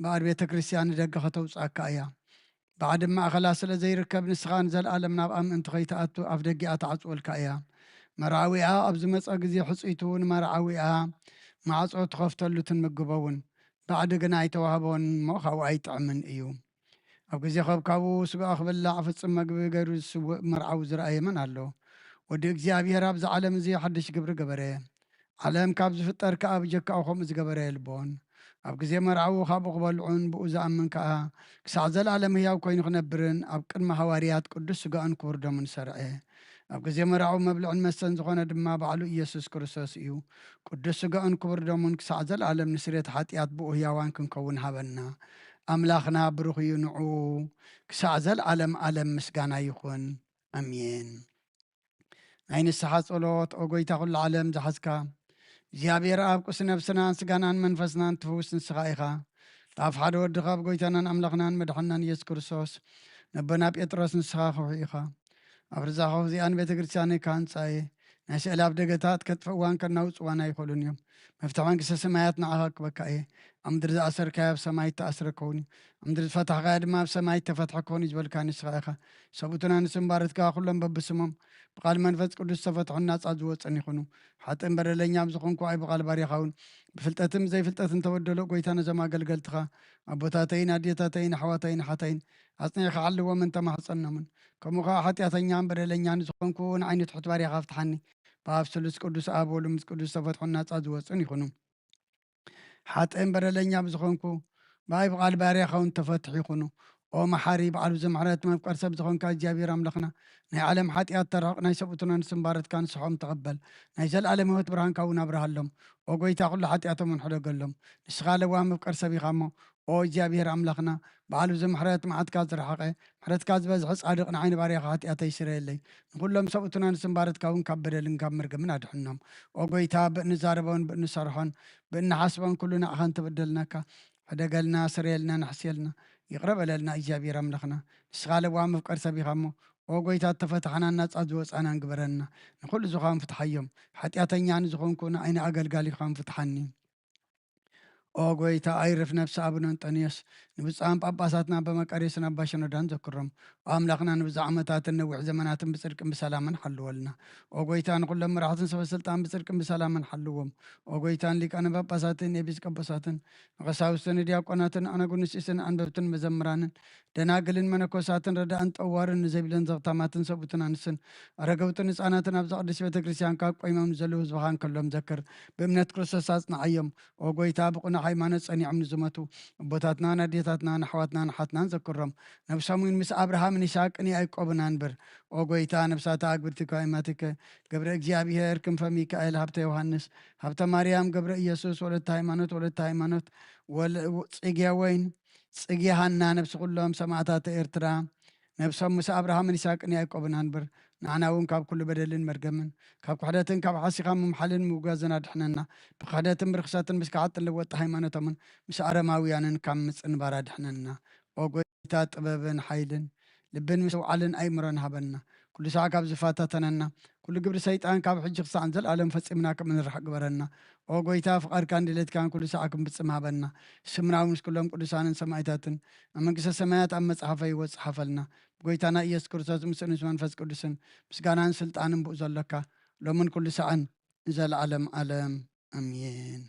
ባዕድ ቤተ ክርስቲያን ንደገ ከተውፃእካ እያ ባዕድ ማእኸላ ስለ ዘይርከብ ንስኻ ንዘለኣለም ናብ ኣምእንቲ ከይተኣቱ ኣፍ ደጊኣ ተዓፅወልካ እያ መርዓዊኣ ኣብ ዝመፀ ግዜ ሕፅኢቱ ንመርዓዊኣ ማዕፆ ትኸፍተሉ ትንምግበውን ባዕዲ ግና ኣይተዋህቦን እሞ ካብኡ ኣይጥዕምን እዩ ኣብ ግዜ ከብካቡ ስጋኣ ክብላዕ ፍፅም መግቢ ገይሩ ዝስውእ መርዓዊ ዝረኣየ መን ኣሎ ወዲ እግዚኣብሔር ኣብዚ ዓለም እዚ ሓድሽ ግብሪ ገበረ ዓለም ካብ ዝፍጠር ከዓ ብጀካኡ ከምኡ ዝገበረ የልቦን ኣብ ግዜ መርዓዊ ካብኡ ክበልዑን ብኡ ዝኣምን ከዓ ክሳዕ ዘለኣለም ህያው ኮይኑ ክነብርን ኣብ ቅድሚ ሃዋርያት ቅዱስ ስጋኡን ክቡር ደሙን ሰርዐ ኣብ ግዜ መርዓዊ መብልዕን መስተን ዝኾነ ድማ ባዕሉ ኢየሱስ ክርስቶስ እዩ ቅዱስ ስጋኡን ክቡር ደሙን ክሳዕ ዘለኣለም ንስርየት ሓጢኣት ብኡ ህያዋን ክንከውን ሃበና ኣምላኽና ብሩኽ እዩ ንዑ ክሳዕ ዘለኣለም ኣለም ምስጋና ይኹን ኣሜን ናይ ንስሓ ጸሎት ኦ ጎይታ ኩሉ ዓለም ዝሓዝካ እግዚኣብሔር ኣብ ቁስ ነብስናን ስጋናን መንፈስናን ትፍውስ ንስኻ ኢኻ ኣብ ሓደ ወድኻ ኣብ ጎይታናን ኣምላኽናን መድሓናን ኢየሱስ ክርስቶስ ነቦና ጴጥሮስ ንስኻ ክውሒ ኢኻ ኣብ ርዛኸ እዚኣን ቤተ ክርስቲያን ካህንፃየ ናይ ስእሊ ኣብ ደገታት ከጥፍእዋን ከናውፅዋን ኣይኽእሉን እዮም መፍትሒ መንግስቲ ሰማያት ንዓኻ ክበካ እየ ኣብ ምድሪ ዝኣሰርካዮ ኣብ ሰማይ ተኣስረ ከውኒ ኣብ ምድሪ ዝፈታሕካዮ ድማ ኣብ ሰማይ ተፈትሐ ከውኒ ዝበልካ ንስኻ ኢኻ ሰብኡትና ንስምባርትካ ኩሎም በብስሞም ብቓል መንፈስ ቅዱስ ተፈትሑን ናፃ ዝወፅን ይኹኑ ሓጥን በደለኛ ብዝኾንኩ ኣይ ብቓል ባሪኻውን ብፍልጠትን ዘይፍልጠትን ተወደሎ ጎይታ ነዞም ኣገልገልትኻ ኣቦታተይን ኣዴታተይን ኣሕዋተይን ሓተይን ኣፅኒዕካ ዓልዎምን ተማሕፀኖምን ከምኡ ከዓ ሓጢኣተኛን በደለኛን ዝኾንኩ ንዓይኒ ትሑት ባሪኻ ፍትሓኒ ብኣብ ስሉስ ቅዱስ ኣብ ወሉ ምስ ቅዱስ ተፈትሑን ናፃ ዝወፅን ይኹኑ ሓጥን በደለኛ ብዝኾንኩ ብኣይ ብቓል ባሪኻውን ተፈትሑ ይኹኑ ኦ መሓሪ በዓሉ ዘምሕረት መፍቀር ሰብ ዝኾንካ እግዚኣብሔር ኣምላኽና ናይ ዓለም ሓጢኣት ተራቕ ናይ ሰብኡትና ንስምባረትካ ንስሖም ተቐበል ናይ ዘለኣለም ህይወት ብርሃንካ እውን ኣብርሃሎም ኦ ጎይታ ኩሉ ሓጢኣቶምን ሕደገሎም ንስኻ ለዋ መፍቀር ሰብ ኢኻ እሞ ኦ እግዚኣብሔር ኣምላኽና በዓሉ ዝምሕረት መዓትካ ዝረሓቐ ምሕረትካ ዝበዝሐ ጻድቕ ንዓይኒ ባርያኻ ሓጢኣተይ ይስረየለይ ንኩሎም ሰብኡትና ንስምባረትካ እውን ካብ በደልን ካብ መርገምን ኣድሕኖም ኦ ጎይታ ብእንዛረቦን ብእንሰርሖን ብእንሓስቦን ኩሉ ንዕኸን ትብደልነካ ሕደገልና ስርየልና ንሕስየልና ይቕረበለልና እግዚኣብሔር ኣምላኽና ንስኻ ለዋ መፍቀር ሰብ ኢኻ እሞ ኦ ጎይታ ተፈትሐና ናፃ ዝወፃናን ግበረና ንኩሉ ዝኻን ፍትሓዮም ሓጢኣተኛ ንዝኾንኩ ንዓይኒ ኣገልጋሊ ኢኻን ፍትሓኒ ኦ ጎይታ ኣይርፍ ነፍሲ ኣቡነ አንጦንዮስ ንብፃን ጳጳሳትና በመቀሬስን ኣባ ሽኖዳን ዘክሮም ኣምላኽና ንብዙሕ ዓመታትን ነዊሕ ዘመናትን ብፅድቅን ብሰላምን ሓልወልና ኦ ጎይታ ንኩሎም መራሕትን ሰበስልጣን ብፅድቅን ብሰላምን ሓልዎም ኦ ጎይታን ሊቃነ ጳጳሳትን ኤጲስቆጶሳትን ንቀሳውስትን ዲያቆናትን ኣነጉንስስን ኣንበብትን መዘምራንን ደናግልን መነኮሳትን ረዳእን ጠዋርን ንዘይብለን ዘቕታማትን ሰብኡትን ኣንስን ኣረገውትን ህፃናትን ኣብ ዘቅድስ ቤተ ክርስቲያን ካብ ቆይሞም ንዘለዉ ህዝብኻ ንከሎም ዘክር ብእምነት ክርስቶስ ኣፅናዕዮም ኦ ጎይታ ብቁና ሃይማኖት ፀኒዖም ንዝመቱ ኣቦታትናን ኣዴታትናን ኣሕዋትናን ሓትናን ዘክሮም ነብሶምን ምስ ኣብርሃምን ይስሐቅን ያዕቆብን አንብር ኦ ጎይታ ነብሳታ ኣግብርቲከ ኣይማቲከ ገብረ እግዚኣብሔር ክንፈ ሚካኤል ሃብተ ዮሃንስ ሃብተ ማርያም ገብረ ኢየሱስ ወለተ ሃይማኖት ፅጌ ወይን ፅጌ ሃና ነብሲ ኩሎም ሰማዕታት ኤርትራ ነብሶም ምስ ኣብርሃምን ይስሐቅን ያዕቆብን አንብር ንዓና እውን ካብ ኩሉ በደልን መርገምን ካብ ክሕደትን ካብ ሓሲኻ ምምሓልን ምውጋዝን ኣድሕነና ብክሕደትን ብርክሰትን ምስ ክዓጥን ልወጣ ሃይማኖቶምን ምስ ኣረማውያንን ካብ ምፅንባር ኣድሕነና ኦ ጎይታ ጥበብን ሓይልን ልብን ምስ ውዓልን ኣይምሮን ሃበና ኩሉ ሰዓ ካብ ዝፋታተነና ኩሉ ግብሪ ሰይጣን ካብ ሕጂ ክሳዕ ዘለኣለም ፈፂምና ከም ንርሕ ግበረና ኦ ጎይታ ፍቓድካን ድሌትካን ኩሉ ሰዓ ክንፍፅም ሃበና ስምናዊ ምስ ኩሎም ቅዱሳንን ሰማይታትን ኣብ መንግስተ ሰማያት ኣብ መፅሓፈ ይወፅ ሓፈልና ጎይታና ኢየሱስ ክርስቶስ ምስ ንስ መንፈስ ቅዱስን ምስጋናን ስልጣንን ብኡ ዘለካ ሎምን ኩሉ ሰዓን ንዘለኣለም ኣለም ኣሜን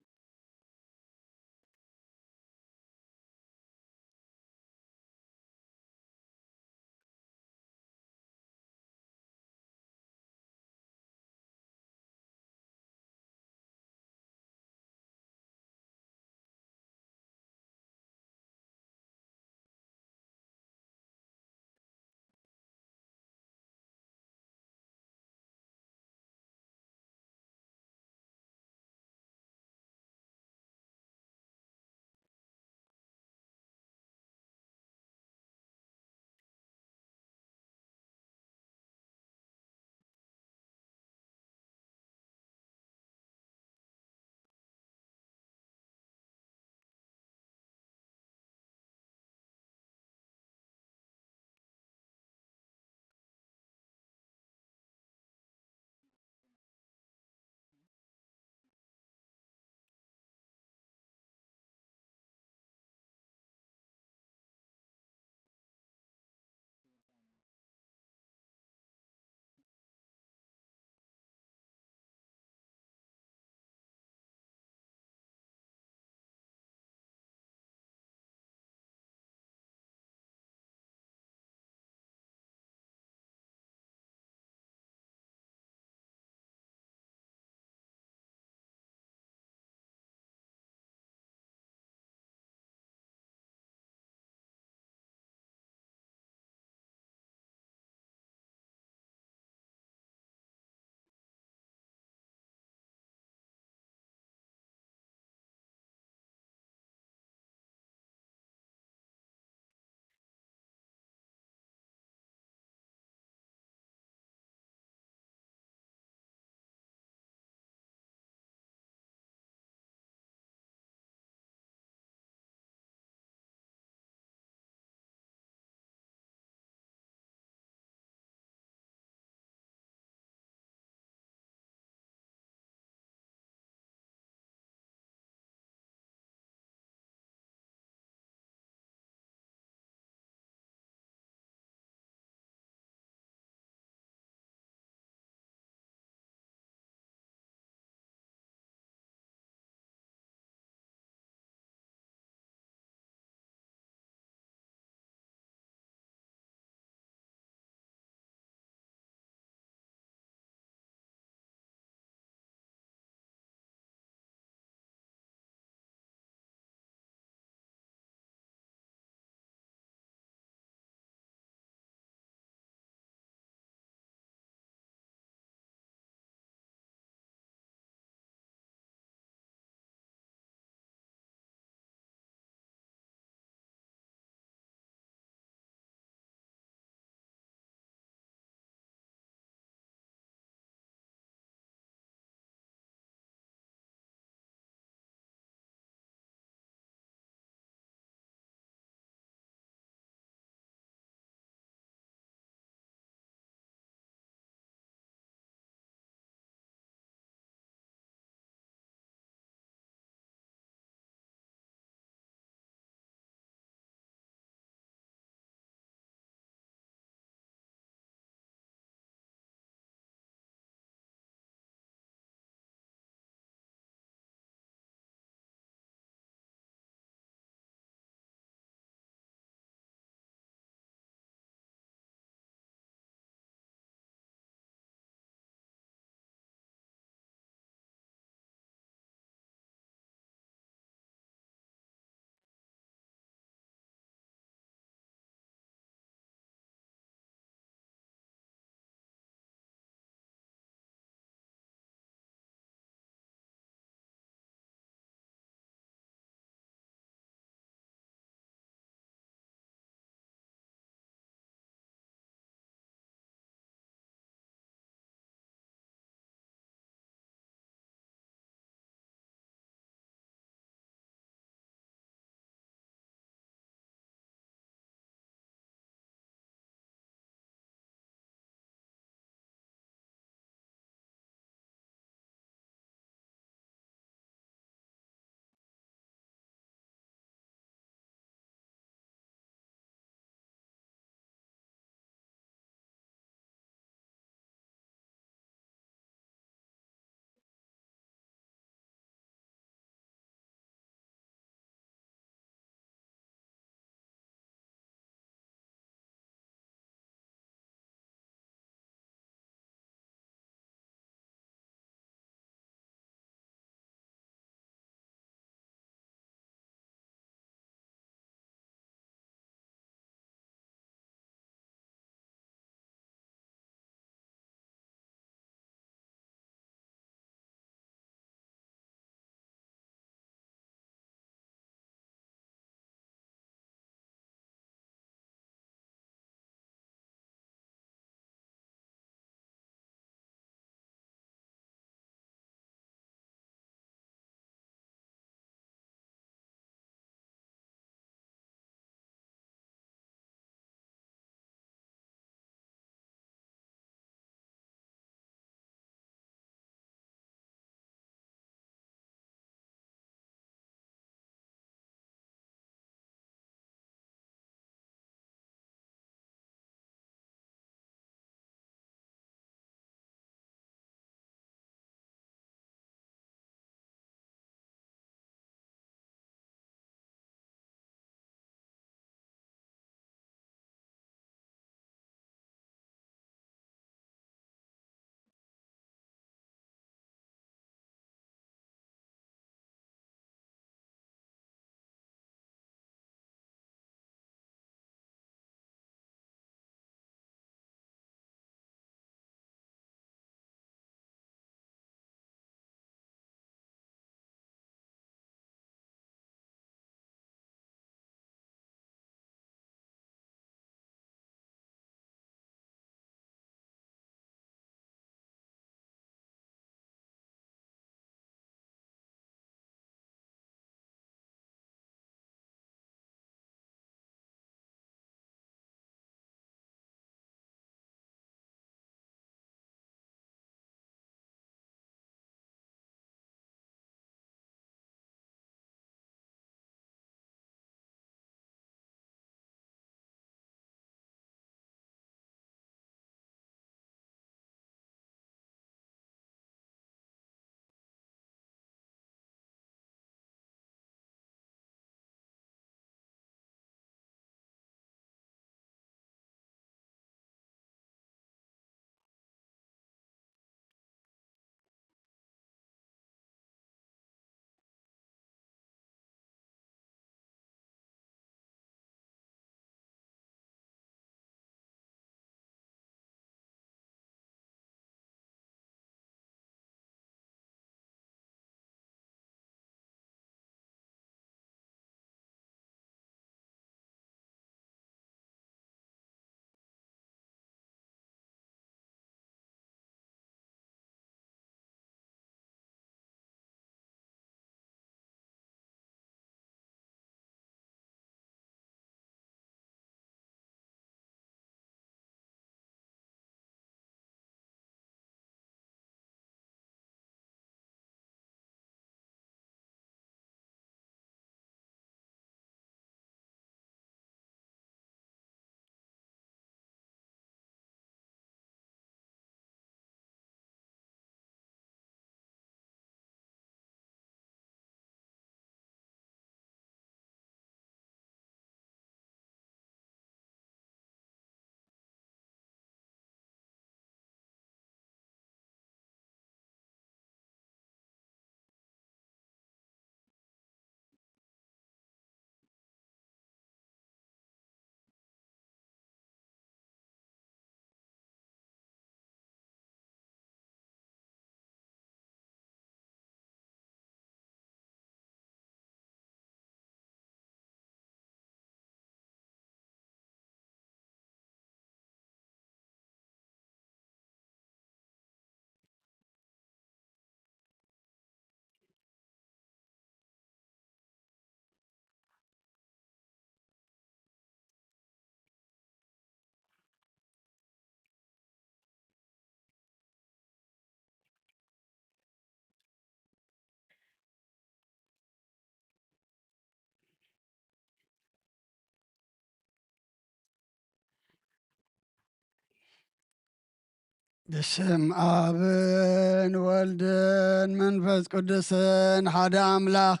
በስመ አብን ወልድን መንፈስ ቅዱስን ሓደ አምላክ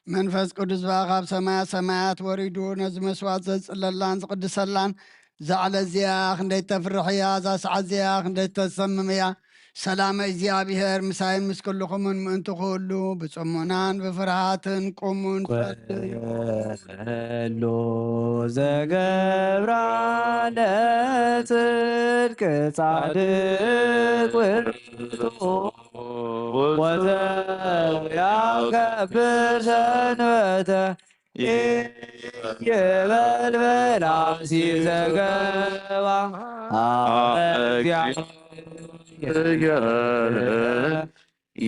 መንፈስ ቅዱስ ካብ ሰማያት ሰማያት ወሪዱ ነዚ መስዋዕት ዘፅለላን ዝቅድሰላን ዛዕለ እዚያ ክንደይ ተፍርሕ እያ እዛ ሰዓት እዚያ ክንደይ ተሰምም እያ ሰላመ እግዚኣብሔር ምሳይ ምስ ኩልኹምን ምእንቲ ክህሉ ብፅሙናን ብፍርሃትን ቁሙን ኩሉ ዘገብራ ለጽድቅ ጻድቅ ውርቱ ወዘያከብር ሰንበተ ይበል በላሲ ዘገባ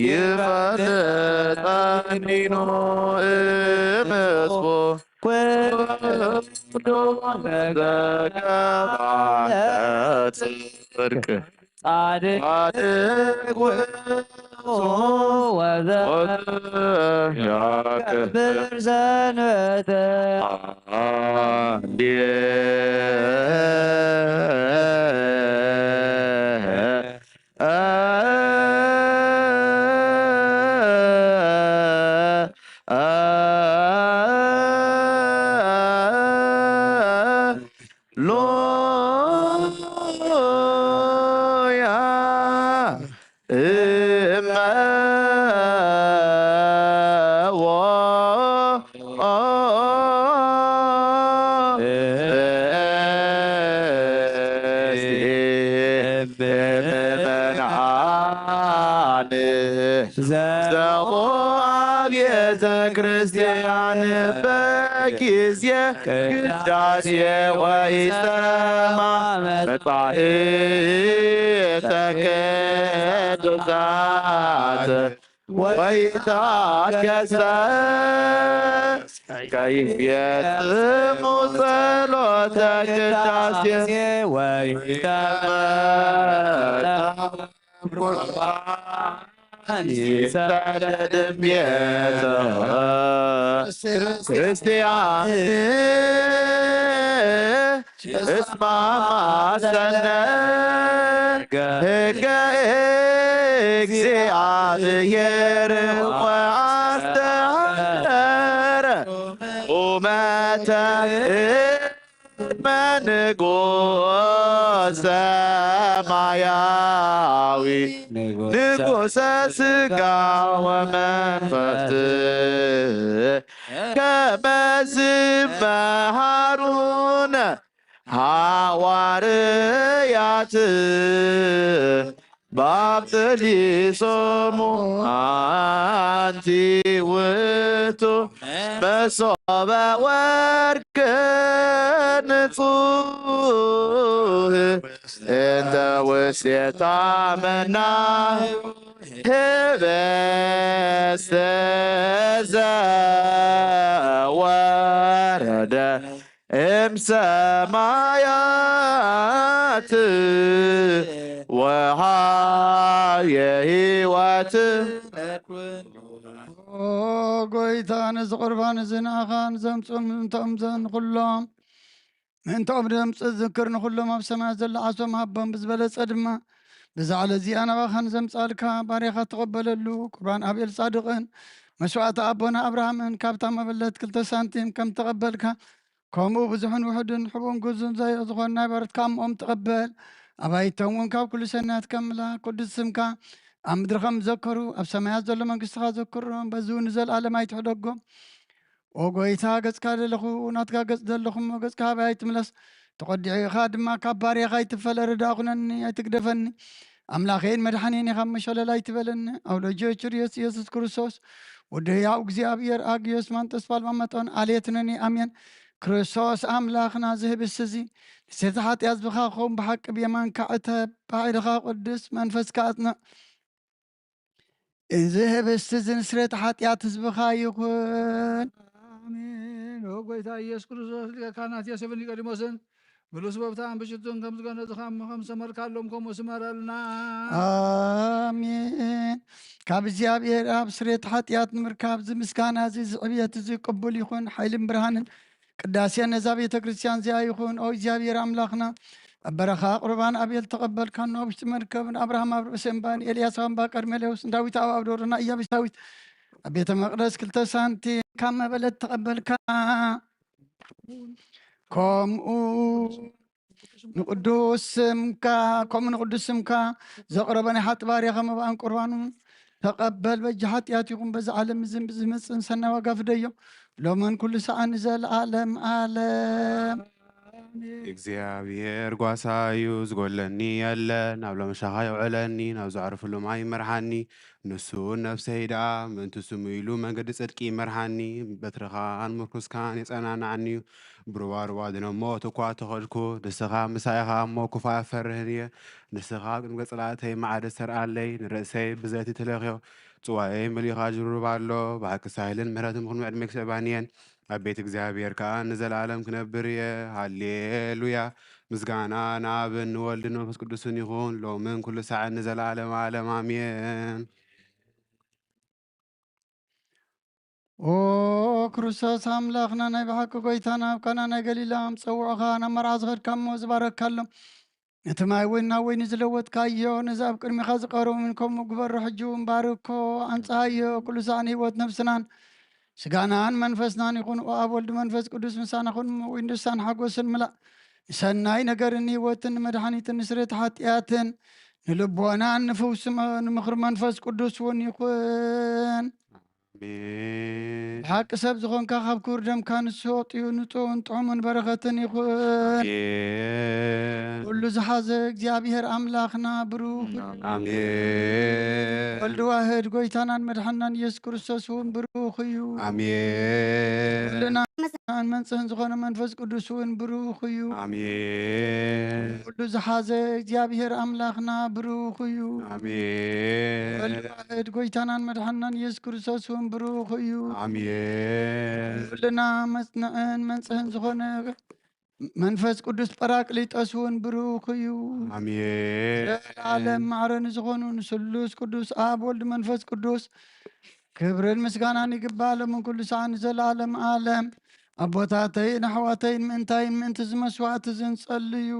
ይፈልጠኒኖ እምስቦ ኩሉ ዘገባ ለጽድቅ ጻድቅ ወዘያከብር ሰንበተ ቤተ ክርስቲያን በጊዜ ቅዳሴ ወይሰማ መጻሕፍተ ቅዱሳት ወይታገሰ ከይቤጽሙ ጸሎተ ቅዳሴ ይሰደድም ቤተ ክርስቲያን እስመ ማሰነ ሕገ እግዚአብሔር ወአስተሐረ ኡመተ መንጉሥ ሰማያዊ ንጉሠ ሥጋ ወመንፈስ ከመ ዝመሃሩነ ሐዋርያት ባብጥሊሶሙ አንቲ ውእቱ መሶበ ወርቅ ንጹሕ እንተ ውስቴታ መናህ ህብስተ ዘወረደ እምሰማያት ወሃየ ሕይወት ጎይታ ነዚ ቁርባን እዚ ንኣኻን ዘምፅኦም ምንቶኦም ዘንኩሎም ምንቶኦም ደምፅእ ዝክር ንኩሎም ኣብ ሰማያት ዘሎ ዓሶም ሃቦም ብዝበለፀ ድማ ብዛዕለ እዚኣ ናባኻን ዘምፃልካ ባርኻ ትቐበለሉ ቁርባን ኣብኤል ጻድቕን መስዋዕቲ ኣቦና ኣብርሃምን ካብታ መበለት 2 ሳንቲም ከም ተቐበልካ ከምኡ ብዙሕን ውሕድን ሕቡን ግዙን ዝኾን ናይ ባረትካ እምኦም ትቐበል ኣባይቶም እውን ካብ ኩሉ ሰናያት ከምላ ቅዱስ ስምካ ኣብ ምድሪ ከም ዘከሩ ኣብ ሰማያት ዘሎ መንግስትኻ ዘክሮም በዚ እውን ዘለኣለም ኣይትሕደጎም ኦ ጎይታ ገጽካ ደለኹ ናትካ ገጽ ዘለኹም ገጽካ ሃበይ ኣይትምለስ ተቆዲዕኻ ድማ ካብ ባርያኻ ኣይትፈለ ርዳእ ኩነኒ ኣይትግደፈኒ ኣምላኸይን መድሓኒን ካብ መሸለል ኣይትበለኒ ኣውሎጆ ርዮስ ኢየሱስ ክርስቶስ ወዲ ሕያው እግዚኣብሔር ኣግዮስ ማንጠስ ፋልማመጦን ኣልየትነኒ ኣሜን ክርስቶስ ኣምላኽና ዝህብስ እዚ ንሴታ ሓጢኣት ዝብኻ ኸም ብሓቂ ብየማንካ ዕተብ ባዕድኻ ቅዱስ መንፈስካ ኣጽንዕ እዚ ህብስቲ እዚ ንስሬት ሓጢኣት ህዝብኻ ይኹን አሜን። ኦ ጎይታ ኢየሱስ ክርስቶስ ሊቀ ካህናት ዮሴፍን ኒቆዲሞስን ብሉስ በብታን ብሽቱን ከም ዝገነዝኻም ከም ሰመርካሎም ከምኡ ስመረልና ኣሜን ካብ እግዚኣብሔር ኣብ ስሬት ሓጢኣት ንምርካብ እዚ ምስጋና እዚ ዝዕብየት እዚ ቅቡል ይኹን ሓይልን ብርሃንን ቅዳሴ ነዛ ቤተ ክርስቲያን እዚኣ ይኹን ኦ እግዚኣብሔር ኣምላኽና البرخاء قربان أبيل تقبل كان وبشت مركب أبراهام أبو سنبان إلياس أبا كرمليوس داويت أبو دورنا إياه بيساويت أبيت مقدس كلتا سانتي كم بلد تقبل كم نقدوس سمكا كم نقدوس سمكا زقربني حتى باري خم بان قربان تقبل بجحات ياتيكم بز عالم زم بزمس سنة وقف ديو لو من كل ساعة نزل عالم عالم እግዚአብሔር ጓሳዩ ዝጎለኒ የለን ናብ ለመሻኻ የውዕለኒ ናብ ዝዕርፍሉ ማይ መርሓኒ ንሱን ነፍሰይ ደኣ ምእንቲ ስሙ ኢሉ መንገዲ ጽድቂ መርሓኒ በትርኻን ምርኩስካን የጸናንዓኒ ብሩባሩባ ድነሞ እኳ ተኸድኩ ንስኻ ምሳይኻ እሞ ክፉ ኣፈርህን እየ ንስኻ ቅድሚ ገጽላተይ ማዕደ ሰርኣለይ ንርእሰይ ብዘይቲ ትለኽዮ ጽዋኤይ መሊኻ ጅሩብ ኣሎ ብሓቂ ሳይልን ምህረትን ምኽኑ ዕድመ ክስዕባንየን ኣብ ቤት እግዚኣብሔር ከዓ ንዘለዓለም ክነብር እየ ሃሌሉያ ምስጋና ንኣብን ንወልድን መንፈስ ቅዱስን ይኹን ሎምን ኩሉ ሰዓት ንዘለዓለም ዓለም ኣሜን ኦ ክርስቶስ ኣምላኽና ናይ ብሓቂ ጎይታና ኣብ ካና ናይ ገሊላ ምፀውዖኻ ናብ መርዓ ዝኸድካ እሞ ዝባረካሎም ነቲ ማይ ወይን ናብ ወይኒ ዝለወጥካዮ ነዚ ኣብ ቅድሚኻ ዝቐረቡ ምንከም ግበሮ ሕጂ እውን ባርኮ ኣንፀሃዮ ኩሉ ሰዓት ንሂወት ነብስናን ስጋናን መንፈስናን ይኹን ኣብ ወልዲ መንፈስ ቅዱስ ምሳና ኹን ወይ ንሳን ሓጎስን ምላእ ንሰናይ ነገርን ህይወትን ንመድሓኒትን ንስሬት ሓጢኣትን ንልቦናን ንፍውስ ንምኽሪ መንፈስ ቅዱስ እውን ይኹን ብሓቂ ሰብ ዝኾንካ ካብ ክቡር ደምካ ንስወጥዩ ንጥውን ጥዑምን በረኸትን ይኹን ኩሉ ዝሓዘ እግዚኣብሔር ኣምላኽና ብሩኽ ወልዲ ዋህድ ጎይታናን መድሓናን ኢየሱስ ክርስቶስ እውን ብሩኽ እዩ ኩልና መንጽህን ዝኾነ መንፈስ ቅዱስ እውን ብሩኽ እዩ ኩሉ ዝሓዘ እግዚኣብሔር ኣምላኽና ብሩኽ እዩ ወልዲ ዋህድ ጎይታናን መድሓናን ኢየሱስ ክርስቶስ እውን ብሩኽ እዩ ኩልና መጽንዕን መንጽህን ዝኾነ መንፈስ ቅዱስ ጰራቅሊጦስ እውን ብሩኽ እዩ ዘለዓለም ማዕረኒ ዝኾኑ ንስሉስ ቅዱስ ኣብ ወልዲ መንፈስ ቅዱስ ክብርን ምስጋናን ይግባእ ሎምን ኩሉ ሰዓት ንዘለዓለም ዓለም ኣቦታተይን ኣሕዋተይን ምእንታይን ምእንቲ ዝመስዋዕቲ ዝንጸልዩ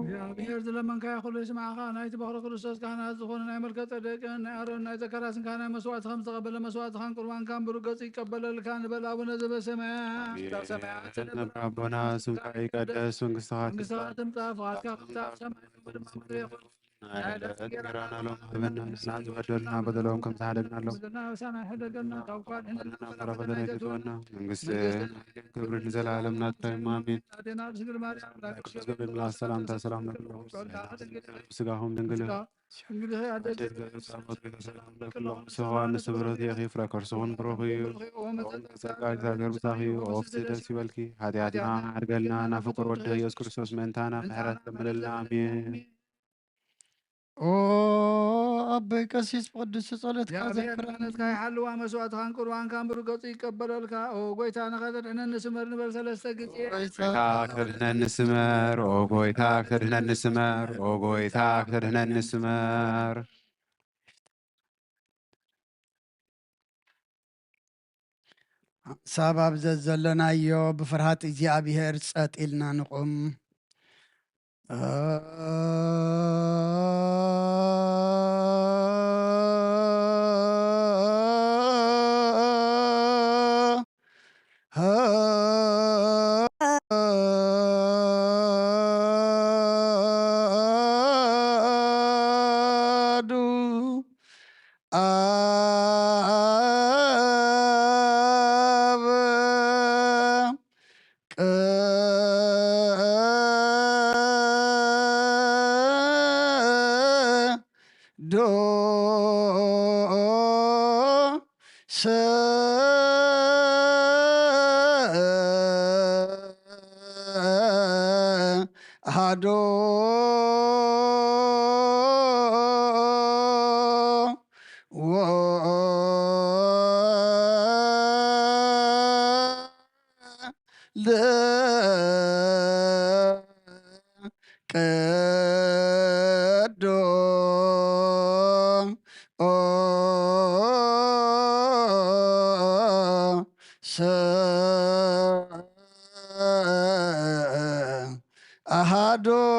እግዚአብሔር ዝለመንካ ይኹሉ ይስማዓኻ ናይቲ በኽሪ ክርስቶስ ካህናት ዝኾኑ ናይ መልከ ጸደቅን ናይ ኣሮን ናይ ዘካርያስን ካህናት መስዋዕቲ ከም ዝተቐበለ መስዋዕትኻን ቁርባንካን ብሩህ ገጽ ይቀበለልካ ንበል ኣቡነ ዘበሰማያት ኣብ ሰማያት ነብር ኣቦና ስምካ ይቀደስ መንግሥትኻ ትምጻእ ፍቓድካ ከምቲ ኣብ ሰማይ ከምኡ ድማ ምድሪ ይኹን ጌራናሎም ሃበና ንስና ዝበደሉና በደሎም ከም ዝሓደግናሎም ብሳና ሕደገልና ካብ ረፈተነይትወና መንግስትን ክብርን ንዘለዓለም ናትካዮም ኣሜን ና ድንግል ማርያም ቅዱስ ገብርኤል መልኣክ ሰላምታ ሰላም ለኩሎም ስጋኹም ድንግል ስኻ ንስብረት የኺ ፍረ ከርስኹን ብሩኽ እዩ ጸጋ እግዚኣብሔር ብሳኺ እዩ ኦፍቲ ደስ ይበልኪ ሓጢኣትና ዓድገልና ናብ ፍቁር ወዲ ኢየሱስ ክርስቶስ ምእንታና ምሕረት ተመልልና ኣሜን ኦ ኣበይ ቀሲስ ብቅዱስ ጸሎትካ ዘክረነትካ ይሓልዋ መስዋዕትኻን ቁርባንካን ብሩህ ገጹ ይቀበለልካ ኦ ጎይታ ንኸተድሕነኒ ስመር ንበል 3 ግዜ ክተድሕነኒ ስመር ኦ ጎይታ ክተድሕነኒ ስመር ኦ ጎይታ ክተድሕነኒ ስመር ሳባብ ዘለናዮ ብፍርሃት እግዚኣብሔር ጸጥ ኢልና ንቁም ahado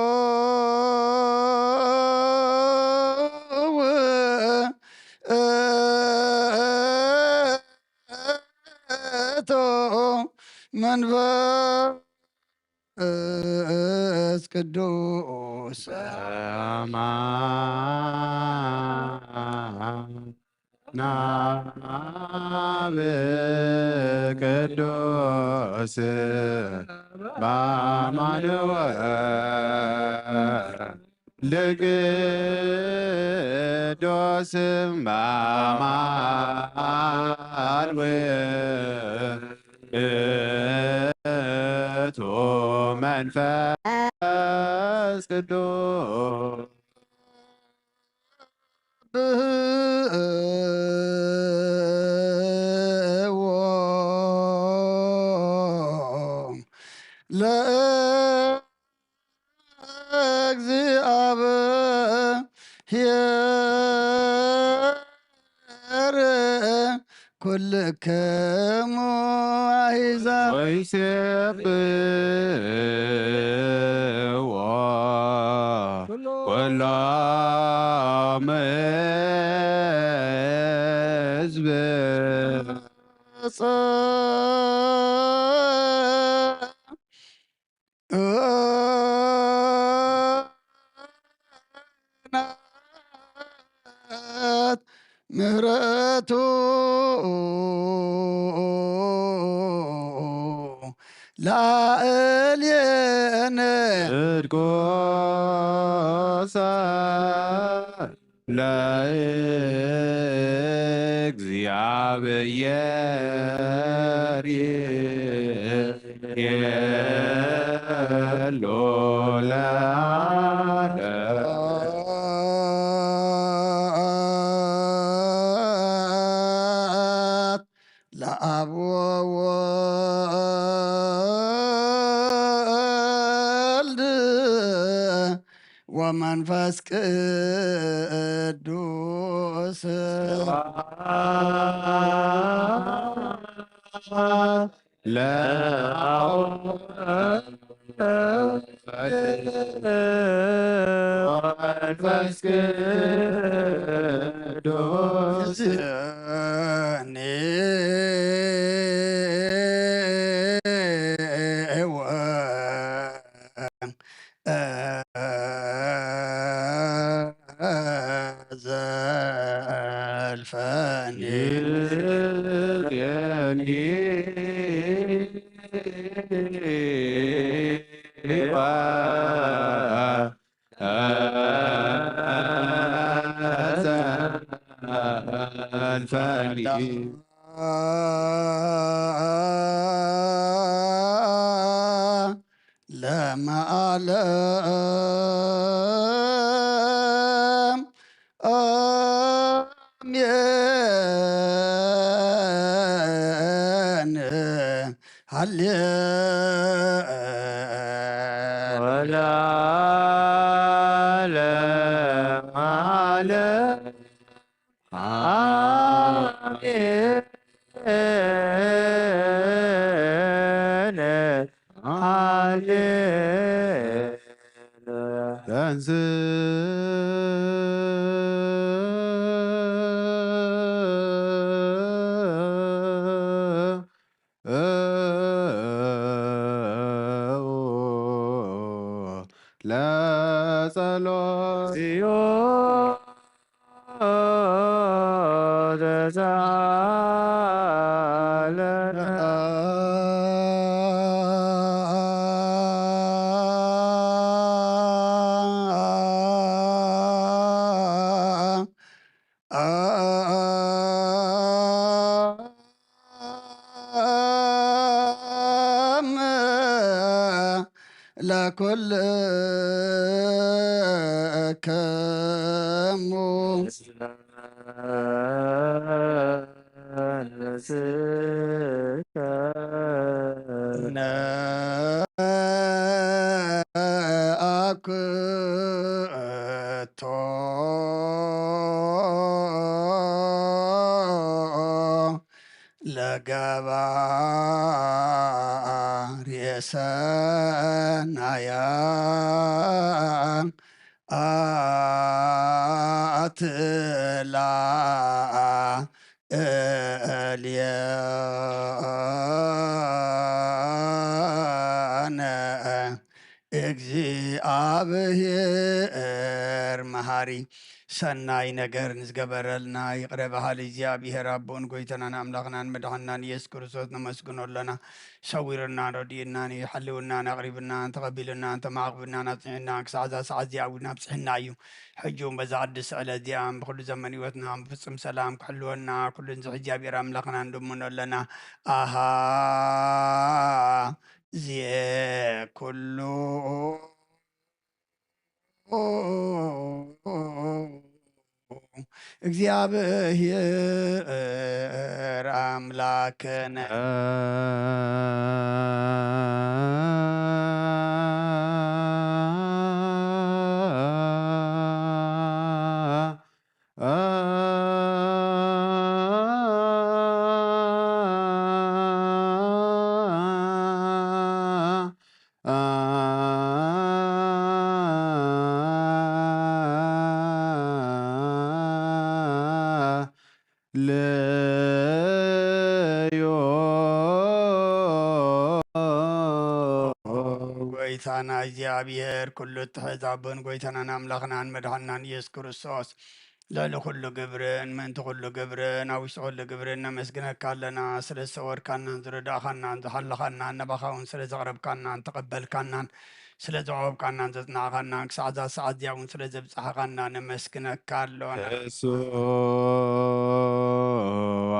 ወመንፈስ ቅዱስ ናብ ቅዱስ በአማኑኤል ለቅዱስም በአማኑኤል እቱ መንፈስ ቅዱስ ብህዎ ለእግዚአብሔር ኩልክሙ አሕዛብ ወይሴብሕዎ ኩሎም ሕዝብ ምሕረቱ ላዕሌነ እድጎሳ ለእግዚአብሔር የሎ ለአብ ወወልድ ወመንፈስ ቅዱስ መንፈስ ቅዱስ እኔ ዘልፈኒ ለመዓለም አሜን ሃሌሉያ ወለዓለመ ዓለም አሜን ሃሌሉያ ለጸሎት ለኩልክሙ ነአኩቶ ለገባር የሰናያን አትላ እልየ እግዚአብሔር መሃሪ ሰናይ ነገር ንዝገበረልና ይቅረ በሃል እግዚአብሔር አቦን ጎይተናን አምላኽናን መድኃኒናን ኢየሱስ ክርስቶስ ነመስግኖለና ሰዊርናን ረድእናን ሓልውናን ኣቕሪብናን ተቐቢልናን ተማቕብናን ኣፅኒዕና ክሳዕ ዛ ሰዓት እዚኣ እውን ኣብፅሕና እዩ ሕጂ እውን በዛ ቅድስ ስዕለት እዚኣ ብኩሉ ዘመን ህይወትና ብፍፁም ሰላም ክሕልወና ኩሉ ንዚ እግዚኣብሔር ኣምላኽና ንድሙኖ ኣለና ኣሃ ዚየ ኩሉ እግዚአብሔር አምላክነ ጎይታና እግዚአብሔር ኩሉ እትሕዛብን ጎይታናን ኣምላኽናን መድሓናን ኢየሱስ ክርስቶስ ልዕሊ ኩሉ ግብርን ምእንቲ ኩሉ ግብርን ኣብ ውሽጢ ኩሉ ግብርን ነመስግነካ ኣለና ስለ ዝሰወርካናን ዝረዳእኻናን ዝሓለኻናን ነባኻ እውን ስለ ዘቕረብካናን ተቐበልካናን ስለ ዘዕበብካናን ዘፅናዕኻናን ክሳዕ ዛ ሰዓት እዚኣ እውን ስለ ዘብፅሓኻና ነመስግነካ ኣለና እሱ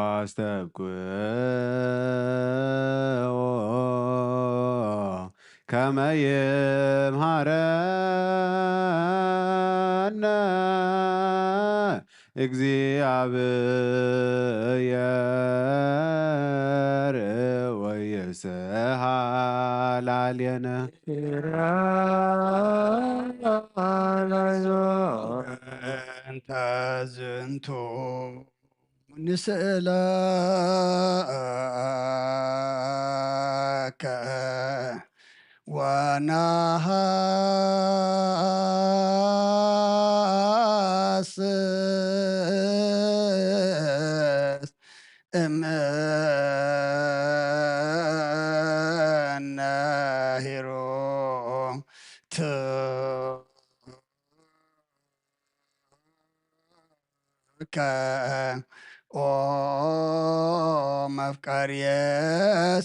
አስተብኩዕ ከመ ይምሃረነ እግዚአብሔር ወይስሐላልየነ እንተ ዝንቱ ንስእለከ ወናሃስስ እምነሂሮ ኦ መፍቀርየ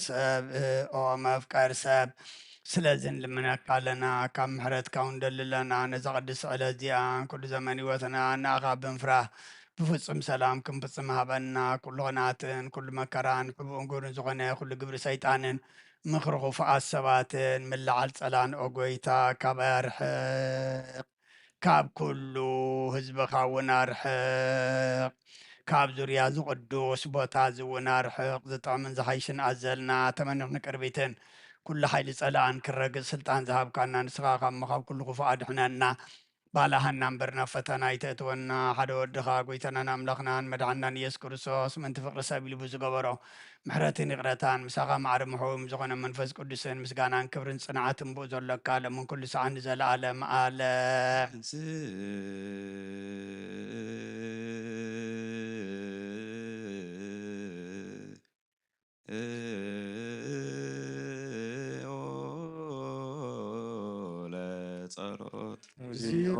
ሰብእ ኦ መፍቀር ሰብ ስለዚ ንልምነካ ኣለና ካብ ምሕረትካ እውን ደልለና ነዛ ቅድስ ስዕለት እዚኣ ኩሉ ዘመን ህይወትና ንኣኻ ብምፍራሕ ብፍፁም ሰላም ክንፍፅም ሃበና ኩሉ ቕንኣትን ኩሉ መከራን ሕቡእን ጉርን ዝኾነ ኩሉ ግብሪ ሰይጣንን ምክሪ ክፉኣት ሰባትን ምልዓል ፀላን ኦ ጎይታ ካብ ኣርሕቕ ካብ ኩሉ ህዝብኻ እውን ኣርሕቕ ካብ ዙርያ ዝቅዱስ ቦታ ዝውን ኣርሕቕ ዝጠቕምን ዝሓይሽን ኣዘልና ተመኒኽኒ ቅርቢትን ኩሉ ሓይሊ ፀላእን ክረግፅ ስልጣን ዝሃብካና ንስኻ ካብ ምኻብ ኩሉ ክፉእ ኣድሕነና ባላሃና እምበርና ፈተና ይተእትወና ሓደ ወድኻ ጎይታናን ኣምላኽናን መድሓናን ኢየሱስ ክርስቶስ ምንቲ ፍቅሪ ሰብ ኢሉ ብዝገበሮ ምሕረትን ይቕረታን ምሳኻ ማዕረ ምሕቡም ዝኾነ መንፈስ ቅዱስን ምስጋናን ክብርን ፅንዓትን ብኡ ዘሎካ ለምን ኩሉ ሰዓት ንዘለኣለም ኣለ ለጸሎት እግዚኦ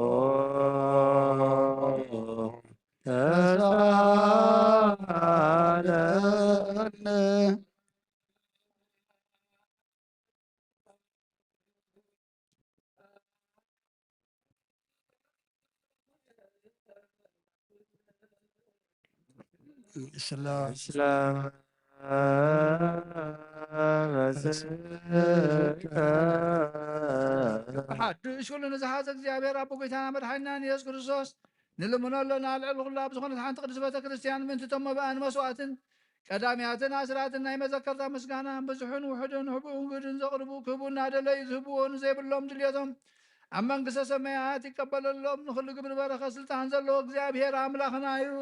ተሳለነ ሓድሽ ኩሉ ንዝሓዘ እግዚኣብሔር ኣቦ ጎይታና መድሓኒናን ኢየሱስ ክርስቶስ ንልምኖ ኣለና ልዕሊ ኩላ ብዝኾነት ሓንቲ ቅዱስ ቤተ ክርስቲያን ምእንትቶም መባእን መስዋዕትን ቀዳምያትን ኣስራትን ናይ መዘከርታ ምስጋና ብዙሕን ውሕድን ህቡእን ግድን ዘቕርቡ ክህቡ እናደለዩ ዝህብዎ ንዘይብሎም ድልየቶም ኣብ መንግስተ ሰማያት ይቀበለሎም ንኩሉ ግብሪ በረኸት ስልጣን ዘለዎ እግዚኣብሔር ኣምላኽና እዩ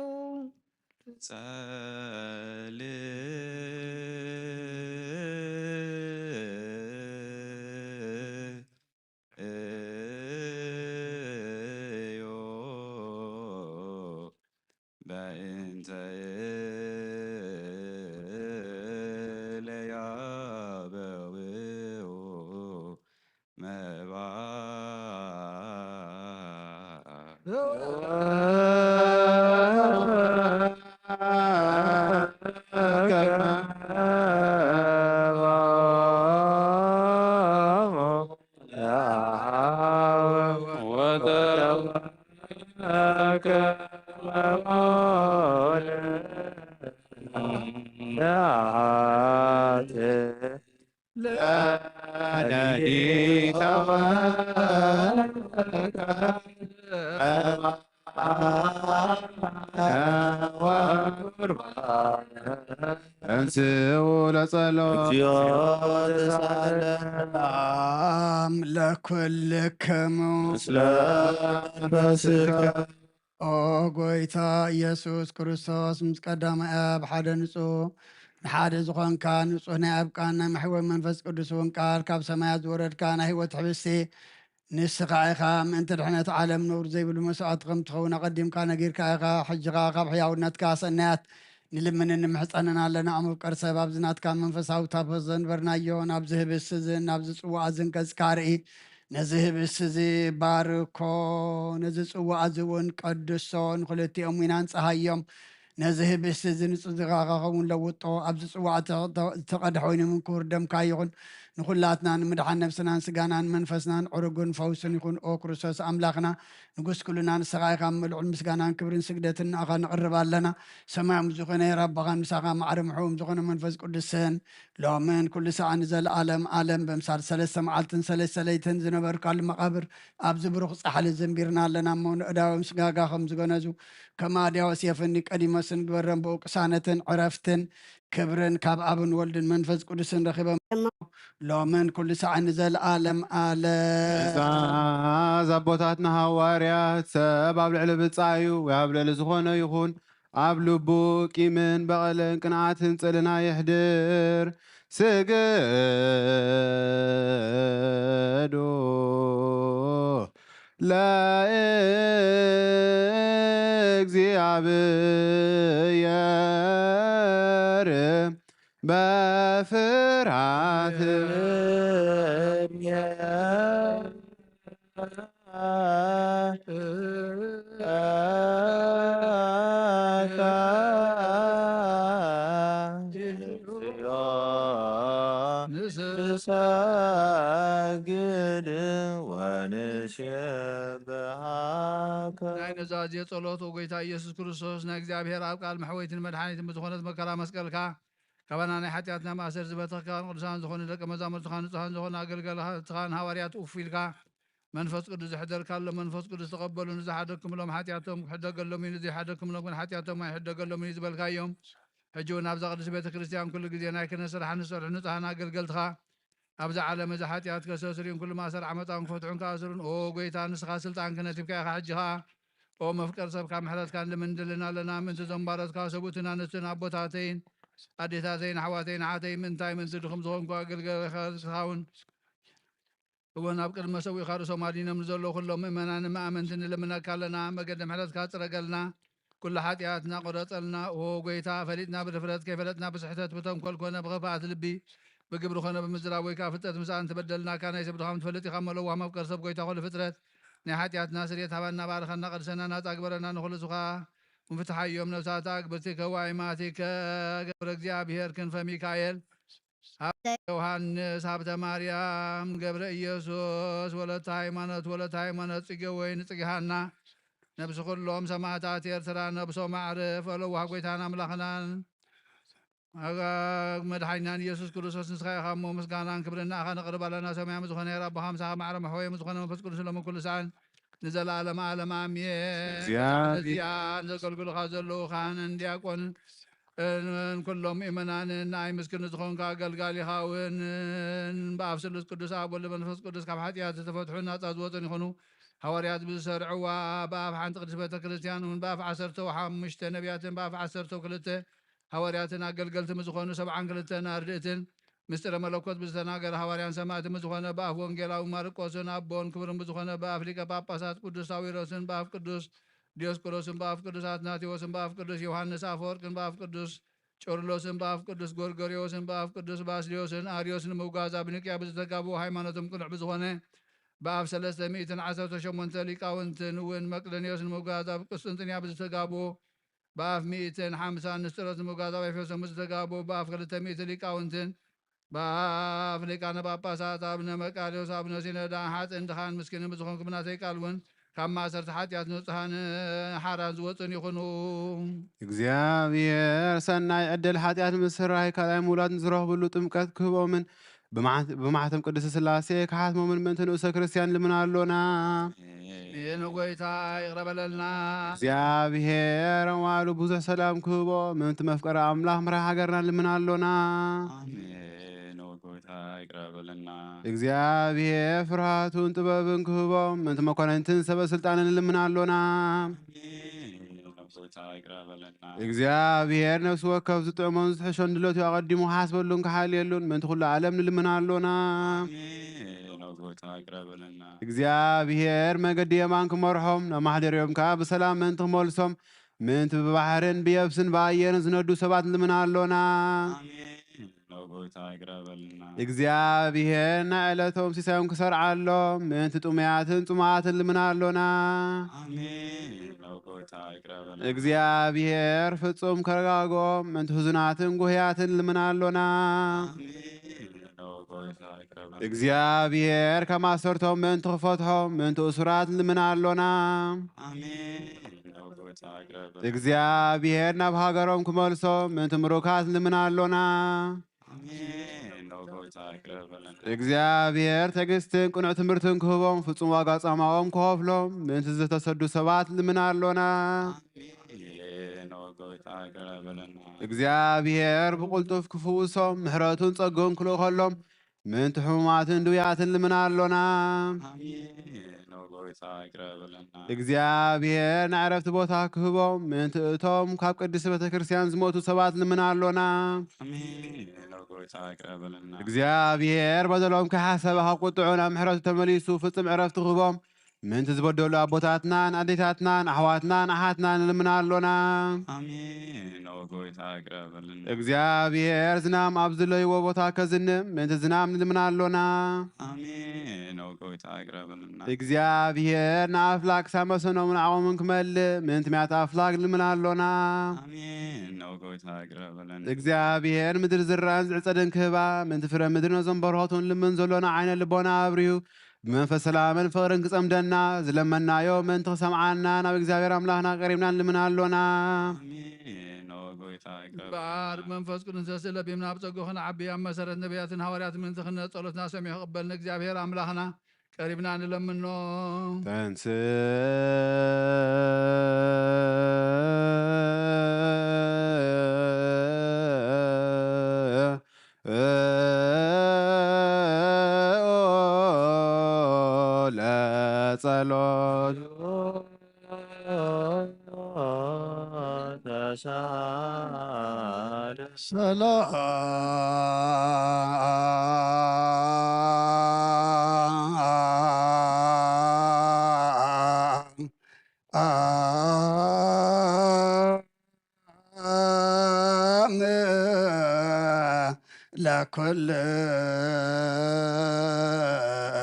በእንተ ለያበው መባ እንስኡ ለጸሎት ሰላም ለኩልክሙ ኦ ጎይታ ኢየሱስ ክርስቶስ ምስ ቀዳማይ ኣብ ሓደ ንጹህ ንሓደ ዝኾንካ ንጹህ ናይ ኣብ ቃል ናይ ማሕወ መንፈስ ቅዱስ እውን ቃል ካብ ሰማያት ዝወረድካ ናይ ህይወት ሕብስቲ ንስኻ ኢኻ ምእንቲ ድሕነት ዓለም ንውር ዘይብሉ መስዋዕት ከም ትኸውን ኣቐዲምካ ነጊርካ ኢኻ ሕጂኻ ካብ ሕያውነትካ ሰናያት ንልምን ንምሕፀንን ኣለና ኣሙፍቀር ሰብ ኣብዚ ናትካ መንፈሳዊ ታቦት ዘንበርናዮ ናብዚ ህብስቲ እዝን ናብዚ ፅዋዕ እዝን ገጽካ ርኢ ነዚ ህብስቲ እዚ ባርኮ ነዚ ፅዋዕ እዚ እውን ቀድሶ ንክልቲኦም ኢና ንፀሃዮም ነዚ ህብስቲ እዚ ንፅድኻ ከኸውን ለውጦ ኣብዚ ፅዋዕ ዝተቐድሐ ኮይኑ ምን ክቡር ደምካ ይኹን ንኩላትና ንምድሓን ነብስናን ስጋናን መንፈስናን ዕርጉን ፈውስን ይኹን ኦ ክርስቶስ ኣምላኽና ንጉስ ኩሉና ንስኻ ኢኻ ምልዑል ምስጋናን ክብርን ስግደትን ንኣኻ ንቕርብ ኣለና ሰማዮም ዝኾነ ረባኻን ምሳኻ ማዕረ ምሕቡም ዝኾነ መንፈስ ቅዱስን ሎምን ኩሉ ሰዓ ንዘለኣለም ዓለም ብምሳል 3 መዓልትን 3 ለይትን ዝነበርካሉ መቓብር ኣብዚ ብሩኽ ፃሕሊ ዘንቢርና ኣለና እሞ ንእዳዎም ስጋጋ ከም ዝገነዙ ከማ ዲያዎስ የፍኒ ቀዲሞስን ግበረን ብኡ ቅሳነትን ዕረፍትን ክብርን ካብ ኣብን ወልድን መንፈስ ቅዱስን ረኺቦም ሎምን ኩሉ ሰዓ ንዘለኣለም ዓለም እዛ ኣቦታትና ሃዋርያት ሰብ ኣብ ልዕሊ ብፃዩ ወይ ኣብ ልዕሊ ዝኾነ ይኹን ኣብ ልቡ ቂምን በቐልን ቅንዓትን ጽልና የሕድር ስግዱ ለእግዚአብሔር በፍርሃት ንሰግድ ወንሽብሃከ ናይ ነዛዝየ ጸሎት ጎይታ ኢየሱስ ክርስቶስ ናይ እግዚኣብሔር ኣብ ቃል መሕወይትን መድሓኒትን ብዝኾነት መከራ መስቀልካ ካባና ናይ ሓጢኣትና ማእሰር ዝበተኽካን ቅዱሳን ዝኾኑ ደቀ መዛሙርትኻ ንጹሃን ዝኾኑ ኣገልገልትኻን ሃዋርያት እፍ ኢልካ መንፈስ ቅዱስ ዝሕደርካሎ መንፈስ ቅዱስ ተቐበሉ ንዝሓደግኩምሎም ሓጢኣቶም ክሕደገሎም እዩ ንዘይሓደግኩምሎም ግን ሓጢኣቶም ኣይሕደገሎም እዩ ዝበልካዮም ሕጂ እውን ኣብዛ ቅዱስ ቤተ ክርስቲያን ኩሉ ግዜ ናይ ክህነት ስራሕ ንሰርሑ ንጹሃን ኣገልገልትኻ ኣብዛ ዓለም እዚ ሓጢኣት ከሰስርዩን ኩሉ ማእሰር ዓመፃውን ክፈትሑን ከኣስሩን ኦ ጎይታ ንስኻ ስልጣን ክህነት ሂብካ ኢኻ ሕጂ ኸ ኦ መፍቀር ሰብካ ምሕረትካ ንልምንድልና ኣለና ምንቲ ዘንባረትካ ሰቡእትን ኣንስትን ኣቦታተይን ኣዴታተይን ኣሕዋተይን ሓተይ ምንታይ ምንቲ ድኹም ዝኾንኩ ኣገልገልኻውን እውን ኣብ ቅድመ ሰዊእኻ ርእሶም ኣዲኖም ንዘለዉ ኩሎም ምእመናን መኣመንቲ ንልምነካ ኣለና መገዲ ምሕረትካ ፅረገልና ኩሉ ሓጢኣትና ቆረፀልና ኦ ጎይታ ፈሊጥና ብድፍረት ከይፈለጥና ብስሕተት ብተንኰል ኮነ ብኽፍኣት ልቢ ብግብሪ ኮነ ብምዝራብ ወይ ከዓ ፍልጠት ምሳእን ተበደልናካ ናይ ሰብ ድኻም ትፈልጥ ኢኻ መለዋ መፍቀር ሰብ ጎይታ ኩሉ ፍጥረት ናይ ሓጢኣትና ስርየት ሃባና ባርኸና ቀድሰና ናፃ ግበረና ንኩሉ ሱኻ ምፍትሓዮም ነብሳታ ግብርቲከ ዋይማቲከ ገብረ እግዚኣብሔር ክንፈ ሚካኤል ዮሃንስ ሃብተ ማርያም ገብረ ኢየሱስ ወለተ ሃይማኖት ጽጌ ወይን ጽጌሃና ነብሲ ኩሎም ሰማዕታት ኤርትራ ነብሶም ማዕርፍ ኣለዋ ጎይታን ኣምላኽናን መድሓኒናን ኢየሱስ ክርስቶስ ንስኻ ኢኻ እሞ ምስጋናን ክብርን ንኣኻ ነቕርብ ኣለና ሰማያዊ ዝኾነ ረባኻ ምሳኻ ማዕረ መሕወዮም ዝኾነ መንፈስ ቅዱስ ሎምን ኩሉ ሰዓን ንዘለኣለመ ዓለም ኣሜን እዚኣን ዘገልግሉኻ ዘለዉኻን እንዲያቆንን ኩሎም ምእመናንን ናይ ምስክር ዝኾንካ ኣገልጋሊኻ እውን ብኣብ ስሉስ ቅዱስ ኣብ ወልድ መንፈስ ቅዱስ ካብ ሓጢኣት ዝተፈትሑን ናፃ ዝወፅን ይኹኑ ሃዋርያት ብዝሰርዕዋ ብኣፍ ሓንቲ ቅዱስ ቤተ ክርስቲያን እውን ብኣፍ 15 ነቢያትን ብኣፍ 12 ሃዋርያትን ኣገልገልትን ዝኾኑ 72 ኣርድእትን ምስጢረ መለኮት ብዝተናገረ ሃዋርያን ሰማዕትን ብዝኾነ ብኣፍ ወንጌላዊ ማርቆስን ኣቦን ክብርን ብዝኾነ ብኣፍ ሊቀ ጳጳሳት ቅዱስ ሳዊሮስን ብኣፍ ቅዱስ ዲዮስቆሮስን በአፍ ቅዱስ አትናቴዎስን በአፍ ቅዱስ ዮሐንስ አፈወርቅን በአፍ ቅዱስ ጮርሎስን በአፍ ቅዱስ ጎርጎሪዎስን በአፍ ቅዱስ ባስልዮስን አርዮስን ምውጋዝ ኣብ ኒቅያ ብዝተጋብኡ ሃይማኖቶም ቅኑዕ ብዝኾነ بأف 318 ሊቃውንትን እውን መቅደኒዮስ ንምጓዝ ኣብ ቁስጥንጥንያ ብዝተጋብኡ بأف 250 ንስጥሮስ ንምጓዝ ኣብ ኤፌሶን ብዝተጋብኡ بأف 200 ሊቃውንትን بأف ሊቃነ ጳጳሳት አቡነ መቃርዮስ አቡነ ሲኖዳ ሓጥን ድኻን ምስኪንን ብዝኾንኩም ናተይ ቃል እውን ካብ ማእሰርቲ ሓጢኣት ንጹሓን ሓራን ዝወፁን ይኹኑ። እግዚአብሔር ሰናይ ዕድል ኃጢአት ምስራይ ካልኣይ ምውላድ ዝረኽብሉ ጥምቀት ክህቦምን ብማሕተም ቅድስት ሥላሴ ካሓትሞምን ምእንቲ ንእሰ ክርስቲያን ልምና ኣሎና። ይህን ጎይታ ይቕረበለልና። እግዚአብሔር ዋሉ ብዙሕ ሰላም ክህቦ ምእንቲ መፍቀሪ ኣምላኽ ምራይ ሃገርና ልምና ኣሎና። እግዚአብሔር ፍርሃቱን ጥበብን ክህቦም ምእንቲ መኳንንትን ሰበ ስልጣንን ልምና ኣሎና። እግዚአብሔር ነፍሲ ወከፍ ዝጥዕሞን ዝትሕሾን ድለቱ ኣቐዲሙ ሓስበሉን ክሓልየሉን ምእንቲ ኩሉ ዓለም ንልምና ኣሎና። እግዚአብሔር መገዲ የማን ክመርሖም ናብ ማሕደርዮም ከዓ ብሰላም ምእንቲ ክመልሶም ምእንቲ ብባሕርን ብየብስን ብኣየርን ዝነዱ ሰባት ንልምና ኣሎና። እግዚአብሔር ናይ ዕለቶም ሲሳዮም ክሰርዓሎም ምእንቲ ጥሙያትን ጽሙዓትን ልምና ኣሎና። እግዚአብሔር ፍጹም ከረጋግኦም ምእንቲ ህዙናትን ጉህያትን ልምና ኣሎና። እግዚአብሔር ካብ ማሰርቶም ምእንቲ ክፈትሖም ምእንቲ እሱራት ልምና ኣሎና። እግዚአብሔር ናብ ሃገሮም ክመልሶም ምእንቲ ምሩካት ልምና ኣሎና። እግዚአብሔር ትዕግስትን ቅኑዕ ትምህርትን ክህቦም ፍጹም ዋጋ ጻማኦም ክኸፍሎም ምእንቲ ዝተሰዱ ሰባት ልምና ኣሎና። እግዚአብሔር ብቁልጡፍ ክፍውሶም ምሕረቱን ጸጎን ክልእ ከሎም ምእንቲ ሕሙማትን ድውያትን ልምና ኣሎና። እግዚአብሔር ናይ ዕረፍቲ ቦታ ክህቦም ምእንቲ እቶም ካብ ቅድስቲ ቤተ ክርስቲያን ዝሞቱ ሰባት ልምና ኣሎና። እግዚአብሔር በደሎም ከሓሰበ ካብ ቁጥዑ ናብ ምሕረቱ ተመሊሱ ፍጹም ዕረፍቲ ክህቦም ምእንቲ ዝበደሉ ኣቦታትናን ኣዴታትናን ኣሕዋትናን ኣሓትናን ልምና ኣሎና። እግዚአብሔር ዝናም ኣብ ዝለይዎ ቦታ ከዝንም ምእንቲ ዝናም ንልምና ኣሎና። እግዚአብሔር ንኣፍላክ ሳመሰኖምን ዓቕሞምን ክመልእ ምእንቲ ምያት ኣፍላክ ልምና ኣሎና። እግዚአብሔር ምድሪ ዝረአን ዝዕጸድን ክህባ ምእንቲ ፍረ ምድሪ ነዞም በረኸቱን ልምን ዘሎና ዓይነ ልቦና ኣብርሁ ብመንፈስ ሰላምን ፍቕርን ክጸምደና ዝለመናዮ ምእንቲ ክሰምዓና ናብ እግዚአብሔር ኣምላኽና ቀሪብና ልምና ኣሎና። በዓል መንፈስ ቅዱስ ዘስለቢምና ብጸጉ ኽንዓቢ ኣብ መሰረት ነቢያትን ሃዋርያት ምእንቲ ክነት ጸሎትና ሰሚዑ ክቕበልን እግዚአብሔር ኣምላኽና ቀሪብና ንለምኖ። ተንስ ለጸሎት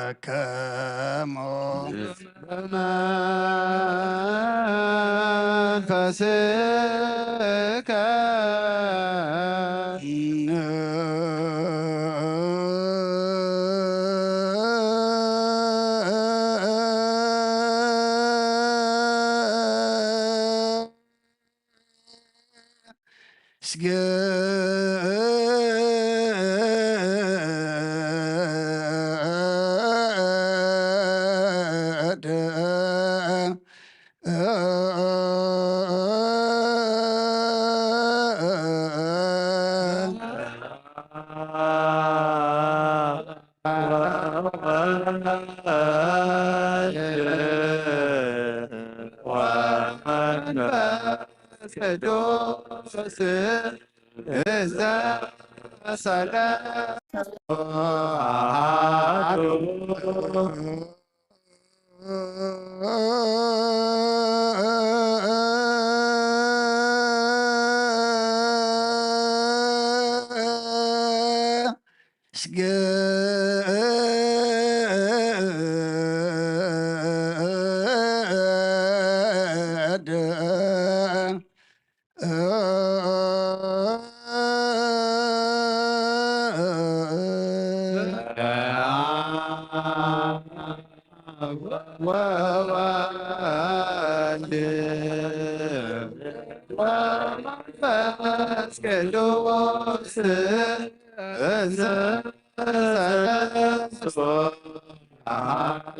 ለኩልከሙ በመንፈስከ ወወልድ ወመንፈስ ቅዱስ እንዘ ሰለስቱ አሐዱ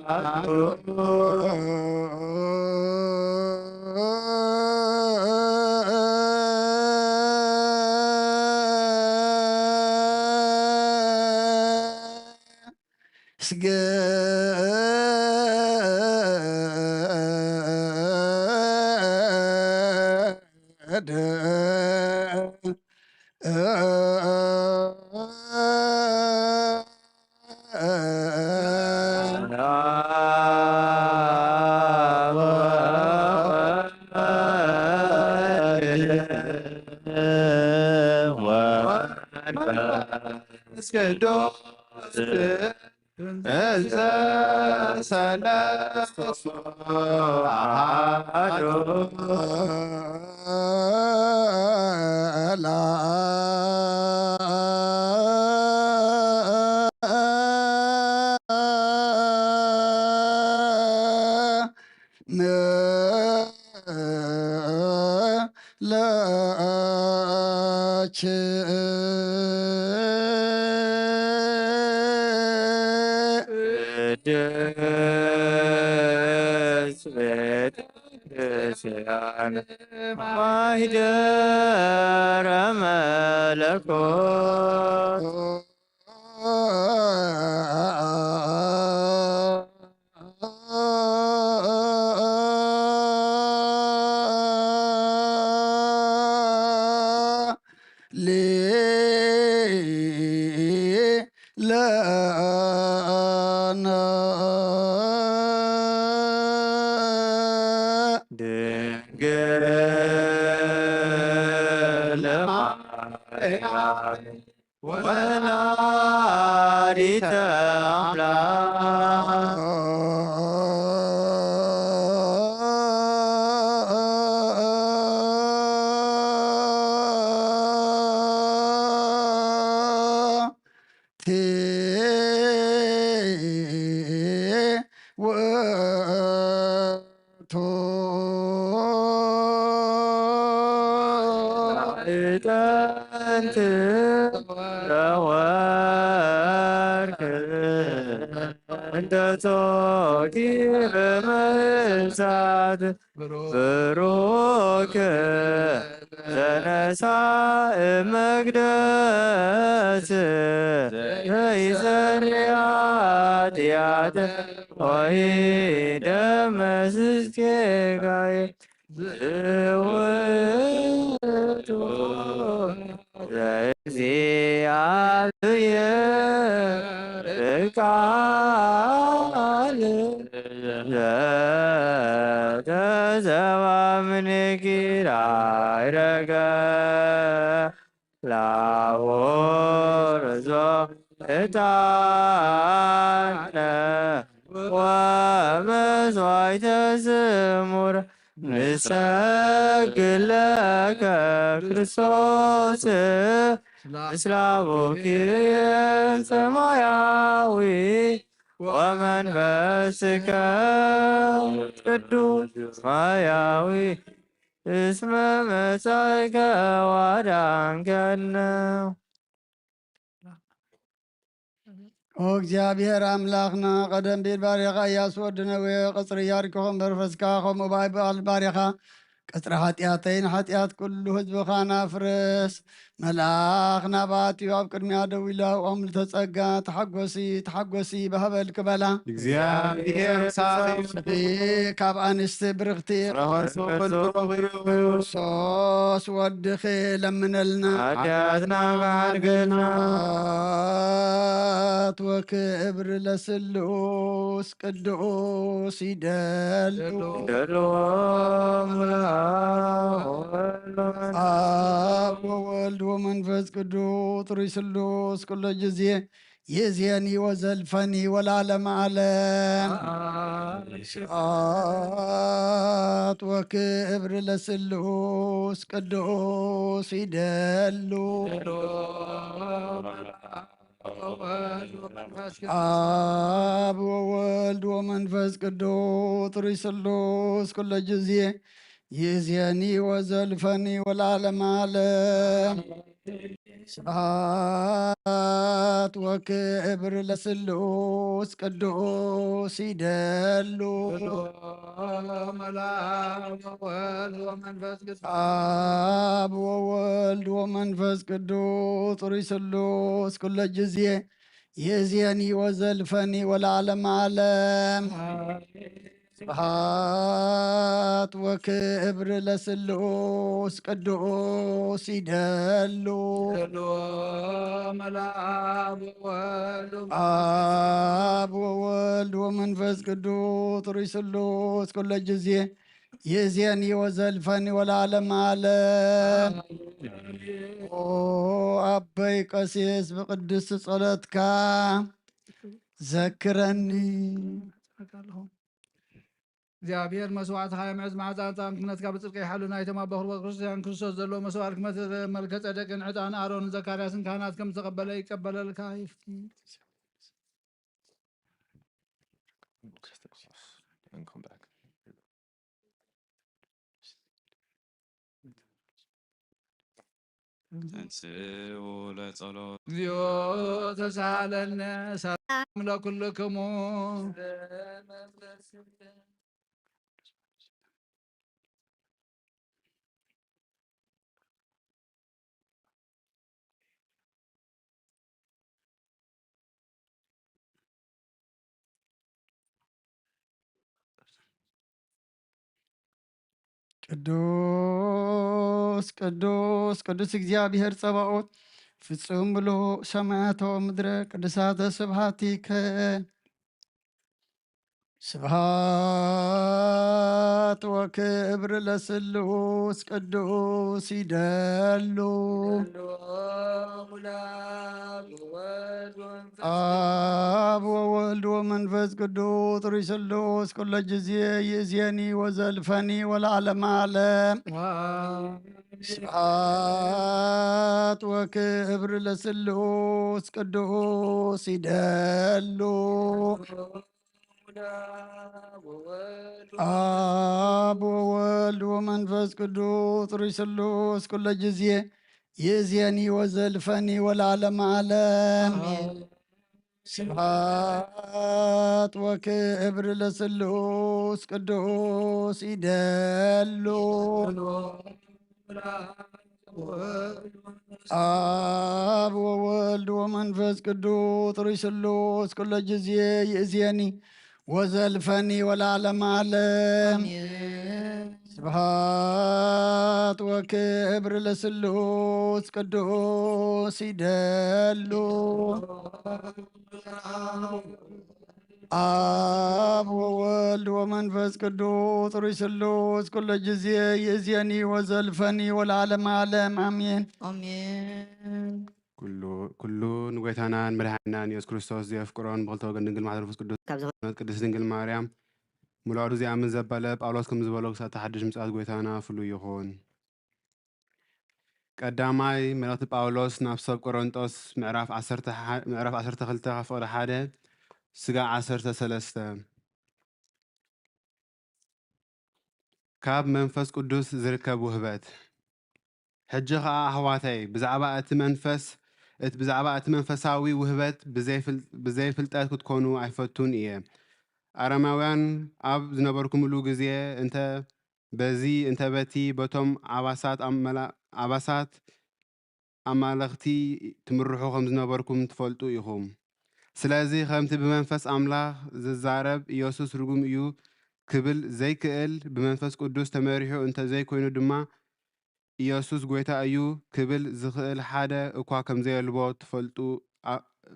ቅዱስ እንዘ ሰለስቱ አሐዱ ቅድስት ቤተ ክርስቲያን ማኅደረ መለኮት ድንግል ማርያም ወላዲተ አምላክ ጥንት ለወርቅ እንደ ጾቂር መሳት ብሩክ ዘነሣ መቅደስ ዘይሰሪያ ኃጢአተ ወይደመስስ ጌጋዬ ውእቱ እግዚአብሔር ቃል ዘተዘባምንኪራ ይረገ ላወርዞ እጣነ ወመሥዋዕተ ስሙር ንሰግድ ለከ ክርስቶስ ምስለ አቡኪየ ሰማያዊ ወመንፈስከ ቅዱስ ማያዊ እስመ መጻእከ ወአዳንከነ። ኦ እግዚአብሔር አምላኽና ቀደም ቤት ባሪኻ ኢያሱ ወድነዌ ቅፅሪ ኢያሪኮ መንፈስካ ከምኡ ባይበል ባሪኻ ቅፅሪ ኃጢአተይን ኃጢአት ኩሉ ህዝብኻ ናፍርስ። መልኣኽ ናባትዩ ኣብ ቅድሚያ ደው ኢሉ ኣብኦም ልተጸጋ ተሓጐሲ ተሓጐሲ በህበል ክበላ እግዚአብሔር ሳኺ ካብ ኣንስቲ ብርኽቲ ሶስ ወድኺ ለምነልና ኃጢአትና ካድገና ወክብር ለስሉስ ቅዱስ ይደሉ አብ ወወልድ ወመንፈስ ቅዱስ ሩይ ስሉስ ኩሎ ጊዜ ይእዜኒ ወዘልፈኒ ወለዓለመ ዓለም ስብሐት ወክብር ለስሉስ ቅዱስ ይደሉ አብ ወወልድ ወመንፈስ ቅዱስ ሪስሉስ ኩለ ጊዜ ይእዜኒ ወዘልፈኒ ወለዓለመ ዓለም ስብሐት ወክብር ለስሉስ ቅዱስ ይደሉ አብ ወወልድ ወመንፈስ ቅዱስ ሪስሉስ ኩለ ጊዜ ይእዜኒ ወዘልፈኒ ወለዓለመ ዓለም ስብሐት ወክብር ለስሉስ ቅዱስ ይደሉ አብ ወወልድ ወመንፈስ ቅዱስ ሪስሉስ ኩለ ጊዜ ይእዜኒ ወዘልፈኒ ወለዓለመ ዓለም ኦ አበይ ቀሲስ ብቅድስት ጸሎትካ ዘክረኒ እግዚአብሔር መስዋዕት ሃይማኖት ማዕዛታን ክነትካ በጽድቅ ይሓሉና የተማበሩ ክርስቲያን ክርስቶስ ዘሎ መስዋዕት ክመት መልከ ጸደቅን ዕጣን አሮን ዘካርያስን ካህናት ከም ተቀበለ ይቀበለልካ ይፍቲ ተንሥኡ ለጸሎት እግዚኦ ተሳለነ ሰላም ለኩልክሙ ቅዱስ ቅዱስ ቅዱስ እግዚአብሔር ጸባኦት ፍጹም ብሎ ሰማያቶ ምድረ ቅዱሳተ ስብሐቲከ ስብሐት ወክብር ለስሉስ ቅዱስ ይደሉ አብ ወወልድ ወመንፈስ ቅዱስ ሪስሉስ ኩለ ጊዜ ይእዜኒ ወዘልፈኒ ወለዓለመ ዓለም ስብሐት ወክብር ለስሉስ ቅዱስ ይደሉ አብ ወወልድ ወመንፈስ ቅዱስ ሪስሉስ ኩለ ጊዜ ይእዜኒ ወዘልፈኒ ወለዓለመ ዓለም ስብሐት ወክብር ለስሉስ ቅዱስ ይደሉ አብ ወወልድ ወመንፈስ ቅዱስ ሪስሉስ ኩለ ጊዜ ይእዜኒ ወዘልፈኒ ወለዓለመ ዓለም ስብሐት ወክብር ለስሉስ ቅዱስ ይደሉ አብ ወወልድ ወመንፈስ ቅዱስ ሪስሉስ ኩለ ጊዜ ይእዜኒ ወዘልፈኒ ወለዓለመ ዓለም አሜን አሜን። ኩሉን ጎይታናን መድኃኒናን ኢየሱስ ክርስቶስ ዘየፍቅሮን ብክልተ ወገን ድንግል ማሕደር መንፈስ ቅዱስ ቅድስት ድንግል ማርያም ሙላዱ ዚኣምን ዘበለ ጳውሎስ ከም ዝበሎ ክሳብ ሓድሽ ምጽኣት ጎይታና ፍሉይ ይኹን። ቀዳማይ መልእኽቲ ጳውሎስ ናብ ሰብ ቆሮንጦስ ምዕራፍ 12 ካብ ፍቕዲ 1 ስጋ 13 ካብ መንፈስ ቅዱስ ዝርከብ ውህበት ሕጂ ኸዓ ኣሕዋተይ ብዛዕባ እቲ መንፈሳዊ ውህበት ብዘይ ፍልጠት ክትኮኑ ኣይፈቱን እየ። ኣረማውያን ኣብ ዝነበርኩምሉ ግዜ እንተ በቲ በቶም ኣባሳት ኣማለኽቲ ትምርሑ ከም ዝነበርኩም ትፈልጡ ኢኹም። ስለዚ ከምቲ ብመንፈስ ኣምላኽ ዝዛረብ ኢየሱስ ርጉም እዩ ክብል ዘይክእል ብመንፈስ ቅዱስ ተመሪሑ እንተ ዘይኮይኑ ድማ ኢየሱስ ጎይታ እዩ ክብል ዝኽእል ሓደ እኳ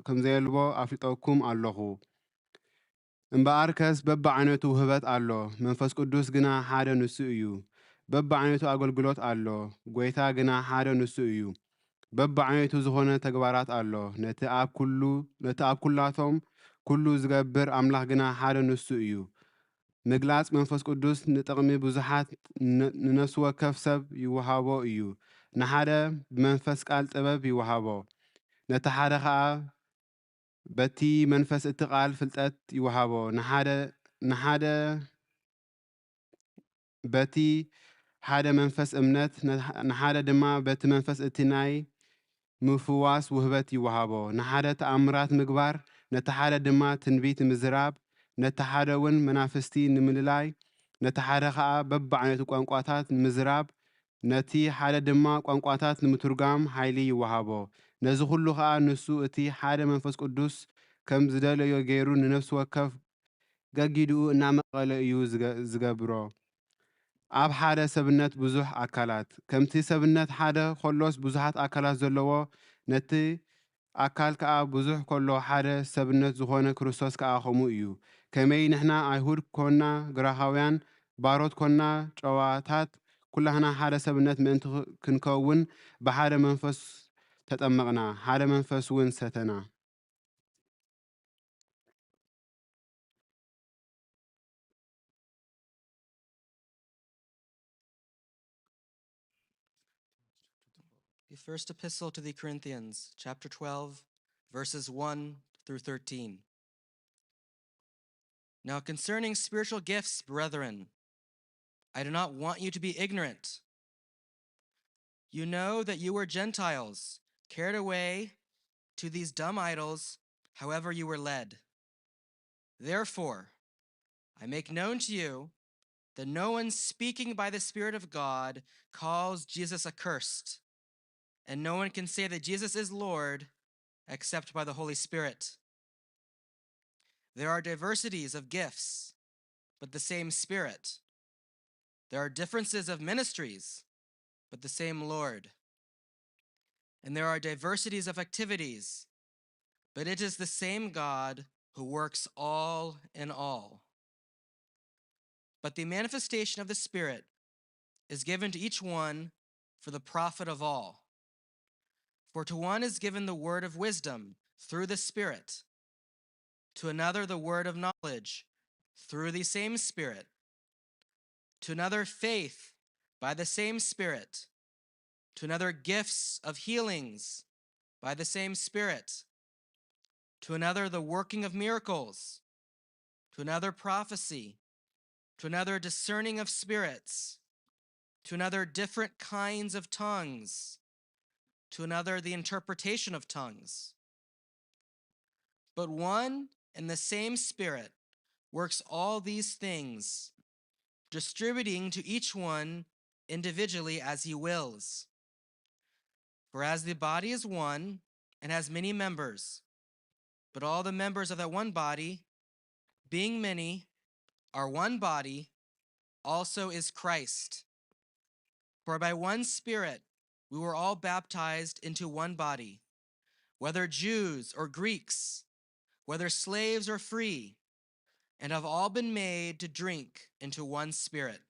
ከምዘየልቦ ኣፍሊጠኩም ኣለኹ። እምበኣርከስ በቢዓይነቱ ውህበት ኣሎ፣ መንፈስ ቅዱስ ግና ሓደ ንሱ እዩ። በቢዓይነቱ ኣገልግሎት ኣሎ፣ ጎይታ ግና ሓደ ንሱ እዩ። በቢዓይነቱ ዝኾነ ተግባራት ኣሎ፣ ነቲ ኣብ ኩላቶም ኩሉ ዝገብር ኣምላኽ ግና ሓደ ንሱ እዩ። ምግላጽ መንፈስ ቅዱስ ንጥቕሚ ብዙሓት ንነፍሲ ወከፍ ሰብ ይወሃቦ እዩ። ንሓደ ብመንፈስ ቃል ጥበብ ይወሃቦ፣ ነቲ ሓደ ከዓ በቲ መንፈስ እቲ ቃል ፍልጠት ይወሃቦ ንሓደ በቲ ሓደ መንፈስ እምነት ንሓደ ድማ በቲ መንፈስ እቲ ናይ ምፍዋስ ውህበት ይወሃቦ ንሓደ ተኣምራት ምግባር ነቲ ሓደ ድማ ትንቢት ምዝራብ ነቲ ሓደ እውን መናፍስቲ ንምልላይ ነቲ ሓደ ከዓ በብዓይነቱ ቋንቋታት ምዝራብ ነቲ ሓደ ድማ ቋንቋታት ንምትርጓም ሓይሊ ይወሃቦ ነዚ ኩሉ ከዓ ንሱ እቲ ሓደ መንፈስ ቅዱስ ከም ዝደለዮ ገይሩ ንነፍሲ ወከፍ ገጊድኡ እናመቐለ እዩ ዝገብሮ ኣብ ሓደ ሰብነት ብዙሕ ኣካላት ከምቲ ሰብነት ሓደ ኮሎስ ብዙሓት ኣካላት ዘለዎ ነቲ ኣካል ከዓ ብዙሕ ኮሎ ሓደ ሰብነት ዝኾነ ክርስቶስ ከዓ ከምኡ እዩ ከመይ ንሕና ኣይሁድ ኮና ግራኻውያን ባሮት ኮና ጨዋታት ኩላህና ሓደ ሰብነት ምእንቲ ክንከውን ብሓደ መንፈስ ተጠመቕና ሓደ መንፈስ እውን ሰተና The first epistle to the Corinthians, chapter 12, verses 1 through 13. Now concerning spiritual gifts, brethren, I do not want you to be ignorant. You know that you were Gentiles, carried away to these dumb idols, however you were led. Therefore, I make known to you that no one speaking by the Spirit of God calls Jesus accursed, and no one can say that Jesus is Lord except by the Holy Spirit. There are diversities of gifts, but the same Spirit. There are differences of ministries, but the same Lord. And there are diversities of activities, but it is the same God who works all in all. But the manifestation of the Spirit is given to each one for the profit of all. For to one is given the word of wisdom through the Spirit, to another the word of knowledge through the same Spirit, to another faith by the same Spirit, to another gifts of healings by the same Spirit, to another the working of miracles, to another prophecy, to another discerning of spirits, to another different kinds of tongues, to another the interpretation of tongues. But one and the same Spirit works all these things, distributing to each one individually as he wills. For as the body is one and has many members, but all the members of that one body, being many, are one body, also is Christ. For by one Spirit we were all baptized into one body, whether Jews or Greeks, whether slaves or free, and have all been made to drink into one Spirit.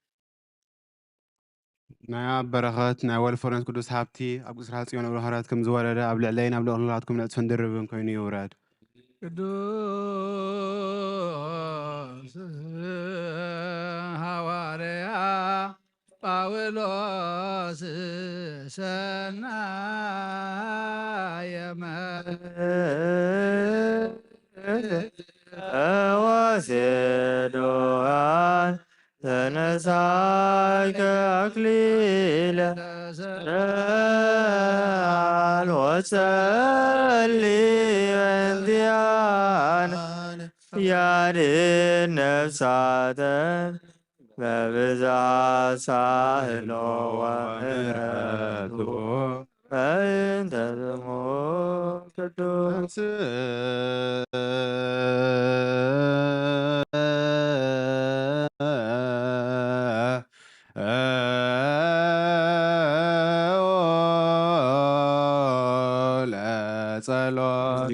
ናይ በረኸት ናይ ወልፈረንስ ቅዱስ ሃብቲ ኣብ ቅስራ ጽዮን ብርሃራት ከም ዝወረደ ኣብ ልዕለይን ኣብ ልቕልላትኩም ንዕፅፈን ድርብን ኮይኑ ይውረድ ቅዱስ ሐዋርያ ጳውሎስ ሰናየ ወሴዶያን ተነሳይከ አክሊለ ሰረል ወጸሊ በእንቲአነ ያድን ነፍሳተን በብዛት ሳህሎ ወምሕረቱ በእንተ ስሙ ቅዱስ ለጸሎት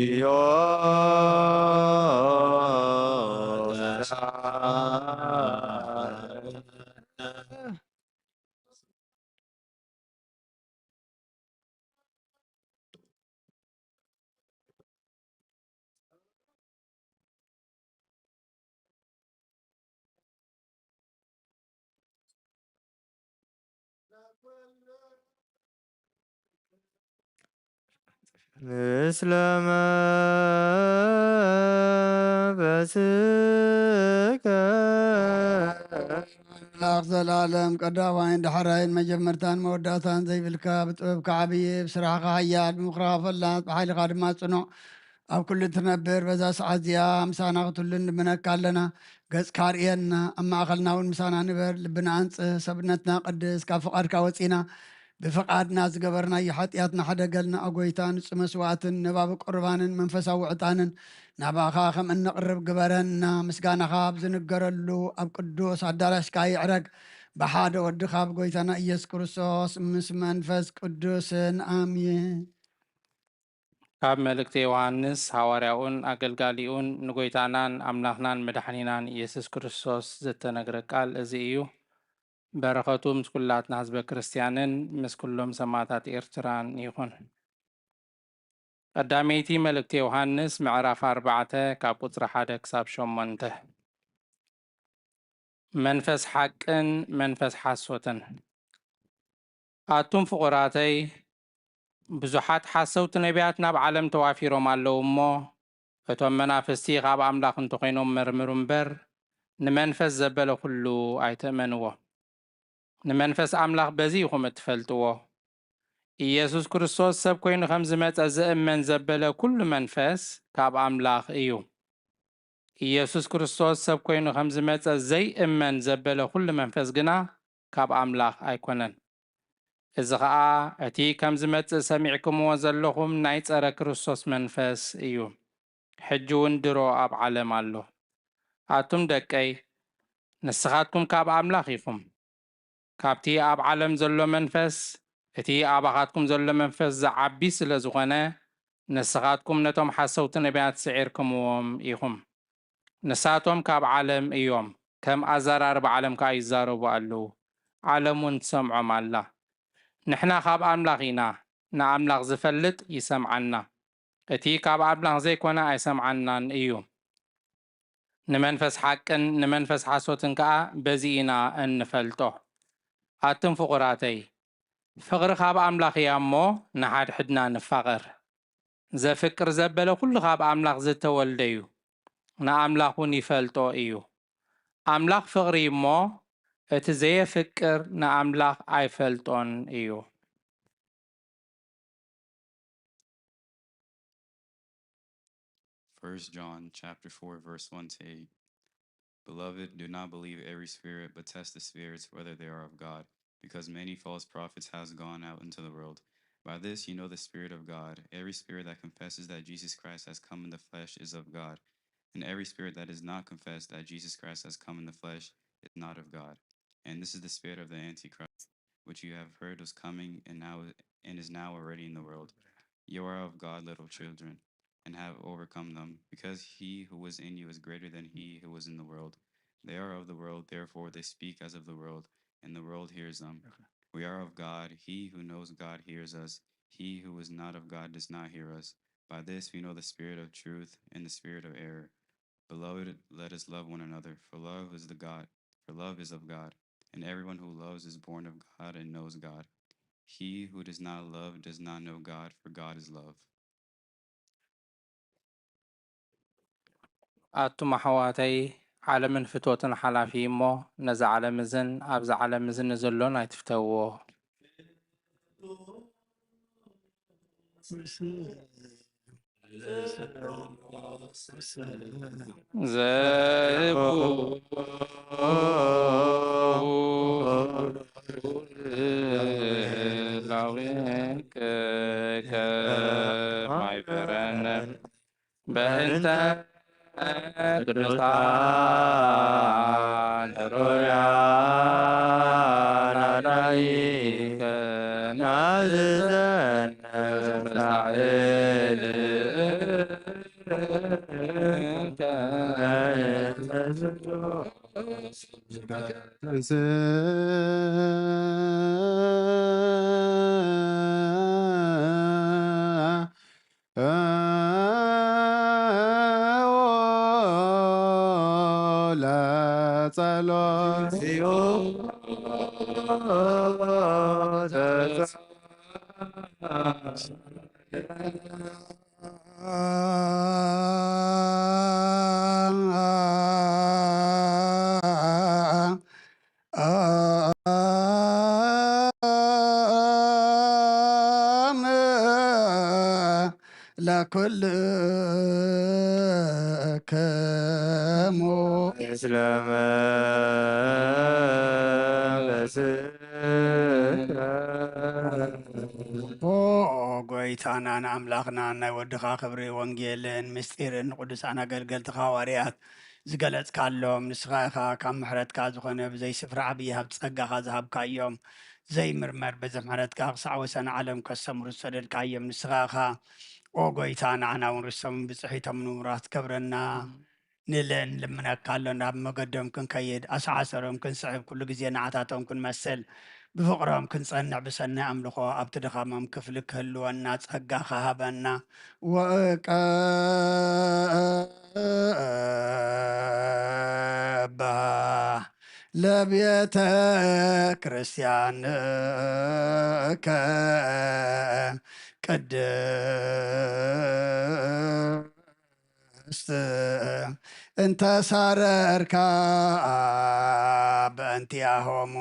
ምስለ መንፈስከ አምላክ ዘላለም ቀዳማይን ዳሕራይን መጀመርታን መወዳእታን ዘይብልካ ብጥበብካ ዓብዪ ብስራሕካ ሃያል ብምኽራኻ ፈላጥ ብሓይልኻ ድማ ጽኑዕ ኣብ ኩሉ ትነብር በዛ ሰዓት እዚኣ ምሳና ክትህሉ ንብነካ ኣለና ገጽካ ርእየና ኣብ ማእኸልና እውን ምሳና ንበር ልብና ኣንጽህ ሰብነትና ቅድስ ካብ ፍቓድካ ወፂና ብፍቓድና ዝገበርናዮ ሓጢኣትና ሓደገልና ኣጎይታ ንፁህ መስዋዕትን ንባብ ቁርባንን መንፈሳዊ ዕጣንን ናባኻ ከም እንቕርብ ግበረና ምስጋናኻ ኣብ ዝንገረሉ ኣብ ቅዱስ ኣዳራሽካ ይዕረግ ብሓደ ወድኻ ብጎይታና ኢየሱስ ክርስቶስ ምስ መንፈስ ቅዱስን ኣሜን። ካብ መልእክቲ ዮሃንስ ሐዋርያውን ኣገልጋሊኡን ንጎይታናን ኣምላኽናን መድሓኒናን ኢየሱስ ክርስቶስ ዝተነግረ ቃል እዚ እዩ። በረኸቱ ምስ ኩላትና ህዝበ ክርስቲያንን ምስ ኩሎም ሰማዕታት ኤርትራን ይኹን። ቀዳመይቲ መልእክቲ ዮሃንስ ምዕራፍ 4 ካብ ቁፅሪ 1 ክሳብ 8 መንፈስ ሓቅን መንፈስ ሓሶትን ኣቱም ፍቑራተይ ብዙሓት ሓሰውቲ ነቢያት ናብ ዓለም ተዋፊሮም ኣለዉ እሞ እቶም መናፍስቲ ካብ ኣምላኽ እንተኮይኖም መርምሩ እምበር ንመንፈስ ዘበለ ኩሉ ኣይትእመንዎ። ንመንፈስ ኣምላኽ በዚ ኢኹም እትፈልጥዎ። ኢየሱስ ክርስቶስ ሰብ ኮይኑ ከም ዝመፀ ዝእመን ዘበለ ኩሉ መንፈስ ካብ ኣምላኽ እዩ። ኢየሱስ ክርስቶስ ሰብ ኮይኑ ከም ዝመፀ ዘይእመን ዘበለ ኩሉ መንፈስ ግና ካብ ኣምላኽ ኣይኮነን። እዚ ከዓ እቲ ከም ዝመፅእ ሰሚዕክምዎ ዘለኹም ናይ ፀረ ክርስቶስ መንፈስ እዩ። ሕጂ እውን ድሮ ኣብ ዓለም ኣሎ። ኣቱም ደቀይ ንስኻትኩም ካብ ኣምላኽ ኢኹም። ካብቲ ኣብ ዓለም ዘሎ መንፈስ እቲ ኣባኻትኩም ዘሎ መንፈስ ዝዓቢ ስለ ዝኾነ ንስኻትኩም ነቶም ሓሰውቲ ነቢያት ስዒርክምዎም ኢኹም። ንሳቶም ካብ ዓለም እዮም፣ ከም ኣዘራርባ ዓለም ከዓ ይዛረቡ ኣለዉ። ዓለም እውን ትሰምዖም ኣላ። ንሕና ካብ ኣምላኽ ኢና፣ ንኣምላኽ ዝፈልጥ ይሰምዓና፣ እቲ ካብ ኣምላኽ ዘይኮነ ኣይሰምዓናን እዩ። ንመንፈስ ሓቅን ንመንፈስ ሓሶትን ከዓ በዚ ኢና እንፈልጦ። ኣቱም ፍቑራተይ ፍቕሪ ካብ ኣምላኽ እያ እሞ ንሓድሕድና ንፋቐር። ዘፍቅር ዘበለ ኩሉ ካብ ኣምላኽ ዝተወልደ እዩ፣ ንኣምላኽ እውን ይፈልጦ እዩ። ኣምላኽ ፍቕሪ እሞ እቲ ዘየፍቅር ንኣምላኽ ኣይፈልጦን እዩ። First John chapter 4 verse 1 to 8. Beloved, do not believe every spirit, but test the spirits whether they are of God, because many false prophets has gone out into the world. By this you know the Spirit of God. Every spirit that confesses that Jesus Christ has come in the flesh is of God, and every spirit that does not confess that Jesus Christ has come in the flesh is not of God. And this is the spirit of the Antichrist, which you have heard was coming and is now already in the world. You are of God, little children, and have overcome them, because he who was in you is greater than he who was in the world. They are of the world, therefore they speak as of the world, and the world hears them. We are of God. He who knows God hears us. He who is not of God does not hear us. By this we know the spirit of truth and the spirit of error. Beloved, let us love one another, for love is of God, and everyone who loves is born of God and knows God. He who does not love does not know God, for God is love. ኣቱም ኣሕዋተይ ዓለምን ፍትወትን ሓላፊ እሞ ነዚ ዓለም እዝን ኣብዚ ዓለም እዝን ዘሎን ኣይትፍተውዎ። በእንተ ቅዱሳን ሮያን አዳይከ ናዝዘነ ለኩል ከሞ ምስለ መንፈስከ ኦ ጎይታናን ኣምላኽና ናይ ወድኻ ክብሪ ወንጌልን ምስጢርን ቅዱሳን ኣገልገልትኻ ሃዋርያት ዝገለጽካሎም ንስኻ ኢኻ ካብ ምሕረትካ ዝኾነ ብዘይ ስፍራ ዓብዪ ሃብቲ ጸጋኻ ዝሃብካዮም ዘይምርመር በዚ ምሕረትካ ክሳዕ ወሰን ዓለም ከሰምሩ ዝሰደድካዮም ንስኻ ኢኻ ኦ ጎይታ ንዓና እውን ርሶምን ብፅሒቶም ንምምራት ከብረና ንለን ልምነካ ኣሎ ናብ መገዶም ክንከይድ ኣሰዓሰሮም ክንስዕብ ኩሉ ግዜ ንዓታቶም ክንመስል ብፍቕሮም ክንጸንዕ ብሰናይ ኣምልኾ ኣብቲ ድኻሞም ክፍሊ ክህልወና ጸጋ ክሃበና ወቀባ ለቤተ ክርስቲያንከ ቅድስት እንተሳረርካ በእንቲአሆሙ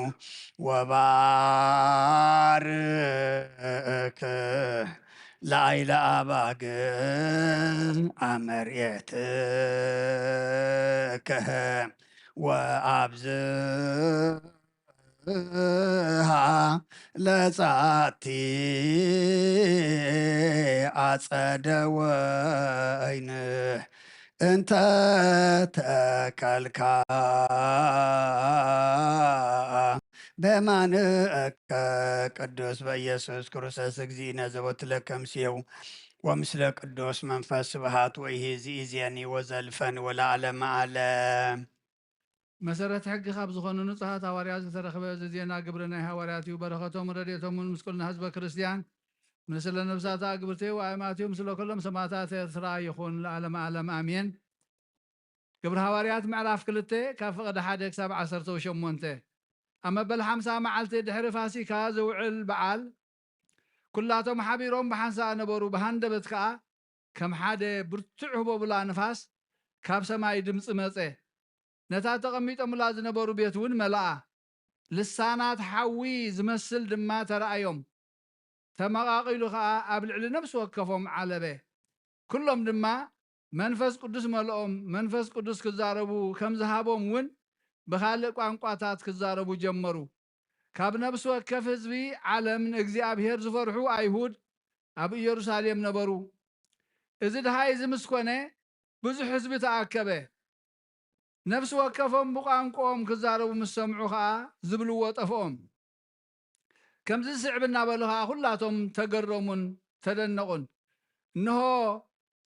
ወባርክ ላይለ አባግ አመርየትከ ወአብዝሃ ለጻቲ አጸደ ወይንህ እንተ ተከልካ በማንከ ቅዱስ በኢየሱስ ክርስቶስ እግዚእነ ዘወትለከ ምስሌው ወምስለ ቅዱስ መንፈስ ስብሃት ወይሂዝ ኢዜኒ ወዘልፈን ወለዓለመ ዓለም መሰረት ሕጊ ካብ ዝኾኑ ንጹሓት ሃዋርያት ዝተረኸበ እዚ ዜና ግብሪ ናይ ሃዋርያት እዩ። በረኸቶምን ረድኤቶምን ምስ ኩልና ህዝበ ክርስቲያን ምስለ ነብሳት ኣግብርቲኡ ኣእማትዩ ምስለ ኩሎም ሰማዕታት ኤርትራ ይኹን ለዓለመ ዓለም ኣሜን። ግብሪ ሃዋርያት ምዕራፍ 2 ካብ ፍቕዲ 1 ክሳብ 18 ኣብ መበል 50 መዓልቲ ድሕሪ ፋሲካ ዝውዕል በዓል ኩላቶም ሓቢሮም ብሓንሳእ ነበሩ። ብሃንደበት ከዓ ከም ሓደ ብርቱዕ ህቦብላ ንፋስ ካብ ሰማይ ድምፂ መፀ። ነታ ተቐሚጦሙላ ዝነበሩ ቤት እውን መላኣ። ልሳናት ሓዊ ዝመስል ድማ ተረኣዮም። ተመቓቒሉ ከዓ ኣብ ልዕሊ ነብሲ ወከፎም ዓለበ። ኩሎም ድማ መንፈስ ቅዱስ መልኦም መንፈስ ቅዱስ ክዛረቡ ከም ዝሃቦም እውን ብካልእ ቋንቋታት ክዛረቡ ጀመሩ። ካብ ነብሲ ወከፍ ህዝቢ ዓለም ንእግዚኣብሔር ዝፈርሑ ኣይሁድ ኣብ ኢየሩሳሌም ነበሩ። እዚ ድሃይ እዚ ምስ ኮነ ብዙሕ ህዝቢ ተኣከበ። ነብሲ ወከፎም ብቋንቋኦም ክዛረቡ ምስ ሰምዑ ከዓ ዝብልዎ ጠፍኦም። ከምዚ ስዕብ እናበሉ ከዓ ኩላቶም ተገረሙን ተደነቁን። እንሆ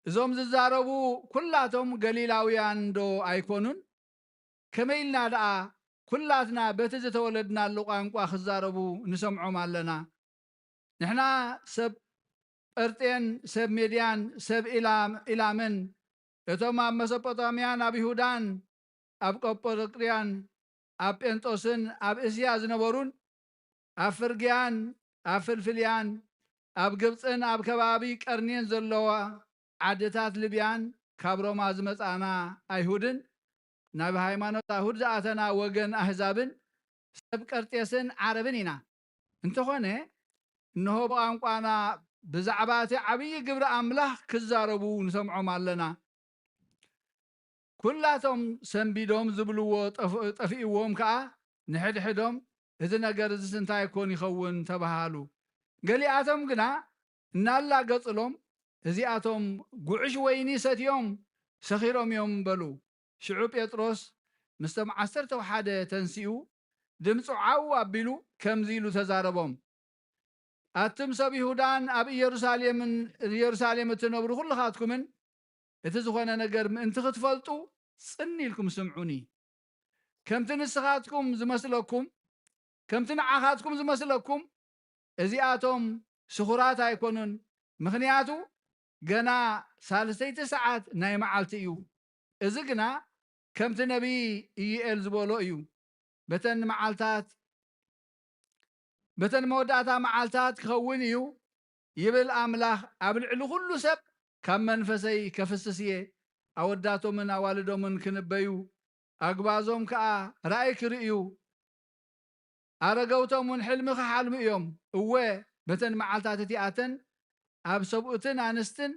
እዞም ዝዛረቡ ኩላቶም ገሊላውያን ዶ ኣይኮኑን? ከመይ ኢልና ደኣ ኩላትና በቲ ዝተወለድናሉ ቋንቋ ክዛረቡ ንሰምዖም ኣለና? ንሕና ሰብ ጰርጤን፣ ሰብ ሜድያን፣ ሰብ ኢላምን እቶም ኣብ መሶጶጣምያን፣ ኣብ ይሁዳን፣ ኣብ ቆጵሮቅያን፣ ኣብ ጴንጦስን፣ ኣብ እስያ ዝነበሩን ኣብ ፍርግያን፣ ኣብ ፍልፍልያን፣ ኣብ ግብፅን ኣብ ከባቢ ቀርኔን ዘለዋ ዓድታት ልብያን ካብ ሮማ ዝመፃና ኣይሁድን ናብ ሃይማኖት አይሁድ ዝኣተና ወገን ኣህዛብን ሰብ ቀርጤስን ዓረብን ኢና። እንተኾነ እንሆ ብቋንቋና ብዛዕባ እቲ ዓብዪ ግብሪ ኣምላኽ ክዛረቡ ንሰምዖም ኣለና። ኩላቶም ሰንቢዶም ዝብልዎ ጠፊእዎም ከዓ ንሕድሕዶም እዚ ነገር እዚ ስንታይ ኮን ይኸውን ተባሃሉ። ገሊኣቶም ግና እናላገፅሎም እዚኣቶም ጉዕሽ ወይኒ ሰትዮም ሰኺሮም እዮም በሉ። ሽዑ ጴጥሮስ ምስቶም 11 ተንሲኡ ድምፁ ዓው ኣቢሉ ከምዚ ኢሉ ተዛረቦም። ኣትም ሰብ ይሁዳን ኣብ ኢየሩሳሌም እትነብሩ ኩልኻትኩምን እቲ ዝኾነ ነገር ምእንቲ ክትፈልጡ ጽኒ ኢልኩም ስምዑኒ። ከምቲ ንስኻትኩም ዝመስለኩም ከምቲ ንዓኻትኩም ዝመስለኩም እዚኣቶም ስኹራት ኣይኮኑን። ምክንያቱ ገና 3 ሰዓት ናይ መዓልቲ እዩ። እዚ ግና ከምቲ ነቢይ ኢዩኤል ዝበሎ እዩ። በተን መወዳእታ መዓልታት ክኸውን እዩ ይብል ኣምላኽ ኣብ ልዕሊ ኩሉ ሰብ ካብ መንፈሰይ ከፍስስ እየ ኣወዳቶምን ኣዋልዶምን ክንበዩ ኣግባዞም ከዓ ራእይ ክርእዩ ኣረገውቶምን ሕልሚ ክሓልሙ እዮም እወ በተን መዓልታት እቲኣተን ኣብ ሰብኡትን ኣንስትን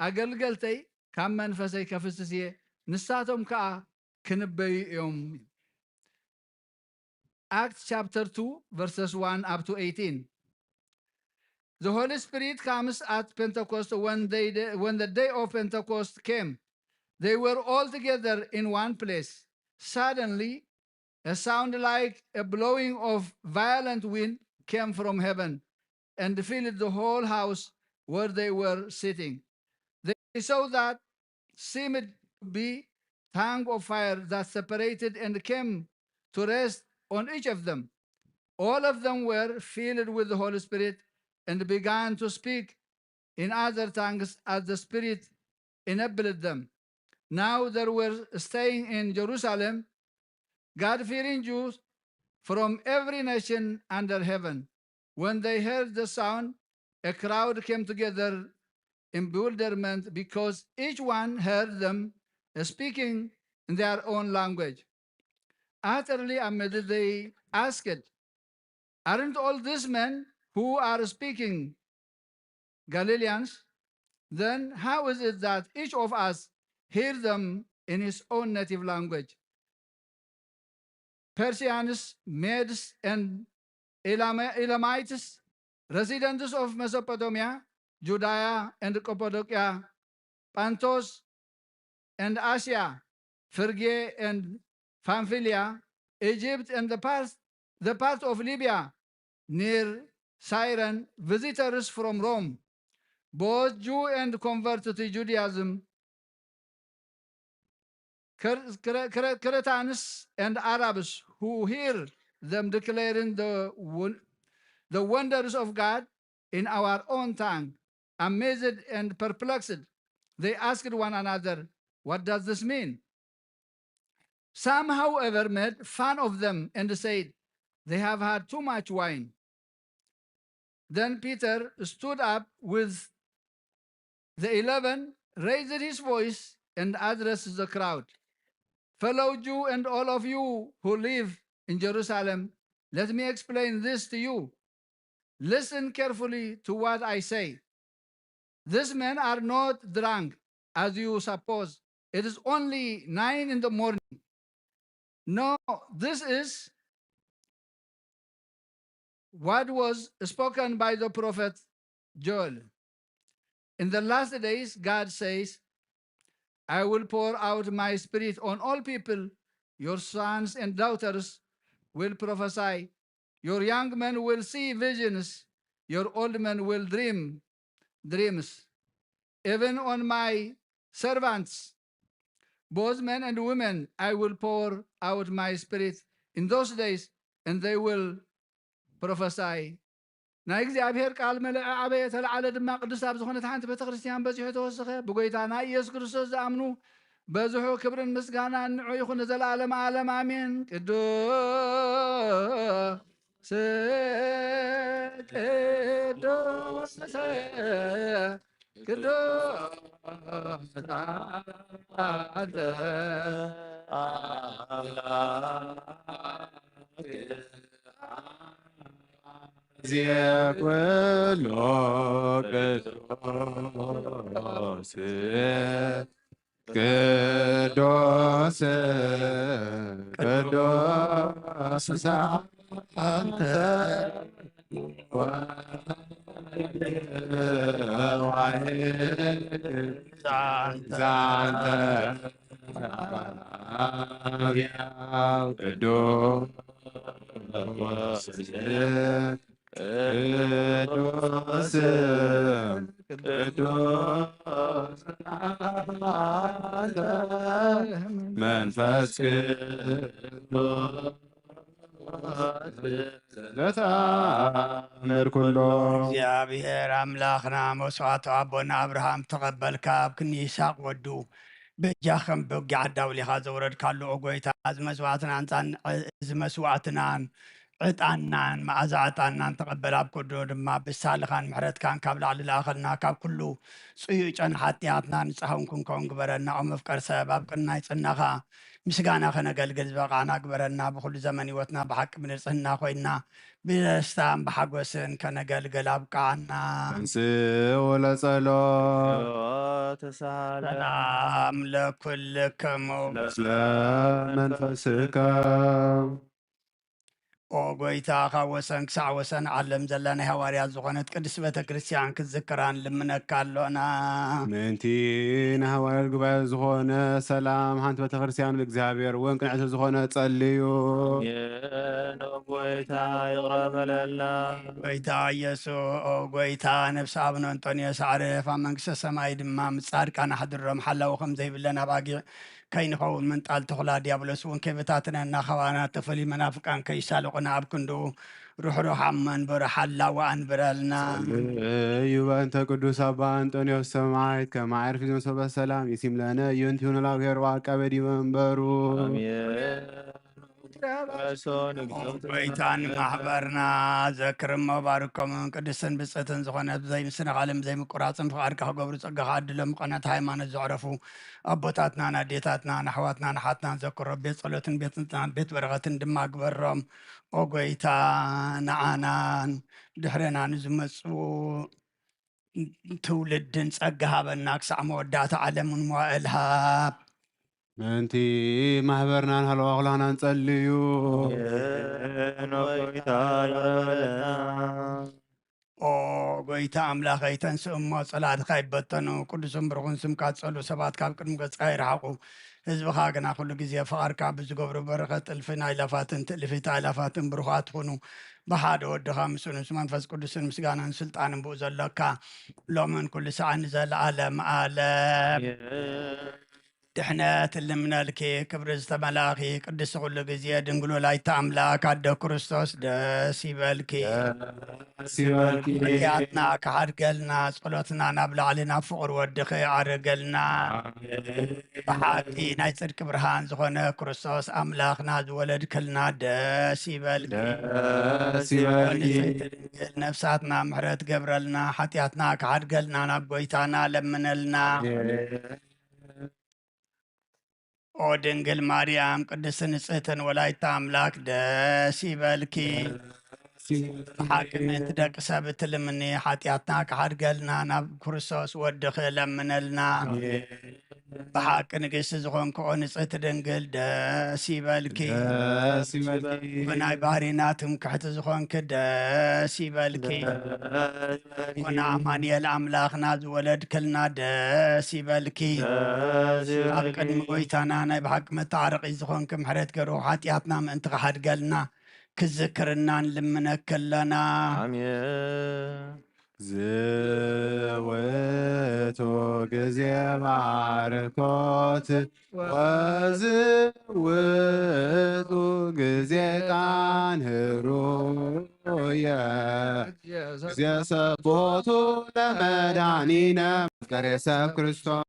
ኣገልገልተይ ካብ መንፈሰይ ከፍስስ እየ ንሳቶም ከዓ ክንበዩ እዮም Acts chapter 2 verses 1 up to 18 The Holy Spirit comes at Pentecost when the day of Pentecost came. They were all together in one place. Suddenly, a sound like a blowing of violent wind came from heaven and filled the whole house where they were sitting. They saw that seemed to be tongue of fire that separated and came to rest on each of them. All of them were filled with the Holy Spirit and began to speak in other tongues as the Spirit enabled them. Now there were staying in Jerusalem God-fearing Jews from every nation under heaven. When they heard the sound, a crowd came together in bewilderment because each one heard them speaking in their own language. Utterly amazed, they asked, Aren't all these men who are speaking Galileans? Then how is it that each of us hear them in his own native language? Persians, Medes, and Elamites, residents of Mesopotamia, Judea and Cappadocia, Pontus and Asia, Phrygia and Pamphylia, Egypt and the part of Libya near Cyrene, visitors from Rome, both Jew and converted to Judaism, Cretans and Arabs who hear them declaring the wonders of God in our own tongue, amazed and perplexed, they asked one another, what does this mean? Some, however, made fun of them and said, they have had too much wine. Then Peter stood up with the 11, raised his voice, and addressed the crowd. Fellow Jew and all of you who live in Jerusalem, let me explain this to you. Listen carefully to what I say. These men are not drunk, as you suppose. It is only 9 in the morning. No, this is what was spoken by the prophet Joel. In the last days, God says, I will pour out my spirit on all people. Your sons and daughters will prophesy. Your young men will see visions. Your old men will dream dreams. Even on my servants, both men and women, I will pour out my spirit in those days, and they will prophesy. ናይ እግዚኣብሔር ቃል መልአ ዓበየ ተለዓለ ድማ ቅዱስ ኣብ ዝኾነት ሓንቲ ቤተ ክርስቲያን በዚሑ ተወሰኸ ብጎይታና ኢየሱስ ክርስቶስ ዝኣምኑ በዝሑ ክብርን ምስጋና ንዑ ይኹን ዘለዓለም ዓለም ኣሜን ቅዱስ Ziekvelo Pedros Kedos መንፈስ ለተአምር ኩሎ እግዚአብሔር አምላኽና መስዋዕቱ ኣቦና አብርሃም ተቐበልካ ኣብ ክኒ ይስሐቅ ወዱ በጃ ከም በጊ ዓዳውሊኻ ዘውረድካሉ ጎይታ እዚ መስዋዕትናን እዚ መስዋዕትናን ዕጣናን መዓዛ ዕጣናን ተቐበል ኣብ ኩሉ ድማ ብሳልኻን ምሕረትካን ካብ ላዕሊ ላኸልና ካብ ኩሉ ጽዩዕ ጨን ሓጢኣትና ንጽሕውን ክንከውን ግበረና ኦ መፍቀር ሰብ ኣብ ቅናይ ጽናኻ ምስጋና ከነገልግል ዝበቓዕና ግበረና ብኩሉ ዘመን ህይወትና ብሓቂ ብንጽህና ኮይና ብደስታን ብሓጎስን ከነገልግል ኣብቃዓና እንስእ ወለጸሎት ሰላም ለኩልክሙ ምስለ መንፈስከ ኦ ጎይታ ካብ ወሰን ክሳዕ ወሰን ዓለም ዘለና ሃዋርያት ዝኾነት ቅድስት ቤተ ክርስቲያን ክትዝክራን ልምነካ ኣሎና ምንቲ ንሃዋርያት ጉባኤ ዝኾነ ሰላም ሓንቲ ቤተ ክርስቲያን እግዚኣብሔር እውን ቅንዕቲ ዝኾነ ጸልዩ ጎይታ ይቕረበለና ጎይታ ኢየሱ ኦ ጎይታ ነብሲ ኣቡነ አንጦንዮስ ዓርፍ ኣብ መንግስተ ሰማይ ድማ ምጻድቃን ኣሕድሮም ሓላዊ ከም ዘይብለን ኣባጊዕ ከይንኸውን ምንጣል ተኹላ ዲያብሎስ እውን ከይበታትነና ኸባና ተፈልዩ መናፍቃን ከይሳልቑና ኣብ ክንዱ ሩሕሩሕ ኣብ መንበሩ ሓላዊ ኣንብረልና እዩ በእንተ ቅዱስ ኣባ አንጦንዮስ ሰማዕት ከመ ዓርፊ ዝመሰበ ሰላም ይሲምለነ እዩ እንቲሁን ላብሔር ዋቀበ ዲበ መንበሩ ጎይታን ማሕበርና ዘክርሞ ባርኮምን ቅድስትን ብፅትን ዝኾነት ብዘይ ምስነኻልን ብዘይ ምቁራፅን ፍቓድካ ክገብሩ ፀጋኻ ኣድሎም ቀናት ሃይማኖት ዘዕረፉ ኣቦታትና ኣዴታትና ኣሕዋትና ናሓትና ዘክሮ ቤት ጸሎትን ቤት ንፅናን ቤት በረኸትን ድማ ግበሮም ኦ ጎይታ ንዓናን ድሕረና ንዝመፁ ትውልድን ፀጋ ሃበና ክሳዕ መወዳእታ ዓለምን መዋእል ሃብ ምንቲ ማሕበርናን ሃለዋ ኩላና ንጸልዩ ጎይታ ይቕረበለና ኦ ጎይታ ኣምላኸይ ተንስእ እሞ ጸላድካ ይበተኑ ቅዱስን ብሩኽን ስምካ ዝጸሉ ሰባት ካብ ቅድሚ ገጽካ ይረሓቑ ህዝብኻ ግና ኩሉ ግዜ ፍቓድካ ብዝገብሩ በረኸት እልፍን ኣይላፋትን ትእልፊት ኣይላፋትን ብሩኻት ትኹኑ ብሓደ ወድኻ ምስኡ ምስ መንፈስ ቅዱስን ምስጋናን ስልጣንን ብኡ ዘለካ ሎምን ኩሉ ሰዓት ንዘለኣለም ኣለም ድሕነት ልምነልኪ ክብሪ ዝተመላኺ ቅዱስ ኩሉ ግዜ ድንግሎ ላይታ ኣምላክ ኣደ ክርስቶስ ደስ ይበልኪ ሕያትና ካሓድገልና ጸሎትና ናብ ላዕሊ ናብ ፍቕሪ ወድኺ ኣርገልና ብሓቂ ናይ ጽድቂ ብርሃን ዝኾነ ክርስቶስ ኣምላኽና ዝወለድክልና ደስ ይበልኪ ነፍሳትና ምሕረት ገብረልና ሓጢኣትና ካሓድገልና ናብ ጎይታና ለምነልና ኦ ድንግል ማርያም ቅድስት ንጽሕትን ወላይታ ኣምላክ ደስ ይበልኪ ብሓቂ ምእንቲ ደቂ ሰብ እትልምኒ ሓጢኣትና ካሓድገልና ናብ ክርስቶስ ወድኺ ለምነልና ብሓቂ ንግስቲ ዝኾንክኦ ንጽሕቲ ድንግል ደስ ይበልኪ ብናይ ባህሪና ትምክሕቲ ዝኾንክ ደስ ይበልኪ ኮነ ኣማንኤል ኣምላኽና ዝወለድክልና ደስ ይበልኪ ኣብ ቅድሚ ጎይታና ናይ ብሓቂ መታዓረቒ ዝኾንክ ምሕረት ገይሩ ሓጢኣትና ምእንቲ ካሓድገልና ክዝክርናን ልምነከለና ዝውእቱ ግዜ ባርኮት ወዝውእቱ ግዜ ቃንህሩየ ግዜ ሰቦቱ ለመድኃኒነ መፍቀሬ ሰብ ክርስቶስ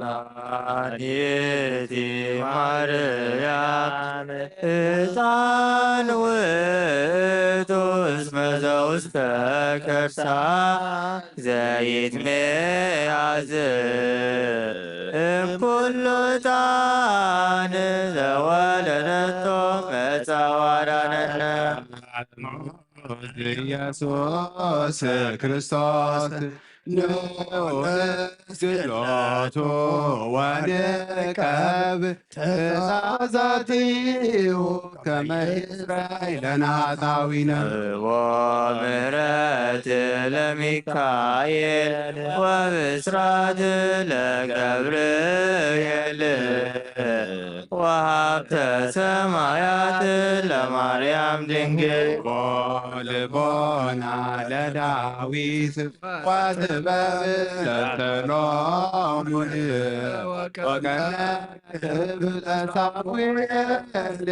ዳኒቲ ማርያም ሕፃን ውእቱ እስመ ዘውስተ ከርሳ ዘይትሜያዝ እምኩሉ ሕፃን ዘወለደቶ መጻዋዳነነ ኢየሱስ ክርስቶስ ንስሎቱ ወንቀብ ትእዛዛቲሁ ከመ ይስረይ ለነ ኃጣውኢነ ወምህረት ለሚካኤል ወብስራት ለገብርኤል ወሀብተ ሰማያት ለማርያም ድንግል ወልቦና ለዳዊት ወጥበብ ለሰሎሞን ወቀነብ ለሳሙኤል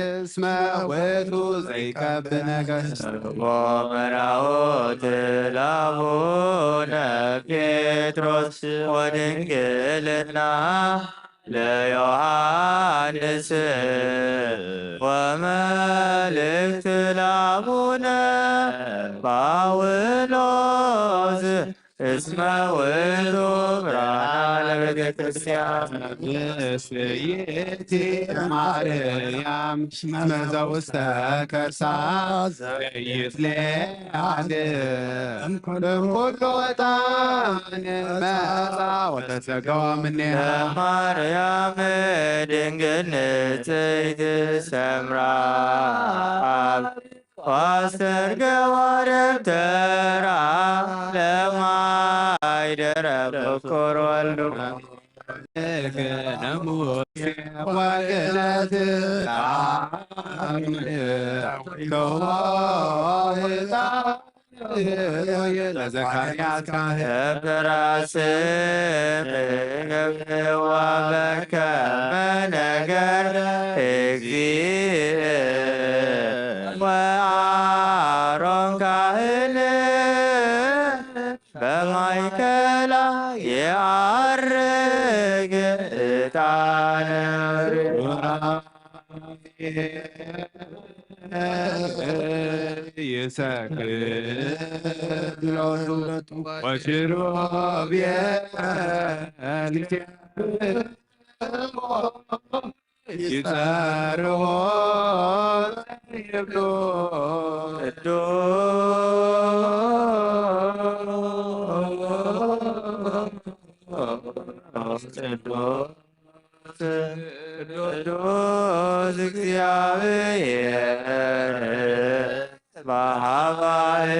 እስመ ውእቱ ዘይቀብ ነገሥት ወመራዎት ለአቡነ ጴጥሮስ ወድንግልና ለዮሐንስ ወመልእክት ለአቡነ ጳውሎስ እስመ ውእቱ ብርሃነ ለቤተ ክርስቲያን ይእቲ ማርያም እስመ ዘውስተ ከርሳ ዘይትለአል እምኩሉ ዕጣን መጻ ወተዘገወ እምኔሃ ማርያም ድንግል ንጽሕት ሰምራ ዋስተርገዋ ደብተራ ለማይደረ በኩር ወልዱ ወግነት ለዘካርያስ ካህን ገብዋ በከመ ነገር እግዚእ ወአሮን ካህን በማእከላ የዐርግ ዕጣነ ይሰክሎቱ ወሽሮ ይጸርዎ ይብሎ ቅዱስ እግዚአብሔር በኀባእ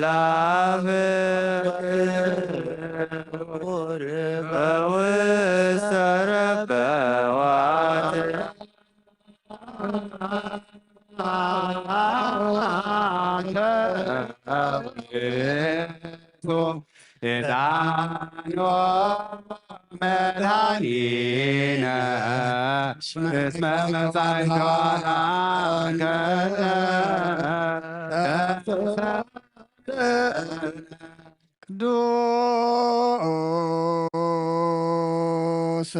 ላፍ በውስተ ረበዋት ዕጣኖ መድኃኒነ እስመ መጻእክተ ቅዱስ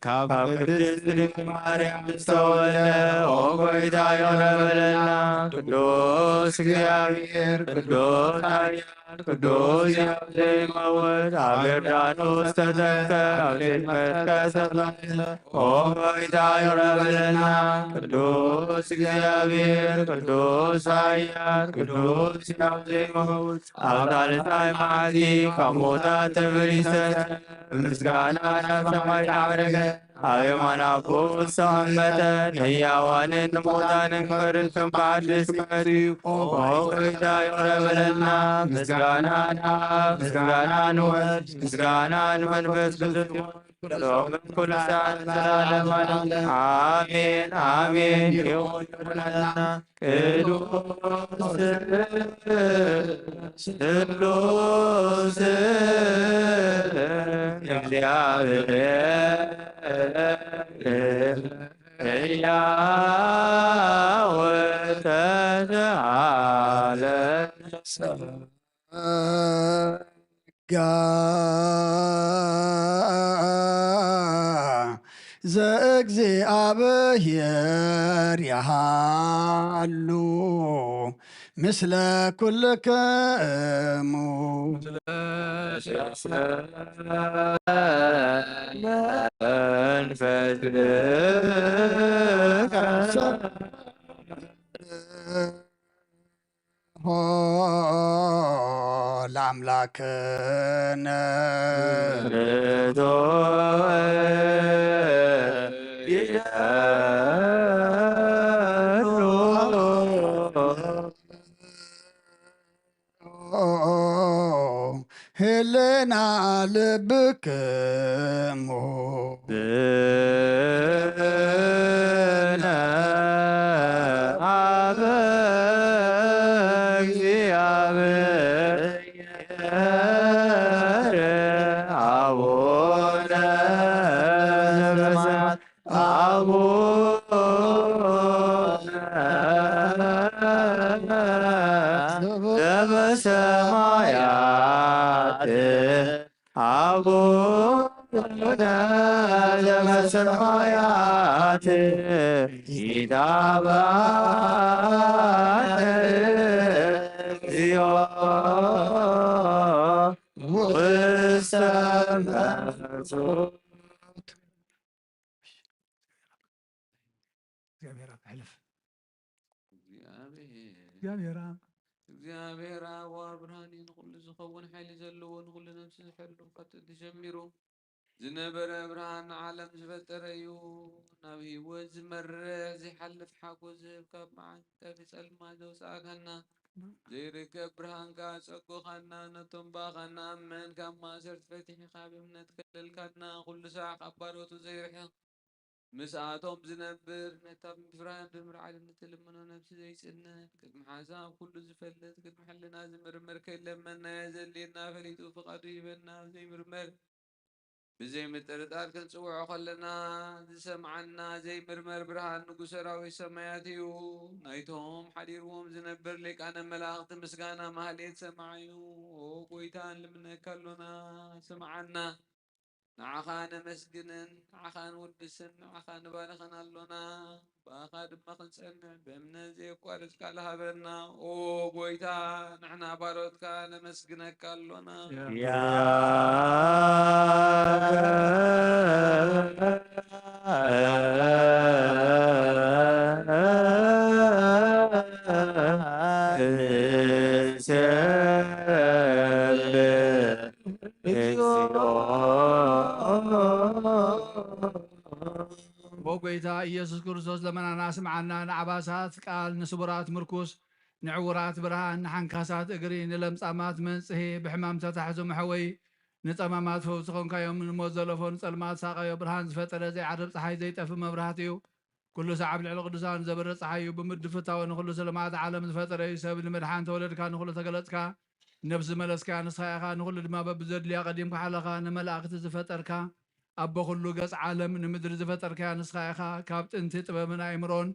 ካብ ቅድስት ድንግል ማርያም ዝተወለደ ኦጎይታ ይቅረበለና ቅዱስ እግዚአብሔር ቅዱስ ኃያል ቅዱስ ዘይመውት ኣብ ዮርዳኖስ ተተክለ ኣብ ዘይትመትከ ኦጎይታ ይቅረበለና ቅዱስ እግዚአብሔር ቅዱስ ኃያል ቅዱስ ዘይመውት ኣብ ዳልታይ መዓልቲ ካብ ሞታት ተመሊሰ ምስጋና ናብ ሰማይ ዓረገ ኣብ የማነ አቡኡ ዝተቐመጠ ንሕያዋንን ንሙታንን ክፈርድን ብሓድሽ ክመጽእ ኦጎይታ ይቅረበለና ምስጋና ንኣብ ምስጋና ንወልድ ምስጋና ንመንፈስ ቅዱስ ሎምን ኩሉ ሰዓት ዘለዓለሙ ዓለም አሜን አሜን ይሁን ይሁንና ቅዱስ ስሉስ እግዚአብሔር ሕያው ወተዘአለ ዘእግዚአብሔር ያሃሉ ምስለ ኩልክሙ ለአምላክነ ሄሌ ግዜና ልብክሙ ብነ አበ እግዚአብሔር አቡነ ዘበሰማያት አቡነ ዘበሰማያት ይትባረክ እግዚኦ ውስተ መንሱት እግዚአብሔር አብ ሕልፍ እግዚአብሔር አብ ብርሃን ንኩሉ ዝኸውን ሓይሊ ዘለዎ ንኩሉ ነፍሲ ዝሕሉ ቀጥል ተጀሚሩ ዝነበረ ብርሃን ዓለም ዝፈጠረ እዩ ናብ ሂወት ዝመርሕ ዘይሓልፍ ሓጎስ ዝህብ ካብ መዓንጠፊ ጸልማት ዘውፃእከና ዘይርከብ ብርሃንካ ፀጉኻና ነቶም ባኻና እመን ካብ ማእሰርቲ ፈቲሕኻ ብእምነት ከለልካና ኩሉ ሰዓት ካብ ባሮቱ ዘይርሕቕ ምስኣቶም ዝነብር ነታ ምፍራን ብምርዓልን እትልምኖ ነብሲ ዘይፅንህ ቅድሚ ሓሳብ ኩሉ ዝፈልጥ ቅድሚ ሕልና ዝምርምር ከይለመና የዘልየና ፈሊጡ ፍቓዱ ይበና ዘይምርመር ብዘይ ምጥርጣር ክንፅውዖ ከለና ዝሰምዓና ዘይምርመር ብርሃን ንጉሰ ሰራዊት ሰማያት እዩ ናይቶም ሓዲርዎም ዝነብር ሊቃነ መላእኽቲ ምስጋና ማህሌት ሰማዓዩ ኦ ጎይታ ንልምነካ ኣሎና ስምዓና ንዓኻ ነመስግንን ንዓኻ ንውድስን ንዓኻ ንባርኽን ኣሎና ብኣኻ ድማ ክንፀንዕ ብእምነት ዘየቋርፅ ቃል ሃበና ኦ ጎይታ ንሕና ባሮትካ ነመስግነካ ኣሎና ወጎይታ ኢየሱስ ክርስቶስ ለመናና ስምዓና ንዓባሳት ቃል ንስቡራት ምርኩስ ንዕውራት ብርሃን ንሓንካሳት እግሪ ንለምጻማት መንጽሄ ብሕማም ተታሕዞም ሕወይ ንጸማማት ፈውሲ ኾንካዮም ንሞት ዘለፎ ንጸልማት ሳቐዮ ብርሃን ዝፈጠረ ዘይዓርብ ፀሓይ ዘይጠፊ መብራህቲ እዩ ኩሉ ሰዓብ ልዕሊ ቅዱሳን ዘበረ ፀሓይ እዩ ብምድር ፍታዊ ንኩሉ ስልማት ዓለም ዝፈጠረ እዩ ሰብ ንምድሓን ተወለድካ ንኩሉ ተገለጽካ ነብሲ መለስካ ንስኻ ኢኻ ንኩሉ ድማ በብዘድልያ ቀዲምካ ሓለኻ ንመላእኽቲ ዝፈጠርካ ኣቦ ኩሉ ገጽ ዓለም ንምድሪ ዝፈጠርካ ንስኻ ኢኻ ካብ ጥንቲ ጥበብን ኣእምሮን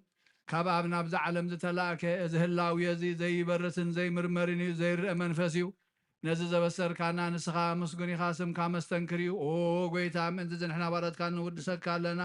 ካብ ኣብ ናብዚ ዓለም ዝተላእከ እዚ ህላዊ እዚ ዘይበርስን ዘይምርመርን እዩ ዘይርአ መንፈስ እዩ ነዚ ዘበሰርካና ንስኻ ምስጉን ኢኻ ስምካ መስተንክር እዩ ኦ ጎይታ ምእንቲ ዝንሕና ባረትካ ንውድሰካ ኣለና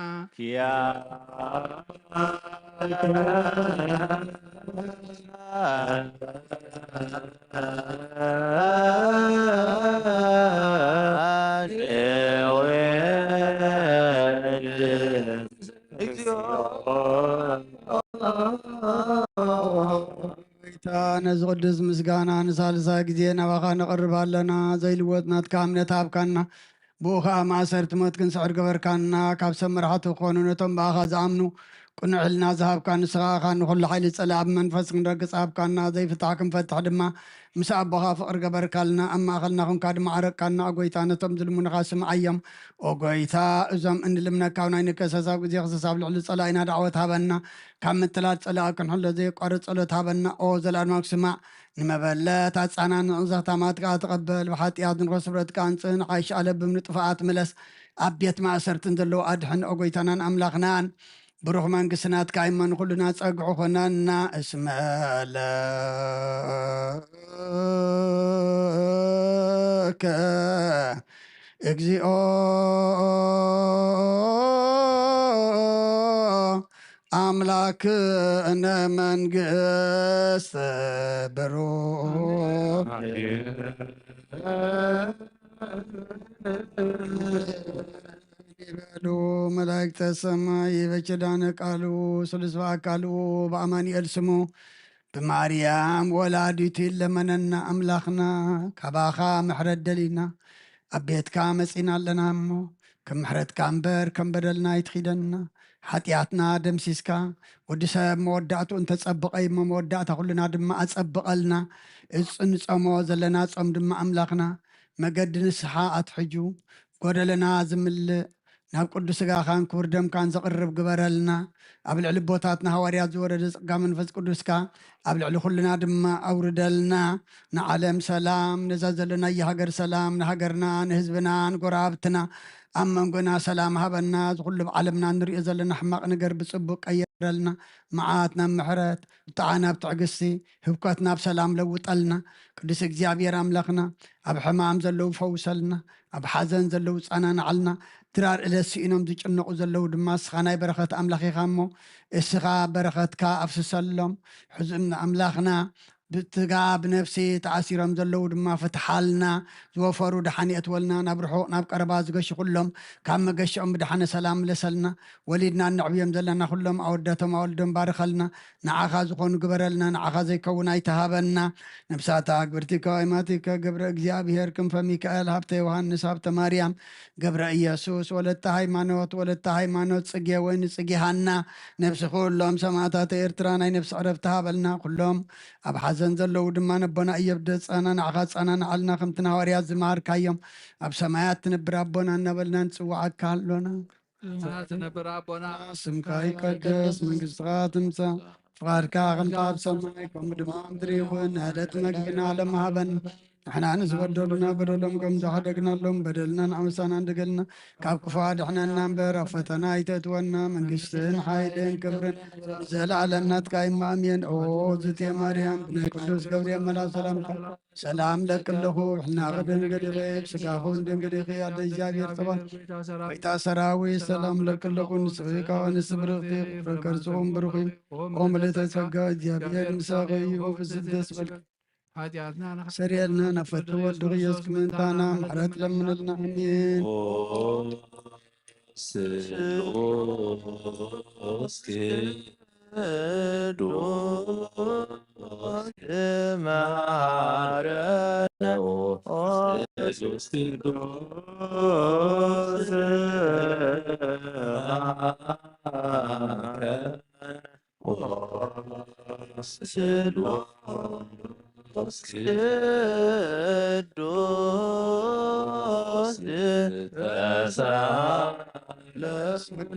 ነዚ ቅዱስ ምስጋና ንሳልሳይ ግዜ ናባኻ ነቕርብ ኣለና ዘይልወጥ ናትካ እምነት ሃብካና ብኡ ከዓ ማእሰርቲ ሞት ክንስዕር ገበርካና ካብ ሰብ መራሕቲ ክኾኑ ነቶም ብኣኻ ዝኣምኑ ቁኑዕ ሕልና ዝሃብካ ንስኻ ኢኻ ንኩሉ ሓይሊ ፀላእ ብመንፈስ ክንረግፅ ሃብካና ዘይፍታሕ ክንፈትሕ ድማ ምስ ኣቦኻ ፍቕሪ ገበርካልና ኣብ ማእኸልና ኩንካ ድማ ዓረቅካና ጎይታ ነቶም ዝልሙንኻ ስምዓዮም ኦ ጎይታ እዞም እንልምነካ ኣብ ናይ ንከሰሳብ ግዜ ክሰሳብ ልዕሊ ፀላኢና ዳዕወት ሃበና ካብ ምትላል ፀላእ ክንሕሎ ዘይቋርፅ ጸሎት ሃበና ኦ ዘለኣድማ ክስማዕ ንመበለት ኣፃናን ንቕዘኽታማትካ ትቐበል ብሓጢኣት ንሮስ ስብረትካ ንፅህን ሓይሽ ኣለብም ንጥፋኣት ምለስ ኣብ ቤት ማእሰርትን ዘለዎ ኣድሕን ኦ ጎይታናን ኣምላኽናን ብሩኽ መንግስትናትካ ይመን ኩሉና ፀግዑ ኮናና እስመለከ እግዚኦ አምላክ እነ መንግስት ብሩክ ይበሉ መላእክተ ሰማይ በኪዳነ ቃሉ ስሉስ በአካሉ በአማኑኤል ስሙ ብማርያም ወላዲቱ ለመነና አምላኽና ካባኻ ምሕረት ደሊና ኣብ ቤትካ መፂና ኣለና እሞ ከም ምሕረትካ እምበር ከም በደልና ይትኺደና ሓጢኣትና ደምሲስካ ወዲ ሰብ መወዳእቱ እንተፀብቀ እሞ መወዳእታ ኩሉና ድማ ኣፀብቐልና ንፀሞ ዘለና ፆም ድማ ኣምላኽና መገዲ ንስሓ ኣትሕጁ ጎደለና ዝምልእ ናብ ቅዱስ ስጋኻን ክቡር ደምካን ዘቕርብ ግበረልና ኣብ ልዕሊ ቦታትና ሃዋርያት ዝወረደ ጸጋ መንፈስ ቅዱስካ ኣብ ልዕሊ ኩልና ድማ ኣውርደልና ንዓለም ሰላም ነዛ ዘለና የሃገር ሰላም ንሃገርና ንህዝብና ንጎራብትና ኣብ መንጎና ሰላም ሃበና ዝኩሉ ብዓለምና ንሪኦ ዘለና ሕማቕ ነገር ብፅቡቅ ቀየረልና መዓት ናብ ምሕረት ብጣዓ ናብ ትዕግስቲ ህብከት ናብ ሰላም ለውጠልና ቅዱስ እግዚኣብሔር ኣምላኽና ኣብ ሕማም ዘለው ፈውሰልና ኣብ ሓዘን ዘለው ጸናንዓልና ድራር ዕለት ስኢኖም ዝጭነቁ ዘለው ድማ እስኻ ናይ በረኸት ኣምላኽ ኢኻ እሞ እስኻ በረኸትካ ኣፍስሰሎም ሕዙም ኣምላኽና ብትጋ ብነፍሲ ተኣሲሮም ዘለው ድማ ፍትሓልና ዝወፈሩ ድሓን የትወልና ናብ ርሑቕ ናብ ቀረባ ዝገሽ ኩሎም ካብ መገሽኦም ብድሓነ ሰላም ለሰልና ወሊድና እንዕብዮም ዘለና ኩሎም ኣወዳቶም ኣወልዶም ባርኸልና ንዓኻ ዝኾኑ ግበረልና ንዓኻ ዘይከውን ኣይተሃበና ነብሳታ ግብርቲካ ወይማቲከ ገብረ እግዚኣብሔር ክንፈ ሚካኤል ሃብተ ዮሃንስ ሃብተ ማርያም ገብረ ኢየሱስ ወለተ ሃይማኖት ጽጌ ወይኒ ጽጌ ሃና ነብሲ ኩሎም ሰማዕታት ኤርትራ ናይ ነብሲ ዕረፍቲ ሃበልና ኩሎም ኣብ ሓዘን ዘለው ድማ ነቦና እየብደ ፀና ንዓኻ ፀናን ዓልና ከምቲ ሃዋርያት ዝማሃርካዮም ኣብ ሰማያት ትነብር ኣቦና እናበልና ንፅዋዓካ ኣሎና ትነብር ኣቦና ስምካ ይቀደስ መንግስትኻ ትምፃእ ፍቃድካ ከምቲ ኣብ ሰማይ ከምኡ ድማ ምድሪ ይኹን ዕለት መግብና ሎም ሃበና ንሕና ንዝበደሉና በደሎም ከም ዝሓደግናሎም በደልና ንኣመሳና እንደገልና ካብ ክፉኣ ድሕነና እምበር ኣብ ፈተና ኣይተእትወና መንግስትን ሓይልን ክብርን ዘለዓለም ናትካ ኢማ ኣሜን ኦ ዝቴ ማርያም ብናይ ቅዱስ ገብርኤል መልኣክ ሰላምታ ሰላም ለክለኹ ሕና ድንግል ኢኺ ስጋኹን ድንግል ኢኺ ኣደ እግዚኣብሔር ፀባን ወይታ ሰራዊት ሰላም ለክለኹ ንስኺካ ንስብርኽቲ ፍቅርፅኹም ብሩኽ ኦ ምልዕተ ጸጋ እግዚኣብሔር ምሳኺ እዩ ፍስሕ ደስ በልኪ سريالنا نفتح ودغيس كمنتانا محرات لمن النعمين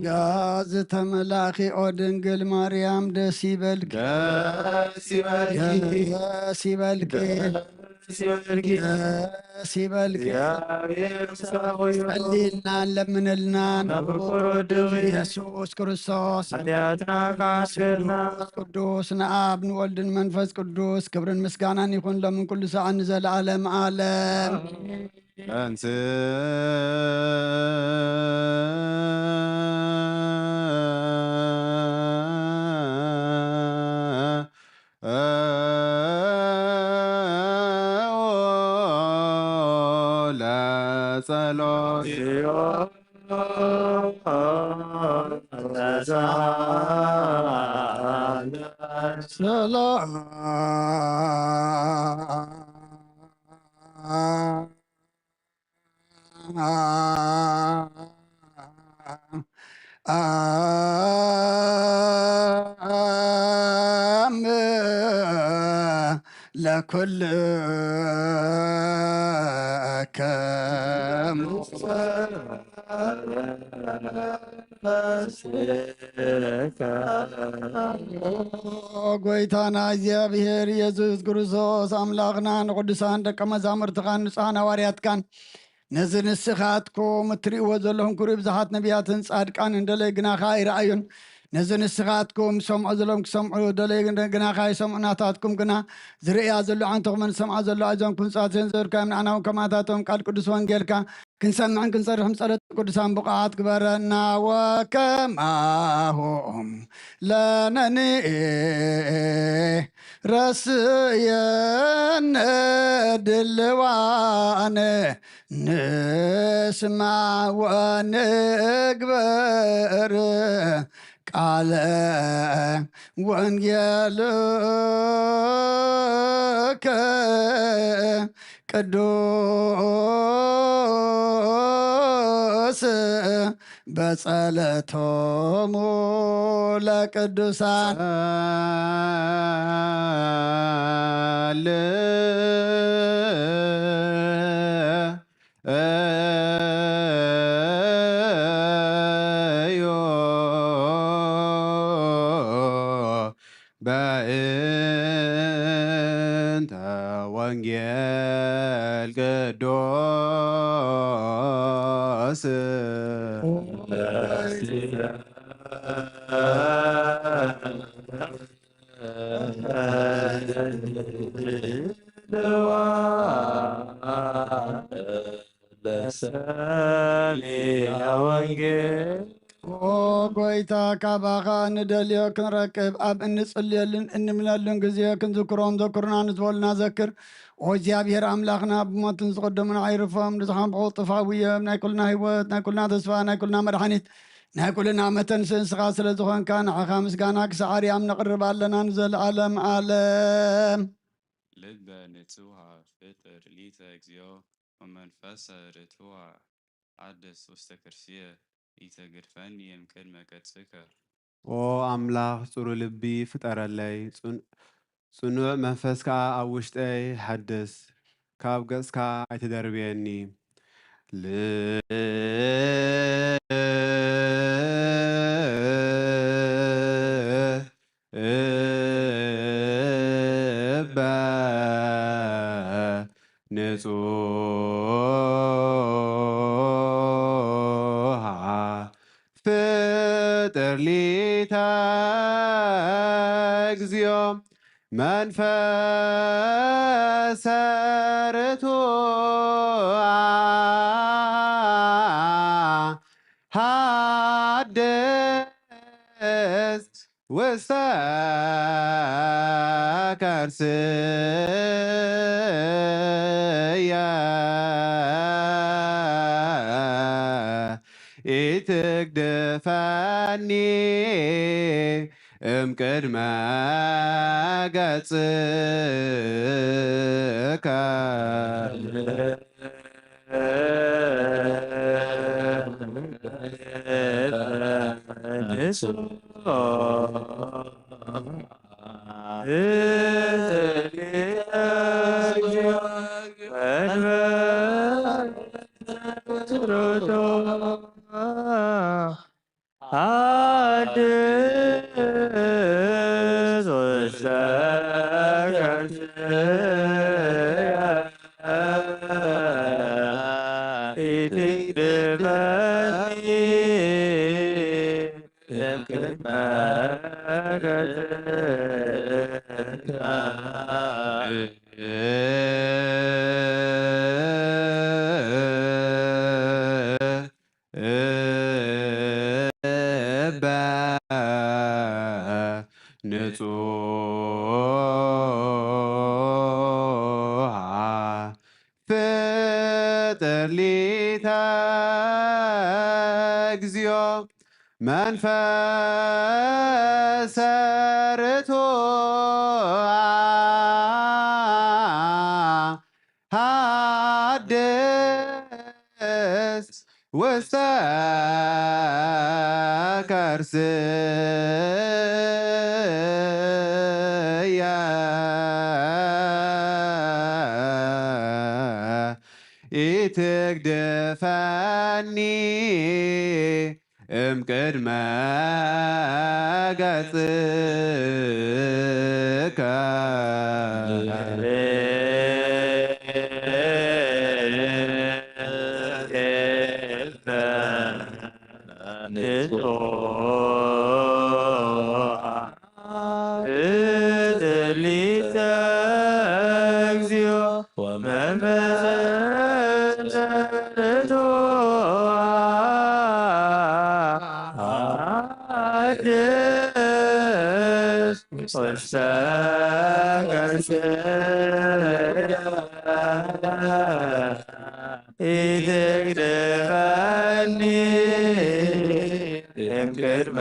ጋዝ ተመላኺ ኦ ድንግል ማርያም ደስ ይበልኪ ደስ ይበልኪ ጸሊልና ለምንልና ኢየሱስ ክርስቶስ ቅዱስ ንአብ ንወልድን መንፈስ ቅዱስ ክብርን ምስጋናን ይኹን ለምን ኩሉ ሰዓት ንዘለዓለም ዓለም أنت لا صلاة لكل كم ጎይታና እግዚአብሔር ኢየሱስ ክርስቶስ ኣምላኽና ንቅዱሳን ደቀ መዛሙርትኻን ንጹሓን ሃዋርያትካን ነዚ ንስኻትኩም እትርእይዎ ዘለኹም ክሪኡ ብዙሓት ነቢያትን ጻድቃን እንደለይ ግናኻ ይረኣዩን ነዚ ንስኻትኩም ሰምዖ ዘሎም ክሰምዑ ደለይ ግናኻ ይሰምዑ ናታትኩም ግና ዝርእያ ዘሎ ዓንተኹምን ሰምዓ ዘሎ ኣዞም ኩንጻትን ዘርካዮም ንዓናውን ከማታቶም ቃል ቅዱስ ወንጌልካ ክንሰምዕን ክንጸርሕም ጸሎት ቅዱሳን ብቕዓት ግበረና ወከማሆም ለነኒ ረስየነ ድልዋነ ንስማዕ ወንግበር ቃለ ወንጌልከ ቅዱስ በጸለቶሙ ለቅዱሳን እዮ በእንተ ወንጌል ቅዱስ ጎይታ ካባኻ ንደልዮ ክንረክብ ኣብ እንጽልየልን እንምለልን ግዜ ክንዝክሮም ዘክሩና ንዝበሉና ዘክር ኦ እግዚኣብሔር ኣምላኽና ብሞትን ዝቕድሙን ኣይርፎም ንዝኻንብቑ ጥፋውዮም ናይ ኩልና ህይወት ናይ ኩልና ተስፋ ናይ ኩልና መድሓኒት ናይ ኩልና መተንሲ እንስኻ ስለ ዝኾንካ ንዓኻ ምስጋና ክሳዓርያም ነቕርብ ኣለና ንዘለኣለም ኣለም ልበ ንጹሃ ፍጥር ሊተ እግዚኦ ወመንፈሰ ርቱዐ አድስ ውስተ ክርስየ ኢተግድፈኒ እምቅድመ ገጽከ ኦ ኣምላኽ ጽሩይ ልቢ ፍጠረለይ ጽኑዕ መንፈስ ከዓ ኣብ ውሽጠይ ሓድስ ካብ ገጽካ ኣይትደርብየኒ ልበ ንጹሃ ፍጥር ሊተ እግዚኦ መንፈሰ ርቱዐ ሓድስ ውስተ ከርስየ ኢትግድፈኒ እምቅድመ ገጽከ ንጹሃ ፍጥር ሊተ እግዚኦ መንፈሰ ርቱዐ ሓድስ ውስተ ከርስየ ኢትግድፈኒ እምቅድመ ገጽከ ኢትግድፈኒ እምቅድመ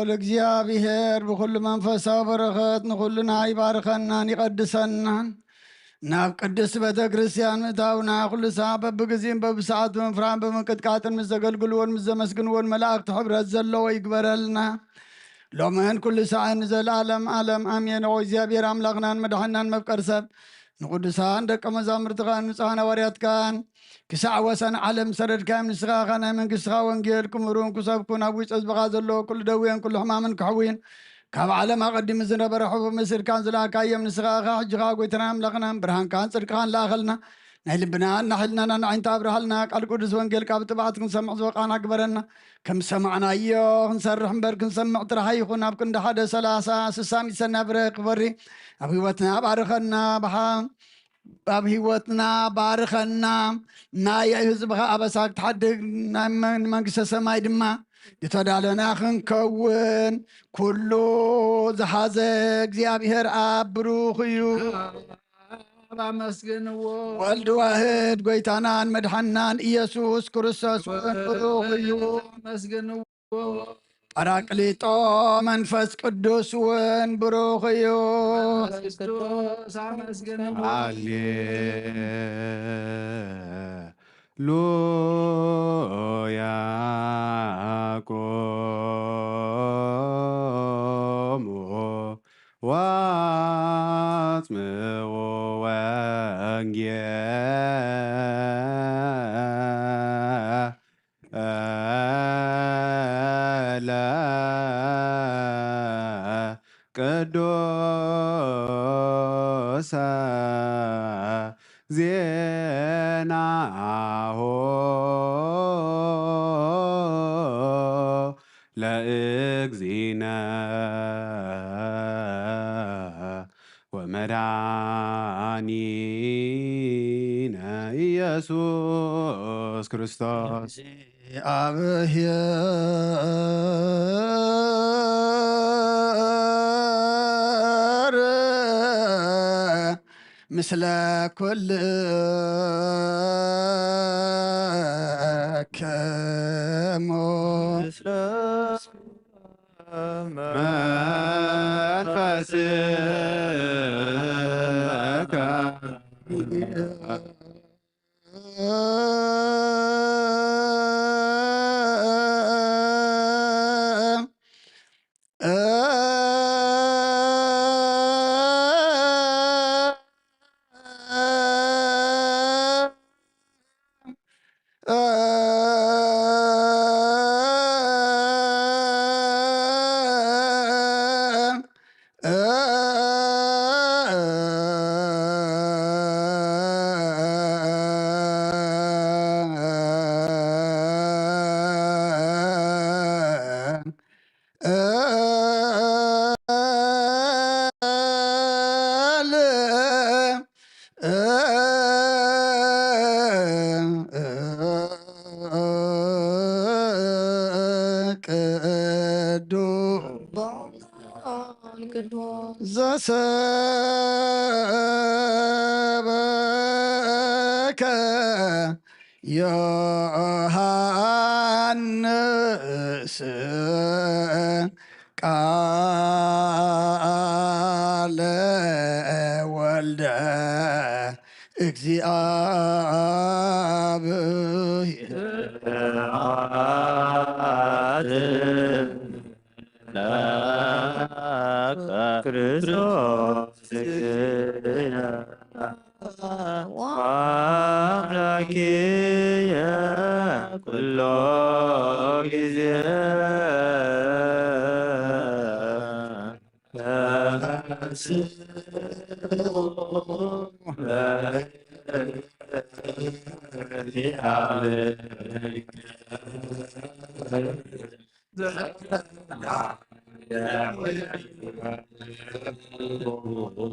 ለእግዚአብሔር ብኩሉ መንፈሳዊ በረኸት ንኩልና ይባርከናን ይቀድሰናን ናብ ቅድስት ቤተ ክርስቲያን ምእታውና ኩሉ ሰዓት በብግዚእን በብሰዓት ብምፍራን ብምቅጥቃጥን ምስ ዘገልግልዎን ምስ ዘመስግንዎን መላእክቲ ሕብረት ዘለዎ ይግበረልና ሎምን ኩሉ ሰዓት ንዘለዓለም ዓለም አሜን። ኦ እግዚአብሔር አምላክናን መድሓናን መፍቀር ሰብ ንቅዱሳን ደቀ መዛሙርትኻን ንጹሓን ሃዋርያትካን ክሳዕ ወሰን ዓለም ሰደድካዮም ንስኻ ኸ ናይ መንግስትኻ ወንጌል ክምሩን ክሰብኩን ኣብ ውሽጢ ህዝብኻ ዘለዎ ኩሉ ደዌን ኩሉ ሕማምን ክሕዊን ካብ ዓለም ኣቐዲሙ ዝነበረ ሕቡብ ምስልካን ዝለኣካዮም ንስኻ ኸ ሕጂኻ ጎይታና ኣምላኽናን ብርሃንካን ፅድቅኻን ለኣኸልና ናይ ልብናን ናሕልናና ንዓይንታ ኣብርሃልና ቃል ቅዱስ ወንጌል ካብ ጥባዓት ክንሰምዕ ዝበቃና ግበረና ከም ሰማዕናዮ ክንሰርሕ እምበር ክንሰምዕ ጥራሕ ይኹን ኣብ ክንዲ 1 30 60 ሰናብረ ክበሪ ኣብ ህይወትና ባርከና ኣብ ህይወትና ባርከና ናይ ህዝብኻ ኣበሳ ክትሓድግ ንመንግስተ ሰማይ ድማ ዝተዳለና ክንከውን ኩሉ ዝሓዘ እግዚአብሔር ኣብ ብሩኽ እዩ አመስግንዎ ወልድ ዋህድ ጎይታናን መድሓናን ኢየሱስ ክርስቶስ ብሩኽ እዩ አመስግንዎ ጰራቅሊጦ መንፈስ ቅዱስ ውን ብሩኽ እዩ ክርስቶስ አመስግንዎ ሃሌሉያ ቆሙ ዋጽምዑ ወንጌለ ቅዱሰ ዜናሁ ለእግዚእነ ወመድኃኒነ ኢየሱስ ክርስቶስ እግዚአብሔር ምስለ ኩልክሙ መንፈስከ ዘሰበከ ዮሐንስ ቃለ ወልደ እግዚአብሔር ክርስቶስ አምላኬየ ኩሎ ጊዜ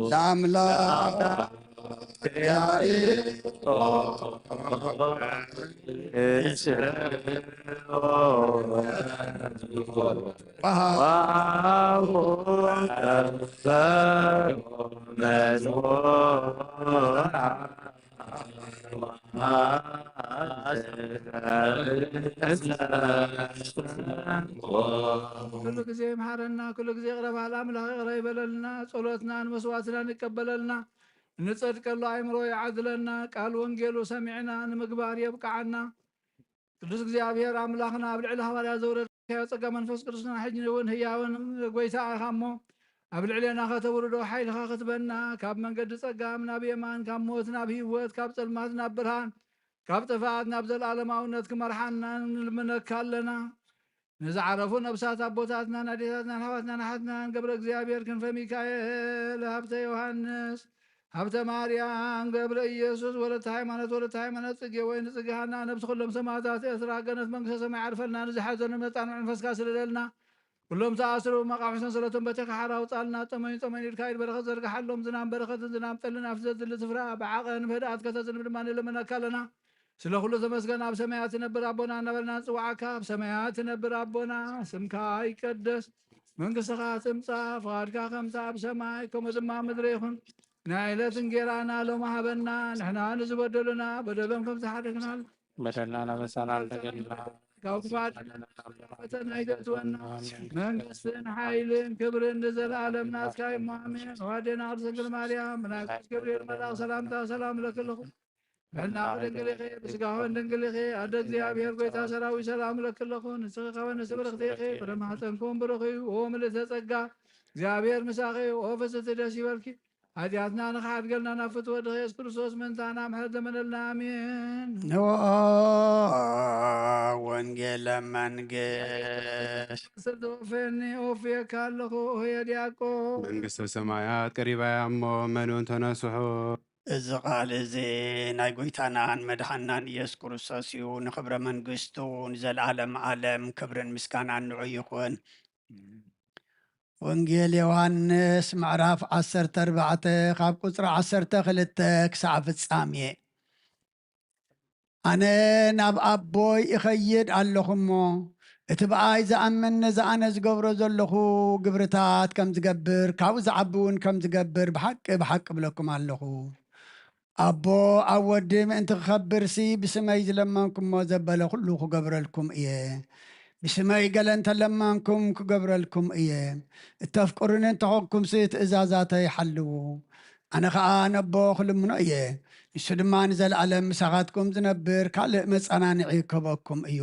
ለአምላክ كل ጊዜ ይምሃረና ኩሉ ጊዜ ይቅረባል አምላክ ይቅረ ይበለልና ጸሎትናን መስዋዕትናን ይቀበለልና ንጸድቀሉ አእምሮ ይዓድለና ቃል ወንጌሉ ሰሚዕና ንምግባር የብቃዓና ቅዱስ እግዚአብሔር አምላክና ኣብ ልዕሊ ሃዋርያ ዘውረድካዮ ጸጋ መንፈስ ቅዱስና ሕጂ እውን ህያውን ጎይታ ኢኻ እሞ ኣብ ልዕልና ከተውርዶ ሓይልኻ ክትበና ካብ መንገዲ ጸጋም ናብ የማን ካብ ሞት ናብ ህይወት ካብ ጸልማት ናብ ብርሃን ካብ ጥፋት ናብ ዘለኣለማውነት ክመርሓና ንልምነካ ኣለና ንዝዓረፉ ነብሳት ኣቦታትናን ኣዴታትናን ኣሕዋትናን ኣሓትናን ገብረ እግዚአብሔር ክንፈ ሚካኤል ሃብተ ዮሃንስ ሃብተ ማርያም ገብረ ኢየሱስ ወለተ ሃይማኖት ጽጌ ወይን ጽጌ ሃና ነብሲ ኩሎም ሰማዕታት ኤርትራ ገነት መንግስተ ሰማይ ዓርፈልና ንዝሓዘኑ መጣን መንፈስካ ስለለልና ኩሎም ተኣስሩ መቃሕ ሰንሰለቶም በተካ ሓራ ውፃልና ጠመዩ ኢድካ ኢድ በረኸት ዘርግሓሎም ዝናም በረኸትን ዝናም ጠልን ኣብ ዘድሊ ስፍራ ብዓቐን ምህድኣት ከተዝንብ ድማ ንለመነካ ኣለና ስለ ኩሉ ተመስገን ኣብ ሰማያት ትነብር ኣቦና እናበልና ንፅዋዓካ ኣብ ሰማያት ትነብር ኣቦና ስምካ ይቀደስ መንግስትኻ ትምፃእ ፍቓድካ ከምታ ኣብ ሰማይ ከምኡ ድማ ምድሪ ይኹን ናይ ዕለት እንጀራና ሎሚ ሃበና ንሕና ንዝበደሉና በደሎም ከም ዝሓደግና በደልና ነበሳና አልተገላ ካብ ክፋት ፈተና ይገትወና መንግስትን ሓይልን ክብርን ንዘለኣለም ናትካ እሞ ኣሜን ዋዴና ቅድስት ድንግል ማርያም ብናይ ቅዱስ ገብርኤል መልኣክ ሰላምታ ሰላም ለክልኹ በልና ድንግል ኢኸ ብስጋሆን ድንግል ኢኸ ኣደ እግዚኣብሔር ጎይታ ሰራዊት ሰላም ለክለኹ ንስኺ ወንስ ብርክቲ ኢኸ ብረማህፀንኩም ብሩኽ እዩ ኦ ምልእተ ጸጋ እግዚኣብሔር ምሳኺ ኦ ፍስቲ ደስ ይበልኪ ኃጢአትና ንኻድገልና ናብ ፍትወት ኢየሱስ ክርስቶስ ምንታና ምሕረት ለመነልና አሜን ወንጌለ መንግስት ስልተወፈኒ ኦፍየካ ኣለኹ ሆየ ዲያቆን መንግስተ ሰማያት ቀሪባ እያ እሞ መኑን ተነስሑ እዚ ቃል እዚ ናይ ጎይታናን መድሓናን ኢየሱስ ክርስቶስ እዩ ንክብረ መንግስቱ ንዘለኣለም ዓለም ክብርን ምስጋናን ንዑ ይኹን ወንጌል ዮሃንስ ምዕራፍ 14 ካብ ቁፅሪ 12 ክሳብ ፍጻሜ ኣነ ናብ ኣቦይ ይኸይድ ኣለኹ እሞ እቲ በኣይ ዝኣምን ንዝኣነ ዝገብሮ ዘለኹ ግብርታት ከም ዝገብር ካብኡ ዝዓቢ እውን ከም ዝገብር ብሓቂ ብሓቂ ብለኩም ኣለኹ ኣቦ ኣብ ወዲ ምእንቲ ክኸብርሲ ብስመይ ዝለመንኩሞ ዘበለ ኩሉ ክገብረልኩም እየ ብስመይ ገለ እንተለመንኩም ክገብረልኩም እየ እተፍቅሩኒ እንተኾንኩምሲ ትእዛዛተይ ሓልዉ ኣነ ከዓ ነቦ ክልምኖ እየ ንሱ ድማ ንዘለኣለም ምሳኻትኩም ዝነብር ካልእ መፀናንዒ ክህበኩም እዩ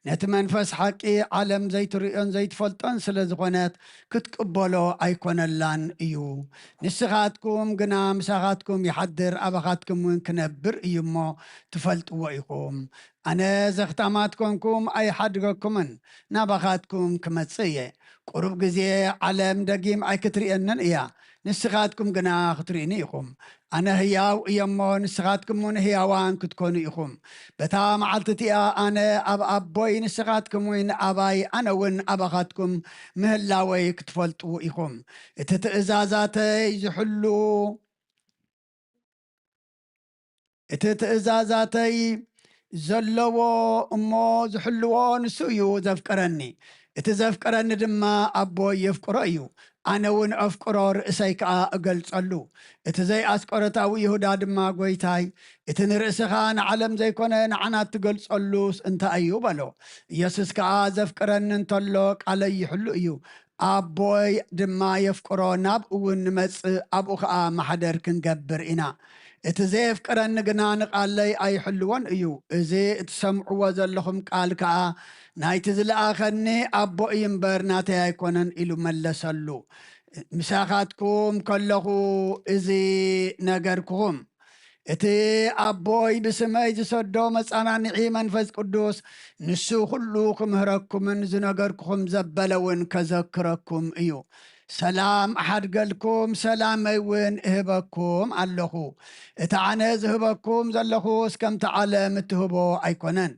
ነቲ መንፈስ ሓቂ ዓለም ዘይትርእዮን ዘይትፈልጦን ስለ ዝኾነት ክትቅበሎ ኣይኮነላን እዩ ንስኻትኩም ግና ምሳኻትኩም ይሓድር ኣባኻትኩም እውን ክነብር እዩ እሞ ትፈልጥዎ ኢኹም ኣነ ዘኽታማት ኮንኩም ኣይሓድገኩምን ናባኻትኩም ክመጽእ እየ ቁሩብ ግዜ ዓለም ደጊም ኣይክትርእየንን እያ ንስኻትኩም ግና ክትርእኒ ኢኹም ኣነ ህያው እየ እሞ ንስኻትኩም እውን ህያዋን ክትኮኑ ኢኹም በታ መዓልቲ እቲኣ ኣነ ኣብ ኣቦይ ንስኻትኩም እውን ኣባይ ኣነ እውን ኣባኻትኩም ምህላወይ ክትፈልጡ ኢኹም እቲ ትእዛዛተይ ዝሕሉ እቲ ትእዛዛተይ ዘለዎ እሞ ዝሕልዎ ንሱ እዩ ዘፍቀረኒ እቲ ዘፍቀረኒ ድማ ኣቦይ የፍቅሮ እዩ ኣነ እውን ኣፍቅሮ ርእሰይ ከዓ እገልጸሉ እቲ ዘይኣስቆረታዊ ይሁዳ ድማ ጎይታይ እቲ ንርእስኻ ንዓለም ዘይኮነ ንዓና ትገልጸሉስ እንታይ እዩ በሎ ኢየሱስ ከዓ ዘፍቅረኒ እንተሎ ቃለይ ይሕሉ እዩ ኣቦይ ድማ የፍቅሮ ናብኡ እውን ንመጽእ ኣብኡ ከዓ ማሕደር ክንገብር ኢና እቲ ዘየፍቅረኒ ግና ንቃለይ ኣይሕልዎን እዩ እዚ እትሰምዕዎ ዘለኹም ቃል ከዓ ናይቲ ዝለኣኸኒ ኣቦ እዩ እምበር ናተይ ኣይኮነን ኢሉ መለሰሉ ምሳኻትኩም ከለኹ እዚ ነገርክኹም እቲ ኣቦይ ብስመይ ዝሰዶ መፃናንዒ መንፈስ ቅዱስ ንሱ ኩሉ ክምህረኩምን ዝነገርክኹም ዘበለውን ከዘክረኩም እዩ ሰላም ኣሓድገልኩም ሰላመይ እውን እህበኩም ኣለኹ እቲ ኣነ ዝህበኩም ዘለኹስ ከምቲ ዓለም እትህቦ ኣይኮነን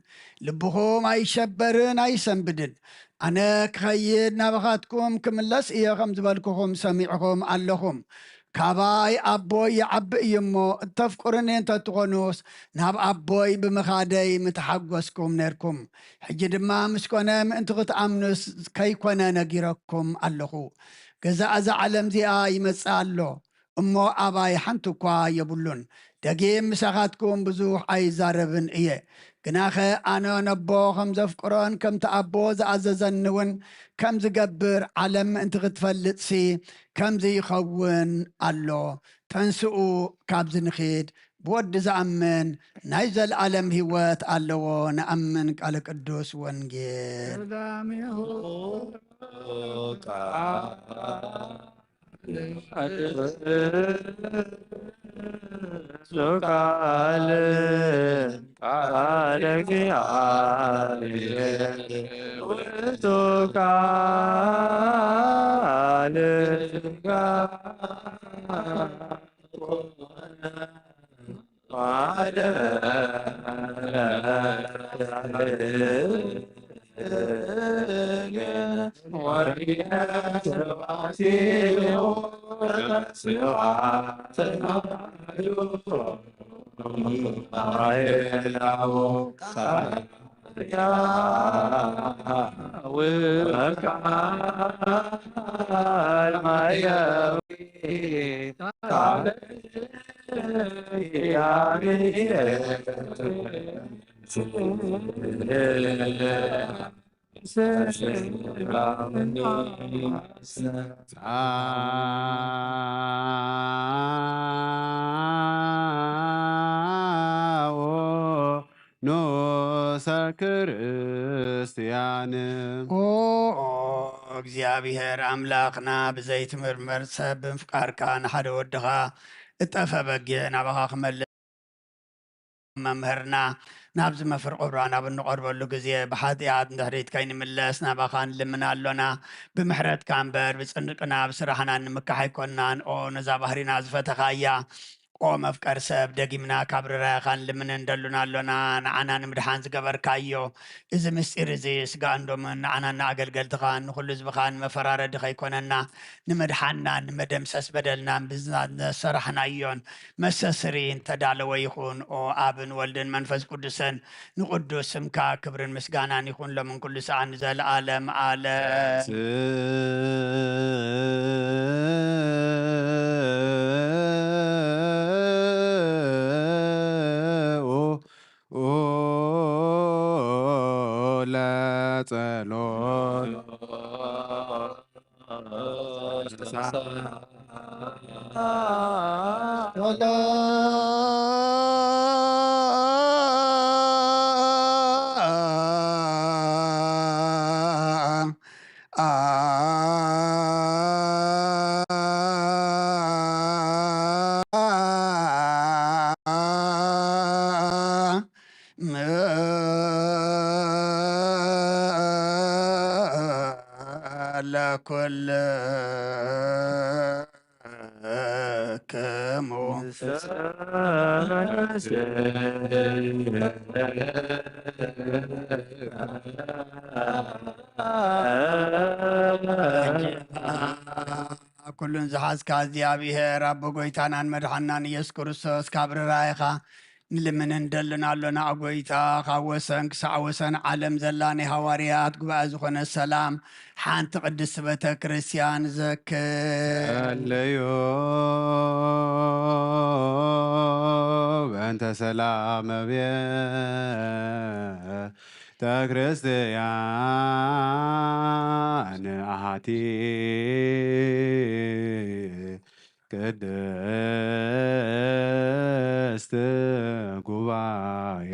ልብኹም ኣይሸበርን ኣይሰንብድን ኣነ ክኸይድ ናባኻትኩም ክምለስ እየ ከም ዝበልክኹም ሰሚዕኹም ኣለኹም ካባይ ኣቦይ ይዓብእ እዩ እሞ እተፍቅሩኒ እንተትኾኑስ ናብ ኣቦይ ብምኻደይ ምተሓጐስኩም ነርኩም ሕጂ ድማ ምስ ኮነ ምእንቲ ክትኣምኑስ ከይኮነ ነጊረኩም ኣለኹ ገዛ እዛ ዓለም እዚኣ ይመጽእ ኣሎ እሞ ኣባይ ሓንቲ እኳ የብሉን ደጊም ምሳኻትኩም ብዙሕ ኣይዛረብን እየ ግናኸ ኣነ ነቦ ከም ዘፍቅሮን ከምቲ ኣቦ ዝኣዘዘኒ እውን ከም ዝገብር ዓለም ምእንቲ ክትፈልጥሲ ከምዚ ይኸውን ኣሎ ተንስኡ ካብዚ ንኺድ ብወዲ ዝኣምን ናይ ዘለዓለም ህይወት ኣለዎ ንኣምን ቃል ቅዱስ ወንጌል ኖሰ ክርስቲያን እግዚአብሔር ኣምላኽና ብዘይትምርመር ሰብ ብምፍቃርካ ንሓደ ወድኻ እጠፈ በጊዕ ናባኻ ክመልስ መምህርና ናብዚ መፍር ቁብራ ናብ እንቐርበሉ ግዜ ብሓጢኣት እንድሕሪት ከይንምለስ ናባኻ ንልምና ኣሎና ብምሕረትካ እምበር ብፅንቅና ብስራሕና ንምካሕ ኣይኮንናን ኦ ነዛ ባህሪና ዝፈተኻያ ኦ መፍቀር ሰብ ደጊምና ካብ ርራይኻ ንልምን እንደሉና ኣሎና ንዓና ንምድሓን ዝገበርካዮ እዚ ምስጢር እዚ ስጋ እንዶምን ንዓና ንኣገልገልትኻ ንኩሉ ህዝብኻ ንመፈራረዲ ከይኮነና ንምድሓንና ንመደምሰስ በደልናን ብዝሰራሕናዮን መሰስሪ እንተዳለወ ይኹን ኦ ኣብን ወልድን መንፈስ ቅዱስን ንቅዱስ ስምካ ክብርን ምስጋናን ይኹን ሎምን ኩሉ ሰዓት ንዘለኣለም ዓለም ለኩልክሙ ኩሉን ዝሓዝካ እግዚኣብሔር ኣቦ ጎይታናን መድሓናን ኢየሱስ ክርስቶስ ካብ ርራይኻ ንልምን እንደልና ኣሎና ኣጎይታ ካብ ወሰን ክሳዕ ወሰን ዓለም ዘላ ናይ ሃዋርያት ጉባኤ ዝኾነ ሰላም ሓንቲ ቅድስቲ ቤተ ክርስቲያን ዘክለዮ በእንተ ሰላም ቤተ ክርስቲያን ኣሃቲ ቅድስት ጉባኤ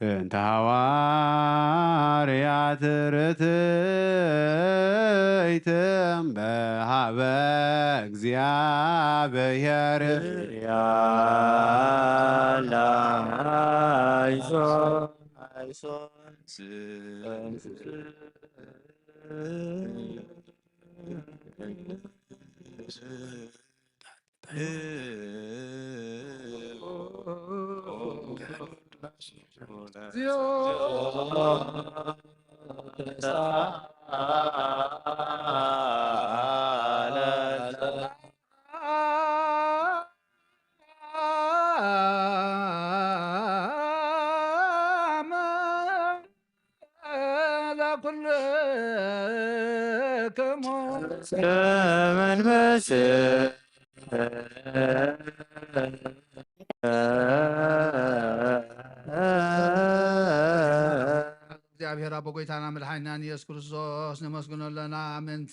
እንተ ሐዋርያት ርትዕት በሃበ እግዚአብሔር Zio ኩልክሙ መንፈስ እግዚአብሔር አቦ ጎይታና መድኃኒናን ኢየሱስ ክርስቶስ ነመስግኖለና አመንቲ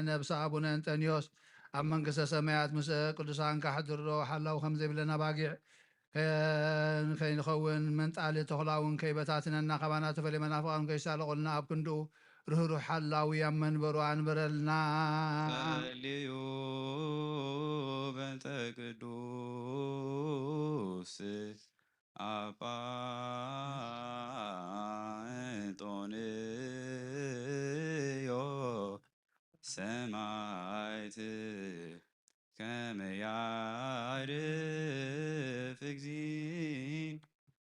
ነብሰ አቡነ እንጠኒዮስ ኣብ መንግስተ ሰማያት ምስ ቅዱሳን ካሕድሮ ሓላው ከም ዘይብለና ባጊዕ ከይንኸውን መንጣሊ ተኽላውን ከይበታትነና ካባና ተፈለየ መናፍቃን ከይሳለቁልና ኣብ ክንዱ ርህሩሕ ሓላዊ ኣብ መንበሩ አንበረልና ጸልዩ በእንተ ቅዱስ አባ እንጦንዮ ሰማዕት ከመ ያዕርፍ እግዚእ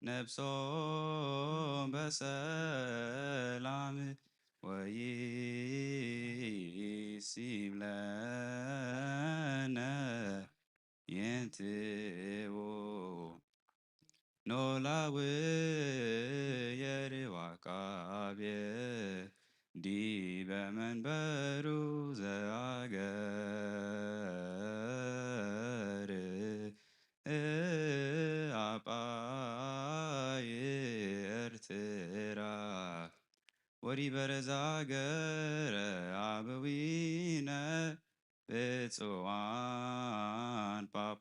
ነፍሶም በሰላም ወይሲብ ለነ የንትዎ ኖላውየ ርዋቃብየ ዲበ መንበሩ ዘአገር አጳየ ኤርትራ ወዲበረ ዘአገረ አበዊነ ብፁዓን ጳጳሳቲነ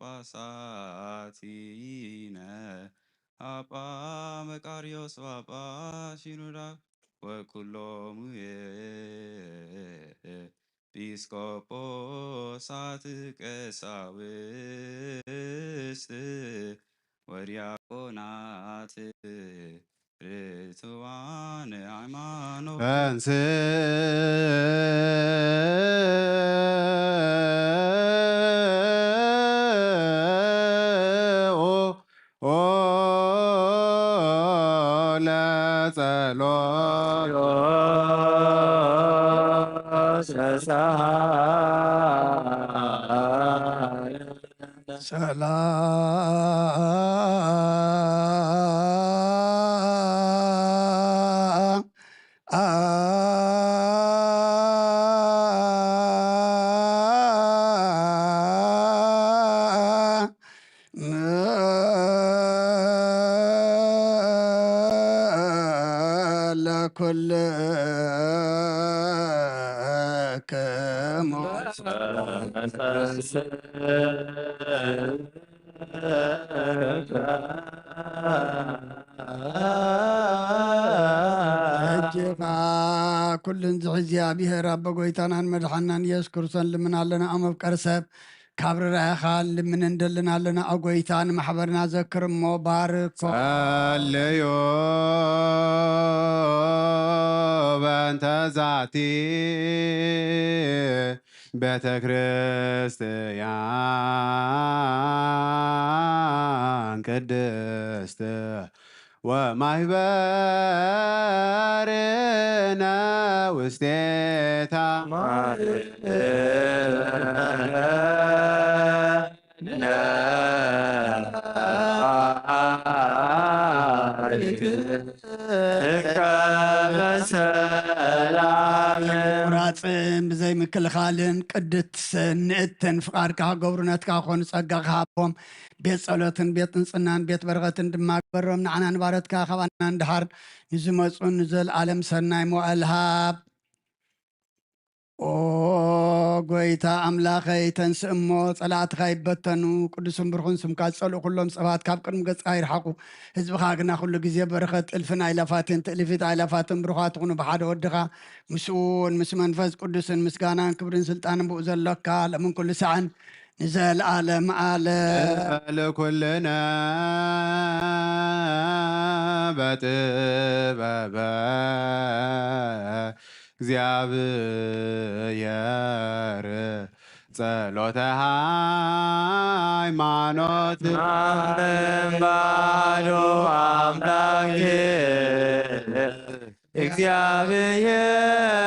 አጳ መቃርዮስ ጳጳ ሲኖዳ ወኩሎሙ ኤጲስቆጶሳት ቀሳውስት ወዲያቆናት ርቱዓን ሃይማኖት ሰላም ለኩልክሙ እጅኻ ኩልን እግዚኣብሔር ኣቦ ጎይታናን መድሓናን ኢየሱስ ክርስቶስ ልምን ኣለና ኣብ መፍቀሪ ሰብ ካብ ርራእኻ ልምን እንደልን ኣለና ኣብ ጎይታ ንማሕበርና ዘክር እሞ ባርኮ ጸልዩ በእንተ ዛቲ ቤተ ክርስቲያን ቅድስት ወማህበርነ ውስቴታ ቁራፅን ብዘይ ምክልኻልን ቅድት ንእትን ፍቃድካ ክገብሩ ነትካ ኮኑ ፀጋ ክሃቦም ቤት ጸሎትን ቤት ንፅናን ቤት በረኸትን ድማ ግበሮም ንዓና ንባረትካ ካባና እንድሃር ንዝመፁን ዘለኣለም ሰናይ መዋዕል ሃብ ኦ ጎይታ ኣምላኸይ ተንስእ እሞ ጸላእትካ ይበተኑ ቅዱስን ብርኹን ስምካ ዝጸልኡ ኩሎም ፀባት ካብ ቅድሚ ገጽካ ይርሓቁ ህዝብኻ ግና ኩሉ ግዜ በረኸት እልፍን ኣይላፋትን ትእልፊት ኣይላፋትን ብሩኻት ትኹኑ ብሓደ ወድኻ ምስኡን ምስ መንፈስ ቅዱስን ምስጋናን ክብርን ስልጣንን ብኡ ዘለካ ለምን ኩሉ ሰዓን ንዘለኣለም ዓለም ለኩልነ በጥበበ እግዚአብሔር ጸሎተ ሃይማኖት ባዶ አምላክ እግዚአብሔር